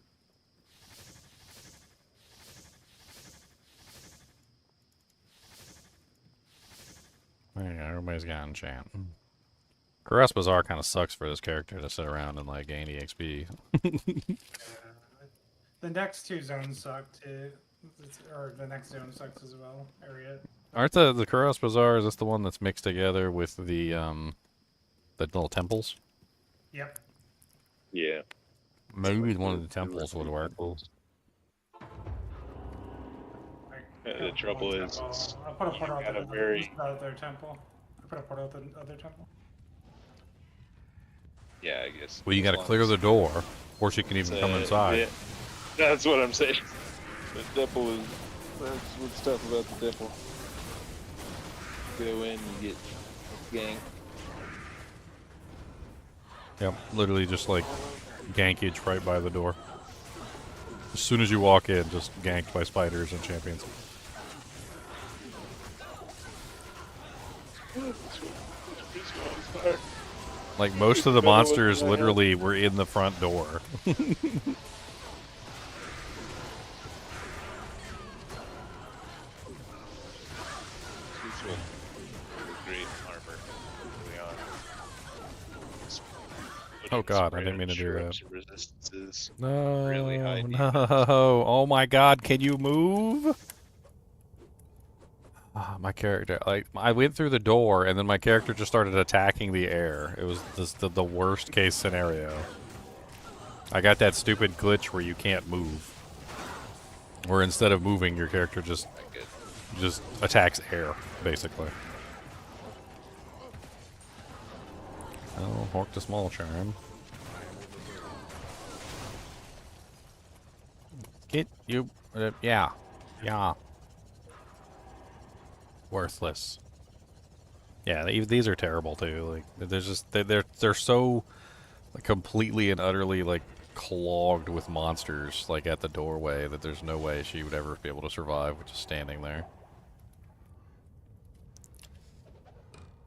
[SPEAKER 1] there you go, everybody's got enchant. Caress Bazaar kind of sucks for this character to sit around and like gain EXP.
[SPEAKER 3] The next 2 zones suck too. Or the next zone sucks as well. Area.
[SPEAKER 1] Aren't the Caress Bazaar, is this the one that's mixed together with the little temples?
[SPEAKER 3] Yep.
[SPEAKER 2] Yeah.
[SPEAKER 1] Maybe one of the temples would work.
[SPEAKER 2] The trouble is,
[SPEAKER 3] I'll put a portal
[SPEAKER 2] got
[SPEAKER 3] at
[SPEAKER 2] a very-
[SPEAKER 3] the other temple. I put a portal at the other temple.
[SPEAKER 2] Yeah, I guess.
[SPEAKER 1] Well, you
[SPEAKER 2] as
[SPEAKER 1] gotta
[SPEAKER 2] long
[SPEAKER 1] clear
[SPEAKER 2] as
[SPEAKER 1] the door before she can
[SPEAKER 2] it's,
[SPEAKER 1] even come inside.
[SPEAKER 2] yeah, that's what I'm saying. The temple is. That's what's tough about the temple. Go in, you get gang.
[SPEAKER 1] Yep, literally just like gankage right by the door. As soon as you walk in, just ganked by spiders and champions. Like most of the monsters literally were in the front door.
[SPEAKER 2] Great armor. Early on.
[SPEAKER 1] Oh god, I
[SPEAKER 2] Spray
[SPEAKER 1] didn't
[SPEAKER 2] on
[SPEAKER 1] mean to do that.
[SPEAKER 2] shrubs and Resistances.
[SPEAKER 1] No,
[SPEAKER 2] Really high
[SPEAKER 1] no. Oh my god, can you move? Ah, my character, like, I went through the door and then my character just started attacking the air. It was just the worst case scenario. I got that stupid glitch where you can't move. Where instead of moving, your character just attacks air, basically. Oh, Hork the Small Charm. Get you, yeah. Worthless. Yeah, these are terrible too. Like, they're just they're so completely and utterly like clogged with monsters like at the doorway that there's no way she would ever be able to survive with just standing there.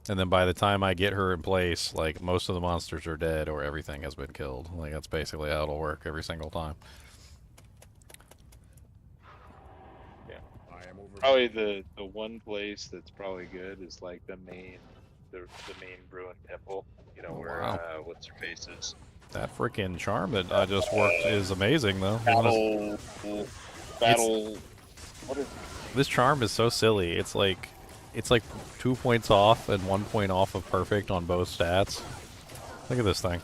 [SPEAKER 1] And then by the time I get her in place, like most of the monsters are dead or everything has been killed. Like that's basically how it'll work every single time.
[SPEAKER 2] Probably the one place that's probably good is like the main Bruin temple. You know
[SPEAKER 1] Oh,
[SPEAKER 2] where
[SPEAKER 1] wow.
[SPEAKER 2] what's her face is.
[SPEAKER 1] That freaking charm that I just worked is amazing, though.
[SPEAKER 2] Battle. What is
[SPEAKER 1] This charm is so silly. It's like 2 points off and 1 point off of perfect on both stats. Look at this thing.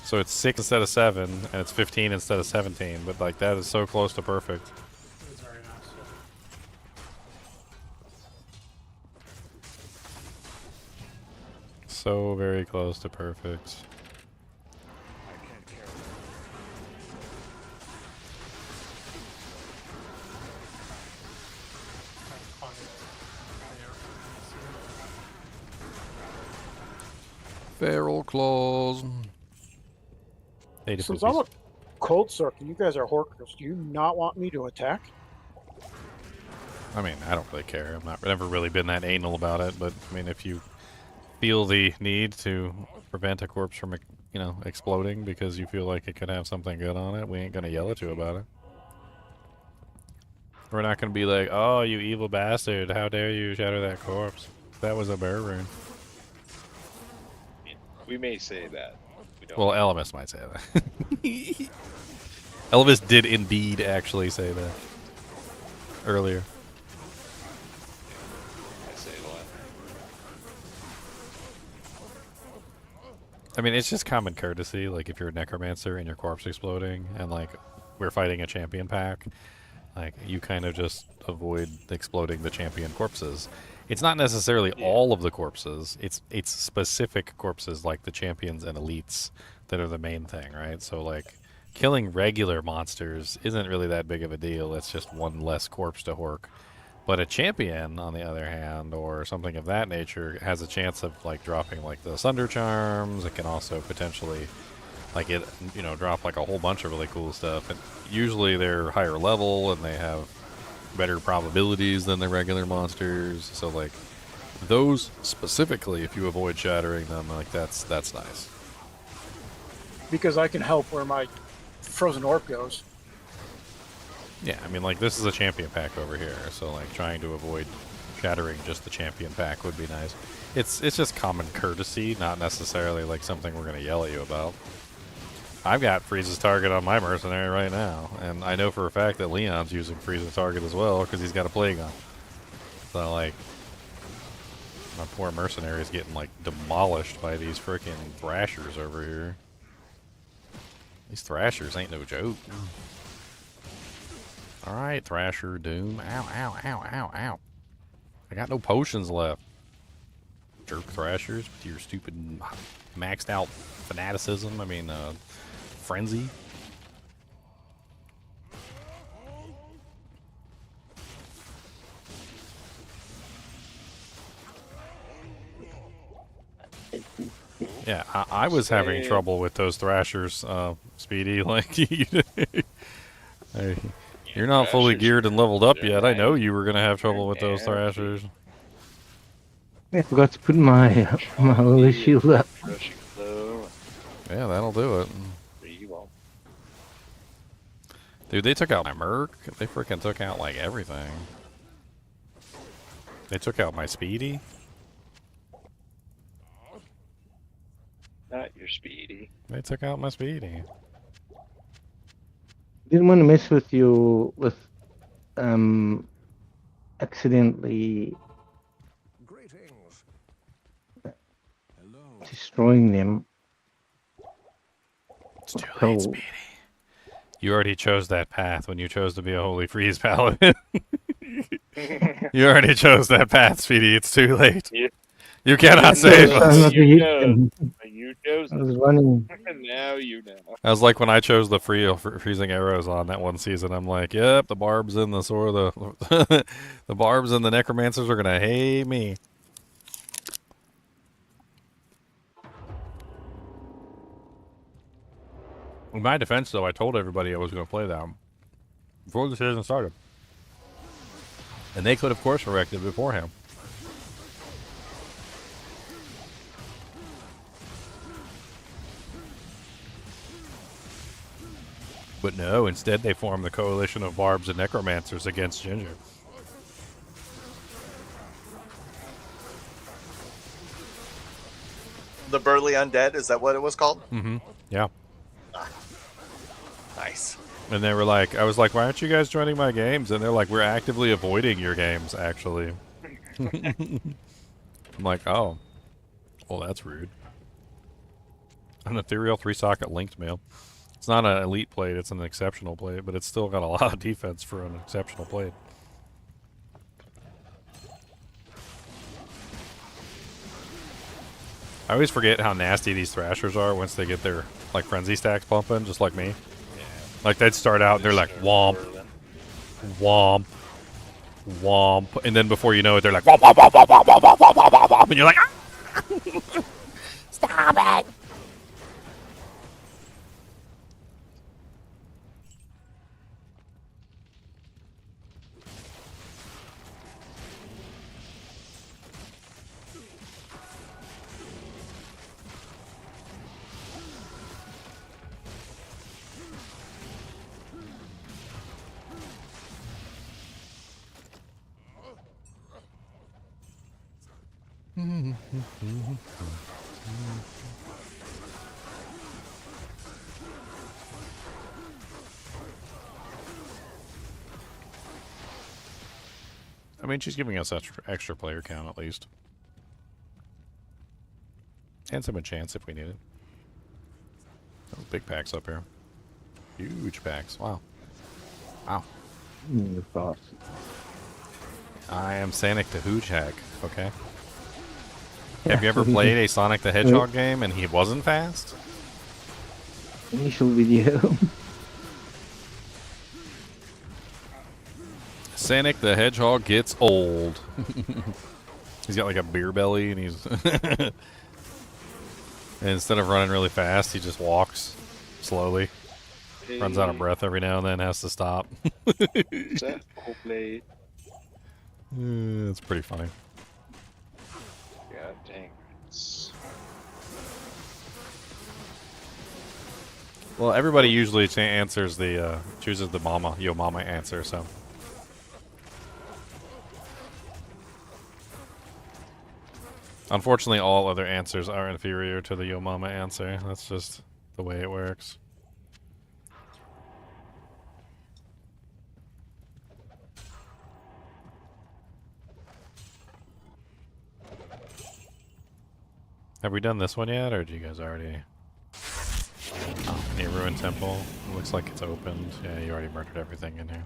[SPEAKER 1] So it's 6 instead of 7, and it's 15 instead of 17. But like that is so close to perfect.
[SPEAKER 3] It's very nice.
[SPEAKER 1] So very close to perfect. Feral claws.
[SPEAKER 8] Since I'm a cold circle, you guys are Horkers. Do you not want me to attack?
[SPEAKER 1] I mean, I don't really care. I've never really been that anal about it, but I mean, if you feel the need to prevent a corpse from, you know, exploding because you feel like it could have something good on it, we ain't gonna yell at you about it. We're not gonna be like, "Oh, you evil bastard! How dare you shatter that corpse? That was a bear rune."
[SPEAKER 2] We may say that. We don't.
[SPEAKER 1] Well, Elemis might say that. Elvis did indeed actually say that earlier.
[SPEAKER 2] I say it a lot.
[SPEAKER 1] I mean, it's just common courtesy. Like, if you're a necromancer and your corpse exploding, and like we're fighting a champion pack, like you kind of just avoid exploding the champion corpses. It's not necessarily all of the corpses. It's specific corpses like the champions and elites that are the main thing, right? So like killing regular monsters isn't really that big of a deal. It's just one less corpse to hork. But a champion, on the other hand, or something of that nature, has a chance of like dropping like the Sunder Charms. It can also potentially like it, you know, drop like a whole bunch of really cool stuff. And usually they're higher level and they have better probabilities than the regular monsters. So like those specifically, if you avoid shattering them, like that's nice.
[SPEAKER 8] Because I can help where my frozen orb goes.
[SPEAKER 1] Yeah, I mean, like, this is a champion pack over here, so, like, trying to avoid shattering just the champion pack would be nice. It's just common courtesy, not necessarily, like, something we're going to yell at you about. I've got Freeze's target on my mercenary right now, and I know for a fact that Leon's using Freeze's target as well, because he's got a plague on. So, like, my poor mercenary is getting, like, demolished by these freaking thrashers over here. These thrashers ain't no joke. Alright, Thrasher, Doom. Ow, ow, ow, ow, ow. I got no potions left. Jerk Thrashers with your stupid maxed out fanaticism. I mean, frenzy. Yeah, I was having trouble with those Thrashers, Speedy. Like, you're not fully geared and leveled up yet. I know you were going to have trouble with those Thrashers.
[SPEAKER 5] I forgot to put my holy shield up.
[SPEAKER 1] Yeah, that'll do it. Dude, they took out my Merc. They freaking took out, like, everything. They took out my Speedy.
[SPEAKER 2] Not your Speedy.
[SPEAKER 1] They took out my Speedy.
[SPEAKER 5] Didn't want to mess with you with accidentally destroying them.
[SPEAKER 1] It's too late, Speedy. You already chose that path when you chose to be a Holy Freeze Paladin. You already chose that path, Speedy. It's too late. You cannot save us.
[SPEAKER 2] You chose
[SPEAKER 5] I was running.
[SPEAKER 2] Now you know.
[SPEAKER 1] I was like when I chose the freezing arrows on that one season. I'm like, yep, the barbs and the sword, the barbs and the necromancers are gonna hate me. In my defense, though, I told everybody I was gonna play that before the season started, and they could have course corrected beforehand. But no, instead they formed the coalition of barbs and necromancers against Ginger.
[SPEAKER 9] early undead. Is that what it was called?
[SPEAKER 1] Mm-hmm. Yeah.
[SPEAKER 9] Nice.
[SPEAKER 1] And they were like, I was like, why aren't you guys joining my games? And they're like, we're actively avoiding your games, actually. I'm like, oh. Well, that's rude. An ethereal 3-socket linked mail. It's not an elite plate, it's an exceptional plate, but it's still got a lot of defense for an exceptional plate. I always forget how nasty these thrashers are once they get their like frenzy stacks pumping, just like me.
[SPEAKER 2] Yeah.
[SPEAKER 1] Like they'd start out and they're like womp, womp, womp, and then before you know it, they're like womp, womp, womp, womp, womp, womp, womp, womp, womp, womp, and you're like, ah! Stop it! I mean, she's giving us extra player count at least. And some chance if we need it. Those big packs up here. Huge packs. Wow. Wow.
[SPEAKER 5] Fast.
[SPEAKER 1] I am Sonic the Hedgehog, okay? Have you ever played a Sonic the Hedgehog game and he wasn't fast?
[SPEAKER 5] Initial video.
[SPEAKER 1] Sonic the Hedgehog gets old. He's got like a beer belly and he's... and instead of running really fast, he just walks slowly. Runs out of breath every now and then, has to stop.
[SPEAKER 2] Hopefully.
[SPEAKER 1] It's pretty funny.
[SPEAKER 2] God dang.
[SPEAKER 1] Well, everybody usually answers the, chooses the yo mama answer, so. Unfortunately, all other answers are inferior to the yo mama answer. That's just the way it works. Have we done this one yet, or do you guys already... Oh, near Ruined Temple. It looks like it's opened. Yeah, you already murdered everything in here.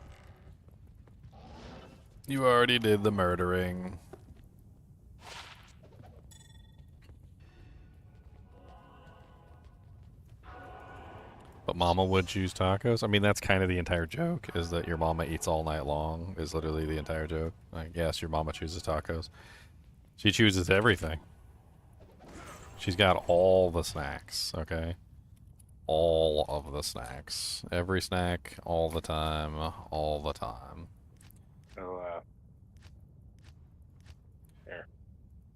[SPEAKER 1] You already did the murdering. But Mama would choose tacos? I mean, that's kind of the entire joke, is that your mama eats all night long, is literally the entire joke. Like, yes, your mama chooses tacos. She chooses everything. She's got all the snacks, okay? All of the snacks. Every snack, all the time, all the time.
[SPEAKER 2] So, here.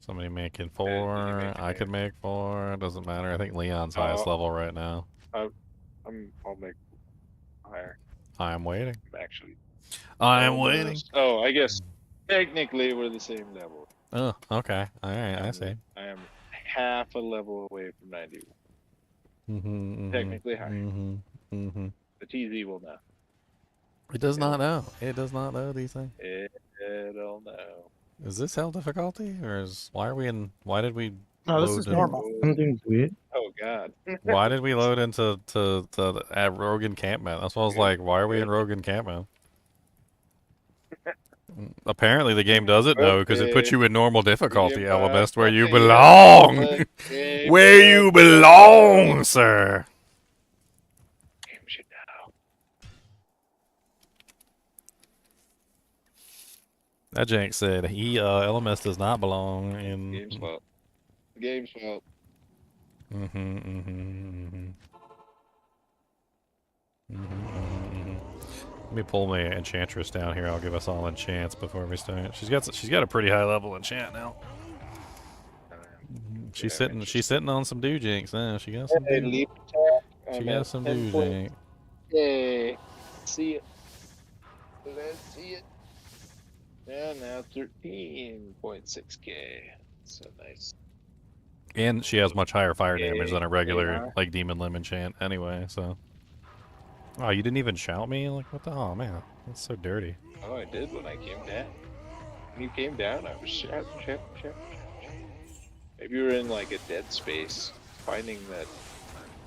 [SPEAKER 1] Somebody making 4, I could make 4, doesn't matter. I think Leon's highest level right now.
[SPEAKER 2] I'll make higher.
[SPEAKER 1] I'm waiting.
[SPEAKER 2] Actually.
[SPEAKER 1] I'm waiting.
[SPEAKER 2] Oh, I guess technically we're the same level.
[SPEAKER 1] Oh, okay. Alright, I see.
[SPEAKER 2] I am half a level away from 91. Technically higher. The TZ will know.
[SPEAKER 1] It does not know. It does not know these things.
[SPEAKER 2] It'll know.
[SPEAKER 1] Is this hell difficulty? Or is... Why did we...
[SPEAKER 8] No, this is normal.
[SPEAKER 5] Something's weird.
[SPEAKER 2] Oh, God.
[SPEAKER 1] Why did we load into Rogue Encampment? That's why I was like, why are we in Rogue Encampment? Apparently the game doesn't know because it puts you in normal difficulty, Alabest, where you belong! Where you belong, sir!
[SPEAKER 2] Game should know.
[SPEAKER 1] That jank said, LMS does not belong in...
[SPEAKER 2] Game's fault. Game's fault.
[SPEAKER 1] Let me pull my enchantress down here. I'll give us all enchants before we start. She's got a pretty high level enchant now. She's sitting on some doojanks now. She got some doojank.
[SPEAKER 2] Yay. See it. Let's see it. Yeah, now 13.6k. So nice.
[SPEAKER 1] And she has much higher fire damage than a regular,
[SPEAKER 2] are.
[SPEAKER 1] like, Demon Limb enchant anyway, so. Oh, you didn't even shout me? Like, what the? Oh, man. That's so dirty.
[SPEAKER 2] Oh, I did when I came down. When you came down, I was shouting. Maybe you were in like a dead space, finding that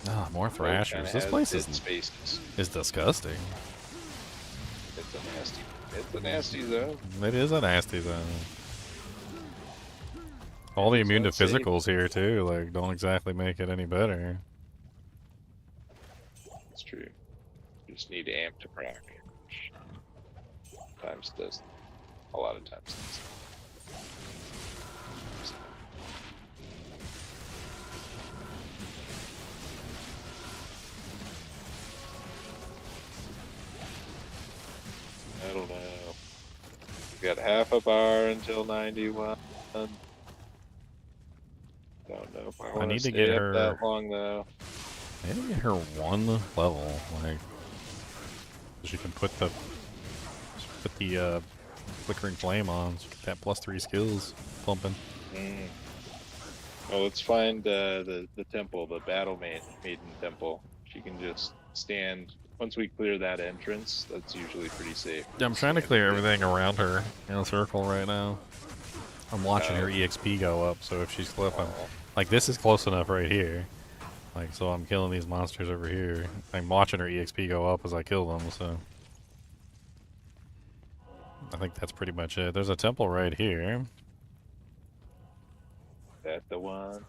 [SPEAKER 1] Ah, more Thrashers.
[SPEAKER 2] kinda
[SPEAKER 1] This
[SPEAKER 2] has
[SPEAKER 1] place
[SPEAKER 2] dead
[SPEAKER 1] is
[SPEAKER 2] spaces.
[SPEAKER 1] disgusting.
[SPEAKER 2] It's a nasty zone.
[SPEAKER 1] It is a nasty zone. All the
[SPEAKER 2] It's
[SPEAKER 1] immune to
[SPEAKER 2] unsafe.
[SPEAKER 1] physicals here, too, like, don't exactly make it any better.
[SPEAKER 2] It's true. You just need amp to proc. Times does. A lot of times does. I don't know. We got half a bar until 91. Don't know if I want
[SPEAKER 1] need to
[SPEAKER 2] stay
[SPEAKER 1] get
[SPEAKER 2] up
[SPEAKER 1] her-
[SPEAKER 2] that long though.
[SPEAKER 1] Maybe get her one level, like, she can put the flickering flame on, so get that +3 skills pumping.
[SPEAKER 2] Oh, let's find the temple, the battle maiden temple. She can just stand. Once we clear that entrance, that's usually pretty safe.
[SPEAKER 1] Yeah, I'm trying to clear everything around her in a circle right now. I'm watching her EXP go up, so if she's flipping, like, this is close enough right here. Like, so I'm killing these monsters over here. I'm watching her EXP go up as I kill them, so. I think that's pretty much it. There's a temple right here.
[SPEAKER 2] That the one?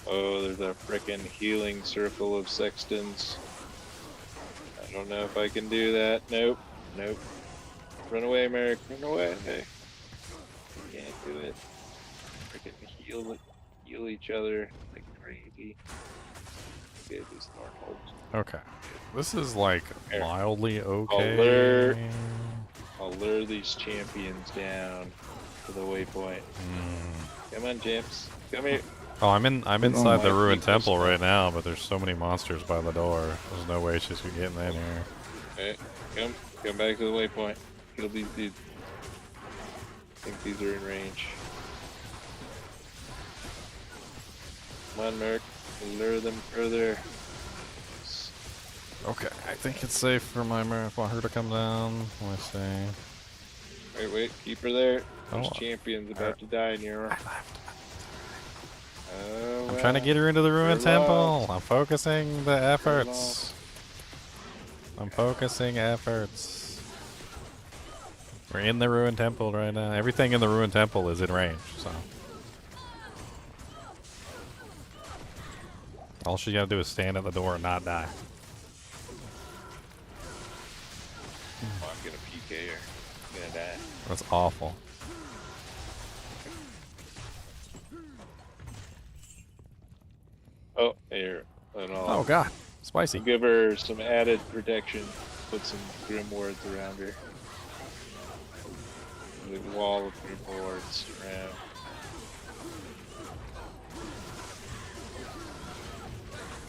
[SPEAKER 2] Oh, there's a frickin' healing circle of sextons. I don't know if I can do that. Nope. Run away, Merrick. Run away. Hey. Can't do it. Frickin' heal each other like crazy. Okay, these Thornholds.
[SPEAKER 1] Okay. This is, like,
[SPEAKER 2] Here.
[SPEAKER 1] mildly
[SPEAKER 2] I'll
[SPEAKER 1] okay.
[SPEAKER 2] lure these champions down to the waypoint. Come on, champs. Come here.
[SPEAKER 1] Oh, I'm inside the
[SPEAKER 2] my
[SPEAKER 1] ruined
[SPEAKER 2] people
[SPEAKER 1] temple
[SPEAKER 2] stuff.
[SPEAKER 1] right now, but there's so many monsters by the door. There's no way she's getting in here.
[SPEAKER 2] Okay, come back to the waypoint. Kill these dudes. I think these are in range. Come on, Merc. Lure them further.
[SPEAKER 1] Okay, I think it's safe for my Merc. Want her to come down. Let's see.
[SPEAKER 2] Wait, keep her there. There's
[SPEAKER 1] Oh,
[SPEAKER 2] champions about to die near her. Oh,
[SPEAKER 1] I'm trying to get her into the ruined
[SPEAKER 2] You're
[SPEAKER 1] temple.
[SPEAKER 2] lost.
[SPEAKER 1] I'm focusing the efforts.
[SPEAKER 2] lost.
[SPEAKER 1] I'm focusing efforts. We're in the ruined temple right now. Everything in the ruined temple is in range, so. All she gotta do is stand at the door and not die.
[SPEAKER 2] Oh, I'm gonna PK her. I'm gonna die.
[SPEAKER 1] That's awful.
[SPEAKER 2] Oh, here.
[SPEAKER 1] Oh god, spicy.
[SPEAKER 2] Give her some added protection. Put some grim wards around her. The wall of grim wards around.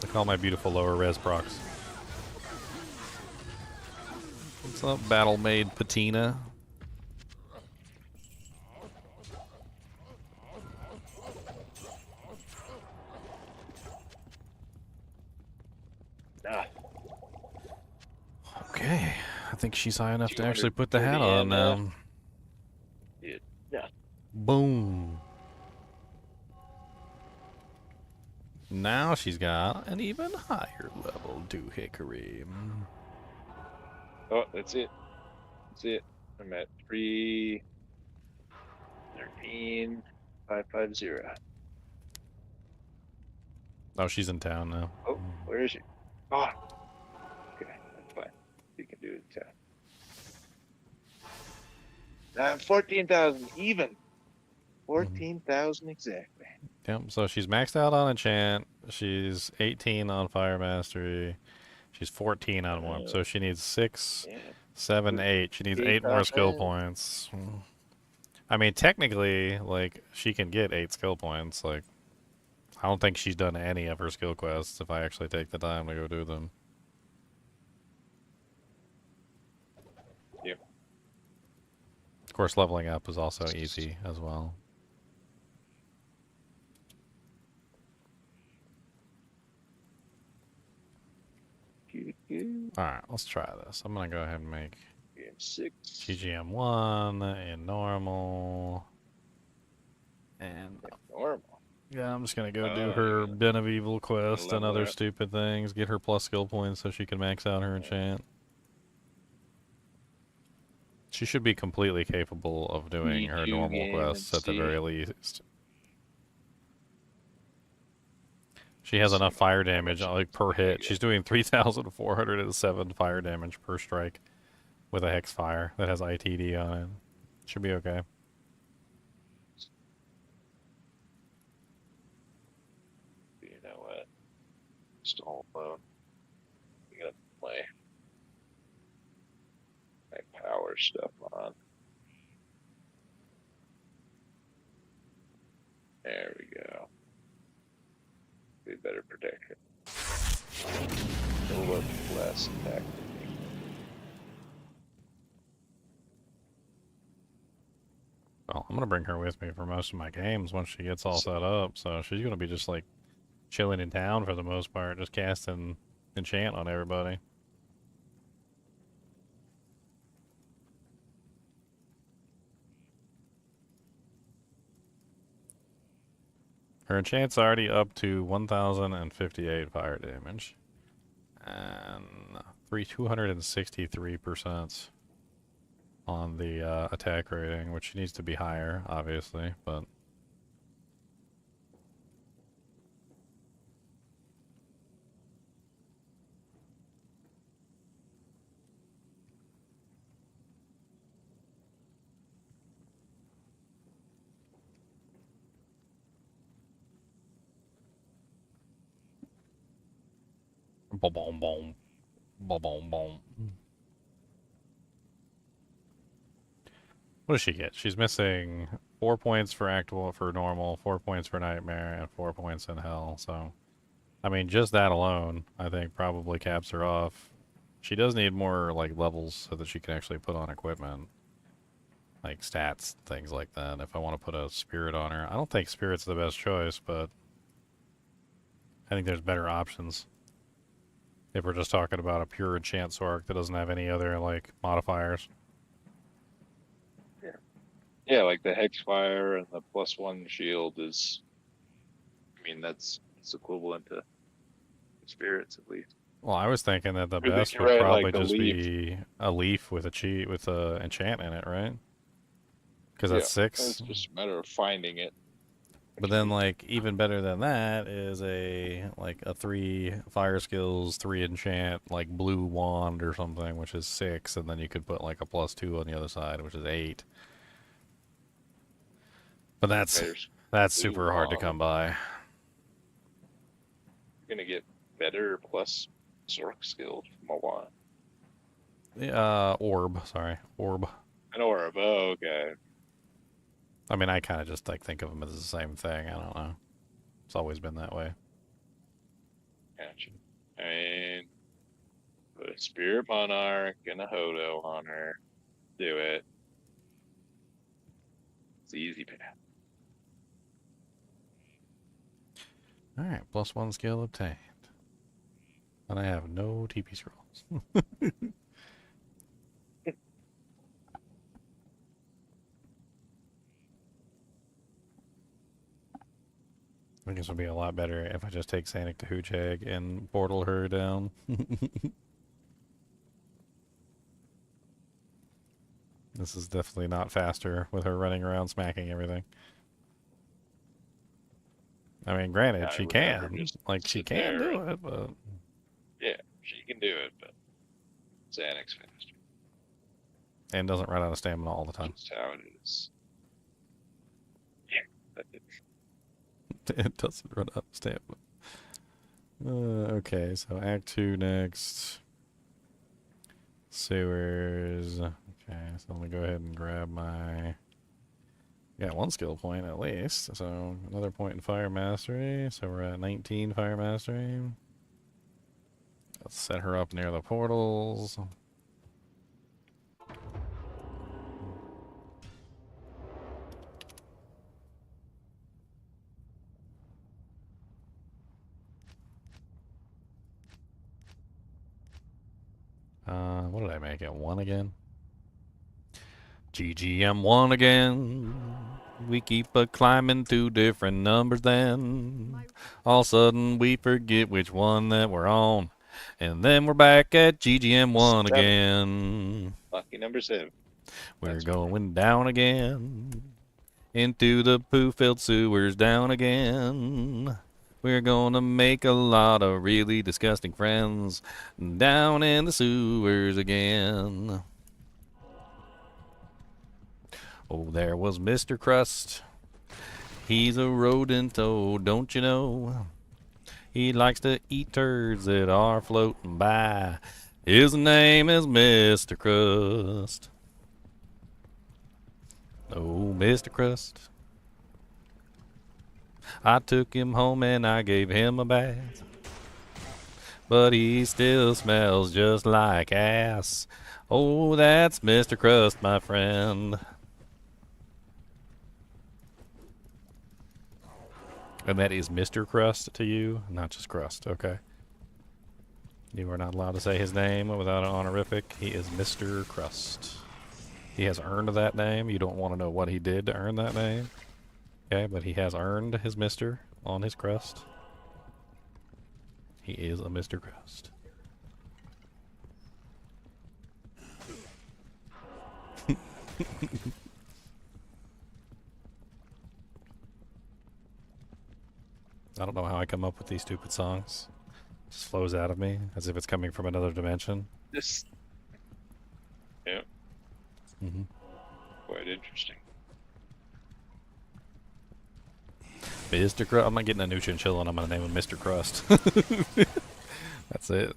[SPEAKER 1] Look at all my beautiful lower res procs. What's up, Battle Maid Patina?
[SPEAKER 2] Ah,
[SPEAKER 1] Okay, I think she's high enough to actually
[SPEAKER 2] 230
[SPEAKER 1] put the hat on now.
[SPEAKER 2] yeah.
[SPEAKER 1] Boom. Now she's got an even higher level doohickery.
[SPEAKER 2] Oh, that's it. That's it. I'm at 313,550.
[SPEAKER 1] Oh, she's in town now.
[SPEAKER 2] Oh, where is she? Oh, okay, that's fine. You can do it in town. 14,000 even. 14,000 exactly.
[SPEAKER 1] Yep, so she's maxed out on enchant. She's 18 on fire mastery. She's 14 on warp. So she needs 6,
[SPEAKER 2] Yeah.
[SPEAKER 1] 7, 8. She needs 8 more skill points. I mean, technically, like, she can get 8 skill points. Like, I don't think she's done any of her skill quests if I actually take the time to go do them.
[SPEAKER 2] Yep.
[SPEAKER 1] Of course, leveling up is also easy as well.
[SPEAKER 2] Good.
[SPEAKER 1] Alright, let's try this. I'm gonna go ahead and make
[SPEAKER 2] Game 6.
[SPEAKER 1] GGM1 in normal. And
[SPEAKER 2] Normal.
[SPEAKER 1] yeah, I'm just gonna go
[SPEAKER 2] Oh,
[SPEAKER 1] do her
[SPEAKER 2] yeah.
[SPEAKER 1] Bin of Evil quest and
[SPEAKER 2] level
[SPEAKER 1] other
[SPEAKER 2] up.
[SPEAKER 1] stupid things. Get her plus skill points so she can max out her enchant. She should be completely capable of doing her
[SPEAKER 2] D2
[SPEAKER 1] normal
[SPEAKER 2] game
[SPEAKER 1] quests at the
[SPEAKER 2] and
[SPEAKER 1] very
[SPEAKER 2] see.
[SPEAKER 1] least. She has
[SPEAKER 2] See
[SPEAKER 1] enough fire
[SPEAKER 2] how
[SPEAKER 1] damage
[SPEAKER 2] much
[SPEAKER 1] like per hit.
[SPEAKER 2] get.
[SPEAKER 1] She's doing 3,407 fire damage per strike with a hex fire that has ITD on it. Should be okay.
[SPEAKER 2] You know what? Just all alone. You gotta play my power stuff on. There we go. Be better protection. A little less attack.
[SPEAKER 1] Well, I'm gonna bring her with me for most of my games once she gets all set up. So she's gonna be just like chilling in town for the most part, just casting enchant on everybody. Her enchant's already up to 1,058 fire damage. And 263% on the attack rating, which needs to be higher, obviously, but... Boom, boom, boom. Boom, boom, boom. What does she get? She's missing 4 points for actual for normal, 4 points for nightmare, and 4 points in hell. So, I mean, just that alone, I think probably caps her off. She does need more like levels so that she can actually put on equipment, like stats, things like that. If I want to put a spirit on her, I don't think spirit's the best choice, but I think there's better options. If we're just talking about a pure enchant Sorc that doesn't have any other like modifiers.
[SPEAKER 2] Yeah, like the Hexfire and the +1 shield is. I mean, it's equivalent to spirits at least.
[SPEAKER 1] Well, I was thinking that the
[SPEAKER 2] Or they
[SPEAKER 1] best
[SPEAKER 2] can
[SPEAKER 1] would
[SPEAKER 2] write,
[SPEAKER 1] probably
[SPEAKER 2] like, the
[SPEAKER 1] just
[SPEAKER 2] leaf.
[SPEAKER 1] be a leaf with a cheat with a enchant in it, right? Because
[SPEAKER 2] Yeah,
[SPEAKER 1] that's 6.
[SPEAKER 2] it's just a matter of finding it.
[SPEAKER 1] But then, like, even better than that is a 3 fire skills, 3 enchant, like blue wand or something, which is 6, and then you could put like a +2 on the other side, which is 8. But that's
[SPEAKER 2] There's
[SPEAKER 1] super hard to come by.
[SPEAKER 2] You're gonna get better plus Sorc skills from a wand.
[SPEAKER 1] Orb, sorry, orb.
[SPEAKER 2] An orb. Oh, okay.
[SPEAKER 1] I mean, I kind of just like think of them as the same thing. I don't know. It's always been that way.
[SPEAKER 2] Gotcha. I mean, put a Spirit Monarch and a Hodo on her. Do it. It's the easy path.
[SPEAKER 1] Alright, +1 skill obtained. And I have no TP scrolls. I think this would be a lot better if I just take Sanic to Hoochag and portal her down. This is definitely not faster with her running around smacking everything. I mean, granted,
[SPEAKER 2] I
[SPEAKER 1] she
[SPEAKER 2] would never
[SPEAKER 1] can.
[SPEAKER 2] just
[SPEAKER 1] Like, she
[SPEAKER 2] sit
[SPEAKER 1] can
[SPEAKER 2] there
[SPEAKER 1] do
[SPEAKER 2] and-
[SPEAKER 1] it, but...
[SPEAKER 2] Yeah, she can do it, but Xanax faster.
[SPEAKER 1] And doesn't run out of stamina all the time.
[SPEAKER 2] That's how it is. Yeah, that did.
[SPEAKER 1] It doesn't run out of stamina. Okay, so Act 2 next. Sewers. Okay, so let me go ahead and grab my... Got 1 skill point at least, so another point in Fire Mastery. So we're at 19 Fire Mastery. Let's set her up near the portals. What did I make it? 1 again? GGM1 again. We keep climbing to different numbers then. All of a sudden we forget which one that we're on. And then we're back at GGM1
[SPEAKER 2] 7.
[SPEAKER 1] again.
[SPEAKER 2] Lucky number 7.
[SPEAKER 1] We're
[SPEAKER 2] That's
[SPEAKER 1] going down again. Into the poo-filled sewers down again. We're gonna make a lot of really disgusting friends down in the sewers again. Oh, there was Mr. Crust. He's a rodent, oh, don't you know? He likes to eat turds that are floating by. His name is Mr. Crust. Oh, Mr. Crust. I took him home and I gave him a bath. But he still smells just like ass. Oh, that's Mr. Crust, my friend. And that is Mr. Crust to you, not just Crust, okay? You are not allowed to say his name without an honorific. He is Mr. Crust. He has earned that name. You don't want to know what he did to earn that name. Okay, but he has earned his Mr. on his crust. He is a Mr. Crust. I don't know how I come up with these stupid songs. It just flows out of me as if it's coming from another dimension.
[SPEAKER 2] This. Yeah.
[SPEAKER 1] Mm-hmm.
[SPEAKER 2] Quite interesting.
[SPEAKER 1] Mr. Crust. I'm not getting a new Chinchilla and I'm going to name him Mr. Crust. That's it.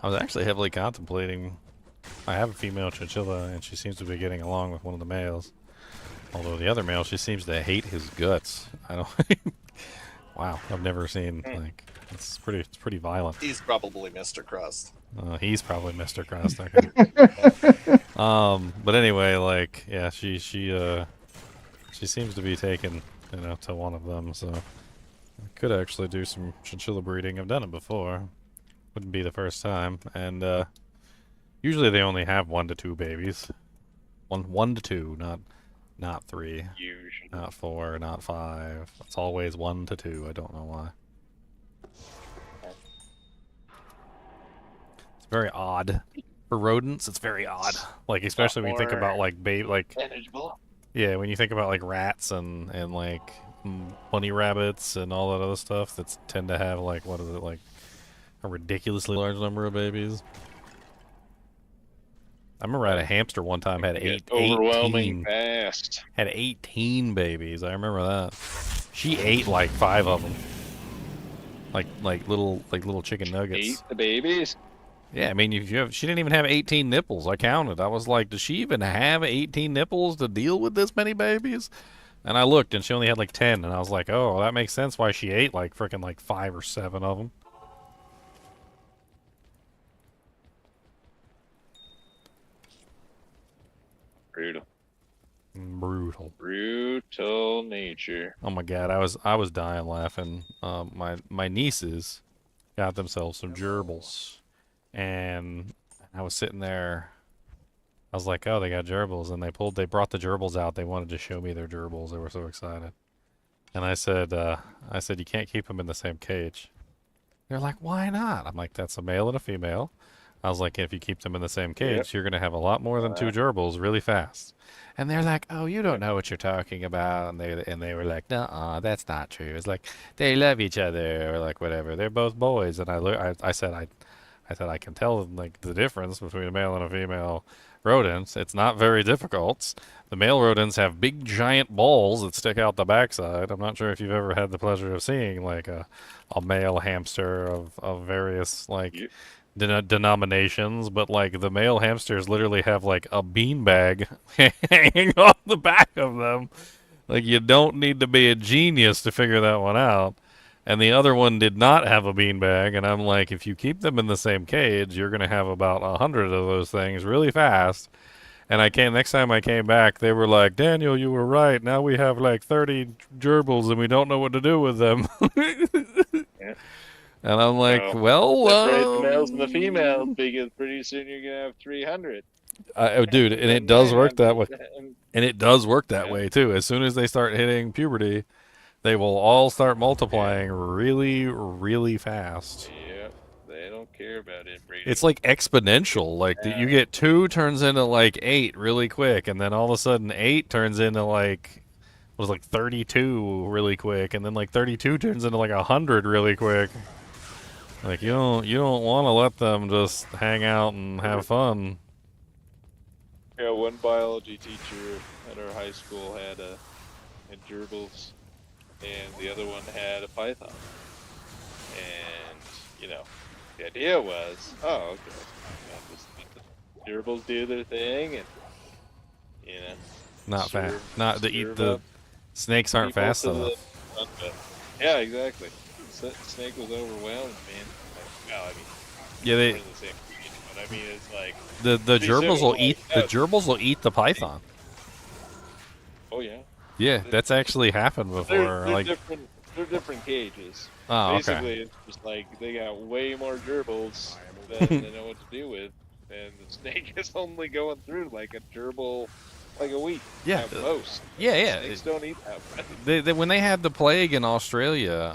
[SPEAKER 1] I was actually heavily contemplating. I have a female Chinchilla, and she seems to be getting along with one of the males. Although the other male, she seems to hate his guts. I don't. Wow, I've never seen like it's pretty violent.
[SPEAKER 9] He's probably Mr. Crust.
[SPEAKER 1] He's probably Mr. Crust. Okay. But anyway, like yeah, she seems to be taken, to one of them. So I could actually do some Chinchilla breeding. I've done it before. Wouldn't be the first time, and usually they only have 1 to 2 babies. One to 2, not 3,
[SPEAKER 2] Usually.
[SPEAKER 1] not 4, not 5. It's always 1 to 2. I don't know why. It's very odd for rodents. It's very odd, like especially when you think about like
[SPEAKER 2] Manageable.
[SPEAKER 1] yeah, when you think about like rats and like bunny rabbits and all that other stuff that tend to have like what is it like. A ridiculously large number of babies. I remember I had a hamster one time had
[SPEAKER 2] overwhelming
[SPEAKER 1] 18,
[SPEAKER 2] fast.
[SPEAKER 1] had 18 babies. I remember that. She ate like 5 of them. Like little chicken nuggets.
[SPEAKER 2] Ate the babies?
[SPEAKER 1] Yeah, I mean she didn't even have 18 nipples. I counted. I was like, does she even have 18 nipples to deal with this many babies? And I looked and she only had like 10 and I was like, "Oh, that makes sense why she ate like freaking like 5 or 7 of them."
[SPEAKER 2] Brutal nature.
[SPEAKER 1] Oh my god, I was dying laughing. My nieces got themselves some gerbils, and I was sitting there. I was like, oh, they got gerbils, and they brought the gerbils out. They wanted to show me their gerbils. They were so excited, and I said you can't keep them in the same cage. They're like, why not? I'm like, that's a male and a female. I was like, if you keep them in the same cage, you're gonna have a lot more than 2 gerbils really fast. And they're like, oh, you don't know what you're talking about. And they were like, nuh-uh, that's not true. It's like, they love each other or like whatever. They're both boys. And I said I can tell like the difference between a male and a female rodents. It's not very difficult. The male rodents have big giant balls that stick out the backside. I'm not sure if you've ever had the pleasure of seeing like a male hamster of various like denominations, but like the male hamsters literally have like a beanbag hanging on the back of them, Like, you don't need to be a genius to figure that one out. And the other one did not have a beanbag, and I'm like, if you keep them in the same cage, you're going to have about 100 of those things really fast. And next time I came back, they were like, Daniel, you were right. Now we have like 30 gerbils, and we don't know what to do with them.
[SPEAKER 2] Yeah.
[SPEAKER 1] And I'm like,
[SPEAKER 2] Separate the males and the females, because pretty soon you're gonna have 300.
[SPEAKER 1] Dude, and it does work that way.
[SPEAKER 2] And
[SPEAKER 1] And it does work that way, too. As soon as they start hitting puberty, they will all start multiplying really, really fast.
[SPEAKER 2] Yep, they don't care about inbreeding.
[SPEAKER 1] It's like exponential. Like, you get 2 turns into like 8 really quick, and then all of a sudden 8 turns into like, was like 32 really quick, and then like 32 turns into like 100 really quick. Like, you don't want to let them just hang out and have fun.
[SPEAKER 2] Yeah, one biology teacher at our high school had gerbils, and the other one had a python. And the idea was, okay, just let the gerbils do their thing, and
[SPEAKER 1] Not fast.
[SPEAKER 2] serve-
[SPEAKER 1] Not the
[SPEAKER 2] serve
[SPEAKER 1] the
[SPEAKER 2] up
[SPEAKER 1] snakes aren't
[SPEAKER 2] people
[SPEAKER 1] fast
[SPEAKER 2] to
[SPEAKER 1] enough.
[SPEAKER 2] Yeah, exactly. Snake was overwhelmed, man. Well, I mean,
[SPEAKER 1] Yeah,
[SPEAKER 2] we're in the same region, but I mean, it's like
[SPEAKER 1] the
[SPEAKER 2] These
[SPEAKER 1] gerbils
[SPEAKER 2] are
[SPEAKER 1] will
[SPEAKER 2] like
[SPEAKER 1] eat
[SPEAKER 2] that.
[SPEAKER 1] the python.
[SPEAKER 2] oh yeah,
[SPEAKER 1] Yeah, that's actually happened before.
[SPEAKER 2] they're
[SPEAKER 1] Like,
[SPEAKER 2] different. They're different cages.
[SPEAKER 1] oh,
[SPEAKER 2] Basically,
[SPEAKER 1] okay.
[SPEAKER 2] it's just like they got way more gerbils than they know what to do with, and the snake is only going through like a gerbil, like a week
[SPEAKER 1] Yeah,
[SPEAKER 2] at most.
[SPEAKER 1] yeah.
[SPEAKER 2] Snakes don't eat that much.
[SPEAKER 1] When they had the plague in Australia,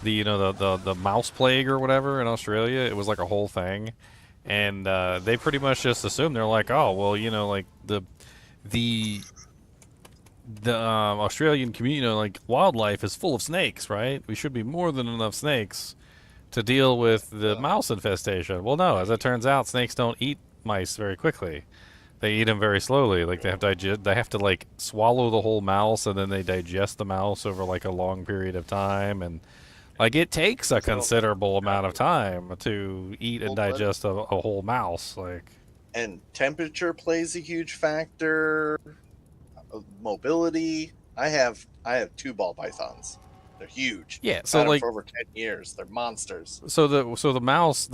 [SPEAKER 1] the mouse plague or whatever in Australia, it was like a whole thing, and they pretty much just assumed, they're like, oh well, like the Australian community, like wildlife is full of snakes, right? We should be more than enough snakes to deal with the mouse infestation. Well, no, as it turns out, snakes don't eat mice very quickly. They eat them very slowly. Like, they have to like swallow the whole mouse, and then they digest the mouse over like a long period of time, and like it takes a considerable amount of time to eat and digest a whole mouse. Like,
[SPEAKER 9] And temperature plays a huge factor. Mobility. I have 2 ball pythons. They're huge.
[SPEAKER 1] yeah.
[SPEAKER 9] I've
[SPEAKER 1] So
[SPEAKER 9] had 'em
[SPEAKER 1] like,
[SPEAKER 9] for over 10 years. They're monsters.
[SPEAKER 1] so the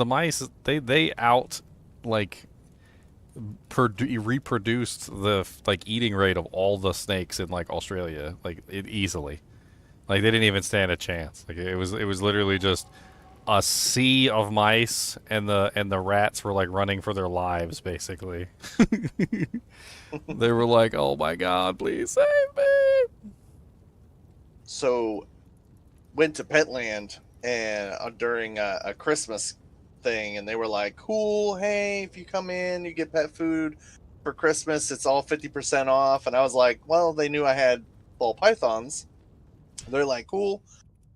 [SPEAKER 1] mice, they out like reproduced the like eating rate of all the snakes in like Australia, like easily. Like, they didn't even stand a chance. Like, it was literally just a sea of mice, and the rats were like running for their lives, basically. They were like, "Oh my God, please save me!"
[SPEAKER 9] So, went to Petland and during a Christmas thing, and they were like, "Cool, hey, if you come in, you get pet food for Christmas. It's all 50% off." And I was like, "Well, they knew I had ball pythons." They're like, "Cool,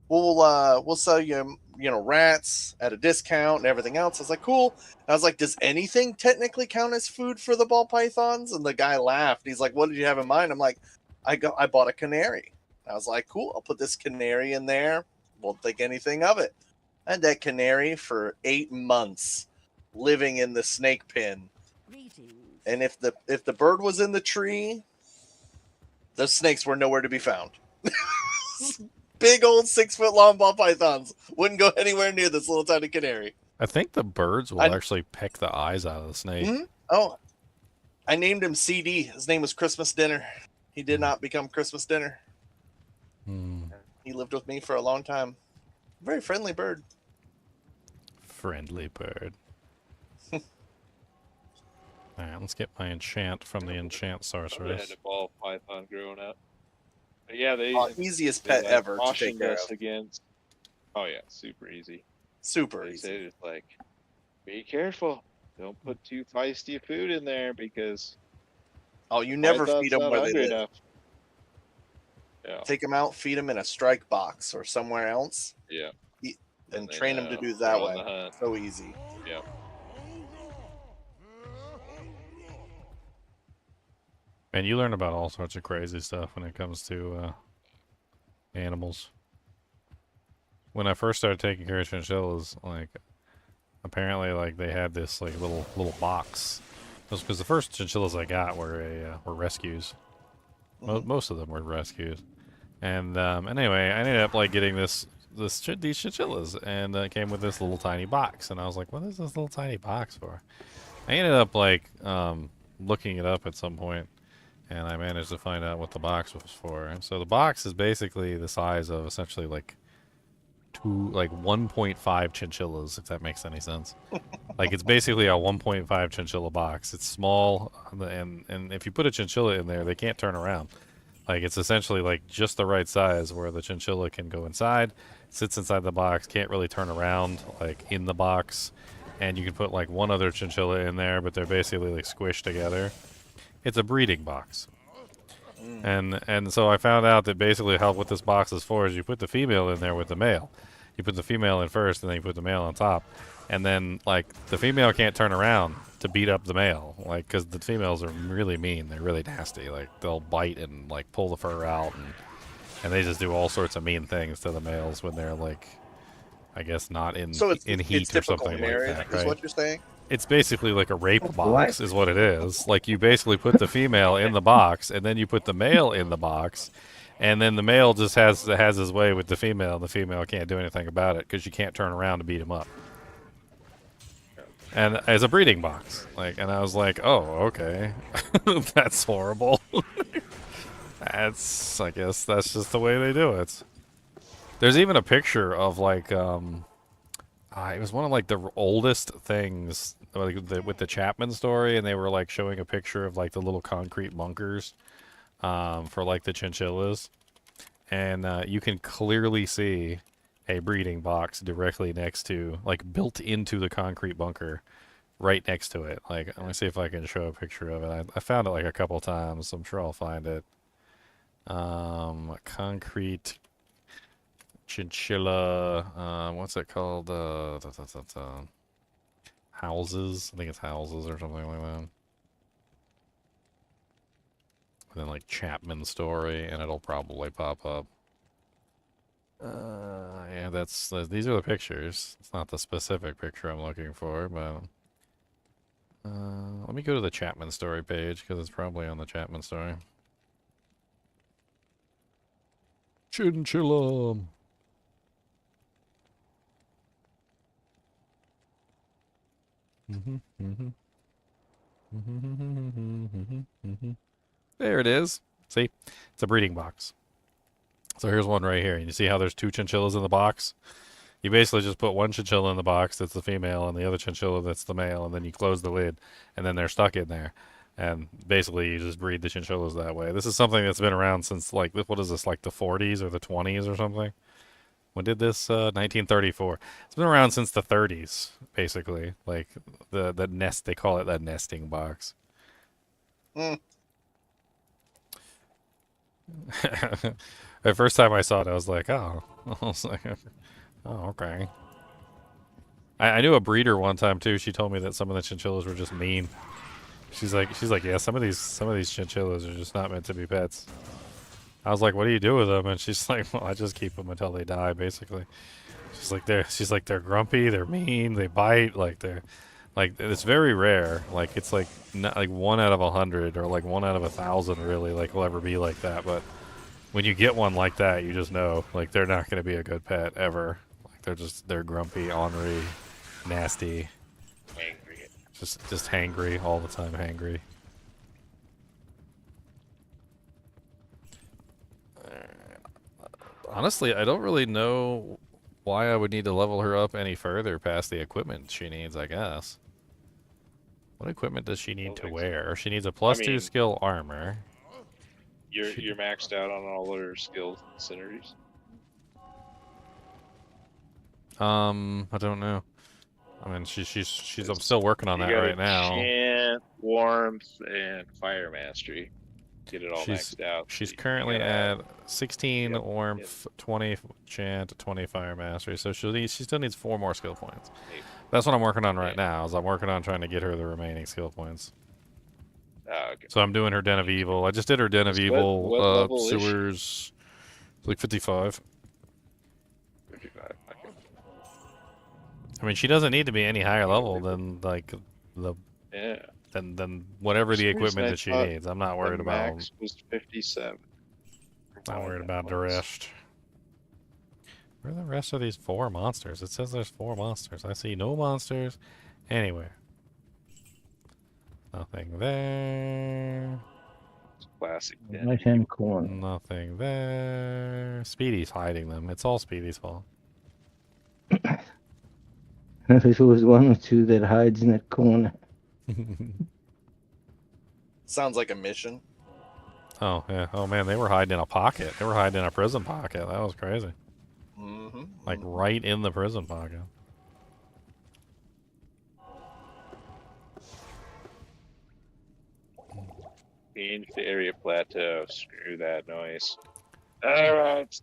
[SPEAKER 9] we'll sell you rats at a discount and everything else." I was like, "Cool." And I was like, "Does anything technically count as food for the ball pythons?" And the guy laughed. He's like, "What did you have in mind?" I'm like, I bought a canary." I was like, "Cool, I'll put this canary in there. Won't think anything of it." I had that canary for 8 months living in the snake pen. And if the bird was in the tree, the snakes were nowhere to be found. Big old 6-foot long ball pythons wouldn't go anywhere near this little tiny canary.
[SPEAKER 1] I think the birds will actually peck the eyes out of the snake.
[SPEAKER 9] Mm-hmm. Oh, I named him CD. His name was Christmas Dinner. He did not become Christmas Dinner. He lived with me for a long time. Very friendly bird.
[SPEAKER 1] Friendly bird. Alright, let's get my enchant from the enchant
[SPEAKER 2] I had
[SPEAKER 1] sorceress.
[SPEAKER 2] a ball python growing up. But yeah, they
[SPEAKER 9] Easiest
[SPEAKER 2] they,
[SPEAKER 9] pet
[SPEAKER 2] like,
[SPEAKER 9] ever to take
[SPEAKER 2] cautioned
[SPEAKER 9] care
[SPEAKER 2] us
[SPEAKER 9] of.
[SPEAKER 2] against. Oh yeah, super easy.
[SPEAKER 9] Super
[SPEAKER 2] They
[SPEAKER 9] easy.
[SPEAKER 2] said it's like, be careful. Don't put too feisty food in there, because
[SPEAKER 9] Oh, you never
[SPEAKER 2] python's
[SPEAKER 9] feed them
[SPEAKER 2] not
[SPEAKER 9] where they
[SPEAKER 2] hungry
[SPEAKER 9] live.
[SPEAKER 2] enough. Yeah,
[SPEAKER 9] Take them out, feed them in a strike box or somewhere else,
[SPEAKER 2] yeah.
[SPEAKER 9] and
[SPEAKER 2] they
[SPEAKER 9] train them to
[SPEAKER 2] know
[SPEAKER 9] do
[SPEAKER 2] they're
[SPEAKER 9] that
[SPEAKER 2] on
[SPEAKER 9] way.
[SPEAKER 2] the hunt.
[SPEAKER 9] So easy.
[SPEAKER 2] Yeah.
[SPEAKER 1] And you learn about all sorts of crazy stuff when it comes to animals. When I first started taking care of chinchillas, like, apparently, like, they had this like little box. Because the first chinchillas I got were rescues, Most of them were rescues. And anyway, I ended up like getting these chinchillas, and it came with this little tiny box. And I was like, what is this little tiny box for? I ended up like looking it up at some point, and I managed to find out what the box was for. And so the box is basically the size of essentially like 1.5 chinchillas, if that makes any sense. Like it's basically a 1.5 chinchilla box. It's small, and if you put a chinchilla in there, they can't turn around. Like it's essentially like just the right size where the chinchilla can go inside, sits inside the box, can't really turn around like in the box, and you can put like one other chinchilla in there, but they're basically like squished together. It's a breeding box. And so I found out that basically what this box is for is you put the female in there with the male. You put the female in first, and then you put the male on top. And then, like, the female can't turn around to beat up the male. Like, because the females are really mean. They're really nasty. Like, they'll bite and, like, pull the fur out. And they just do all sorts of mean things to the males when they're, like, I guess not in heat or something like that, right?
[SPEAKER 9] Is what you're saying?
[SPEAKER 1] It's basically like a rape box is what it is. Like you basically put the female in the box, and then you put the male in the box, and then the male just has his way with the female, and the female can't do anything about it because you can't turn around to beat him up. And as a breeding box, like, and I was like, oh, okay, that's horrible. I guess that's just the way they do it. There's even a picture of like, it was one of like the oldest things like with the Chapman story, and they were like showing a picture of like the little concrete bunkers for like the chinchillas, and you can clearly see a breeding box directly next to, like, built into the concrete bunker, right next to it. Like, let me see if I can show a picture of it. I found it like a couple times, so I'm sure I'll find it. Concrete chinchilla, what's it called? Houses. I think it's houses or something like that. And then like Chapman story, and it'll probably pop up. Yeah, these are the pictures. It's not the specific picture I'm looking for, but let me go to the Chapman story page because it's probably on the Chapman story. Chinchilla. There it is. See? It's a breeding box. So here's one right here. You see how there's two chinchillas in the box? You basically just put one chinchilla in the box that's the female and the other chinchilla that's the male, and then you close the lid, and then they're stuck in there. And basically you just breed the chinchillas that way. This is something that's been around since, like, what is this, like the 40s or the 20s or something? When did this? 1934. It's been around since the 30s, basically. Like, the nest, they call it that nesting box. The first time I saw it, I was like, oh. I was like, oh, okay. I knew a breeder one time, too. She told me that some of the chinchillas were just mean. She's like, yeah, some of these chinchillas are just not meant to be pets. I was like, what do you do with them? And she's like, well, I just keep them until they die, basically. She's like, they're grumpy, they're mean, they bite, it's very rare. Like, it's like, not like 1 out of 100 or like 1 out of 1,000 really, like, will ever be like that. But when you get one like that, you just know, like, they're not going to be a good pet ever. Like, they're grumpy, ornery, nasty.
[SPEAKER 2] Angry.
[SPEAKER 1] Just hangry, all the time hangry. Honestly, I don't really know why I would need to level her up any further past the equipment she needs, I guess. What equipment does she need to wear? She needs a +2 skill armor.
[SPEAKER 2] You're maxed out on all her skills and synergies?
[SPEAKER 1] I don't know. I mean, I'm still working on that right now.
[SPEAKER 2] Enchant, warmth, and fire mastery. Get it all maxed out.
[SPEAKER 1] She's currently at 16 warmth, 20 enchant, 20 fire mastery. So she still needs 4 more skill points. That's what I'm working on right now. Is I'm working on trying to get her the remaining skill points.
[SPEAKER 2] Okay.
[SPEAKER 1] So I'm doing her Den of Evil. I just did her Den of Evil sewers. It's like 55.
[SPEAKER 2] 55. Okay.
[SPEAKER 1] I mean, she doesn't need to be any higher level than like the.
[SPEAKER 2] Yeah.
[SPEAKER 1] then whatever the
[SPEAKER 2] For some
[SPEAKER 1] equipment
[SPEAKER 2] reason I
[SPEAKER 1] that she
[SPEAKER 2] thought
[SPEAKER 1] needs. I'm not
[SPEAKER 2] the
[SPEAKER 1] worried about.
[SPEAKER 2] max was 57.
[SPEAKER 1] Not
[SPEAKER 2] Why
[SPEAKER 1] worried
[SPEAKER 2] that
[SPEAKER 1] about the
[SPEAKER 2] was.
[SPEAKER 1] rest. Where are the rest of these 4 monsters? It says there's 4 monsters. I see no monsters anywhere. Nothing there.
[SPEAKER 2] Classic.
[SPEAKER 5] Right hand corner.
[SPEAKER 1] Nothing there. Speedy's hiding them. It's all Speedy's fault.
[SPEAKER 5] There's always one or two that hides in that corner.
[SPEAKER 9] Sounds like a mission.
[SPEAKER 1] Oh, yeah. Oh, man, they were hiding in a pocket. They were hiding in a prison pocket. That was crazy.
[SPEAKER 9] Mm-hmm.
[SPEAKER 1] Like, right in the prison pocket.
[SPEAKER 2] Change the area plateau. Screw that noise. Alright.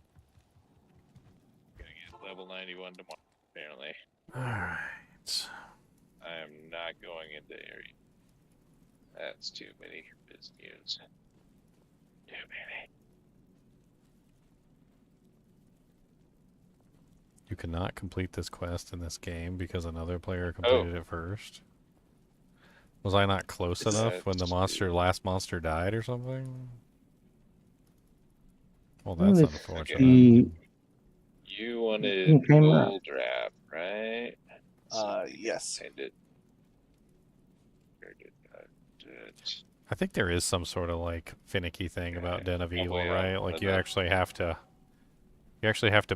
[SPEAKER 2] Gonna get level 91 tomorrow, apparently.
[SPEAKER 1] Alright.
[SPEAKER 2] I am not going into area. That's too many business. Too many.
[SPEAKER 1] You cannot complete this quest in this game because another player completed it first. Was I not close enough when the last monster died or something? Well, that's unfortunate.
[SPEAKER 2] You wanted gold draft, right?
[SPEAKER 9] Yes.
[SPEAKER 2] I did.
[SPEAKER 1] I think there is some sort of like finicky thing about Den of Evil,
[SPEAKER 2] yeah.
[SPEAKER 1] right? Like you actually have to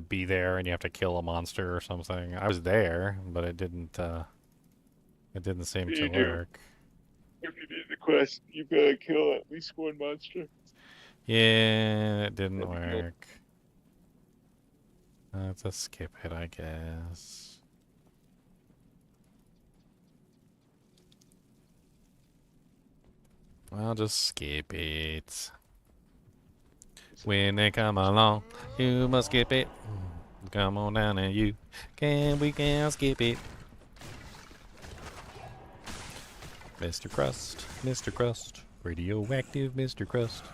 [SPEAKER 1] be there and you have to kill a monster or something. I was there, but it didn't seem to work.
[SPEAKER 2] If you did the quest, you gotta kill at least one monster.
[SPEAKER 1] Yeah, it didn't work. Let's just skip it, I guess. I'll just skip it. When they come along, you must skip it. Come on down and we can skip it. Mr. Crust, radioactive Mr. Crust.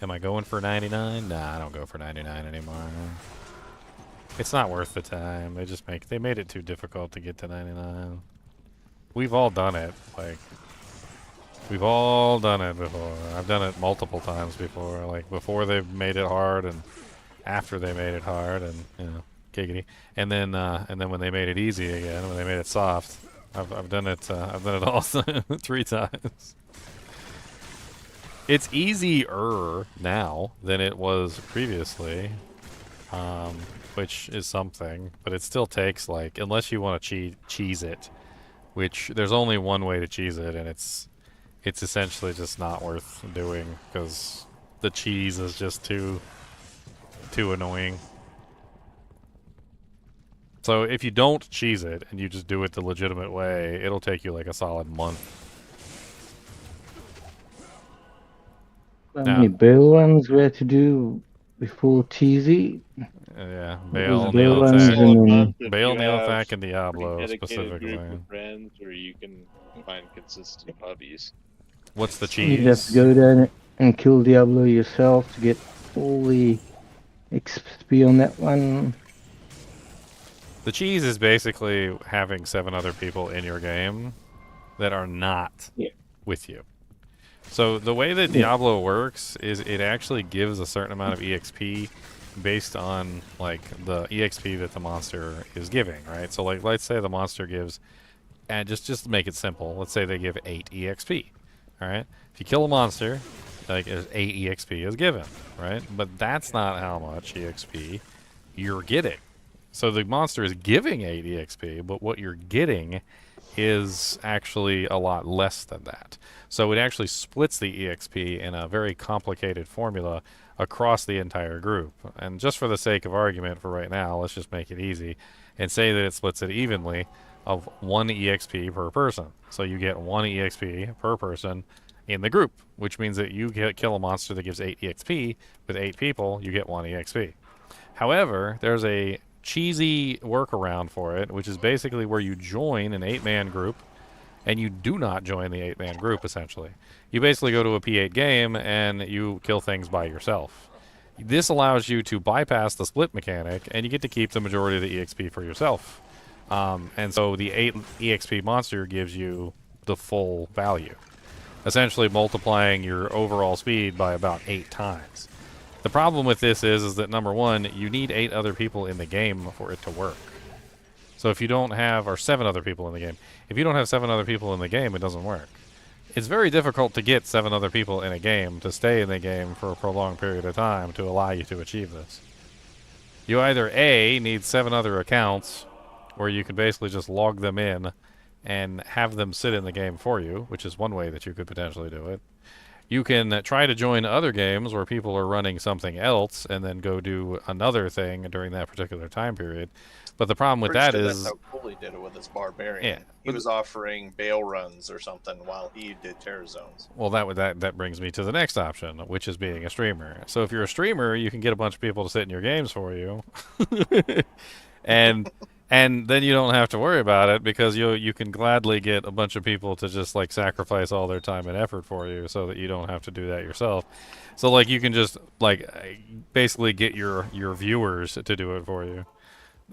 [SPEAKER 1] Am I going for 99? Nah, I don't go for 99 anymore. It's not worth the time. They made it too difficult to get to 99. We've all done it. Like, we've all done it before. I've done it multiple times before. Like, before they made it hard and after they made it hard and, you know, giggity. And then when they made it easy again, when they made it soft, I've done it all 3 times. It's easier now than it was previously, which is something, but it still takes, like, unless you want to cheese it, which there's only one way to cheese it, and it's essentially just not worth doing because the cheese is just too annoying. So if you don't cheese it and you just do it the legitimate way, it'll take you like a solid month.
[SPEAKER 5] How many bail runs we had to do before TZ?
[SPEAKER 1] Yeah,
[SPEAKER 5] Bail
[SPEAKER 1] Bail,
[SPEAKER 5] runs and then
[SPEAKER 1] Neothac, and Diablo
[SPEAKER 2] dedicated
[SPEAKER 1] specifically.
[SPEAKER 2] group of friends, or you can find consistent hobbies.
[SPEAKER 1] What's the
[SPEAKER 5] you'd have
[SPEAKER 1] cheese?
[SPEAKER 5] to go down and kill Diablo yourself to get all the XP on that one.
[SPEAKER 1] The cheese is basically having 7 other people in your game that are not with you. So the way that Diablo works is it actually gives a certain amount of EXP based on, like, the EXP that the monster is giving, right? So, like, let's say the monster gives, and just to make it simple, let's say they give 8 EXP, all right? If you kill a monster, like, 8 EXP is given, right? But that's not how much EXP you're getting. So the monster is giving 8 EXP, but what you're getting is actually a lot less than that. So it actually splits the EXP in a very complicated formula across the entire group. And just for the sake of argument for right now, let's just make it easy and say that it splits it evenly of 1 EXP per person. So you get 1 EXP per person in the group, which means that you kill a monster that gives 8 EXP with 8 people, you get 1 EXP. However, there's a cheesy workaround for it, which is basically where you join an 8-man group and you do not join the 8-man group, essentially. You basically go to a P8 game and you kill things by yourself. This allows you to bypass the split mechanic and you get to keep the majority of the EXP for yourself, And so the 8 EXP monster gives you the full value, essentially multiplying your overall speed by about 8 times. The problem with this is that number one, you need 8 other people in the game for it to work. So if you don't have, or 7 other people in the game, if you don't have 7 other people in the game, it doesn't work. It's very difficult to get 7 other people in a game to stay in the game for a prolonged period of time to allow you to achieve this. You either A, need 7 other accounts, where you can basically just log them in and have them sit in the game for you, which is one way that you could potentially do it. You can try to join other games where people are running something else and then go do another thing during that particular time period. But the problem with
[SPEAKER 9] Pretty
[SPEAKER 1] that
[SPEAKER 9] sure
[SPEAKER 1] is...
[SPEAKER 9] that's how Cooley did it with his barbarian.
[SPEAKER 1] Yeah,
[SPEAKER 9] He was offering bail runs or something while he did terror zones.
[SPEAKER 1] Well, that brings me to the next option, which is being a streamer. So if you're a streamer, you can get a bunch of people to sit in your games for you, and then you don't have to worry about it because you can gladly get a bunch of people to just like sacrifice all their time and effort for you, so that you don't have to do that yourself. So like you can just like basically get your viewers to do it for you.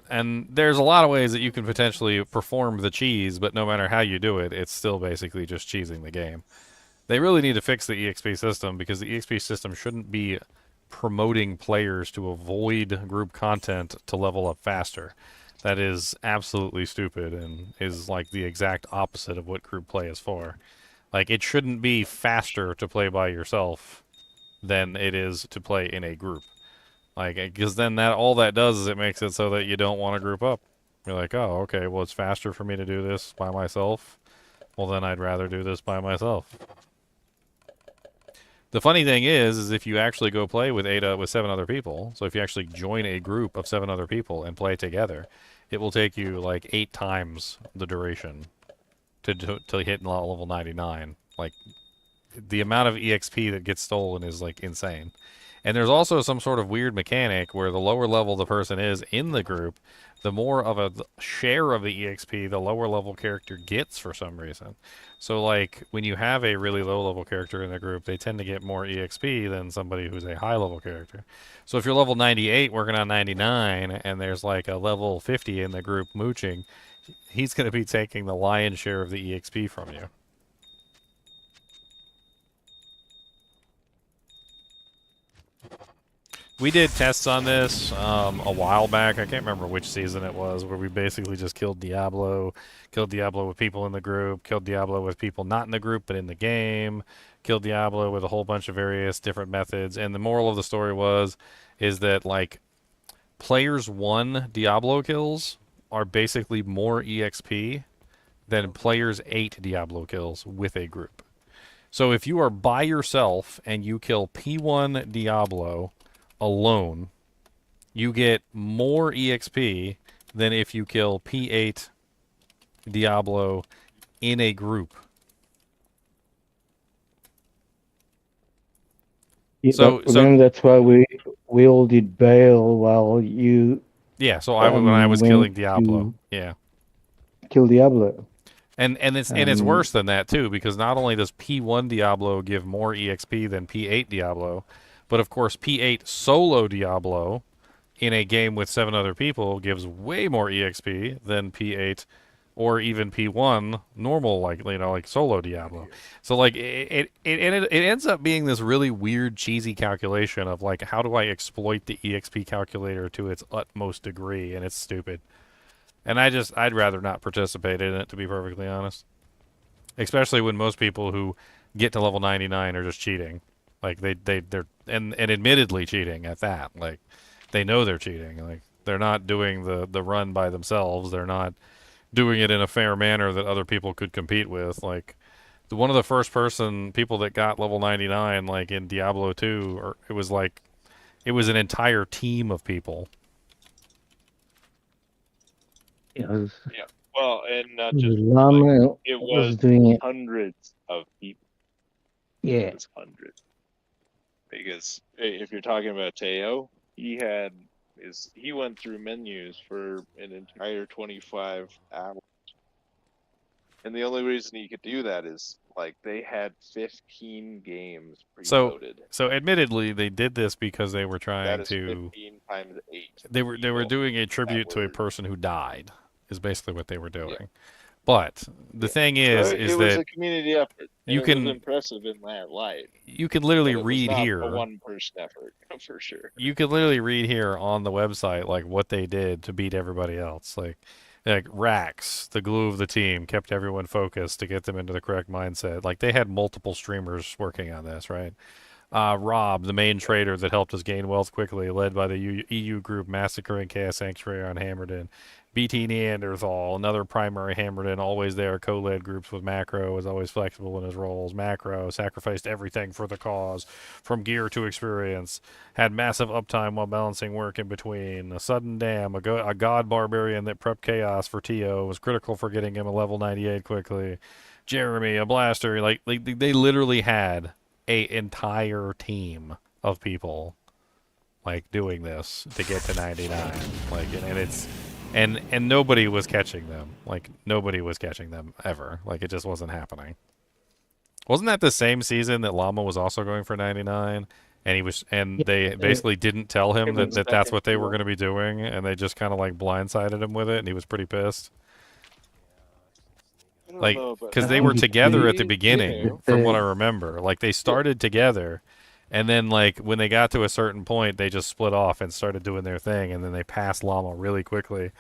[SPEAKER 1] And there's a lot of ways that you can potentially perform the cheese, but no matter how you do it, it's still basically just cheesing the game. They really need to fix the EXP system, because the EXP system shouldn't be promoting players to avoid group content to level up faster. That is absolutely stupid and is like the exact opposite of what group play is for. Like, it shouldn't be faster to play by yourself than it is to play in a group. Like, because then all that does is it makes it so that you don't want to group up. You're like, oh, okay, well, it's faster for me to do this by myself. Well, then I'd rather do this by myself. The funny thing is if you actually go play with 7 other people, so if you actually join a group of 7 other people and play together, it will take you like 8 times the duration to hit level 99. Like, the amount of EXP that gets stolen is like insane. And there's also some sort of weird mechanic where the lower level the person is in the group, the more of a share of the EXP the lower level character gets for some reason. So like when you have a really low level character in the group, they tend to get more EXP than somebody who's a high level character. So if you're level 98 working on 99 and there's like a level 50 in the group mooching, he's going to be taking the lion's share of the EXP from you. We did tests on this a while back. I can't remember which season it was, where we basically just killed Diablo with people in the group, killed Diablo with people not in the group but in the game, killed Diablo with a whole bunch of various different methods. And the moral of the story is that like players 1 Diablo kills are basically more EXP than players 8 Diablo kills with a group. So if you are by yourself and you kill P1 Diablo alone, you get more EXP than if you kill P8 Diablo in a group.
[SPEAKER 5] Yeah,
[SPEAKER 1] So
[SPEAKER 5] that's why we all did bail while you.
[SPEAKER 1] Yeah, so when I was killing Diablo, yeah,
[SPEAKER 5] kill Diablo.
[SPEAKER 1] And it's worse than that too, because not only does P1 Diablo give more EXP than P8 Diablo, but of course P8 solo Diablo in a game with 7 other people gives way more EXP than P8 or even P1 normal, like solo Diablo. So like it ends up being this really weird cheesy calculation of like, how do I exploit the EXP calculator to its utmost degree, and it's stupid. And I'd rather not participate in it, to be perfectly honest. Especially when most people who get to level 99 are just cheating. Like they're and admittedly cheating at that. Like they know they're cheating. Like they're not doing the run by themselves. They're not doing it in a fair manner that other people could compete with. Like one of the first people that got level 99 like in Diablo 2, it was an entire team of people.
[SPEAKER 5] Yeah,
[SPEAKER 2] well, and not just it was
[SPEAKER 5] doing it.
[SPEAKER 2] hundreds of people.
[SPEAKER 5] Yeah,
[SPEAKER 2] It was hundreds. Because if you're talking about Teo, he went through menus for an entire 25 hours. And the only reason he could do that is like they had 15 games preloaded.
[SPEAKER 1] So admittedly, they did this because they were trying
[SPEAKER 2] That is
[SPEAKER 1] to
[SPEAKER 2] 15 times 8.
[SPEAKER 1] They were doing a tribute to a person who died, is basically what they were doing. But the thing
[SPEAKER 2] So
[SPEAKER 1] is
[SPEAKER 2] it was
[SPEAKER 1] that
[SPEAKER 2] a community effort.
[SPEAKER 1] you
[SPEAKER 2] and it
[SPEAKER 1] can-
[SPEAKER 2] was impressive in that light.
[SPEAKER 1] you can literally
[SPEAKER 2] But it was
[SPEAKER 1] read
[SPEAKER 2] not
[SPEAKER 1] here.
[SPEAKER 2] a one-person effort for sure.
[SPEAKER 1] You could literally read here on the website like what they did to beat everybody else. Like Rax, the glue of the team, kept everyone focused to get them into the correct mindset. Like they had multiple streamers working on this, right? Rob, the main trader that helped us gain wealth quickly, led by the EU group massacring Chaos Sanctuary on Hammerden. BT Neanderthal, another primary Hammerden, always there, co-led groups with Macro, was always flexible in his roles. Macro sacrificed everything for the cause, from gear to experience, had massive uptime while balancing work in between. A sudden dam, a god barbarian that prepped chaos for Tio, was critical for getting him a level 98 quickly. Jeremy, a blaster, like they literally had a entire team of people like doing this to get to 99, like, and it's and nobody was catching them. Like nobody was catching them ever. Like it just wasn't happening. Wasn't that the same season that Llama was also going for 99? And he was, and they basically didn't tell him that that's what they were going to be doing, and they just kind of like blindsided him with it, and he was pretty pissed. Like, because they were together at the beginning, from what I remember. Like, they started together, and then, like, when they got to a certain point, they just split off and started doing their thing, and then they passed Llama really quickly.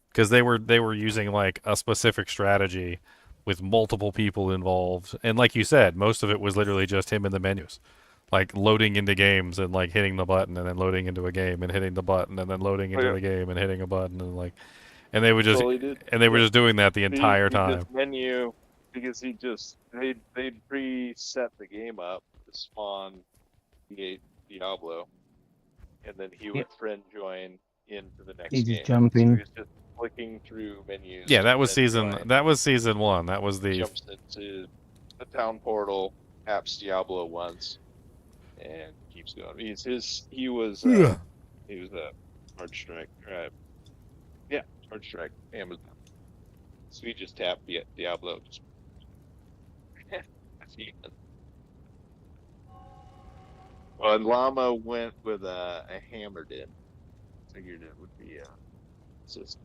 [SPEAKER 1] Because they were using, like, a specific strategy with multiple people involved. And like you said, most of it was literally just him in the menus. Like, loading into games and, like, hitting the button, and then loading into a game and hitting the button, and then loading into the game and hitting a button, and, like... And they would just, were just doing that the entire time.
[SPEAKER 2] Just menu, because they'd preset the game up to spawn the Diablo, and then he would friend join into the next game.
[SPEAKER 5] He's jumping.
[SPEAKER 2] So he was just flicking through menus.
[SPEAKER 1] Yeah, that was season 1. That was the
[SPEAKER 2] jumps into the town portal, taps Diablo once, and keeps going. He was a hard strike. Hard strike, Amazon. So we just tapped Diablo. Well, and Llama went with a hammered in. Figured it would be a system.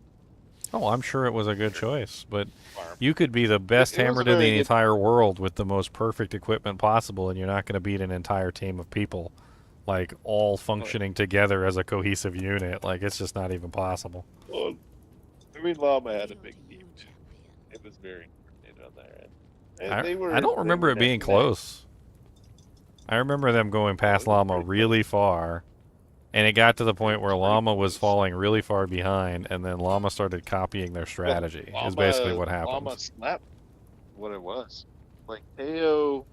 [SPEAKER 1] Oh, I'm sure it was a good choice, but
[SPEAKER 2] Farm.
[SPEAKER 1] you could be the best
[SPEAKER 2] It was
[SPEAKER 1] hammered
[SPEAKER 2] a
[SPEAKER 1] in the
[SPEAKER 2] very good-
[SPEAKER 1] entire world with the most perfect equipment possible, and you're not going to beat an entire team of people, like, all functioning together as a cohesive unit. Like, it's just not even possible.
[SPEAKER 2] Well, I mean, Llama had a big team too. It was very coordinated on their end. And
[SPEAKER 1] I don't remember it being close. I remember them going past Llama really far, and it got to the point where Llama was falling really far behind, and then Llama started copying their strategy. Is basically what happened.
[SPEAKER 2] Llama slept. What it was, like Teo,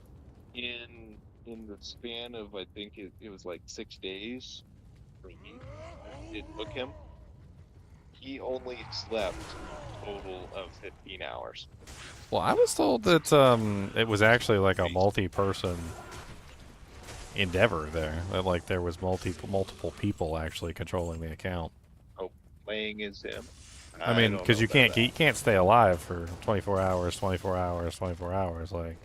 [SPEAKER 2] in the span of I think it was like 6 days. It took him. He only slept a total of 15 hours.
[SPEAKER 1] Well, I was told that it was actually like a multi-person endeavor there. That like there was multiple people actually controlling the account.
[SPEAKER 2] Oh, playing as him.
[SPEAKER 1] I mean, because you can't stay alive for 24 hours, 24 hours, 24 hours. Like,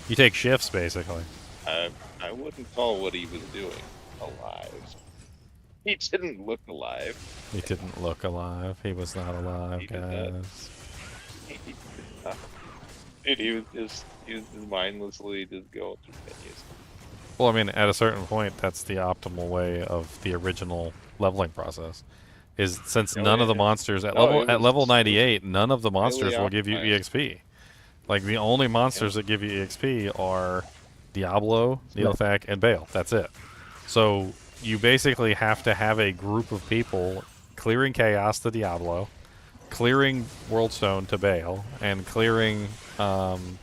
[SPEAKER 1] you take shifts basically.
[SPEAKER 2] I wouldn't call what he was doing alive. He didn't look alive.
[SPEAKER 1] He didn't look alive. He was not alive, guys.
[SPEAKER 2] Dude, he was mindlessly just going through menus.
[SPEAKER 1] Well, I mean, at a certain point, that's the optimal way of the original leveling process. Is since none of the monsters at level 98, none of the monsters will give you EXP. Like, the only monsters that give you EXP are Diablo, Neolithak, and Bale. That's it. So you basically have to have a group of people clearing Chaos to Diablo, clearing Worldstone to Bale, and clearing, I'm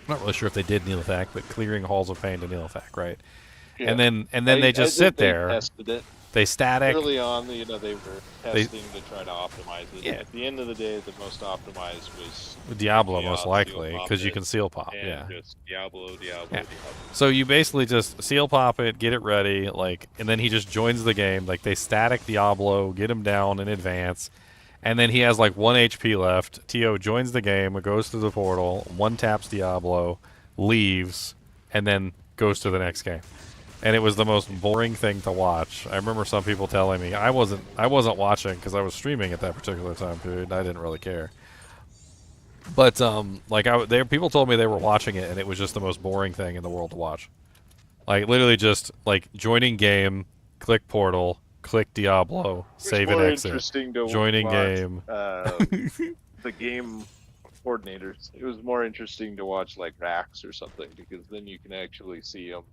[SPEAKER 1] not really sure if they did Neolithak, but clearing Halls of Pain to Neolithak, right? Yeah. And then they just sit there.
[SPEAKER 2] Tested it.
[SPEAKER 1] They static.
[SPEAKER 2] Early on, they were testing to try to optimize it. Yeah. At the end of the day, the most optimized was
[SPEAKER 1] Diablo, most likely, because you can seal pop.
[SPEAKER 2] And just Diablo.
[SPEAKER 1] So you basically just seal pop it, get it ready, like, and then he just joins the game. Like, they static Diablo, get him down in advance, and then he has like 1 HP left. Tio joins the game, goes through the portal, one taps Diablo, leaves, and then goes to the next game. and it was the most boring thing to watch. I remember some people telling me I wasn't watching because I was streaming at that particular time period. And I didn't really care. But like people told me they were watching it, and it was just the most boring thing in the world to watch. Like literally just like joining game, click portal, click Diablo, save and exit,
[SPEAKER 2] interesting to
[SPEAKER 1] joining
[SPEAKER 2] watch,
[SPEAKER 1] game.
[SPEAKER 2] The game coordinators. It was more interesting to watch like racks or something because then you can actually see them.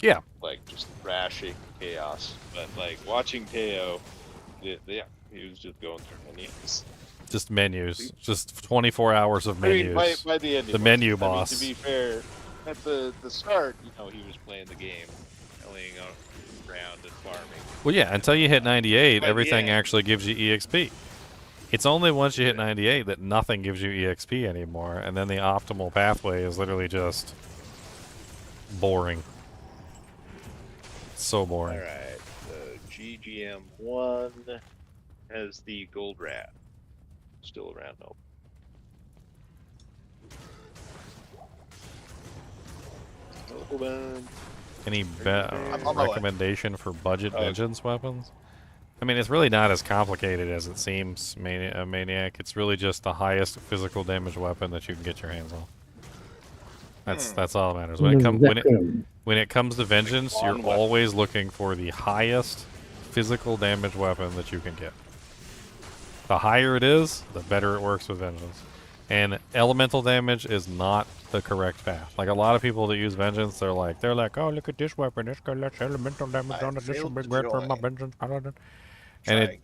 [SPEAKER 1] Yeah.
[SPEAKER 2] Like just thrashing chaos, but like watching Teo, yeah, he was just going through menus.
[SPEAKER 1] Just menus. Just 24 hours of menus.
[SPEAKER 2] I mean, by the end,
[SPEAKER 1] the menu boss.
[SPEAKER 2] I mean, to be fair, at the start, you know, he was playing the game, laying around and farming.
[SPEAKER 1] Well, yeah, until you hit 98,
[SPEAKER 2] By the
[SPEAKER 1] everything
[SPEAKER 2] end-
[SPEAKER 1] actually gives you EXP. It's only once you hit 98 that nothing gives you EXP anymore, and then the optimal pathway is literally just boring. So boring.
[SPEAKER 2] All right, so GGM1 has the gold rat. Still around though. Hold on.
[SPEAKER 1] Any
[SPEAKER 9] I'm on my way.
[SPEAKER 1] recommendation for budget
[SPEAKER 2] Oh.
[SPEAKER 1] vengeance weapons? I mean, it's really not as complicated as it seems, Maniac. It's really just the highest physical damage weapon that you can get your hands on. That's all that matters. When it comes to vengeance,
[SPEAKER 2] One
[SPEAKER 1] you're
[SPEAKER 2] weapon.
[SPEAKER 1] always looking for the highest physical damage weapon that you can get. The higher it is, the better it works with vengeance. And elemental damage is not the correct path. Like a lot of people that use vengeance, they're like, oh, look at this weapon. It's got less elemental damage on it. This will be great for my vengeance. Paladin. And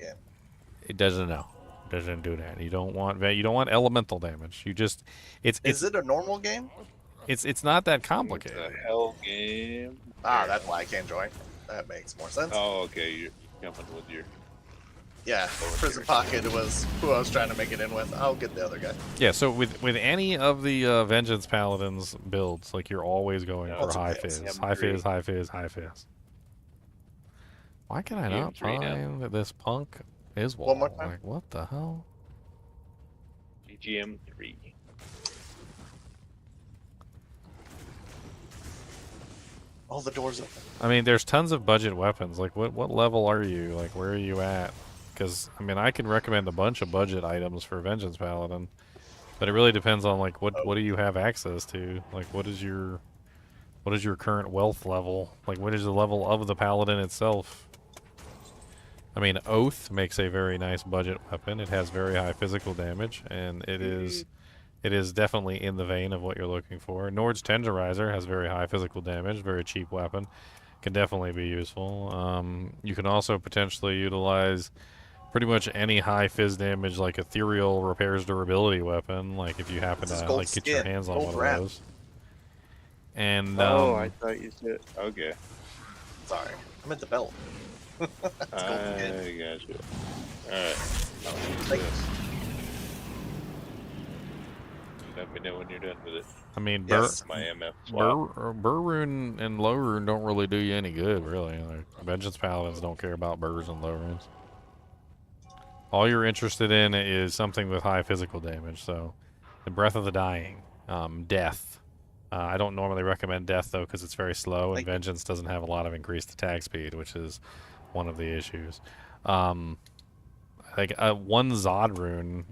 [SPEAKER 1] it doesn't know. Doesn't do that. You don't want elemental damage. You just
[SPEAKER 9] Is it a normal game?
[SPEAKER 1] it's not that
[SPEAKER 2] The
[SPEAKER 1] complicated.
[SPEAKER 2] hell game.
[SPEAKER 9] Ah, that's why I can't join. That makes more sense.
[SPEAKER 2] Oh, okay. You're coming with your.
[SPEAKER 9] Yeah, Prison Pocket was who I was trying to make it in with. I'll get the other guy.
[SPEAKER 1] Yeah, so with any of the Vengeance Paladins builds, like you're always going
[SPEAKER 2] Yeah,
[SPEAKER 1] for
[SPEAKER 9] that's
[SPEAKER 1] high
[SPEAKER 9] okay.
[SPEAKER 1] fizz,
[SPEAKER 2] M3.
[SPEAKER 1] high fizz, high fizz, high fizz. Why can I not
[SPEAKER 2] M3 now.
[SPEAKER 1] find this punk Iswal?
[SPEAKER 9] One more time.
[SPEAKER 1] Like what the hell?
[SPEAKER 2] GGM3.
[SPEAKER 9] All the doors open.
[SPEAKER 1] I mean, there's tons of budget weapons. Like what level are you? Like where are you at? Because I mean, I can recommend a bunch of budget items for Vengeance Paladin, but it really depends on like what do you have access to? Like what is your current wealth level? Like what is the level of the Paladin itself? I mean, Oath makes a very nice budget weapon. It has very high physical damage, and it is definitely in the vein of what you're looking for. Nord's Tenderizer has very high physical damage, very cheap weapon. Can definitely be useful. You can also potentially utilize pretty much any high fizz damage, like ethereal repairs durability weapon, like if you happen
[SPEAKER 9] This is
[SPEAKER 1] to
[SPEAKER 9] gold
[SPEAKER 1] like get your
[SPEAKER 9] skin,
[SPEAKER 1] hands on
[SPEAKER 9] gold
[SPEAKER 1] one
[SPEAKER 9] wrap.
[SPEAKER 1] of those. And
[SPEAKER 2] I thought you said. Okay.
[SPEAKER 9] Sorry, I meant the belt. It's gold skin.
[SPEAKER 2] I got you. Alright.
[SPEAKER 9] Like-
[SPEAKER 2] Let me know when you're done with it.
[SPEAKER 1] I mean,
[SPEAKER 9] Yes.
[SPEAKER 2] My MF swap.
[SPEAKER 1] Burr Rune and Low Rune don't really do you any good, really. Like, Vengeance Paladins don't care about Burrs and Low Runes. All you're interested in is something with high physical damage, so the Breath of the Dying, Death. I don't normally recommend Death, though, because it's very slow, and
[SPEAKER 9] Like-
[SPEAKER 1] Vengeance doesn't have a lot of increased attack speed, which is one of the issues. Like, one Zod Rune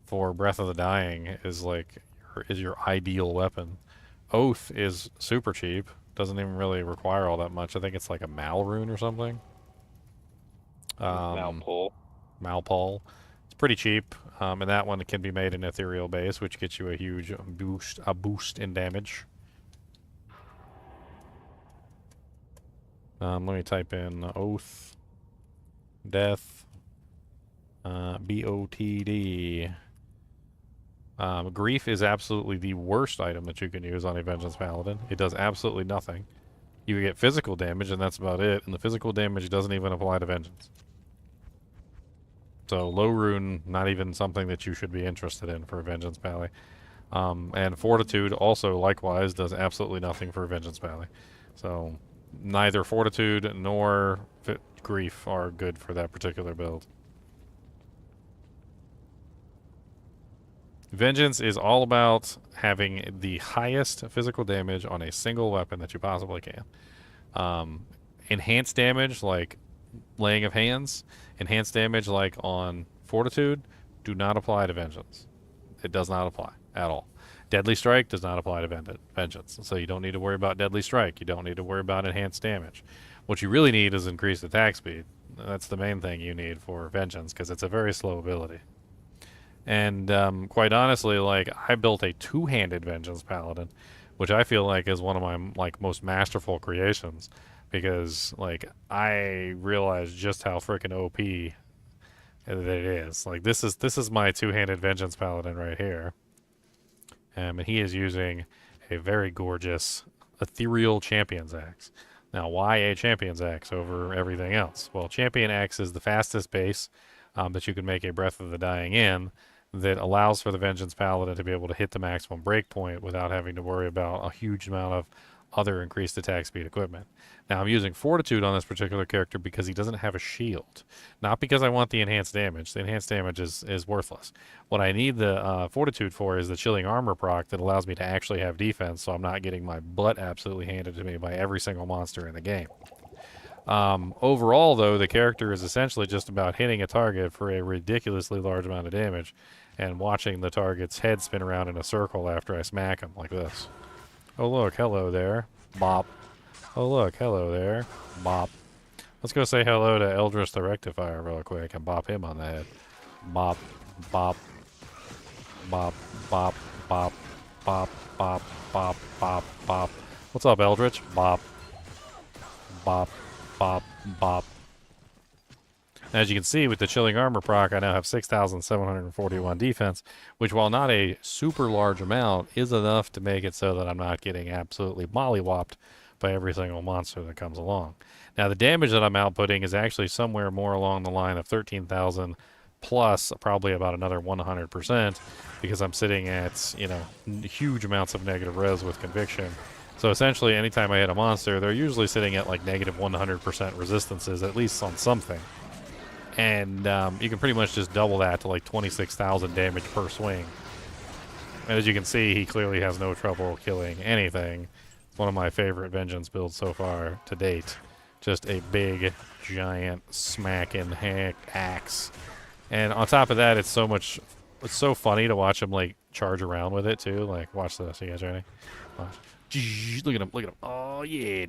[SPEAKER 1] for Breath of the Dying is like your ideal weapon. Oath is super cheap. Doesn't even really require all that much. I think it's like a Mal rune or something.
[SPEAKER 2] Malpole.
[SPEAKER 1] Malpole. It's pretty cheap, and that one can be made in ethereal base, which gets you a huge boost in damage. Let me type in Oath, Death, BOTD. Grief is absolutely the worst item that you can use on a Vengeance Paladin. It does absolutely nothing. You get physical damage, and that's about it. And the physical damage doesn't even apply to Vengeance. So Low Rune, not even something that you should be interested in for a Vengeance Pally. And Fortitude also likewise does absolutely nothing for a Vengeance Pally. So neither Fortitude nor Grief are good for that particular build. Vengeance is all about having the highest physical damage on a single weapon that you possibly can. Enhanced damage like laying of hands, enhanced damage like on fortitude, do not apply to vengeance. It does not apply at all. Deadly strike does not apply to vengeance, so you don't need to worry about deadly strike. You don't need to worry about enhanced damage. What you really need is increased attack speed. That's the main thing you need for vengeance, because it's a very slow ability. And quite honestly, like, I built a two-handed vengeance paladin, which I feel like is one of my like most masterful creations, because like I realized just how freaking OP it is. Like, this is my two-handed vengeance paladin right here. And he is using a very gorgeous ethereal champion's axe. Now, why a champion's axe over everything else? Well, champion axe is the fastest base that you can make a Breath of the Dying in, that allows for the vengeance paladin to be able to hit the maximum breakpoint without having to worry about a huge amount of other increased attack speed equipment. Now, I'm using fortitude on this particular character because he doesn't have a shield. Not because I want the enhanced damage. The enhanced damage is worthless. What I need the fortitude for is the chilling armor proc that allows me to actually have defense, so I'm not getting my butt absolutely handed to me by every single monster in the game. Overall, though, the character is essentially just about hitting a target for a ridiculously large amount of damage and watching the target's head spin around in a circle after I smack him like this. Oh, look, hello there. Bop. Oh, look, hello there. Bop. Let's go say hello to Eldritch the Rectifier real quick and bop him on the head. Bop, bop, bop, bop, bop, bop, bop, bop, bop, bop. What's up, Eldritch? Bop. Bop, bop, bop. As you can see, with the Chilling Armor proc, I now have 6,741 defense, which, while not a super large amount, is enough to make it so that I'm not getting absolutely mollywopped by every single monster that comes along. Now, the damage that I'm outputting is actually somewhere more along the line of 13,000 plus probably about another 100%, because I'm sitting at, you know, huge amounts of negative res with Conviction. So essentially, anytime I hit a monster, they're usually sitting at like negative 100% resistances, at least on something. And you can pretty much just double that to like 26,000 damage per swing. And as you can see, he clearly has no trouble killing anything. It's one of my favorite vengeance builds so far to date. Just a big, giant, smacking axe. And on top of that, it's so funny to watch him like charge around with it too. Like, watch this. You guys ready? Watch. Look at him, look at him. Oh, yeah.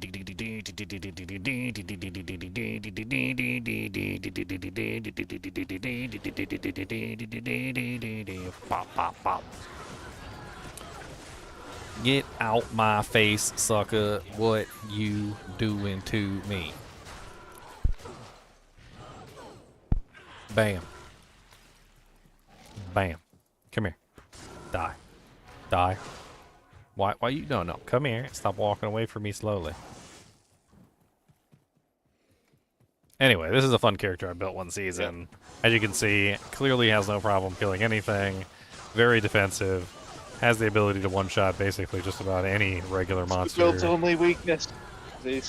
[SPEAKER 1] Pop, pop, pop. Get out my face, sucker. What you doing to me? Bam. Bam. Come here. Die. Die. Why you? No, come here. Stop walking away from me slowly. Anyway, this is a fun character I built one season. Yeah. As you can see, clearly has no problem killing anything. Very defensive. Has the ability to one-shot basically just about any regular monster.
[SPEAKER 2] Build's only weakness. Monsters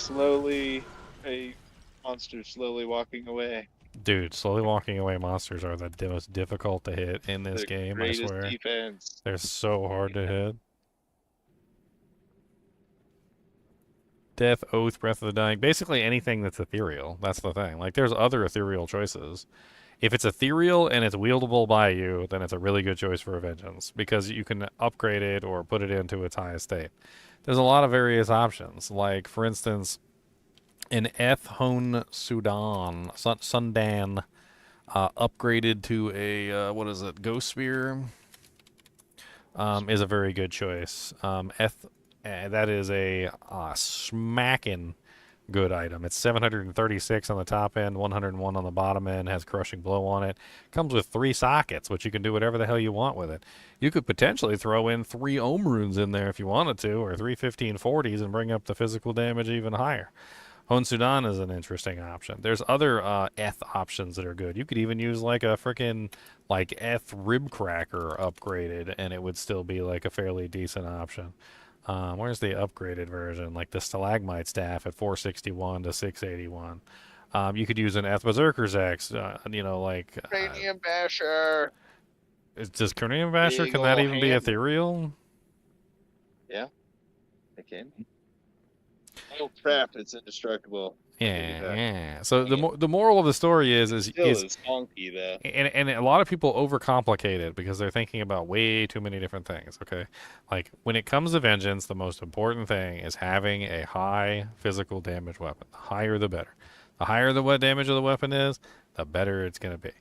[SPEAKER 2] slowly walking away.
[SPEAKER 1] Dude, slowly walking away monsters are the most difficult to hit in this game, I
[SPEAKER 2] greatest
[SPEAKER 1] swear.
[SPEAKER 2] Defense.
[SPEAKER 1] They're so hard to hit. Death, Oath, Breath of the Dying, basically anything that's ethereal. That's the thing. Like, there's other ethereal choices. If it's ethereal and it's wieldable by you, then it's a really good choice for a vengeance, because you can upgrade it or put it into its highest state. There's a lot of various options. Like, for instance, an Ethhone Sundan upgraded to a, what is it, Ghost Spear, is a very good choice. That is a smacking good item. It's 736 on the top end, 101 on the bottom end, has Crushing Blow on it. Comes with 3 sockets, which you can do whatever the hell you want with it. You could potentially throw in 3 Ohm Runes in there if you wanted to, or 3 1540s and bring up the physical damage even higher. Hone Sudan is an interesting option. There's other Eth options that are good. You could even use like a freaking like Eth Rib Cracker upgraded, and it would still be like a fairly decent option. Where's the upgraded version? Like the Stalagmite Staff at 461 to 681. You could use an Eth Berserker's Axe, you know, like...
[SPEAKER 2] Cranium Basher!
[SPEAKER 1] Does Cranium Basher, can that even be ethereal?
[SPEAKER 2] Yeah, it can. Oh crap! It's indestructible.
[SPEAKER 1] Yeah, yeah. So the moral of the story is
[SPEAKER 2] Still is honky though.
[SPEAKER 1] and a lot of people overcomplicate it because they're thinking about way too many different things. Okay, like when it comes to vengeance, the most important thing is having a high physical damage weapon. The higher, the better. The higher the damage of the weapon is, the better it's gonna be.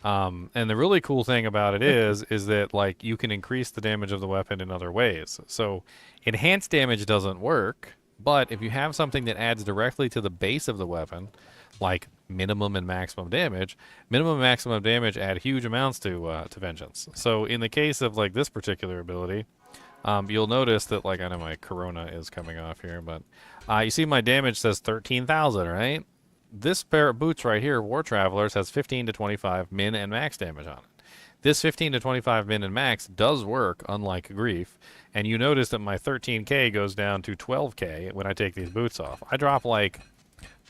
[SPEAKER 1] And the really cool thing about it is that like you can increase the damage of the weapon in other ways. So enhanced damage doesn't work, but if you have something that adds directly to the base of the weapon, like minimum and maximum damage add huge amounts to vengeance. So in the case of like this particular ability, you'll notice that like I know my corona is coming off here, but you see my damage says 13,000, right? This pair of boots right here, War Travelers, has 15 to 25 min and max damage on it. This 15 to 25 min and max does work, unlike Grief, and you notice that my 13k goes down to 12k when I take these boots off. I drop like,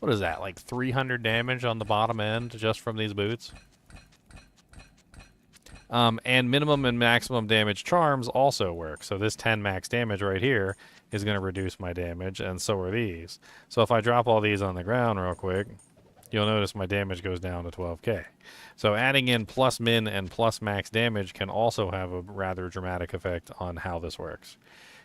[SPEAKER 1] what is that, like 300 damage on the bottom end just from these boots? And minimum and maximum damage charms also work. So this 10 max damage right here is going to reduce my damage, and so are these. So if I drop all these on the ground real quick, you'll notice my damage goes down to 12k. So adding in plus min and plus max damage can also have a rather dramatic effect on how this works.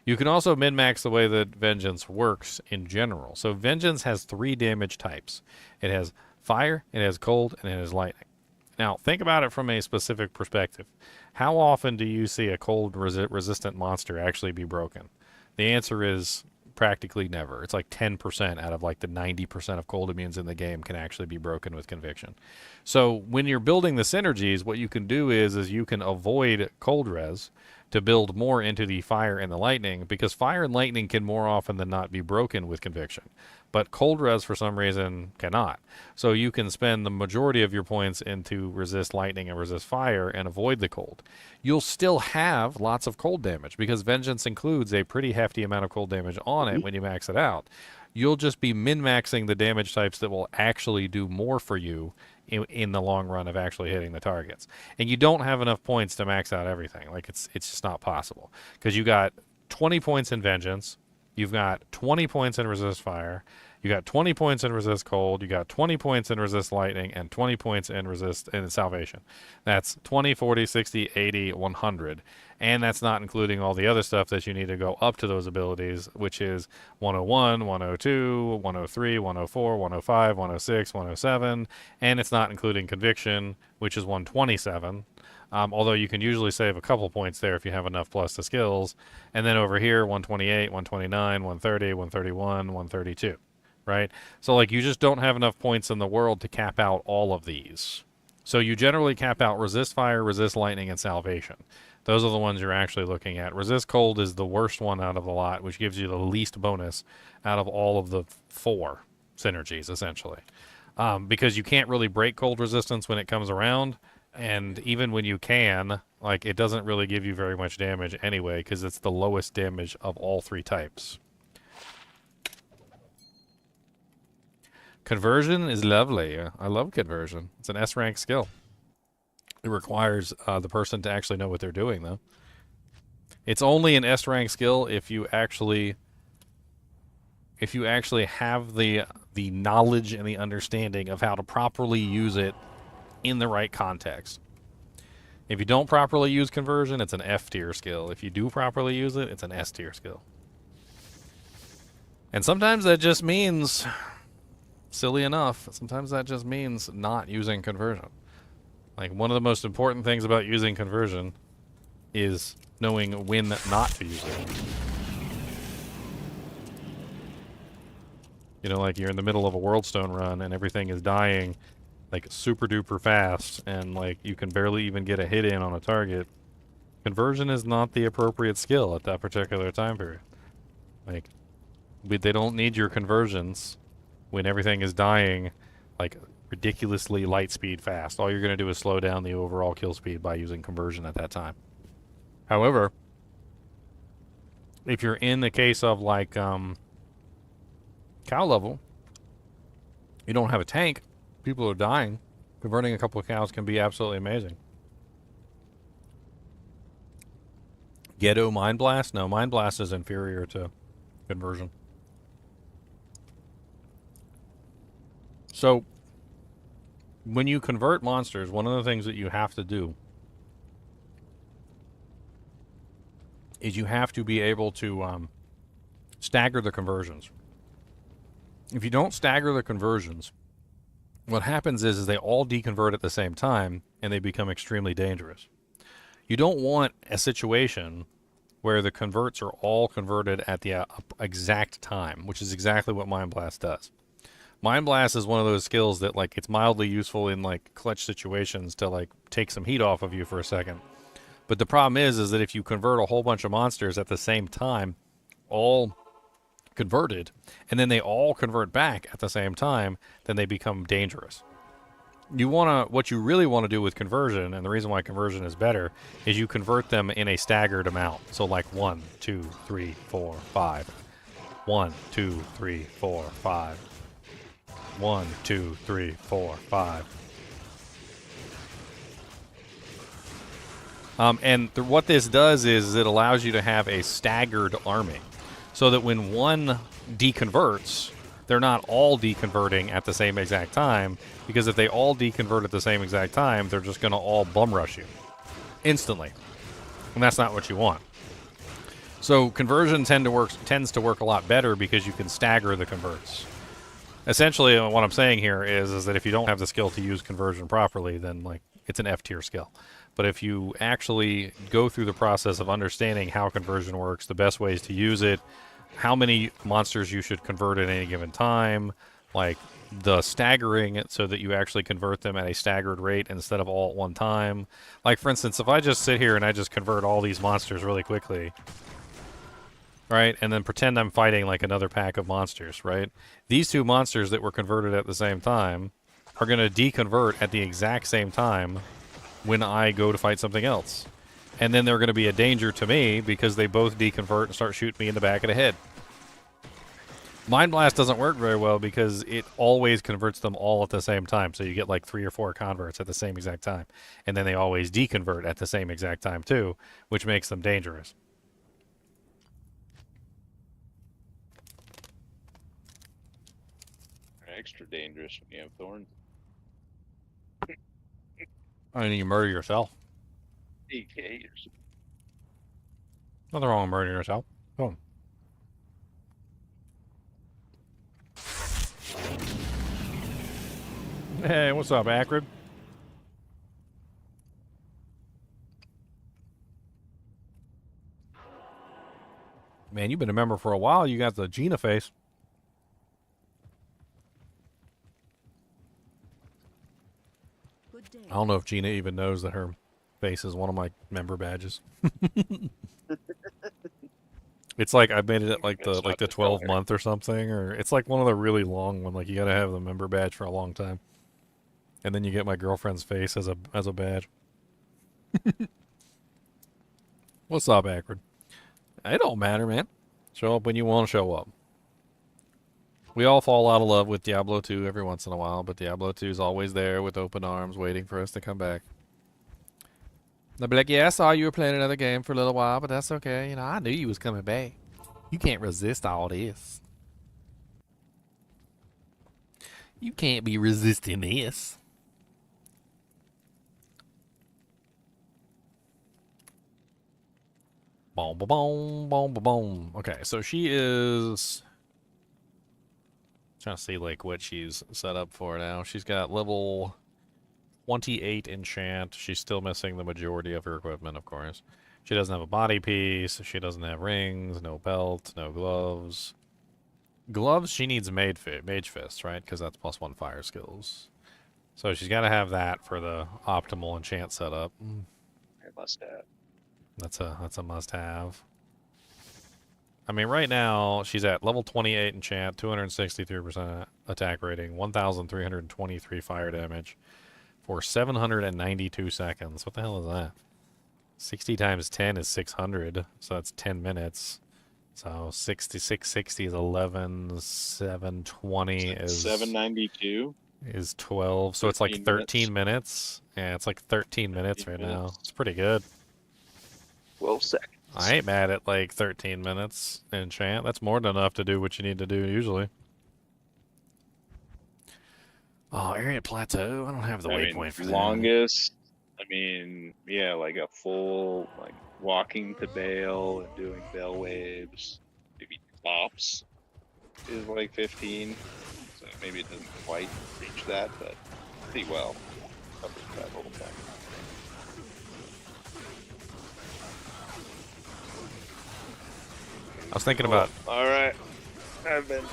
[SPEAKER 1] You can also min-max the way that Vengeance works in general. So Vengeance has 3 damage types. It has fire, it has cold, and it has lightning. Now, think about it from a specific perspective. How often do you see a cold resistant monster actually be broken? The answer is practically never. It's like 10% out of like the 90% of cold immunes in the game can actually be broken with conviction. So when you're building the synergies, what you can do is you can avoid cold res to build more into the fire and the lightning, because fire and lightning can more often than not be broken with conviction. But cold res for some reason cannot. So you can spend the majority of your points into resist lightning and resist fire and avoid the cold. You'll still have lots of cold damage because Vengeance includes a pretty hefty amount of cold damage on it when you max it out. You'll just be min-maxing the damage types that will actually do more for you in the long run of actually hitting the targets. And you don't have enough points to max out everything. Like it's just not possible. Because you got 20 points in Vengeance, you've got 20 points in Resist Fire, you got 20 points in Resist Cold, you got 20 points in Resist Lightning, and 20 points in Salvation. That's 20, 40, 60, 80, 100. And that's not including all the other stuff that you need to go up to those abilities, which is 101, 102, 103, 104, 105, 106, 107. And it's not including Conviction, which is 127. Although you can usually save a couple points there if you have enough plus the skills. And then over here, 128, 129, 130, 131, 132. Right? So like you just don't have enough points in the world to cap out all of these. So you generally cap out Resist Fire, Resist Lightning, and Salvation. Those are the ones you're actually looking at. Resist Cold is the worst one out of the lot, which gives you the least bonus out of all of the 4 synergies, essentially. Because you can't really break cold resistance when it comes around, and even when you can, like, it doesn't really give you very much damage anyway, because it's the lowest damage of all 3 types. Conversion is lovely. I love Conversion. It's an S-rank skill. It requires the person to actually know what they're doing, though. It's only an S-rank skill if you actually have the knowledge and the understanding of how to properly use it in the right context. If you don't properly use Conversion, it's an F-tier skill. If you do properly use it, it's an S-tier skill. And sometimes that just means, silly enough, sometimes that just means not using Conversion. Like, one of the most important things about using Conversion is knowing when not to use it. You know, like you're in the middle of a Worldstone run and everything is dying like super duper fast and like you can barely even get a hit in on a target. Conversion is not the appropriate skill at that particular time period. Like, they don't need your conversions when everything is dying like ridiculously light speed fast. All you're going to do is slow down the overall kill speed by using Conversion at that time. However, if you're in the case of like cow level, you don't have a tank, people are dying, converting a couple of cows can be absolutely amazing. Ghetto Mind Blast? No, Mind Blast is inferior to Conversion. So, when you convert monsters, one of the things that you have to do is you have to be able to stagger the conversions. If you don't stagger the conversions, what happens is they all deconvert at the same time, and they become extremely dangerous. You don't want a situation where the converts are all converted at the exact time, which is exactly what Mind Blast does. Mind Blast is one of those skills that, like, it's mildly useful in, like, clutch situations to, like, take some heat off of you for a second. But the problem is that if you convert a whole bunch of monsters at the same time, all converted, and then they all convert back at the same time, then they become dangerous. What you really want to do with conversion, and the reason why conversion is better, is you convert them in a staggered amount. So like 1, 2, 3, 4, 5. 1, 2, 3, 4, 5. 1, 2, 3, 4, 5. What this does is it allows you to have a staggered army, so that when one deconverts, they're not all deconverting at the same exact time, because if they all deconvert at the same exact time, they're just going to all bum rush you instantly, and that's not what you want. So conversion tends to work a lot better because you can stagger the converts. Essentially, what I'm saying here is that if you don't have the skill to use conversion properly, then like it's an F tier skill. But if you actually go through the process of understanding how conversion works, the best ways to use it, how many monsters you should convert at any given time, like the staggering it so that you actually convert them at a staggered rate instead of all at one time. Like, for instance, if I just sit here and I just convert all these monsters really quickly, right, and then pretend I'm fighting like another pack of monsters, right? These two monsters that were converted at the same time are going to deconvert at the exact same time when I go to fight something else. And then they're going to be a danger to me because they both deconvert and start shooting me in the back of the head. Mind Blast doesn't work very well because it always converts them all at the same time. So you get like 3 or 4 converts at the same exact time. And then they always deconvert at the same exact time too, which makes them dangerous.
[SPEAKER 2] They're extra dangerous when you have thorns.
[SPEAKER 1] I mean, you murder yourself.
[SPEAKER 2] DK.
[SPEAKER 1] Nothing wrong with murdering yourself. Boom. Hey, what's up, Acrid? Man, you've been a member for a while. You got the Gina face. I don't know if Gina even knows that her face is one of my member badges. It's like I made it at like the 12-month or something, or it's like one of the really long one. Like you gotta have the member badge for a long time, and then you get my girlfriend's face as a badge. What's up, Acrid? It don't matter, man. Show up when you want to show up. We all fall out of love with Diablo 2 every once in a while, but Diablo 2 is always there with open arms waiting for us to come back. They'll be like, yeah, I saw you were playing another game for a little while, but that's okay. You know, I knew you was coming back. You can't resist all this. You can't be resisting this. Boom, boom, boom, boom, boom, boom. Okay, so she is... trying to see like what she's set up for now. She's got level 28 enchant. She's still missing the majority of her equipment, of course. She doesn't have a body piece. She doesn't have rings, no belt, no gloves. Gloves, she needs Mage Fist, right? Because that's +1 fire skills. So she's got to have that for the optimal enchant setup.
[SPEAKER 2] I must have.
[SPEAKER 1] That's a must-have. I mean, right now, she's at level 28 enchant, 263% attack rating, 1,323 fire damage for 792 seconds. What the hell is that? 60 times 10 is 600, so that's 10 minutes. So 660 is 11, 720 is...
[SPEAKER 2] 792?
[SPEAKER 1] Is 12, so it's like 13 minutes. Yeah, it's like 13 minutes right now. It's pretty good.
[SPEAKER 2] 12 seconds.
[SPEAKER 1] I ain't mad at like 13 minutes enchant. That's more than enough to do what you need to do usually. Oh, area plateau. I don't have the
[SPEAKER 2] I mean,
[SPEAKER 1] waypoint for that.
[SPEAKER 2] longest. I mean, yeah, like a full like walking to Bale and doing bell waves, maybe tops is like 15. So maybe it doesn't quite reach that, but pretty well covers that whole thing.
[SPEAKER 1] I was thinking about.
[SPEAKER 2] All right, I've been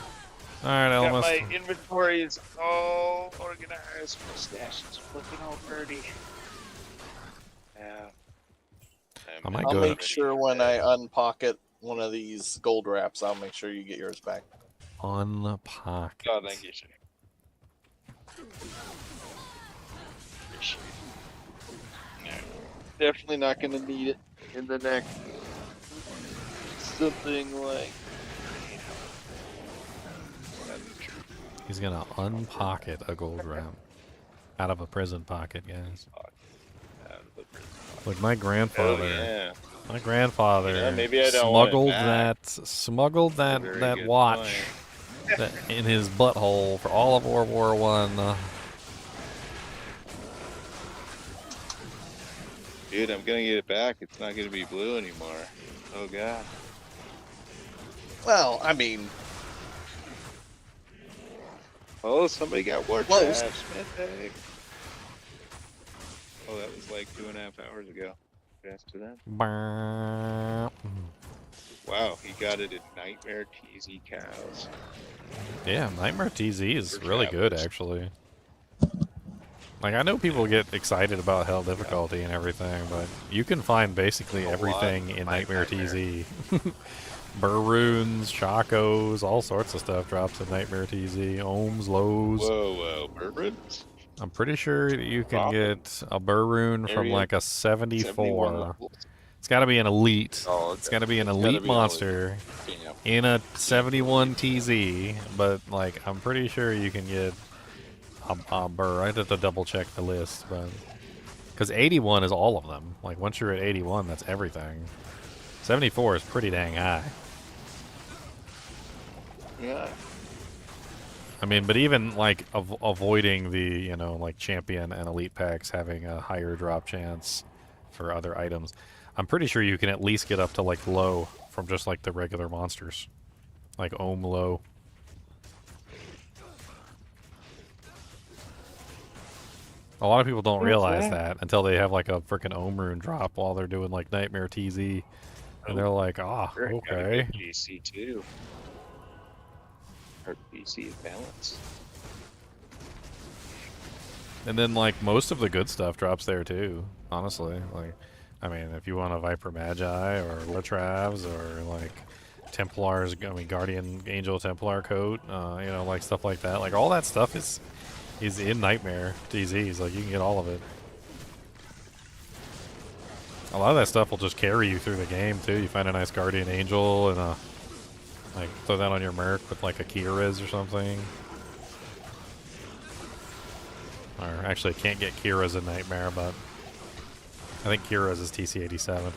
[SPEAKER 1] All right,
[SPEAKER 2] got
[SPEAKER 1] Elmas.
[SPEAKER 2] my inventories all organized. My stash is looking all dirty. Yeah.
[SPEAKER 1] I might
[SPEAKER 9] I'll
[SPEAKER 1] go
[SPEAKER 9] make
[SPEAKER 1] to
[SPEAKER 9] sure when I unpocket one of these gold wraps, I'll make sure you get yours back.
[SPEAKER 1] unpocket.
[SPEAKER 2] God, thank you, sir. No, definitely not going to need it in the next something like.
[SPEAKER 1] He's gonna unpocket a gold wrap out of a prison pocket, guys. Look, my grandfather.
[SPEAKER 2] Oh, yeah.
[SPEAKER 1] My grandfather
[SPEAKER 2] Yeah, maybe I don't want it
[SPEAKER 1] smuggled that
[SPEAKER 2] Very
[SPEAKER 1] that
[SPEAKER 2] good
[SPEAKER 1] watch that in his butthole for all of World War I.
[SPEAKER 2] Dude, I'm gonna get it back. It's not gonna be blue anymore. Oh god.
[SPEAKER 9] Well, I mean,
[SPEAKER 2] Oh, somebody got war
[SPEAKER 9] Close.
[SPEAKER 2] traps. Mythic. Oh, that was like 2.5 hours ago. Faster than.
[SPEAKER 1] Brrrr.
[SPEAKER 2] Wow, he got it in Nightmare TZ cows.
[SPEAKER 1] Yeah, Nightmare TZ is really good,
[SPEAKER 2] travelers.
[SPEAKER 1] actually. Like, I know people get excited about hell difficulty and everything, but you can find basically
[SPEAKER 2] A lot
[SPEAKER 1] everything in
[SPEAKER 2] by
[SPEAKER 1] Nightmare
[SPEAKER 2] Nightmare.
[SPEAKER 1] TZ. Burr runes, chacos, all sorts of stuff drops in Nightmare TZ. Ohms, lows.
[SPEAKER 2] Whoa, Bourbons?
[SPEAKER 1] I'm pretty sure that you can
[SPEAKER 2] Dropping.
[SPEAKER 1] get a burr rune from
[SPEAKER 2] Area
[SPEAKER 1] like a
[SPEAKER 2] 71
[SPEAKER 1] 74.
[SPEAKER 2] levels.
[SPEAKER 1] It's got to be an elite.
[SPEAKER 2] Oh,
[SPEAKER 1] It's
[SPEAKER 2] okay.
[SPEAKER 1] got to be an
[SPEAKER 2] It's gotta
[SPEAKER 1] elite
[SPEAKER 2] be an elite.
[SPEAKER 1] monster
[SPEAKER 2] Yeah.
[SPEAKER 1] in a 71 TZ, but like I'm pretty sure you can get a burr. I have to double check the list, but because 81 is all of them. Like once you're at 81, that's everything. 74 is pretty dang high.
[SPEAKER 2] Yeah.
[SPEAKER 1] I mean, but even like avoiding the like champion and elite packs having a higher drop chance for other items, I'm pretty sure you can at least get up to like low from just like the regular monsters, like ohm low. A lot of people don't realize that until they have like a freaking ohm rune drop while they're doing like Nightmare TZ, and they're like, ah,
[SPEAKER 2] Sure, gotta
[SPEAKER 1] okay.
[SPEAKER 2] get GC too. Or BC is balanced.
[SPEAKER 1] And then like most of the good stuff drops there too, honestly. Like, I mean, if you want a Viper Magi or Latravs or like Templars, I mean Guardian Angel Templar coat, like stuff like that. Like all that stuff is in Nightmare TZs. Like you can get all of it. A lot of that stuff will just carry you through the game too. You find a nice Guardian Angel and like throw that on your Merc with like a Kira's or something. Or actually, can't get Kira's in Nightmare, but I think Kira's is TC-87.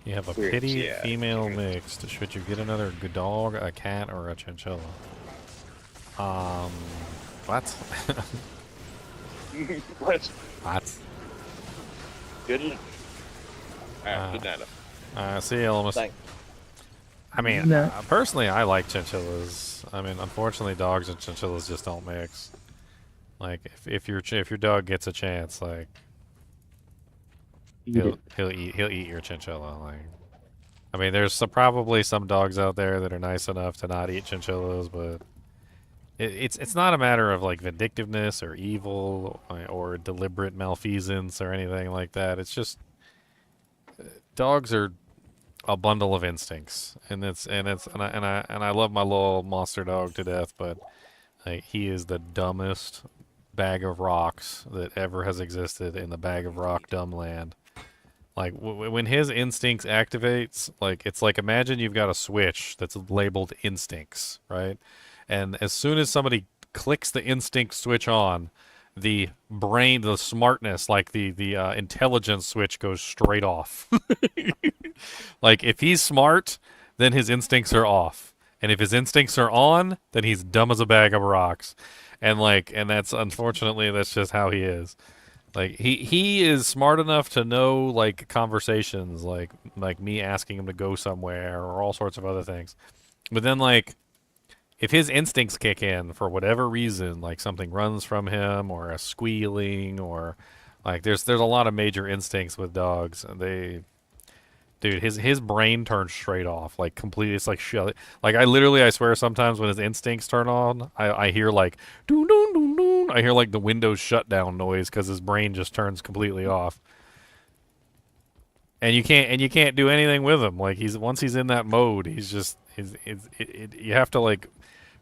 [SPEAKER 1] You have a
[SPEAKER 2] Weird,
[SPEAKER 1] pity
[SPEAKER 2] yeah.
[SPEAKER 1] female mixed. Should you get another good dog, a cat, or a chinchilla? What?
[SPEAKER 2] What?
[SPEAKER 1] What?
[SPEAKER 2] Good enough. Alright, good night.
[SPEAKER 1] See you, Elmas.
[SPEAKER 9] Thanks.
[SPEAKER 1] I mean,
[SPEAKER 5] No.
[SPEAKER 1] personally, I like chinchillas. I mean, unfortunately, dogs and chinchillas just don't mix. Like, if your dog gets a chance, like, he'll eat your chinchilla. Like, I mean, there's probably some dogs out there that are nice enough to not eat chinchillas, but it's not a matter of like vindictiveness or evil or deliberate malfeasance or anything like that. It's just dogs are a bundle of instincts, and I love my little monster dog to death, but like, he is the dumbest bag of rocks that ever has existed in the bag of rock dumb land. Like when his instincts activates, like it's like imagine you've got a switch that's labeled instincts, right? And as soon as somebody clicks the instinct switch on, the brain, the smartness, like the intelligence switch goes straight off. Like if he's smart, then his instincts are off. And if his instincts are on, then he's dumb as a bag of rocks. And that's unfortunately that's just how he is. Like he is smart enough to know like conversations like me asking him to go somewhere or all sorts of other things. But then like if his instincts kick in for whatever reason, like something runs from him or a squealing or like there's a lot of major instincts with dogs. And dude, his brain turns straight off, like completely. It's like shut. Like I swear, sometimes when his instincts turn on, I hear like doon doon doon doon. I hear like the Windows shutdown noise because his brain just turns completely off. And you can't do anything with him. Like once he's in that mode, you have to like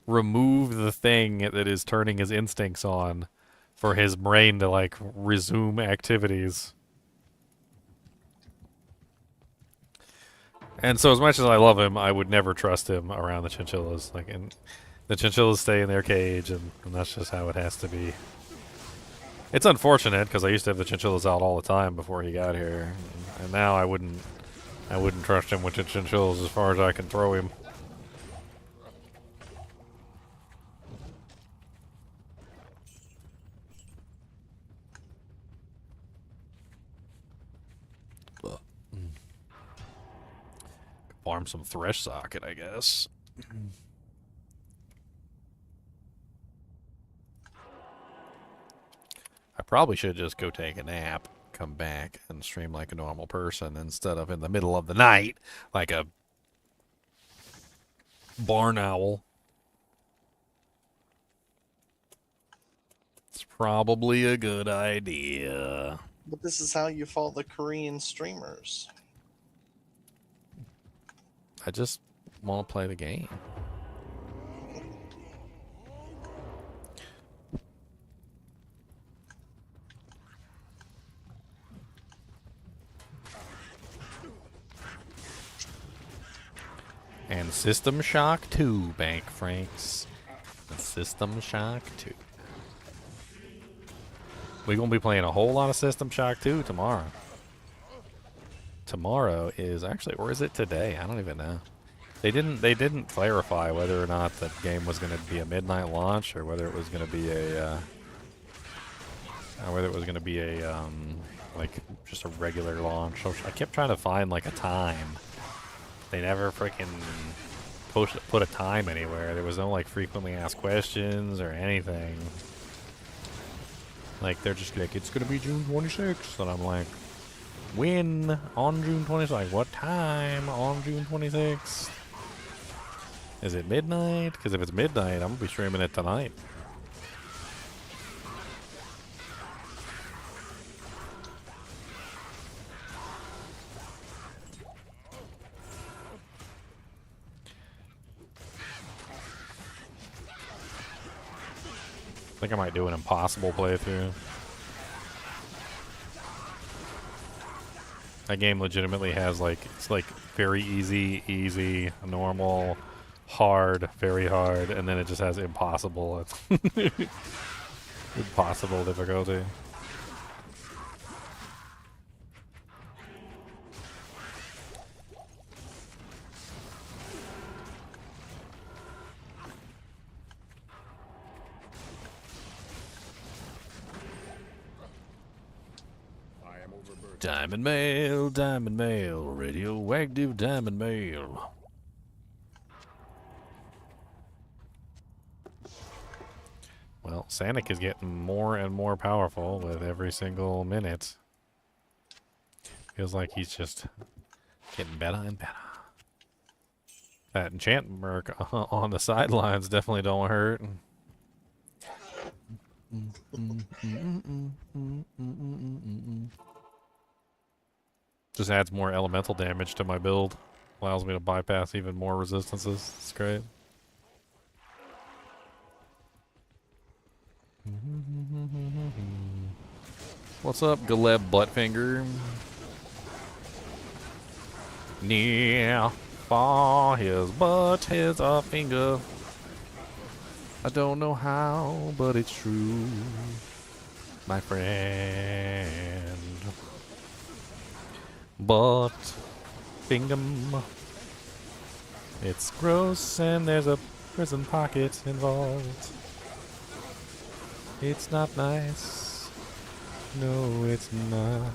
[SPEAKER 1] remove the thing that is turning his instincts on for his brain to like resume activities. And so as much as I love him, I would never trust him around the chinchillas. Like, and the chinchillas stay in their cage, and that's just how it has to be. It's unfortunate because I used to have the chinchillas out all the time before he got here, and now I wouldn't trust him with the chinchillas as far as I can throw him. Farm some thresh socket, I guess. I probably should just go take a nap, come back, and stream like a normal person instead of in the middle of the night like a barn owl. It's probably a good idea.
[SPEAKER 9] But this is how you follow the Korean streamers.
[SPEAKER 1] I just want to play the game. And System Shock 2, Bank Franks. And System Shock 2. We're going to be playing a whole lot of System Shock 2 tomorrow. Tomorrow is actually, or is it today? I don't even know. They didn't clarify whether or not the game was going to be a midnight launch or whether it was going to be like just a regular launch. So I kept trying to find like a time. They never freaking put a time anywhere. There was no like frequently asked questions or anything. Like they're just like, it's going to be June 26th, and I'm like, when? On June 26th? Like, what time on June 26th? Is it midnight? Because if it's midnight, I'm going to be streaming it tonight. I think I might do an impossible playthrough. That game legitimately has like, it's like very easy, normal, hard, very hard, and then it just has impossible. Impossible difficulty. Diamond mail, radioactive diamond mail. Well, Sanic is getting more and more powerful with every single minute. Feels like he's just getting better and better. That enchantment merc on the sidelines definitely don't hurt. Just adds more elemental damage to my build. Allows me to bypass even more resistances. It's great. What's up, Galeb Buttfinger? Near for his butt, his a finger. I don't know how, but it's true, my friend. But Bingham. It's gross and there's a prison pocket involved. It's not nice. No, it's not.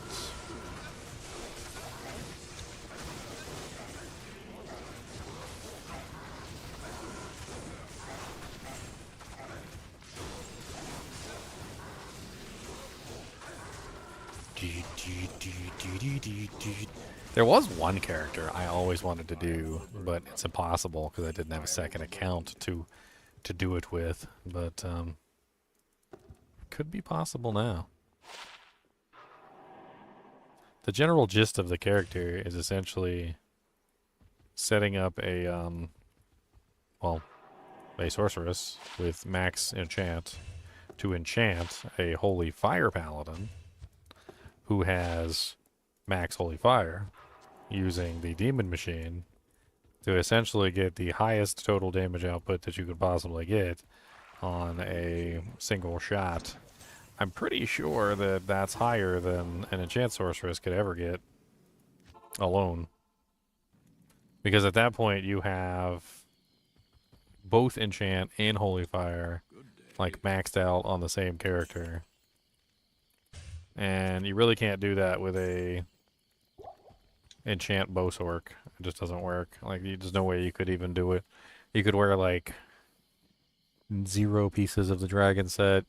[SPEAKER 1] There was one character I always wanted to do, but it's impossible because I didn't have a second account to do it with. But could be possible now. The general gist of the character is essentially setting up a a sorceress with max enchant to enchant a holy fire paladin who has max holy fire, using the demon machine to essentially get the highest total damage output that you could possibly get on a single shot. I'm pretty sure that that's higher than an enchant sorceress could ever get alone. Because at that point you have both enchant and holy fire like maxed out on the same character. And you really can't do that with a enchant bowsork. It just doesn't work. Like, there's no way you could even do it. You could wear like 0 pieces of the dragon set.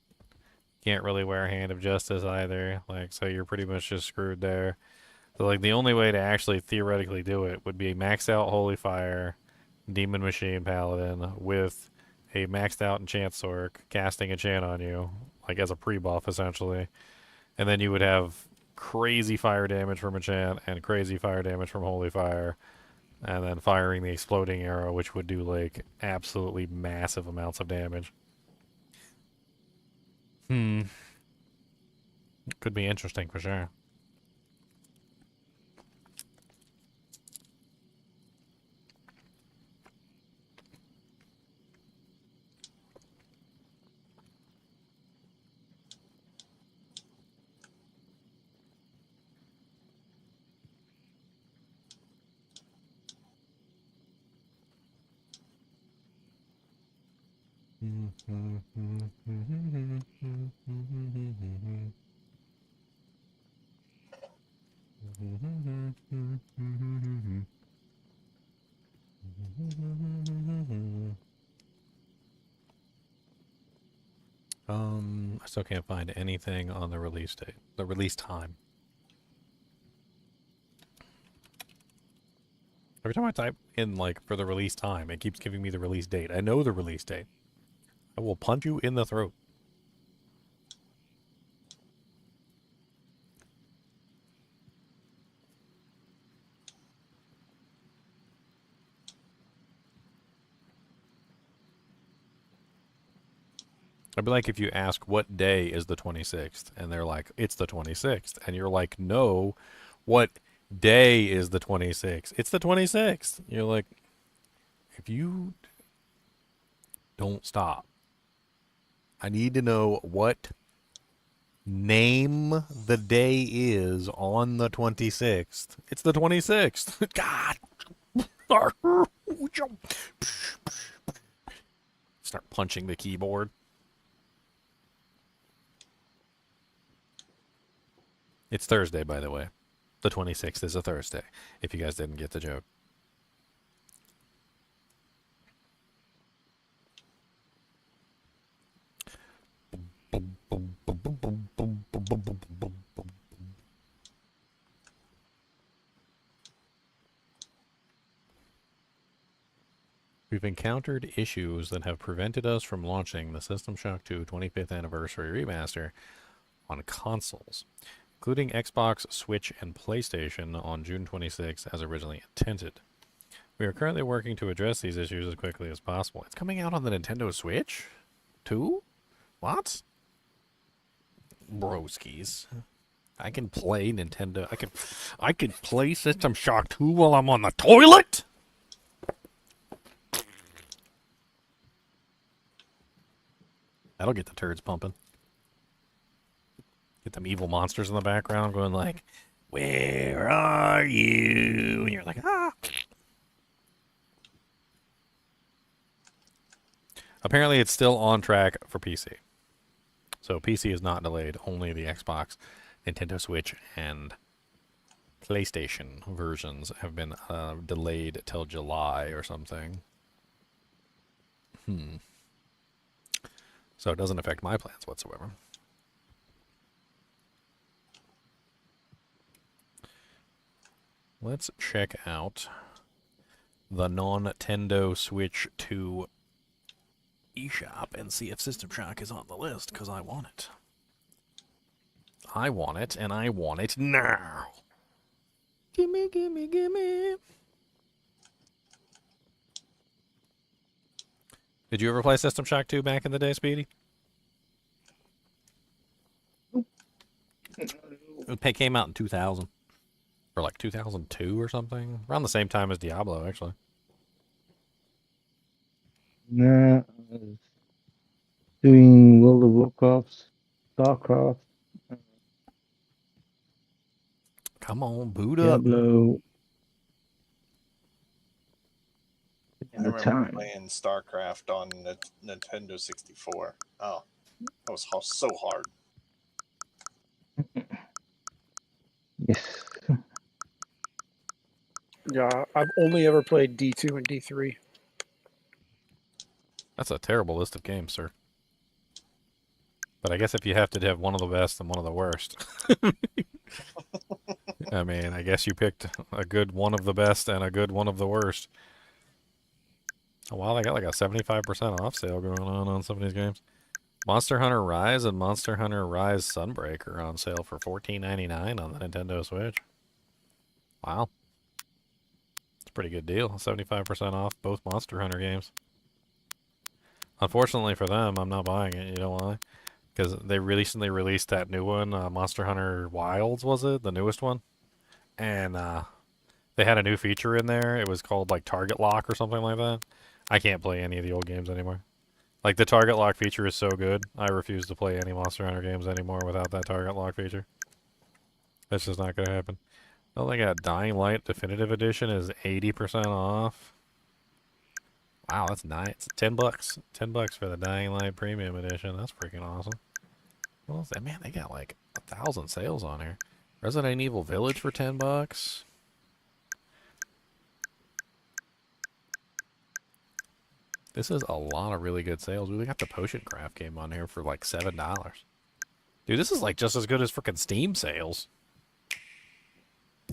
[SPEAKER 1] Can't really wear Hand of Justice either. Like, so you're pretty much just screwed there. So like the only way to actually theoretically do it would be maxed out Holy Fire, Demon Machine Paladin with a maxed out enchant sork casting enchant on you, like as a pre-buff essentially. And then you would have crazy fire damage from enchant and crazy fire damage from Holy Fire, and then firing the exploding arrow, which would do like absolutely massive amounts of damage. Could be interesting for sure. I still can't find anything on the release date, the release time. Every time I type in, like, for the release time, it keeps giving me the release date. I know the release date. I will punch you in the throat. I'd be like if you ask what day is the 26th, and they're like, it's the 26th. And you're like, no, what day is the 26th? It's the 26th. You're like, if you don't stop, I need to know what name the day is on the 26th. It's the 26th. God. Start punching the keyboard. It's Thursday, by the way. The 26th is a Thursday, if you guys didn't get the joke. We've encountered issues that have prevented us from launching the System Shock 2 25th Anniversary Remaster on consoles, including Xbox, Switch, and PlayStation on June 26 as originally intended. We are currently working to address these issues as quickly as possible. It's coming out on the Nintendo Switch? 2? What? Broskies. I can play Nintendo. I can play System Shock 2 while I'm on the toilet? That'll get the turds pumping. Get them evil monsters in the background going like, where are you? And you're like, ah. apparently it's still on track for PC. So PC is not delayed. Only the Xbox, Nintendo Switch, and PlayStation versions have been delayed till July or something. So it doesn't affect my plans whatsoever. Let's check out the Nintendo Switch 2 eShop and see if System Shock is on the list, because I want it. I want it, and I want it now. Gimme, gimme, gimme. Did you ever play System Shock 2 back in the day, Speedy? It came out in 2000. Or like 2002 or something. Around the same time as Diablo, actually.
[SPEAKER 5] Nah, I was doing World of Warcraft, StarCraft,
[SPEAKER 1] Come on, boot up.
[SPEAKER 5] Diablo.
[SPEAKER 9] I remember playing StarCraft on the Nintendo 64. Oh, that was so hard.
[SPEAKER 5] Yes.
[SPEAKER 8] Yeah, I've only ever played D2 and D3.
[SPEAKER 1] That's a terrible list of games, sir. But I guess if you have to have one of the best and one of the worst. I mean, I guess you picked a good one of the best and a good one of the worst. Oh, wow, they got like a 75% off sale going on some of these games. Monster Hunter Rise and Monster Hunter Rise Sunbreak are on sale for $14.99 on the Nintendo Switch. Wow. It's a pretty good deal. 75% off both Monster Hunter games. Unfortunately for them, I'm not buying it. You know why? Because they recently released that new one, Monster Hunter Wilds, was it? The newest one? And they had a new feature in there. It was called like Target Lock or something like that. I can't play any of the old games anymore. Like the Target Lock feature is so good, I refuse to play any Monster Hunter games anymore without that Target Lock feature. That's just not going to happen. Oh, they got Dying Light Definitive Edition is 80% off. Wow, that's nice. $10. $10 for the Dying Light Premium Edition. That's freaking awesome. What was that? Man, they got like 1,000 sales on here. Resident Evil Village for $10. This is a lot of really good sales. We got the Potion Craft game on here for like $7. Dude, this is like just as good as freaking Steam sales.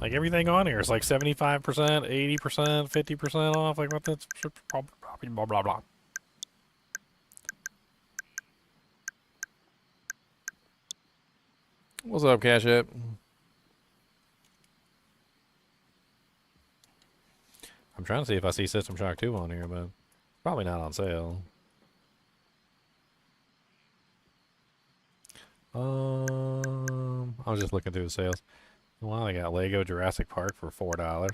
[SPEAKER 1] Like everything on here is like 75%, 80%, 50% off. Like what that's blah blah blah. What's up, Cash App? I'm trying to see if I see System Shock 2 on here, but probably not on sale. I was just looking through the sales. Wow, I got Lego Jurassic Park for $4.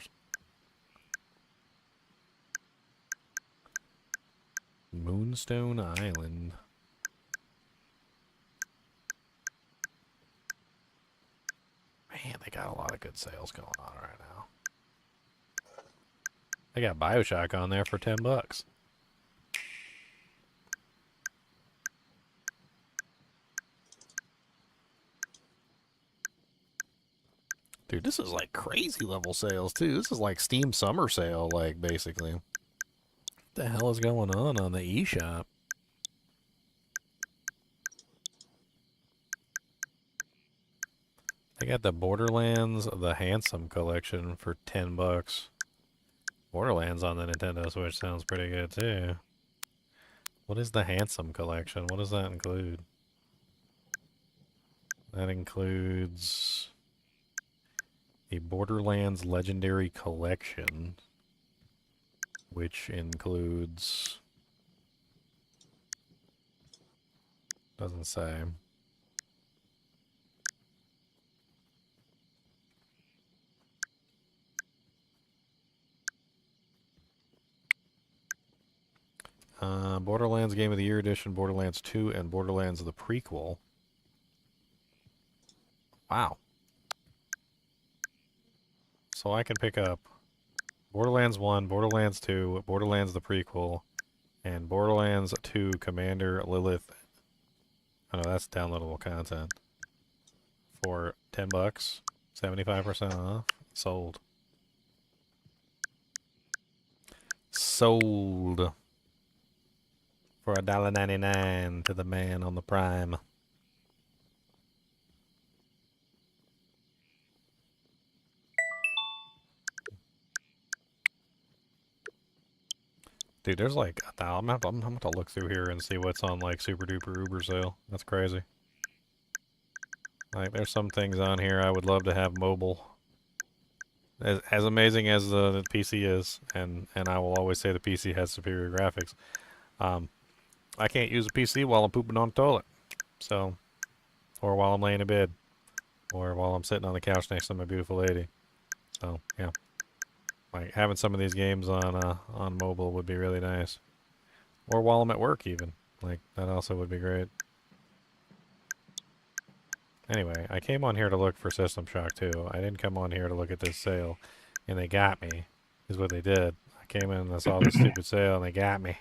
[SPEAKER 1] Moonstone Island. Man, they got a lot of good sales going on right now. They got BioShock on there for $10. Dude, this is like crazy level sales too. This is like Steam Summer Sale, like basically. What the hell is going on the eShop? They got the Borderlands the Handsome Collection for $10. Borderlands on the Nintendo Switch sounds pretty good too. What is the Handsome Collection? What does that include? That includes the Borderlands Legendary Collection, which includes... doesn't say. Borderlands Game of the Year Edition, Borderlands 2, and Borderlands the Prequel. Wow. So I can pick up Borderlands 1, Borderlands 2, Borderlands the Prequel, And Borderlands 2 Commander Lilith. Oh no, that's downloadable content. For $10, 75% off. Sold. Sold. For $1.99 to the man on the Prime. Dude, there's like I'm gonna have to look through here and see what's on like super duper Uber sale. That's crazy. Like, there's some things on here I would love to have mobile. As amazing as the PC is, and I will always say the PC has superior graphics. I can't use a PC while I'm pooping on the toilet, so, or while I'm laying in bed, or while I'm sitting on the couch next to my beautiful lady. So yeah, like having some of these games on mobile would be really nice, or while I'm at work even. Like that also would be great. Anyway, I came on here to look for System Shock 2. I didn't come on here to look at this sale, and they got me, is what they did. I came in and I saw this stupid sale, and they got me.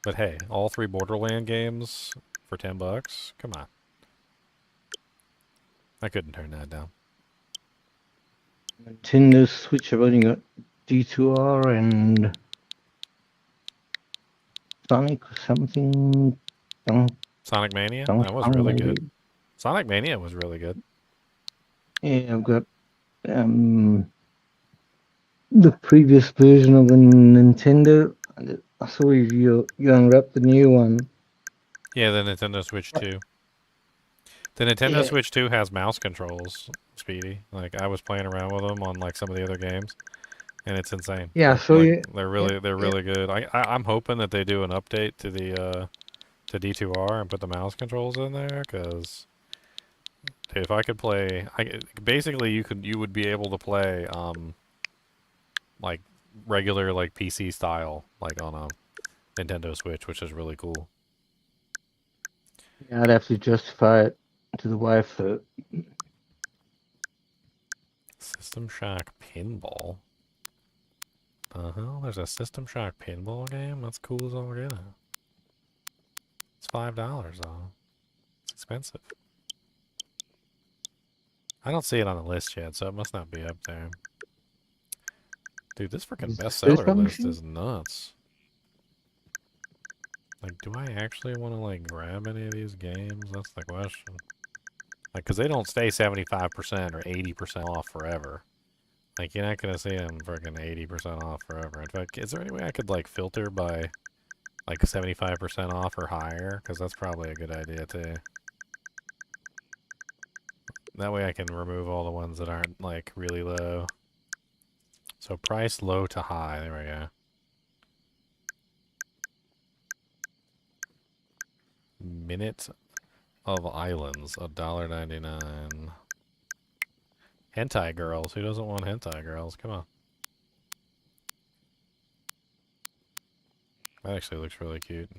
[SPEAKER 1] But hey, all 3 Borderland games for $10? Come on. I couldn't turn that down.
[SPEAKER 5] Nintendo Switch, I've only got D2R and Sonic or something.
[SPEAKER 1] Sonic Mania? That was really good. Sonic Mania was really good.
[SPEAKER 5] Yeah, I've got the previous version of the Nintendo. I saw you unwrapped the new one.
[SPEAKER 1] Yeah, the Nintendo Switch 2. The Nintendo Switch 2 has mouse controls, Speedy. Like, I was playing around with them on like some of the other games, and it's insane.
[SPEAKER 5] Yeah,
[SPEAKER 1] like,
[SPEAKER 5] so
[SPEAKER 1] like, they're really good. I'm hoping that they do an update to the to D2R and put the mouse controls in there, because if I could play, basically you would be able to play like regular like PC style like on a Nintendo Switch, which is really cool.
[SPEAKER 5] Yeah, I'd have to justify it to the wife though.
[SPEAKER 1] System Shock Pinball. There's a System Shock Pinball game? That's cool as all get out. It's $5 though. It's expensive. I don't see it on the list yet, so it must not be up there. Dude, this freaking bestseller list is nuts. Like, do I actually want to, like, grab any of these games? That's the question. Like, because they don't stay 75% or 80% off forever. Like, you're not going to see them freaking 80% off forever. In fact, is there any way I could, like, filter by, like, 75% off or higher? Because that's probably a good idea, too. That way I can remove all the ones that aren't, like, really low. So, price low to high. There we go. Minute of Islands, $1.99. Hentai girls. Who doesn't want hentai girls? Come on. That actually looks really cute.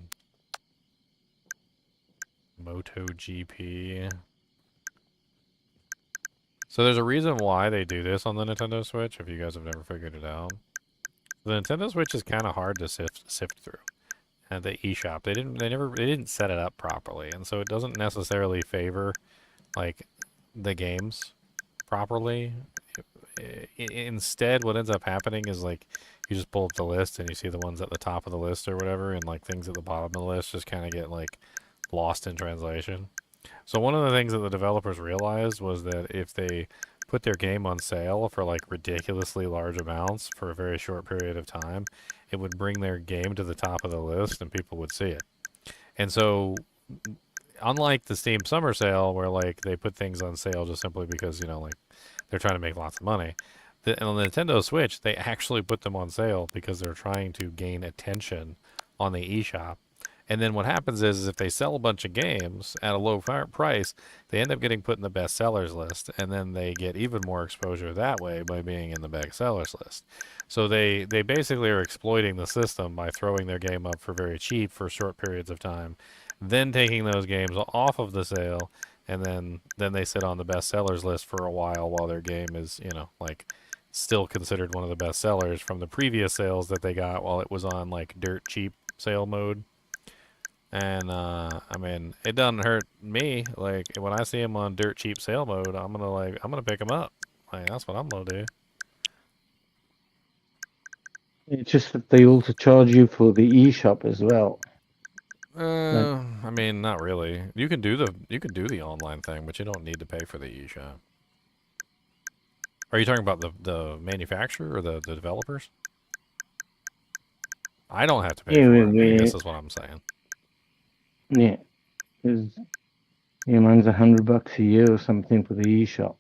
[SPEAKER 1] MotoGP. So there's a reason why they do this on the Nintendo Switch, if you guys have never figured it out. The Nintendo Switch is kind of hard to sift through. And the eShop, they didn't set it up properly, and so it doesn't necessarily favor like the games properly. Instead, what ends up happening is like you just pull up the list and you see the ones at the top of the list or whatever, and like things at the bottom of the list just kind of get like lost in translation. So one of the things that the developers realized was that if they put their game on sale for like ridiculously large amounts for a very short period of time, it would bring their game to the top of the list and people would see it. And so, unlike the Steam Summer Sale, where like they put things on sale just simply because, you know, like they're trying to make lots of money, on the Nintendo Switch, they actually put them on sale because they're trying to gain attention on the eShop. And then what happens is if they sell a bunch of games at a low price, they end up getting put in the best sellers list, and then they get even more exposure that way by being in the best sellers list. So they basically are exploiting the system by throwing their game up for very cheap for short periods of time, then taking those games off of the sale, and then they sit on the best sellers list for a while their game is, you know, like still considered one of the best sellers from the previous sales that they got while it was on like dirt cheap sale mode. And I mean, it doesn't hurt me. Like when I see him on dirt cheap sale mode, I'm gonna pick him up. Like that's what I'm gonna do.
[SPEAKER 5] It's just that they also charge you for the eShop as well.
[SPEAKER 1] I mean, not really. You can do the online thing, but you don't need to pay for the eShop. Are you talking about the manufacturer or the developers? I don't have to pay for it. I guess is what I'm saying.
[SPEAKER 5] Yeah, because mine's $100 a year or something for the eShop.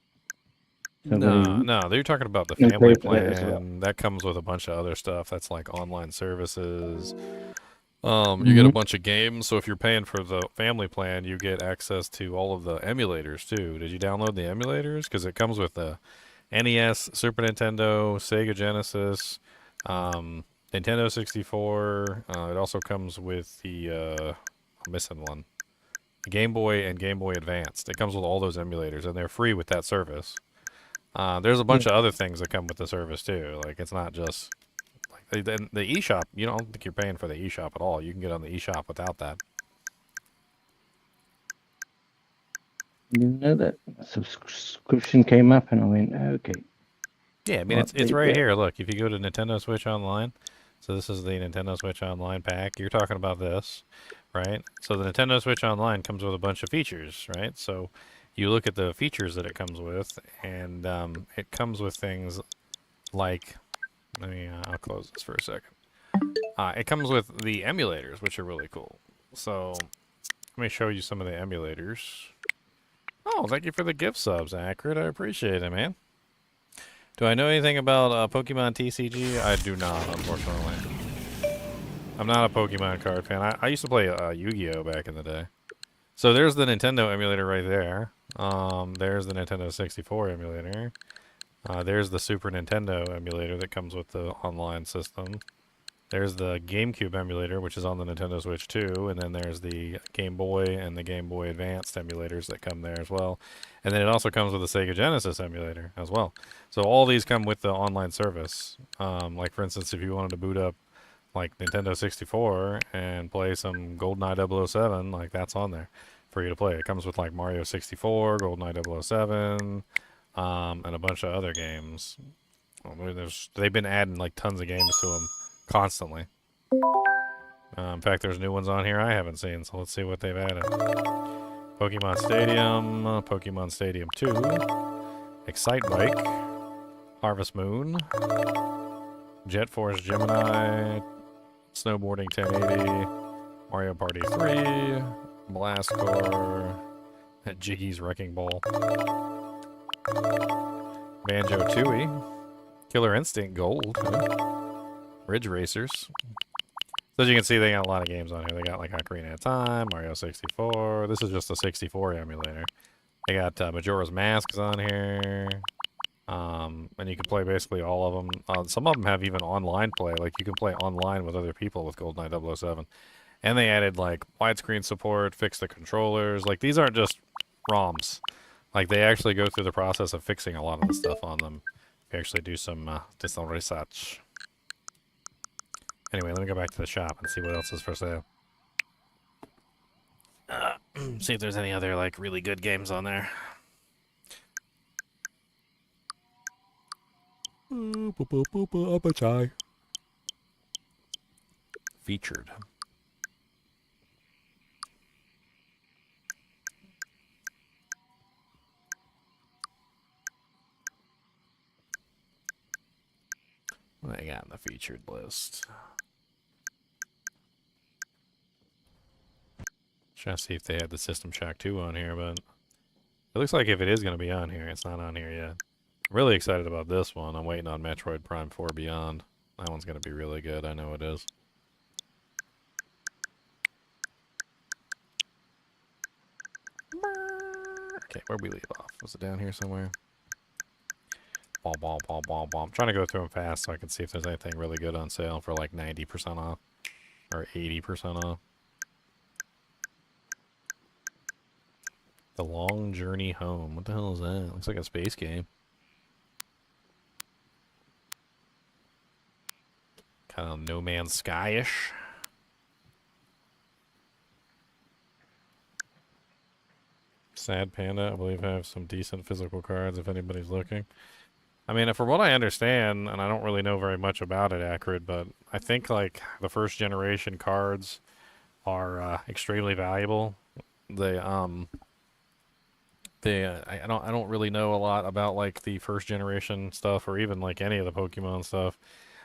[SPEAKER 5] So
[SPEAKER 1] No, they're talking about the
[SPEAKER 5] they
[SPEAKER 1] family
[SPEAKER 5] pay for that as well.
[SPEAKER 1] plan. That comes with a bunch of other stuff. That's like online services. You get a bunch of games. So if you're paying for the family plan, you get access to all of the emulators too. Did you download the emulators? Because it comes with the NES, Super Nintendo, Sega Genesis, Nintendo 64. It also comes with the I'm missing one, Game Boy and Game Boy Advanced. It comes with all those emulators, and they're free with that service. There's a bunch of other things that come with the service too. Like it's not just like the eShop. You don't think you're paying for the eShop at all. You can get on the eShop without that.
[SPEAKER 5] I didn't know that subscription came up, and I went, okay.
[SPEAKER 1] Yeah, I mean it's right here. Look, if you go to Nintendo Switch Online, so this is the Nintendo Switch Online pack. You're talking about this, right? So the Nintendo Switch Online comes with a bunch of features, right? So you look at the features that it comes with, and it comes with things like, I'll close this for a second. It comes with the emulators, which are really cool. So let me show you some of the emulators. Oh, thank you for the gift subs, Accurate. I appreciate it, man. Do I know anything about Pokemon TCG? I do not, unfortunately. I'm not a Pokemon card fan. I used to play Yu-Gi-Oh! Back in the day. So there's the Nintendo emulator right there. There's the Nintendo 64 emulator. There's the Super Nintendo emulator that comes with the online system. There's the GameCube emulator, which is on the Nintendo Switch too, and then there's the Game Boy and the Game Boy Advanced emulators that come there as well. And then it also comes with the Sega Genesis emulator as well. So all these come with the online service. Like for instance, if you wanted to boot up like Nintendo 64 and play some GoldenEye 007, like that's on there for you to play. It comes with like Mario 64, GoldenEye 007, and a bunch of other games. They've been adding like tons of games to them constantly. In fact, there's new ones on here I haven't seen, so let's see what they've added. Pokemon Stadium, Pokemon Stadium 2, Excite Bike, Harvest Moon, Jet Force Gemini, Snowboarding 1080, Mario Party 3, Blast Core, Jiggy's Wrecking Ball, Banjo-Tooie, Killer Instinct Gold, Ridge Racers. So as you can see, they got a lot of games on here. They got like Ocarina of Time, Mario 64. This is just a 64 emulator. They got Majora's Mask on here. And you can play basically all of them. Some of them have even online play. Like you can play online with other people with GoldenEye 007. And they added like widescreen support, fix the controllers. Like these aren't just ROMs. Like they actually go through the process of fixing a lot of the stuff on them. If you actually do some research. Anyway, let me go back to the shop and see what else is for sale. See if there's any other like really good games on there. Featured. What I got in the featured list? Trying to see if they had the System Shock 2 on here, but it looks like if it is going to be on here, it's not on here yet. I'm really excited about this one. I'm waiting on Metroid Prime 4 Beyond. That one's going to be really good. I know it is. Okay, where'd we leave off? Was it down here somewhere? I'm trying to go through them fast so I can see if there's anything really good on sale for like 90% off. Or 80% off. The Long Journey Home. What the hell is that? Looks like a space game. Kind of No Man's Sky-ish. Sad Panda, I believe, have some decent physical cards if anybody's looking. I mean, from what I understand, and I don't really know very much about it, Acrid, but I think like the first generation cards are extremely valuable. They I don't really know a lot about like the first generation stuff or even like any of the Pokemon stuff.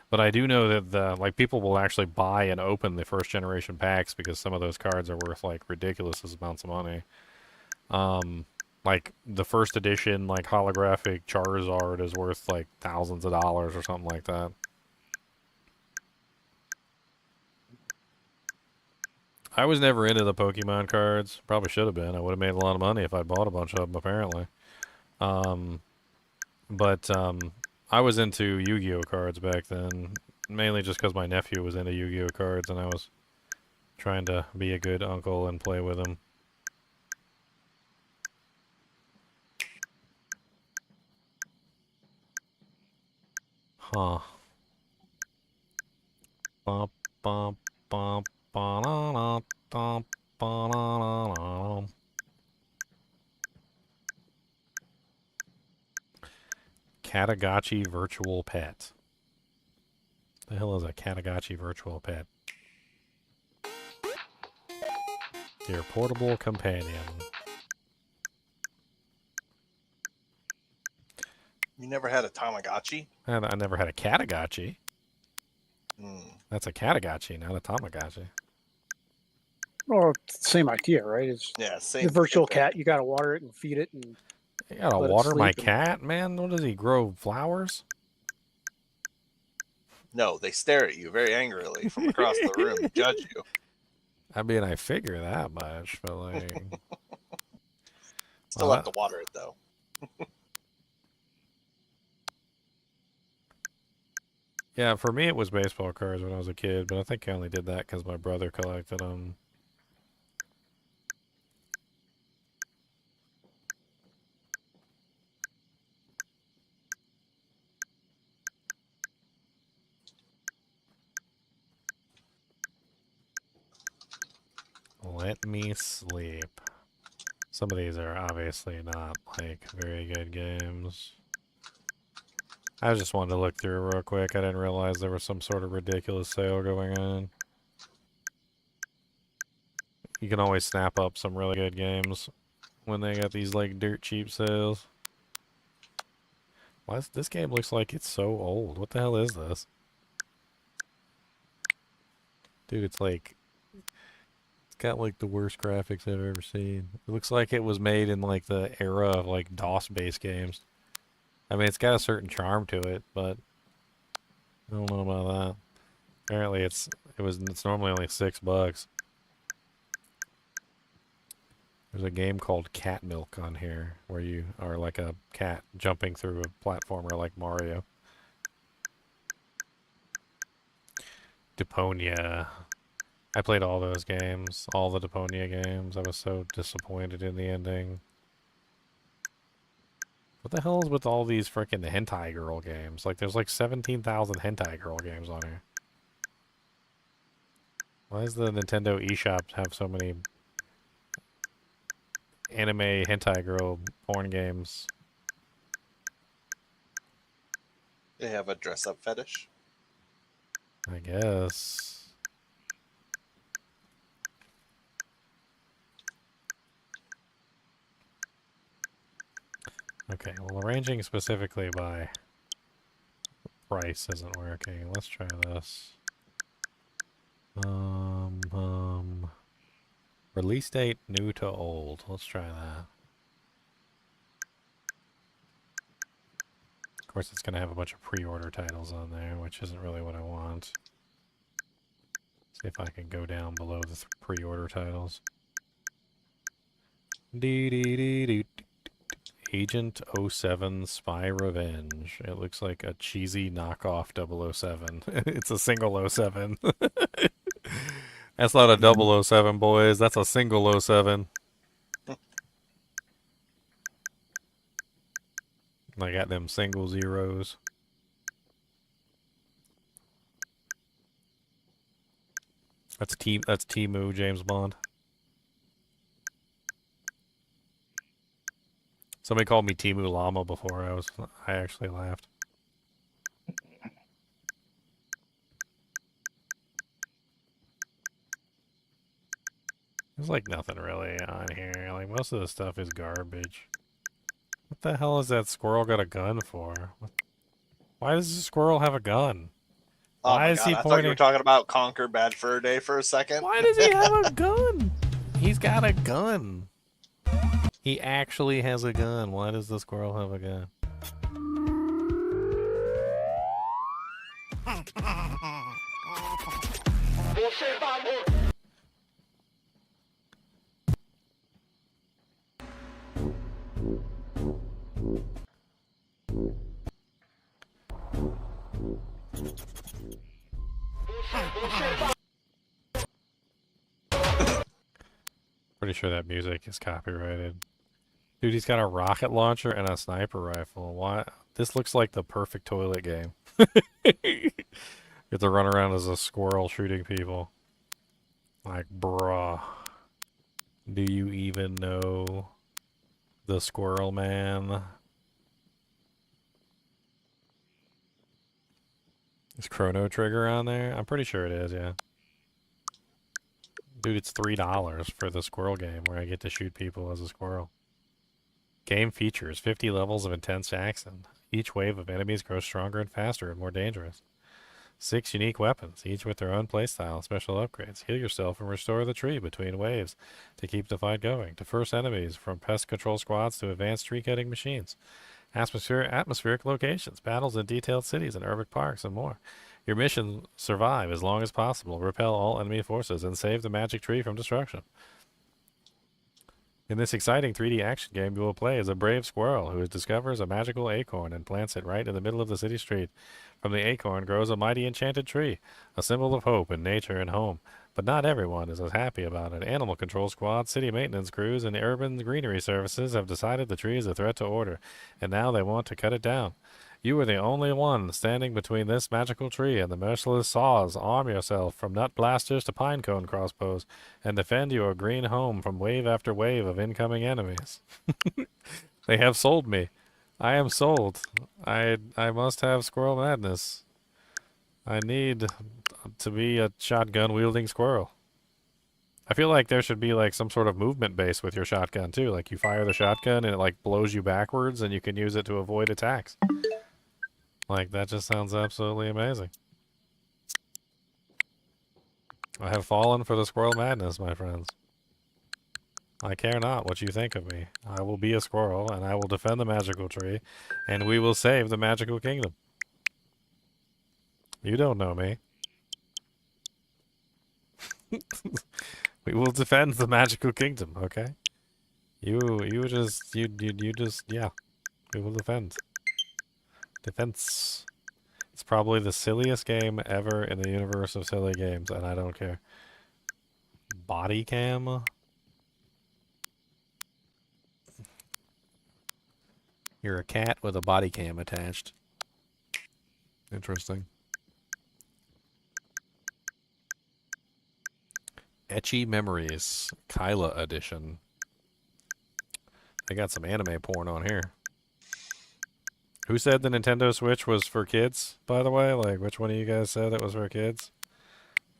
[SPEAKER 1] But I do know that like people will actually buy and open the first generation packs because some of those cards are worth like ridiculous amounts of money. Like the first edition like holographic Charizard is worth like thousands of dollars or something like that. I was never into the Pokemon cards. Probably should have been. I would have made a lot of money if I'd bought a bunch of them, apparently. But I was into Yu-Gi-Oh cards back then, mainly just because my nephew was into Yu-Gi-Oh cards, and I was trying to be a good uncle and play with him. Huh. Bump, bump, bump, ba-na-na, bump, ba-na-na-na. Katagachi Virtual Pet. The hell is a Katagachi Virtual Pet? Your portable companion.
[SPEAKER 9] You never had a Tamagotchi?
[SPEAKER 1] I never had a Katagachi.
[SPEAKER 9] Hmm.
[SPEAKER 1] That's a Katagachi, not a Tamagotchi.
[SPEAKER 8] Well, it's the same idea, right? It's
[SPEAKER 9] Yeah, same.
[SPEAKER 8] the virtual
[SPEAKER 9] same thing.
[SPEAKER 8] cat. You got to water it and feed it, and
[SPEAKER 1] You gotta
[SPEAKER 8] let it
[SPEAKER 1] water my
[SPEAKER 8] sleep and-
[SPEAKER 1] cat, man? What does he grow? Flowers?
[SPEAKER 9] No, they stare at you very angrily from across the room and judge you.
[SPEAKER 1] I mean, I figure that much, but like...
[SPEAKER 9] Still
[SPEAKER 1] Well,
[SPEAKER 9] have to water it, though.
[SPEAKER 1] yeah, for me it was baseball cards when I was a kid, but I think I only did that because my brother collected them. Let me sleep. Some of these are obviously not, like, very good games. I just wanted to look through real quick. I didn't realize there was some sort of ridiculous sale going on. You can always snap up some really good games when they got these, like, dirt cheap sales. Why this game looks like it's so old. What the hell is this? Dude, it's like... It's got, like, the worst graphics I've ever seen. It looks like it was made in, like, the era of, like, DOS-based games. I mean, it's got a certain charm to it, but... I don't know about that. Apparently it's normally only $6. There's a game called Cat Milk on here, where you are like a cat jumping through a platformer like Mario. Deponia. I played all those games, all the Deponia games. I was so disappointed in the ending. What the hell is with all these frickin' hentai girl games? Like, there's like 17,000 hentai girl games on here. Why does the Nintendo eShop have so many anime hentai girl porn games?
[SPEAKER 9] They have a dress-up fetish.
[SPEAKER 1] I guess. Okay, well, arranging specifically by price isn't working. Let's try this. Release date new to old. Let's try that. Of course, it's going to have a bunch of pre-order titles on there, which isn't really what I want. See if I can go down below the pre-order titles. Agent 07 Spy Revenge. It looks like a cheesy knockoff 007. It's a single 07. That's not a 007, boys. That's a single 07. I got them single zeros. That's Timu, James Bond. Somebody called me Timu Llama before. I actually laughed. There's like nothing really on here. Like most of the stuff is garbage. What the hell is that squirrel got a gun for? Why does the squirrel have a gun?
[SPEAKER 9] Oh
[SPEAKER 1] Why
[SPEAKER 9] my
[SPEAKER 1] is
[SPEAKER 9] god,
[SPEAKER 1] he
[SPEAKER 9] I thought you were
[SPEAKER 1] pointing?
[SPEAKER 9] talking about Conquer Bad Fur Day for a second.
[SPEAKER 1] Why does he have a gun? He's got a gun. He actually has a gun. Why does the squirrel have a gun? Pretty sure that music is copyrighted. Dude, he's got a rocket launcher and a sniper rifle. Why? This looks like the perfect toilet game. You have to run around as a squirrel shooting people. Like, bruh. Do you even know the Squirrel Man? Is Chrono Trigger on there? I'm pretty sure it is, yeah. Dude, it's $3 for the squirrel game where I get to shoot people as a squirrel. Game features 50 levels of intense action. Each wave of enemies grows stronger and faster and more dangerous. 6 unique weapons, each with their own playstyle and special upgrades. Heal yourself and restore the tree between waves to keep the fight going. Diverse enemies from pest control squads to advanced tree-cutting machines. Atmospheric locations, battles in detailed cities and urban parks, and more. Your mission: survive as long as possible, repel all enemy forces, and save the magic tree from destruction. In this exciting 3D action game, you will play as a brave squirrel who discovers a magical acorn and plants it right in the middle of the city street. From the acorn grows a mighty enchanted tree, a symbol of hope in nature and home. But not everyone is as happy about it. Animal control squads, city maintenance crews, and urban greenery services have decided the tree is a threat to order, and now they want to cut it down. You are the only one standing between this magical tree and the merciless saws. Arm yourself from nut blasters to pine cone crossbows and defend your green home from wave after wave of incoming enemies. They have sold me. I am sold. I must have squirrel madness. I need to be a shotgun wielding squirrel. I feel like there should be like some sort of movement base with your shotgun too. Like you fire the shotgun and it like blows you backwards and you can use it to avoid attacks. Like, that just sounds absolutely amazing. I have fallen for the squirrel madness, my friends. I care not what you think of me. I will be a squirrel, and I will defend the magical tree, and we will save the magical kingdom. You don't know me. We will defend the magical kingdom, okay? You just, yeah. We will defend. Defense. It's probably the silliest game ever in the universe of silly games, and I don't care. Body cam? You're a cat with a body cam attached. Interesting. Etchy Memories, Kyla edition. They got some anime porn on here. Who said the Nintendo Switch was for kids, by the way? Like, which one of you guys said it was for kids?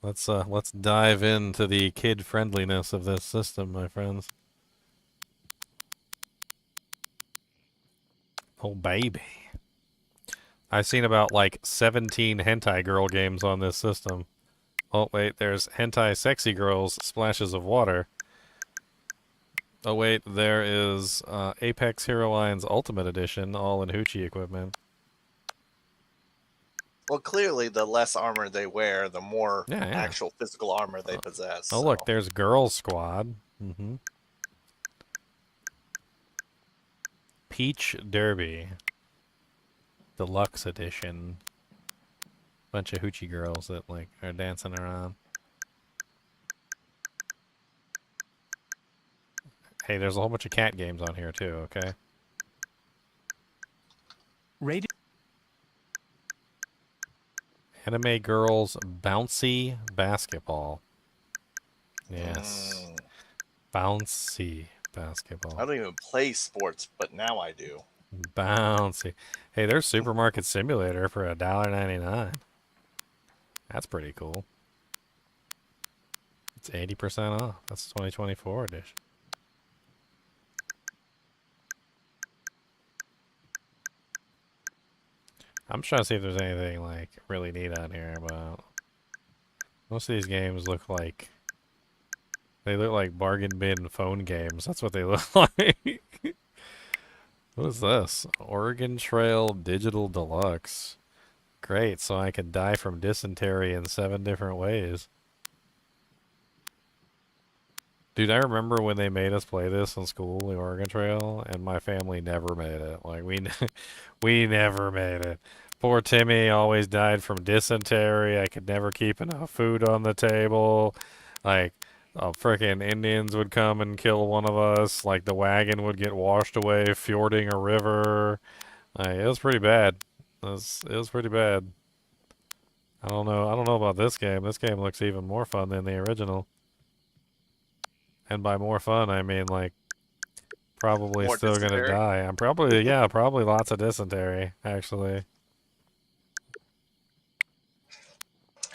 [SPEAKER 1] Let's dive into the kid friendliness of this system, my friends. Oh baby. I've seen about like 17 hentai girl games on this system. Oh wait, there's hentai sexy girls, splashes of water. Oh wait, there is Apex Hero Line's Ultimate Edition, all in hoochie equipment.
[SPEAKER 9] Well, clearly, the less armor they wear, the more
[SPEAKER 1] Yeah.
[SPEAKER 9] actual physical armor they possess.
[SPEAKER 1] Oh look, there's Girls Squad. Peach Derby. Deluxe Edition. Bunch of hoochie girls that like are dancing around. Hey, there's a whole bunch of cat games on here too, okay?
[SPEAKER 10] Rated
[SPEAKER 1] Anime Girls Bouncy Basketball. Yes.
[SPEAKER 9] Mm.
[SPEAKER 1] Bouncy
[SPEAKER 9] I
[SPEAKER 1] basketball.
[SPEAKER 9] don't even play sports, but now I do.
[SPEAKER 1] Bouncy. Hey, there's Supermarket Simulator for $1.99. That's pretty cool. It's 80% off. That's 2024 edition. I'm trying to see if there's anything like really neat on here, but most of these games look like bargain bin phone games. That's what they look like. What is this? Oregon Trail Digital Deluxe. Great, so I can die from dysentery in 7 different ways. Dude, I remember when they made us play this in school, the Oregon Trail, and my family never made it. Like, we never made it. Poor Timmy always died from dysentery. I could never keep enough food on the table. Like, frickin' Indians would come and kill one of us. Like, the wagon would get washed away, fjording a river. Like, it was pretty bad. It was pretty bad. I don't know about this game. This game looks even more fun than the original. And by more fun, I mean, like, probably
[SPEAKER 9] More
[SPEAKER 1] still gonna
[SPEAKER 9] dysentery?
[SPEAKER 1] die. I'm probably, yeah, probably lots of dysentery, actually.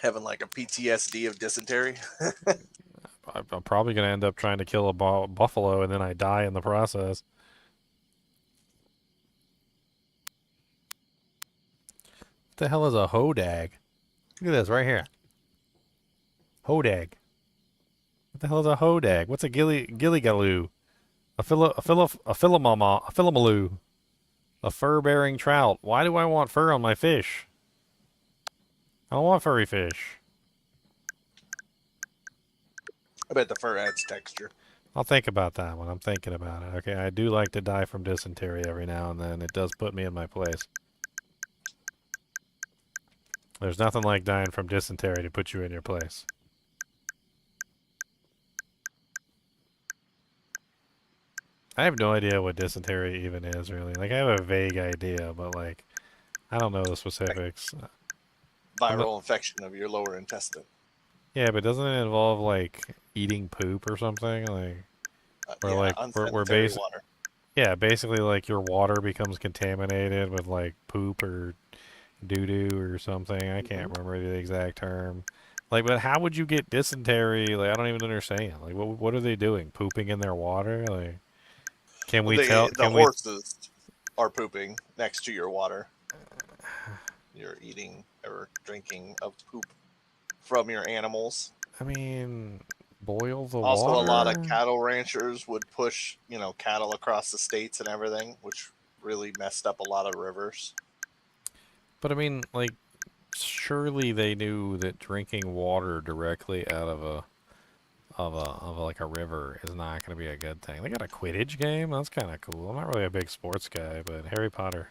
[SPEAKER 9] Having like a PTSD of dysentery.
[SPEAKER 1] I'm probably gonna end up trying to kill a buffalo and then I die in the process. What the hell is a hodag? Look at this right here. Hodag. What the hell is a hodag? What's a gilligaloo? A philomaloo. A fur-bearing trout. Why do I want fur on my fish? I don't want furry fish.
[SPEAKER 9] I bet the fur adds texture.
[SPEAKER 1] I'll think about that one. I'm thinking about it. Okay, I do like to die from dysentery every now and then. It does put me in my place. There's nothing like dying from dysentery to put you in your place. I have no idea what dysentery even is, really. Like, I have a vague idea, but, like, I don't know the specifics.
[SPEAKER 9] Viral infection of your lower intestine.
[SPEAKER 1] Yeah, but doesn't it involve, like, eating poop or something? Like, or,
[SPEAKER 9] Yeah,
[SPEAKER 1] like, we're
[SPEAKER 9] unsanitary water.
[SPEAKER 1] Yeah, basically, like, your water becomes contaminated with, like, poop or doo-doo or something. I can't remember the exact term. Like, but how would you get dysentery? Like, I don't even understand. Like, what are they doing? Pooping in their water? Like, can we tell?
[SPEAKER 9] The horses are pooping next to your water. You're eating or drinking of poop from your animals.
[SPEAKER 1] I mean, boil the
[SPEAKER 9] Also,
[SPEAKER 1] water.
[SPEAKER 9] a lot of cattle ranchers would push, cattle across the states and everything, which really messed up a lot of rivers.
[SPEAKER 1] But I mean, like, surely they knew that drinking water directly out of a like a river is not going to be a good thing. They got a Quidditch game. That's kind of cool. I'm not really a big sports guy, but Harry Potter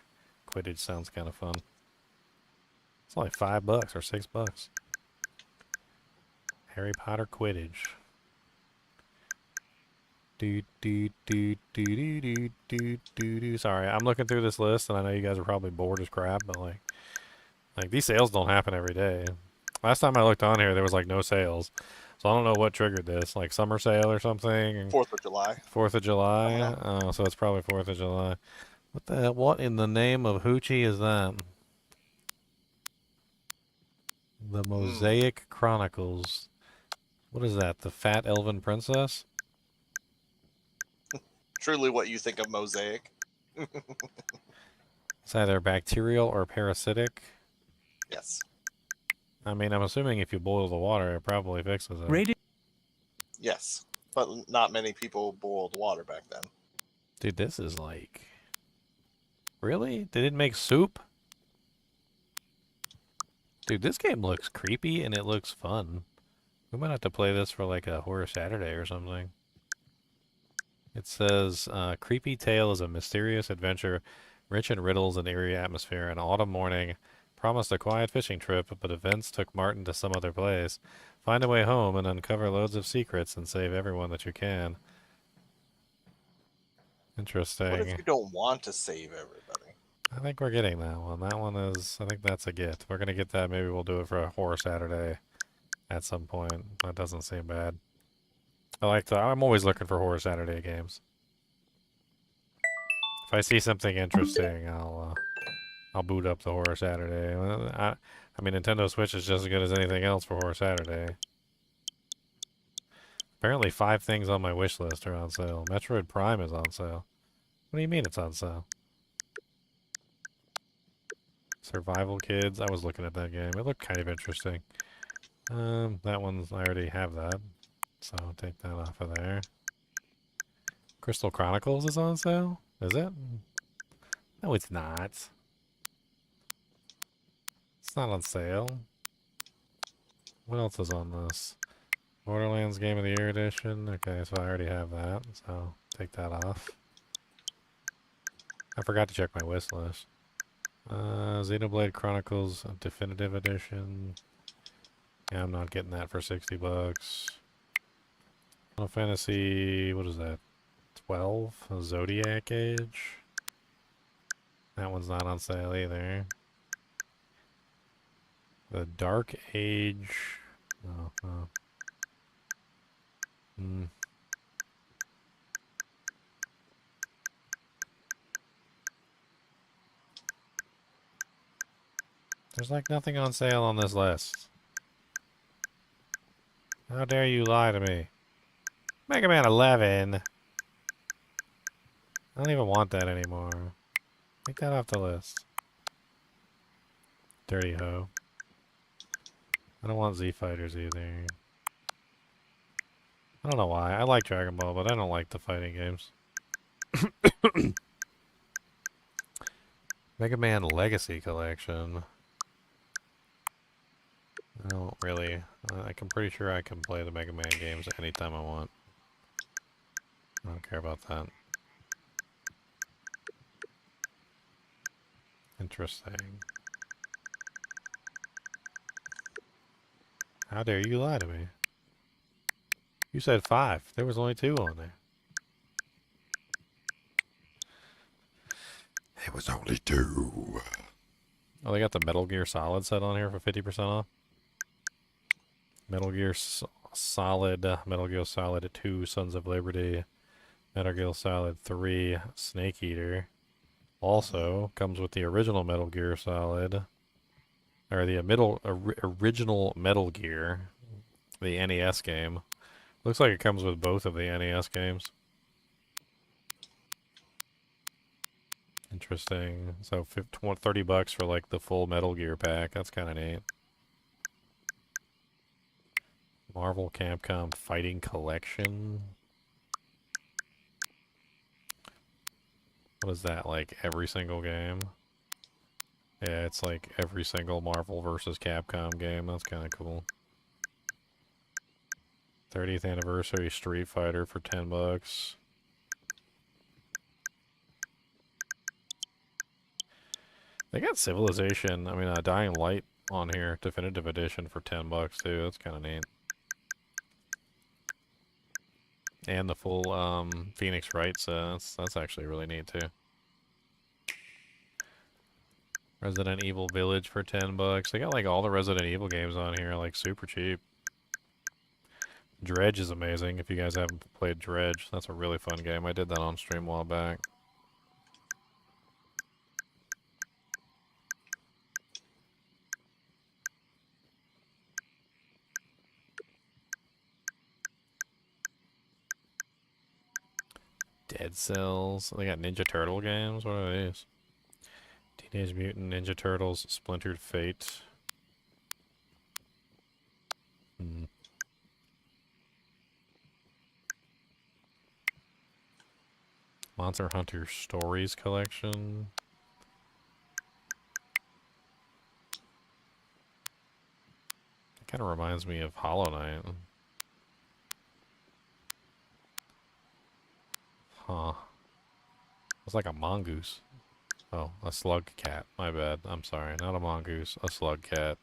[SPEAKER 1] Quidditch sounds kind of fun. It's only $5 or $6. Harry Potter Quidditch. Sorry, I'm looking through this list, and I know you guys are probably bored as crap, but like these sales don't happen every day. Last time I looked on here, there was like no sales, so I don't know what triggered this. Like summer sale or something.
[SPEAKER 9] 4th of July.
[SPEAKER 1] 4th of July. Oh, so it's probably 4th of July. What in the name of Hoochie is that? The Mosaic Chronicles. What is that? The Fat Elven Princess?
[SPEAKER 9] Truly what you think of Mosaic.
[SPEAKER 1] It's either bacterial or parasitic.
[SPEAKER 9] Yes.
[SPEAKER 1] I mean, I'm assuming if you boil the water, it probably fixes it.
[SPEAKER 9] Yes. But not many people boiled water back then.
[SPEAKER 1] Dude, this is like... Really? They didn't make soup? Dude, this game looks creepy and it looks fun. We might have to play this for like a Horror Saturday or something. It says, Creepy Tale is a mysterious adventure, rich in riddles and eerie atmosphere. An autumn morning promised a quiet fishing trip, but events took Martin to some other place. Find a way home and uncover loads of secrets and save everyone that you can. Interesting.
[SPEAKER 9] What if you don't want to save everybody?
[SPEAKER 1] I think we're getting that one. That one is, I think that's a get. We're going to get that. Maybe we'll do it for a Horror Saturday at some point. That doesn't seem bad. I'm always looking for Horror Saturday games. If I see something interesting, I'll boot up the Horror Saturday. I mean, Nintendo Switch is just as good as anything else for Horror Saturday. Apparently 5 things on my wish list are on sale. Metroid Prime is on sale. What do you mean it's on sale? Survival Kids. I was looking at that game. It looked kind of interesting. That one's, I already have that. So I'll take that off of there. Crystal Chronicles is on sale? Is it? No, it's not. It's not on sale. What else is on this? Borderlands Game of the Year Edition. Okay, so I already have that, so take that off. I forgot to check my wish list. Xenoblade Chronicles Definitive Edition. Yeah, I'm not getting that for $60. Final Fantasy, what is that? 12? Zodiac Age. That one's not on sale either. The Dark Age. Oh, oh. There's like nothing on sale on this list. How dare you lie to me? Mega Man 11. I don't even want that anymore. Take that off the list. Dirty hoe. I don't want Z Fighters either. I don't know why. I like Dragon Ball, but I don't like the fighting games. Mega Man Legacy Collection. I don't really. I'm pretty sure I can play the Mega Man games anytime I want. I don't care about that. Interesting. How dare you lie to me? You said 5. There was only 2 on there.
[SPEAKER 6] It was only 2.
[SPEAKER 1] Oh, they got the Metal Gear Solid set on here for 50% off. Metal Gear Solid, Metal Gear Solid 2, Sons of Liberty, Metal Gear Solid 3, Snake Eater. Also comes with the original Metal Gear Solid, or the original Metal Gear, the NES game. Looks like it comes with both of the NES games. Interesting. So $30 for like the full Metal Gear pack. That's kind of neat. Marvel Capcom Fighting Collection. What is that, like every single game? Yeah, it's like every single Marvel vs. Capcom game. That's kind of cool. 30th Anniversary Street Fighter for $10. They got Civilization, Dying Light on here, Definitive Edition for $10 too. That's kind of neat. And the full Phoenix Wright set. That's actually really neat too. Resident Evil Village for $10. They got like all the Resident Evil games on here, like super cheap. Dredge is amazing. If you guys haven't played Dredge, that's a really fun game. I did that on stream a while back. Dead Cells. They got Ninja Turtle games. What are these? Teenage Mutant Ninja Turtles Splintered Fate. Monster Hunter Stories Collection. It kind of reminds me of Hollow Knight. Huh. It's like a mongoose. Oh, a slug cat. My bad. I'm sorry. Not a mongoose. A slug cat.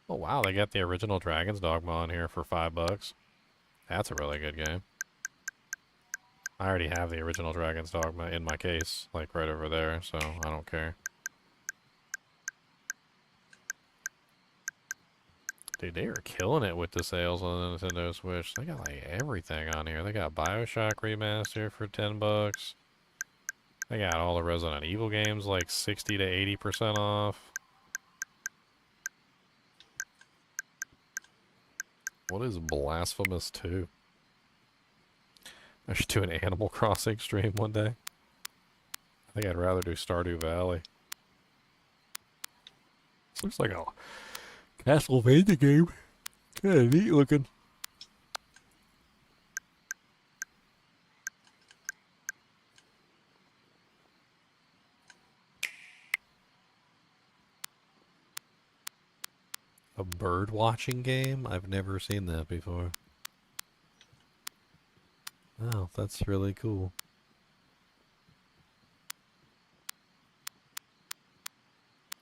[SPEAKER 1] Oh, wow. They got the original Dragon's Dogma on here for $5. That's a really good game. I already have the original Dragon's Dogma in my case, like right over there, so I don't care. Dude, they are killing it with the sales on the Nintendo Switch. They got like everything on here. They got BioShock Remaster for $10. They got all the Resident Evil games like 60 to 80% off. What is Blasphemous 2? I should do an Animal Crossing stream one day. I think I'd rather do Stardew Valley. This looks like a Castlevania game. Kinda neat looking. A bird watching game? I've never seen that before. Oh, that's really cool.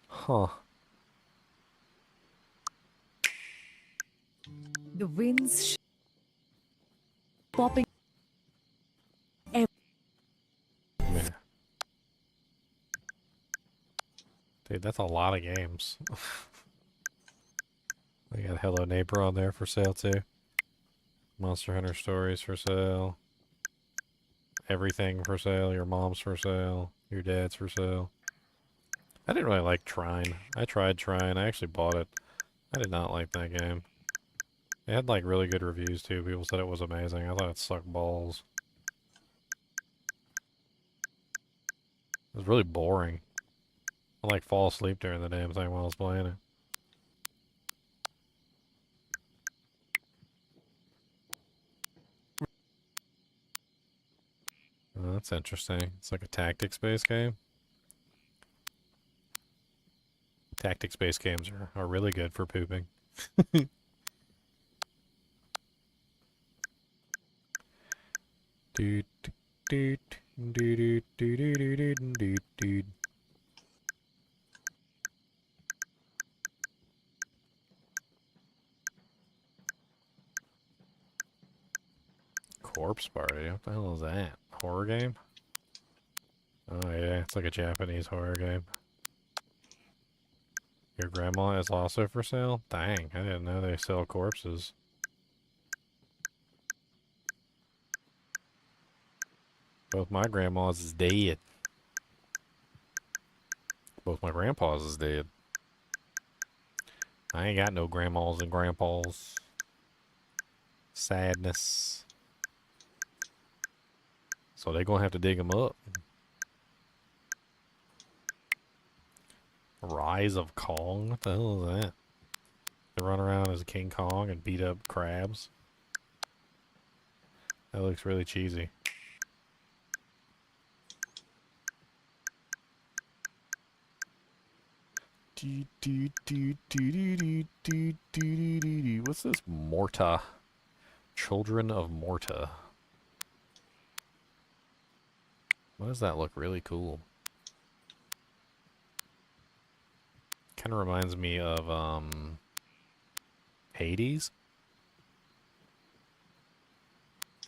[SPEAKER 1] Huh.
[SPEAKER 10] The winds popping.
[SPEAKER 1] Yeah. Dude, that's a lot of games. I got Hello Neighbor on there for sale too. Monster Hunter Stories for sale. Everything for sale. Your mom's for sale. Your dad's for sale. I didn't really like Trine. I tried Trine. I actually bought it. I did not like that game. It had like really good reviews too. People said it was amazing. I thought it sucked balls. It was really boring. I like fall asleep during the damn thing while I was playing it. Oh, that's interesting. It's like a tactics-based game. Tactics-based games are really good for pooping. Doot, doot, doot, doot, doot, doot, doot, doot. Corpse Party? What the hell is that? Horror game? Oh yeah, it's like a Japanese horror game. Your grandma is also for sale? Dang, I didn't know they sell corpses. Both my grandmas is dead. Both my grandpas is dead. I ain't got no grandmas and grandpas. Sadness. So they gonna have to dig them up. Rise of Kong? What the hell is that? They run around as King Kong and beat up crabs. That looks really cheesy. What's this? Morta. Children of Morta. Why does that look really cool? Kind of reminds me of, Hades?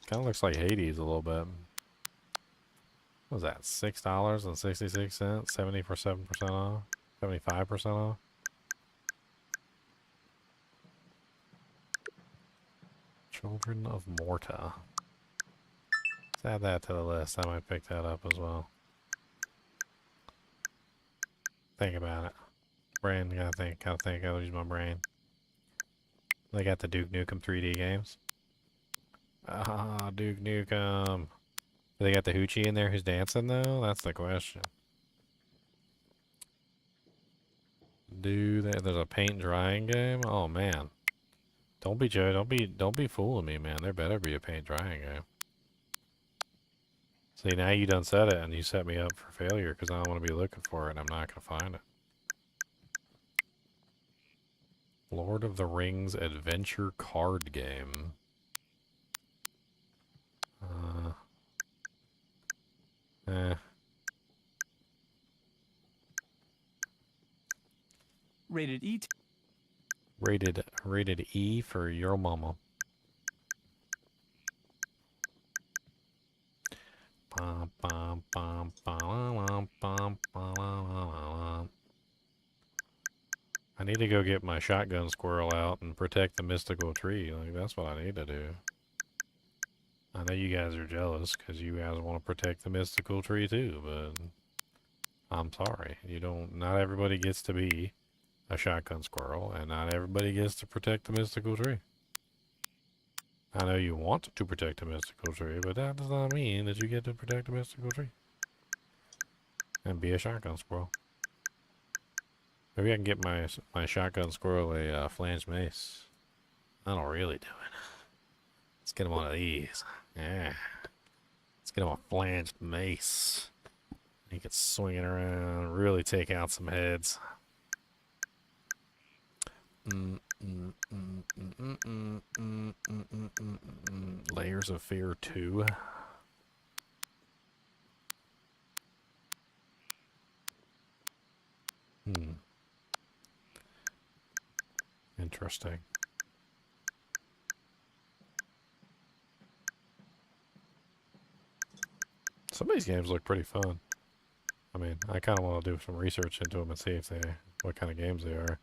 [SPEAKER 1] Kind of looks like Hades a little bit. What was that? $6.66? 77% off? 75% off? Children of Morta. Let's add that to the list. I might pick that up as well. Think about it. Brain, gotta think, gotta use my brain. They got the Duke Nukem 3D games. Ah, Duke Nukem. Do they got the hoochie in there who's dancing though? That's the question. There's a paint drying game? Oh man. Don't be Joe, don't be fooling me, man. There better be a paint drying game. See, now you done said it and you set me up for failure because I don't want to be looking for it and I'm not gonna find it. Lord of the Rings adventure card game.
[SPEAKER 11] Rated E.
[SPEAKER 1] Rated E for your mama. Bum, bum, bum, bum, bum, bum, bum, bum, bum. I need to go get my shotgun squirrel out and protect the mystical tree. Like, that's what I need to do. I know you guys are jealous because you guys want to protect the mystical tree too, but I'm sorry. Not everybody gets to be a shotgun squirrel, and not everybody gets to protect the mystical tree. I know you want to protect the mystical tree, but that does not mean that you get to protect the mystical tree. And be a shotgun squirrel. Maybe I can get my shotgun squirrel a flanged mace. That'll really do it. Let's get him one of these. Yeah. Let's get him a flanged mace. He can swing it around, really take out some heads. Layers of Fear 2. Interesting. Some of these games look pretty fun. I mean, I kind of want to do some research into them and see what kind of games they are.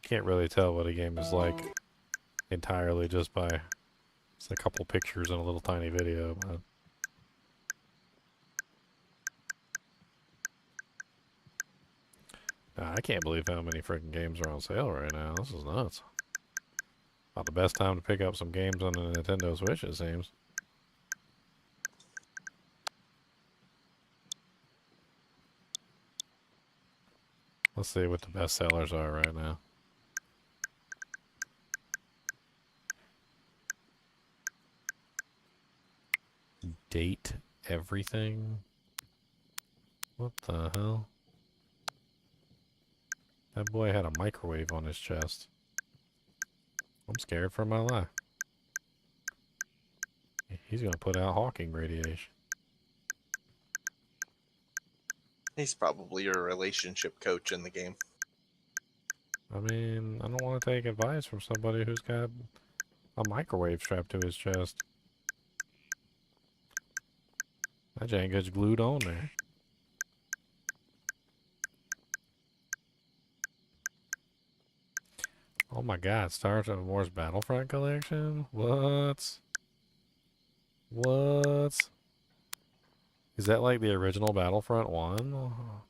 [SPEAKER 1] Can't really tell what a game is like entirely just by a couple pictures and a little tiny video, but I can't believe how many freaking games are on sale right now. This is nuts. About the best time to pick up some games on the Nintendo Switch, it seems. Let's see what the best sellers are right now. Date everything? What the hell? That boy had a microwave on his chest. I'm scared for my life. He's gonna put out Hawking radiation.
[SPEAKER 9] He's probably your relationship coach in the game.
[SPEAKER 1] I mean, I don't want to take advice from somebody who's got a microwave strapped to his chest. That jank gets glued on there. Oh my god, Star Wars Battlefront collection? What? What? Is that like the original Battlefront 1? Oh,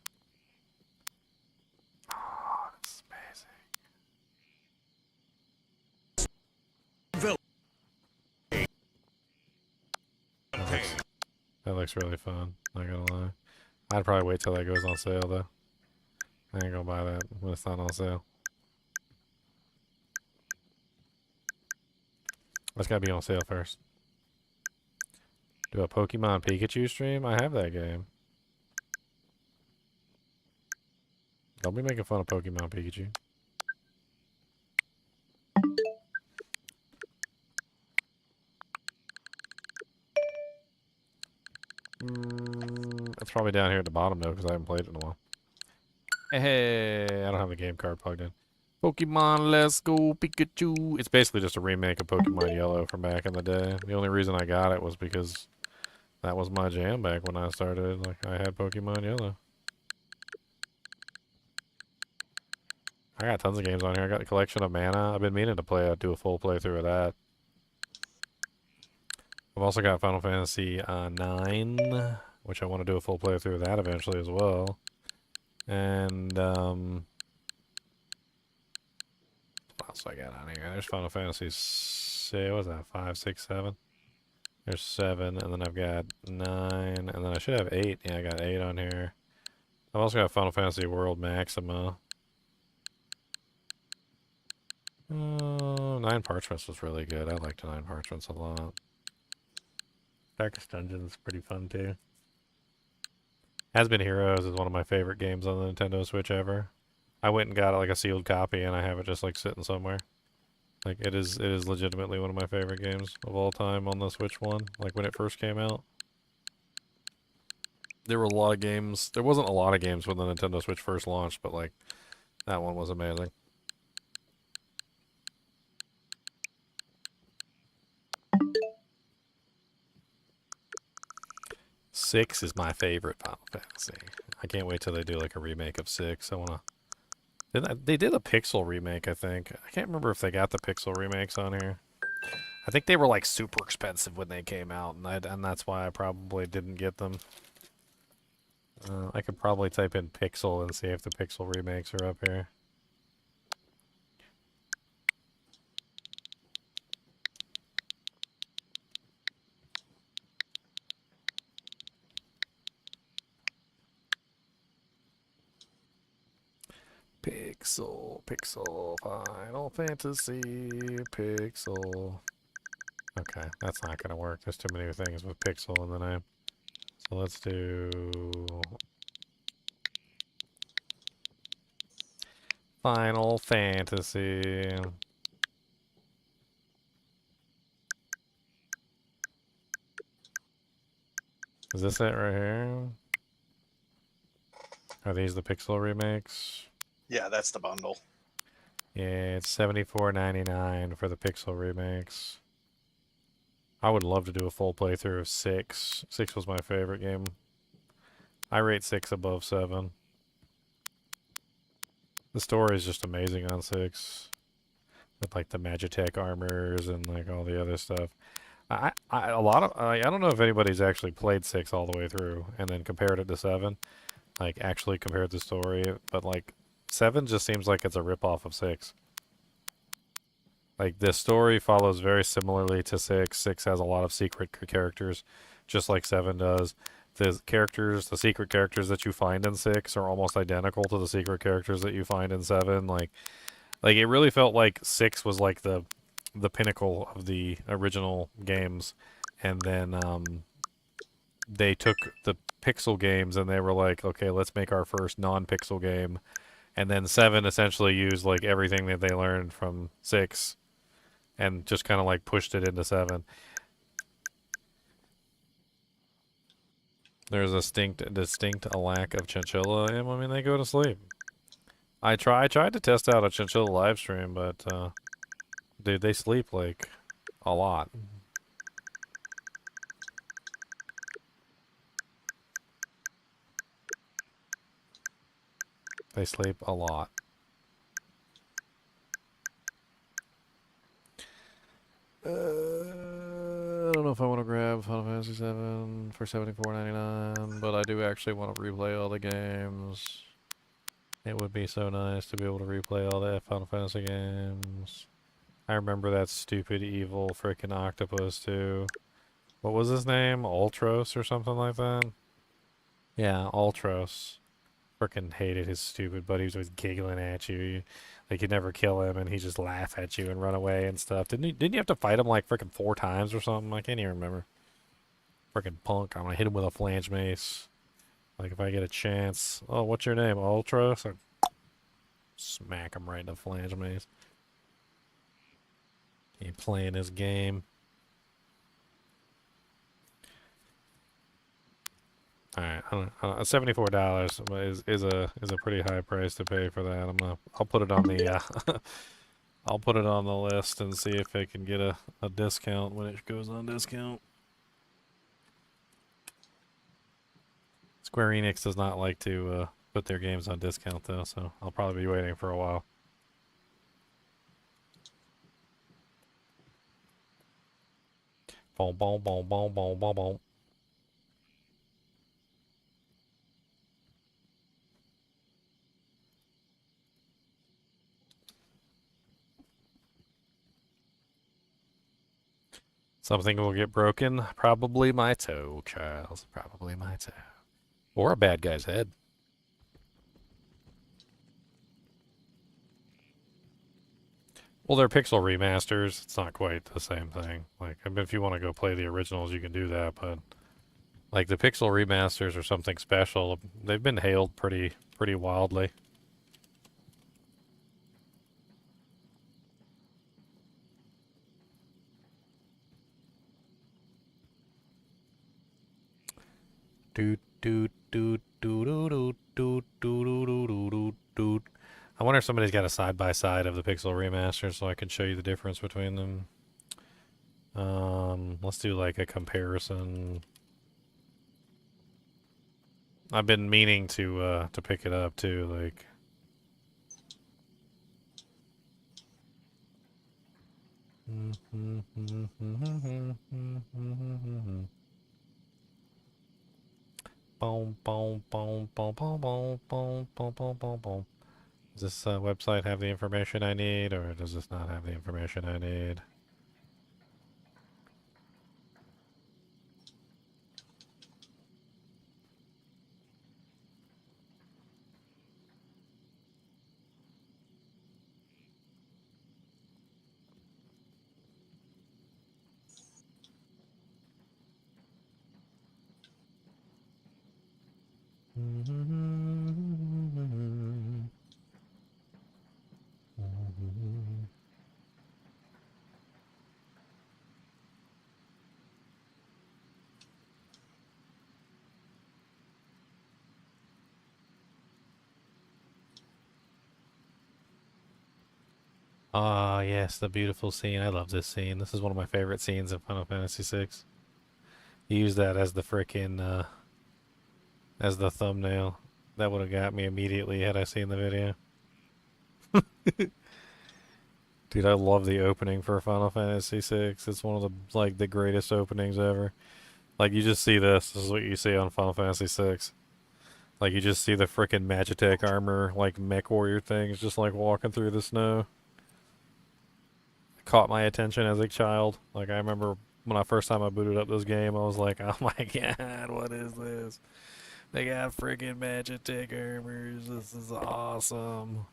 [SPEAKER 1] that's amazing. That looks really fun, not gonna lie. I'd probably wait till that goes on sale though. I ain't gonna buy that when it's not on sale. That's gotta be on sale first. Do a Pokemon Pikachu stream? I have that game. Don't be making fun of Pokemon Pikachu. It's probably down here at the bottom though, because I haven't played it in a while. Hey, I don't have the game card plugged in. Pokemon Let's Go Pikachu. It's basically just a remake of Pokemon Yellow from back in the day. The only reason I got it was because that was my jam back when I started. Like, I had Pokemon Yellow. I got tons of games on here. I got the collection of Mana. I've been meaning to do a full playthrough of that. I've also got Final Fantasy 9, which I want to do a full playthrough of that eventually as well. And, what else do I got on here? There's Final Fantasy, what was that, 5, 6, 7? There's 7, and then I've got 9, and then I should have 8. Yeah, I got 8 on here. I've also got Final Fantasy World Maxima. 9 Parchments was really good. I liked 9 Parchments a lot. Darkest Dungeon is pretty fun too. Has Been Heroes is one of my favorite games on the Nintendo Switch ever. I went and got like a sealed copy, and I have it just like sitting somewhere. Like it is legitimately one of my favorite games of all time on the Switch One. Like when it first came out, there were a lot of games. There wasn't a lot of games when the Nintendo Switch first launched, but like that one was amazing. Six is my favorite Final Fantasy. I can't wait till they do like a remake of 6. I wanna They did a Pixel remake, I think. I can't remember if they got the Pixel remakes on here. I think they were like super expensive when they came out, and that's why I probably didn't get them. I could probably type in Pixel and see if the Pixel remakes are up here. Pixel, Final Fantasy, Pixel. Okay, that's not gonna work. There's too many things with Pixel in the name. So let's do Final Fantasy. Is this it right here? Are these the Pixel remakes?
[SPEAKER 9] Yeah, that's the bundle.
[SPEAKER 1] Yeah, it's $74.99 for the Pixel remakes. I would love to do a full playthrough of 6. 6 was my favorite game. I rate 6 above 7. The story is just amazing on 6. With like the Magitech armors and like all the other stuff. I don't know if anybody's actually played 6 all the way through and then compared it to 7. Like actually compared the story, but like 7 just seems like it's a ripoff of 6. Like the story follows very similarly to 6. 6 has a lot of secret characters, just like 7 does. The secret characters that you find in 6 are almost identical to the secret characters that you find in 7. Like it really felt like 6 was like the pinnacle of the original games, and then they took the pixel games and they were like, okay, let's make our first non-pixel game, and then 7 essentially used like everything that they learned from 6 and just kind of like pushed it into 7. There's a distinct lack of chinchilla in them. I mean, they go to sleep. I tried to test out a chinchilla live stream, but dude, they sleep like a lot. They sleep a lot. I don't know if I want to grab Final Fantasy VII for $74.99, but I do actually want to replay all the games. It would be so nice to be able to replay all the Final Fantasy games. I remember that stupid evil freaking octopus too. What was his name? Ultros or something like that? Yeah, Ultros. Freaking hated his stupid buddy. He was always giggling at you. Like you'd never kill him and he'd just laugh at you and run away and stuff. Didn't you have to fight him like freaking 4 times or something? I can't even remember. Freaking punk. I'm gonna hit him with a flange mace. Like if I get a chance. Oh, what's your name? Ultros? Or smack him right in the flange mace. He playing his game. Alright, $74 is a pretty high price to pay for that. I'll put it on the I'll put it on the list and see if I can get a discount when it goes on discount. Square Enix does not like to put their games on discount though, so I'll probably be waiting for a while. Boom, boom, boom, boom, boom, boom, boom. Something will get broken. Probably my toe, Charles. Probably my toe. Or a bad guy's head. Well, they're pixel remasters. It's not quite the same thing. Like, I mean, if you want to go play the originals, you can do that, but like the pixel remasters are something special. They've been hailed pretty wildly. I wonder if somebody's got a side-by-side of the pixel remasters so I can show you the difference between them. Let's do like a comparison. I've been meaning to pick it up too, like Boom, boom, boom, boom, boom, boom, boom, boom, boom, boom, boom. Does this website have the information I need, or does this not have the information I need? Ah, yes, the beautiful scene. I love this scene. This is one of my favorite scenes in Final Fantasy VI. You use that as the frickin' as the thumbnail. That would have got me immediately had I seen the video. Dude, I love the opening for Final Fantasy VI. It's one of the like the greatest openings ever. Like you just see this. This is what you see on Final Fantasy VI. Like you just see the frickin' Magitech armor, like mech warrior things, just like walking through the snow. Caught my attention as a child. Like I remember when I first time I booted up this game, I was like, "Oh my god, what is this? They got freaking Magitech armors. This is awesome."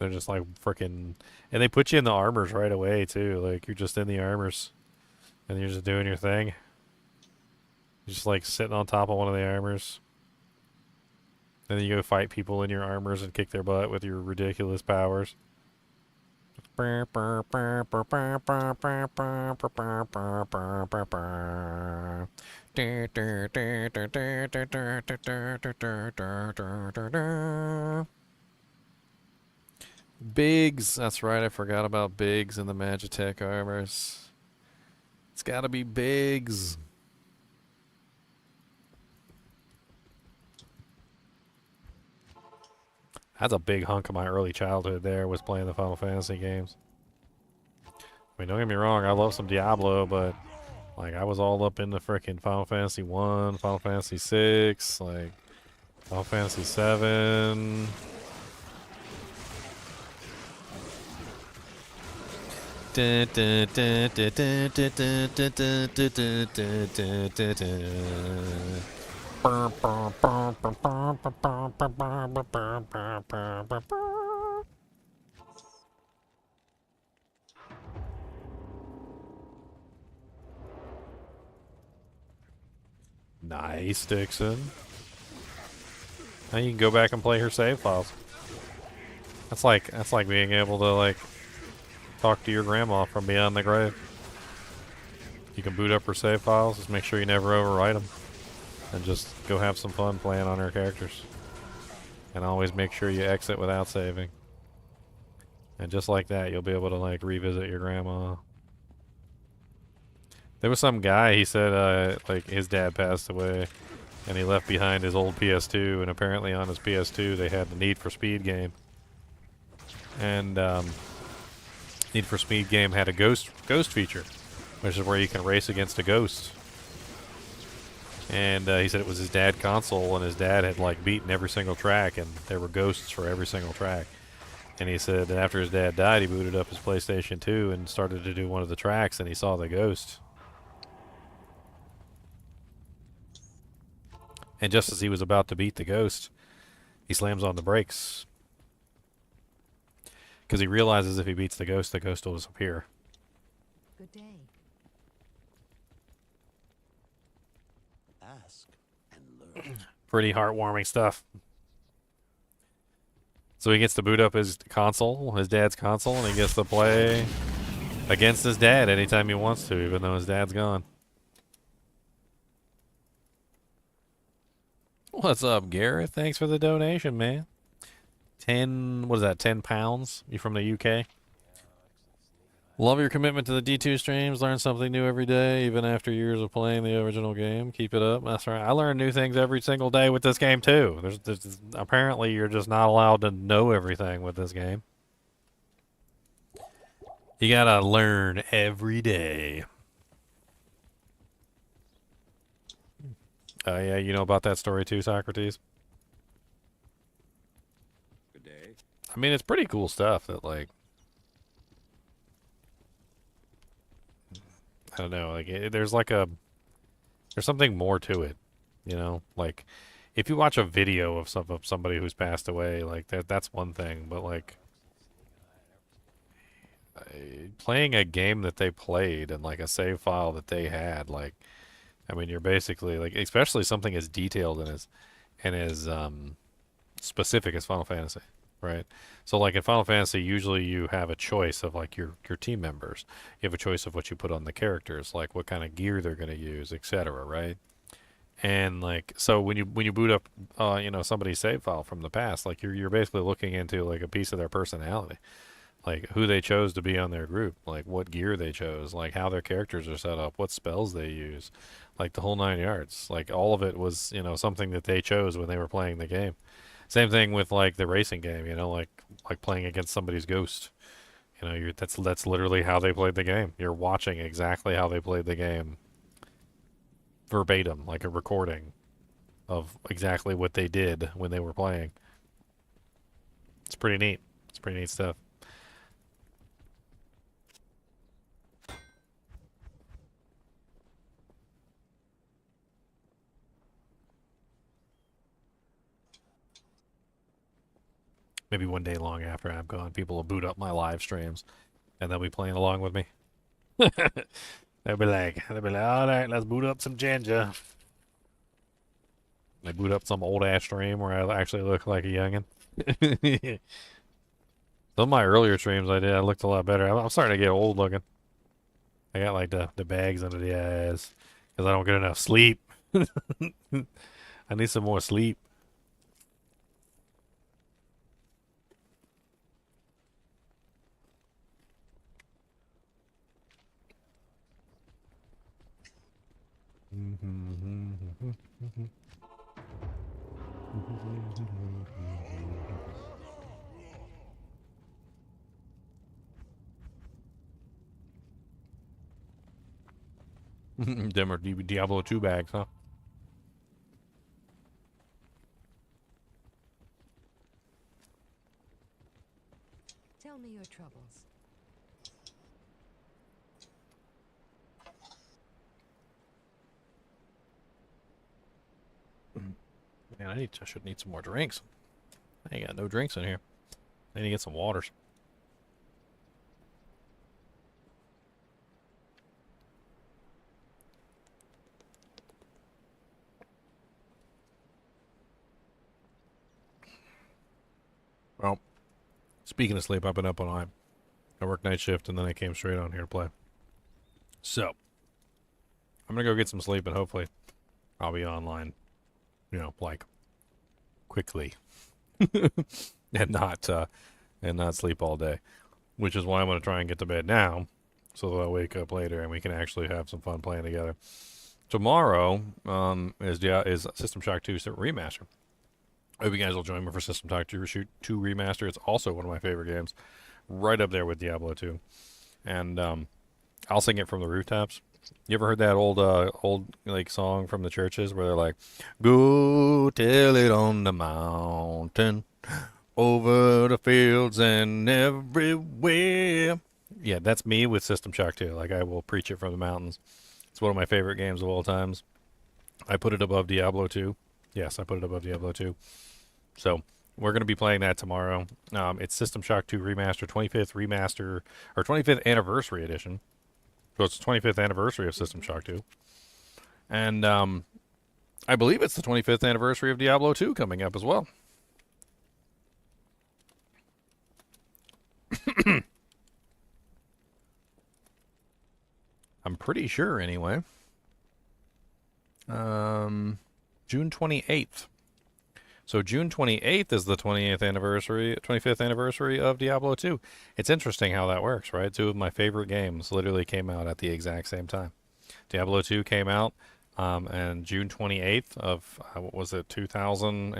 [SPEAKER 1] They're just like freaking, and they put you in the armors right away too. Like you're just in the armors, and you're just doing your thing. You're just like sitting on top of one of the armors. And then you go fight people in your armors and kick their butt with your ridiculous powers. Biggs, that's right, I forgot about Biggs and the Magitech armors. It's gotta be Biggs. That's a big hunk of my early childhood there, was playing the Final Fantasy games. I mean, don't get me wrong, I love some Diablo, but like I was all up in the frickin' Final Fantasy 1, Final Fantasy 6, like Final Fantasy 7. Nice, Dixon. Now you can go back and play her save files. That's like being able to like talk to your grandma from beyond the grave. You can boot up her save files, just make sure you never overwrite them. And just go have some fun playing on her characters. And always make sure you exit without saving. And just like that, you'll be able to like revisit your grandma. There was some guy, he said like his dad passed away and he left behind his old PS2, and apparently on his PS2 they had the Need for Speed game. And Need for Speed game had a ghost feature, which is where you can race against a ghost. And he said it was his dad's console, and his dad had like beaten every single track, and there were ghosts for every single track. And he said that after his dad died, he booted up his PlayStation 2 and started to do one of the tracks, and he saw the ghost. And just as he was about to beat the ghost, he slams on the brakes. Because he realizes if he beats the ghost will disappear.
[SPEAKER 10] Good day. Ask and learn.
[SPEAKER 1] Pretty heartwarming stuff. So he gets to boot up his console, his dad's console, and he gets to play against his dad anytime he wants to, even though his dad's gone. What's up, Gareth? Thanks for the donation, man. 10, what is that, 10 pounds? You from the UK? Love your commitment to the D2 streams. Learn something new every day, even after years of playing the original game. Keep it up. That's right. I learn new things every single day with this game too. There's apparently you're just not allowed to know everything with this game. You gotta learn every day. Yeah, you know about that story too, Socrates?
[SPEAKER 6] Good day.
[SPEAKER 1] I mean, it's pretty cool stuff that, like, I don't know, like, there's something more to it, you know? Like, if you watch a video of somebody who's passed away, like, that's one thing, but, like, playing a game that they played and, like, a save file that they had, like, I mean, you're basically, like, especially something as detailed and as specific as Final Fantasy, right? So, like, in Final Fantasy, usually you have a choice of, like, your team members. You have a choice of what you put on the characters, like what kind of gear they're going to use, etc., right? And, like, so when you boot up, you know, somebody's save file from the past, like, you're basically looking into, like, a piece of their personality, like who they chose to be on their group, like what gear they chose, like how their characters are set up, what spells they use, like the whole 9 yards. Like all of it was, you know, something that they chose when they were playing the game. Same thing with like the racing game, you know, like playing against somebody's ghost. You know, that's literally how they played the game. You're watching exactly how they played the game, verbatim, like a recording of exactly what they did when they were playing. It's pretty neat. It's pretty neat stuff. Maybe one day long after I'm gone, people will boot up my live streams, and they'll be playing along with me. they'll be like, all right, let's boot up some Ginger. They boot up some old ass stream where I actually look like a youngin. Some of my earlier streams I looked a lot better. I'm starting to get old looking. I got like the bags under the eyes because I don't get enough sleep. I need some more sleep. Them are Diablo 2 bags, huh?
[SPEAKER 10] Tell me your troubles.
[SPEAKER 1] Man, I should need some more drinks. I ain't got no drinks in here. I need to get some waters. Well, speaking of sleep, I've been up all night. I worked night shift and then I came straight on here to play. So, I'm gonna go get some sleep and hopefully I'll be online, you know, like quickly, and not sleep all day. Which is why I'm gonna try and get to bed now, so that I'll wake up later and we can actually have some fun playing together. Tomorrow is System Shock 2 Remaster. I hope you guys will join me for System Shock 2 Remaster. It's also one of my favorite games, right up there with Diablo 2. And I'll sing it from the rooftops. You ever heard that old like song from the churches where they're like, "Go tell it on the mountain, over the fields and everywhere." Yeah, that's me with System Shock 2. Like, I will preach it from the mountains. It's one of my favorite games of all times. I put it above Diablo 2. Yes, I put it above Diablo 2. So, we're going to be playing that tomorrow. It's System Shock 2 Remaster, 25th Remaster, or 25th Anniversary Edition. So it's the 25th anniversary of System Shock 2. And I believe it's the 25th anniversary of Diablo 2 coming up as well. I'm pretty sure, anyway. June 28th. So June 28th is the 25th anniversary of Diablo 2. It's interesting how that works, right? Two of my favorite games literally came out at the exact same time. Diablo 2 came out and June 28th of, what was it, 2000,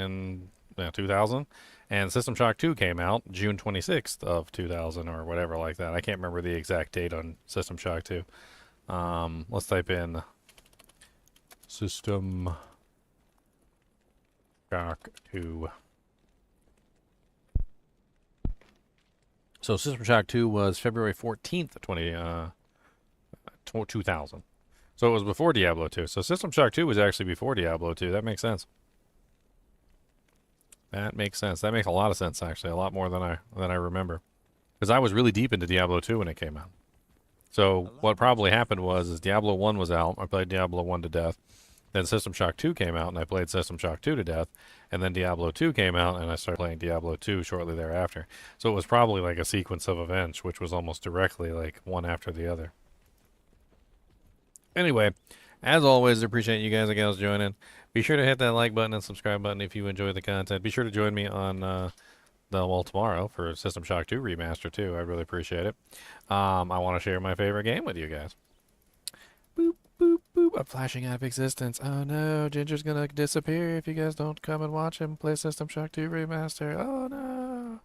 [SPEAKER 1] and System Shock 2 came out June 26th of 2000 or whatever like that. I can't remember the exact date on System Shock 2. Let's type in System Shock 2. So System Shock 2 was February 14th, 2000. So it was before Diablo 2. So System Shock 2 was actually before Diablo 2. That makes sense. That makes sense. That makes a lot of sense, actually. A lot more than I remember. Because I was really deep into Diablo 2 when it came out. So what probably happened is Diablo 1 was out. I played Diablo 1 to death. Then System Shock 2 came out, and I played System Shock 2 to death. And then Diablo 2 came out, and I started playing Diablo 2 shortly thereafter. So it was probably like a sequence of events, which was almost directly like one after the other. Anyway, as always, I appreciate you guys and gals joining. Be sure to hit that like button and subscribe button if you enjoy the content. Be sure to join me on tomorrow for System Shock 2 Remaster too. I really appreciate it. I want to share my favorite game with you guys. Boop, boop, boop. I'm flashing out of existence. Oh no, Ginger's gonna disappear if you guys don't come and watch him play System Shock 2 Remaster. Oh no.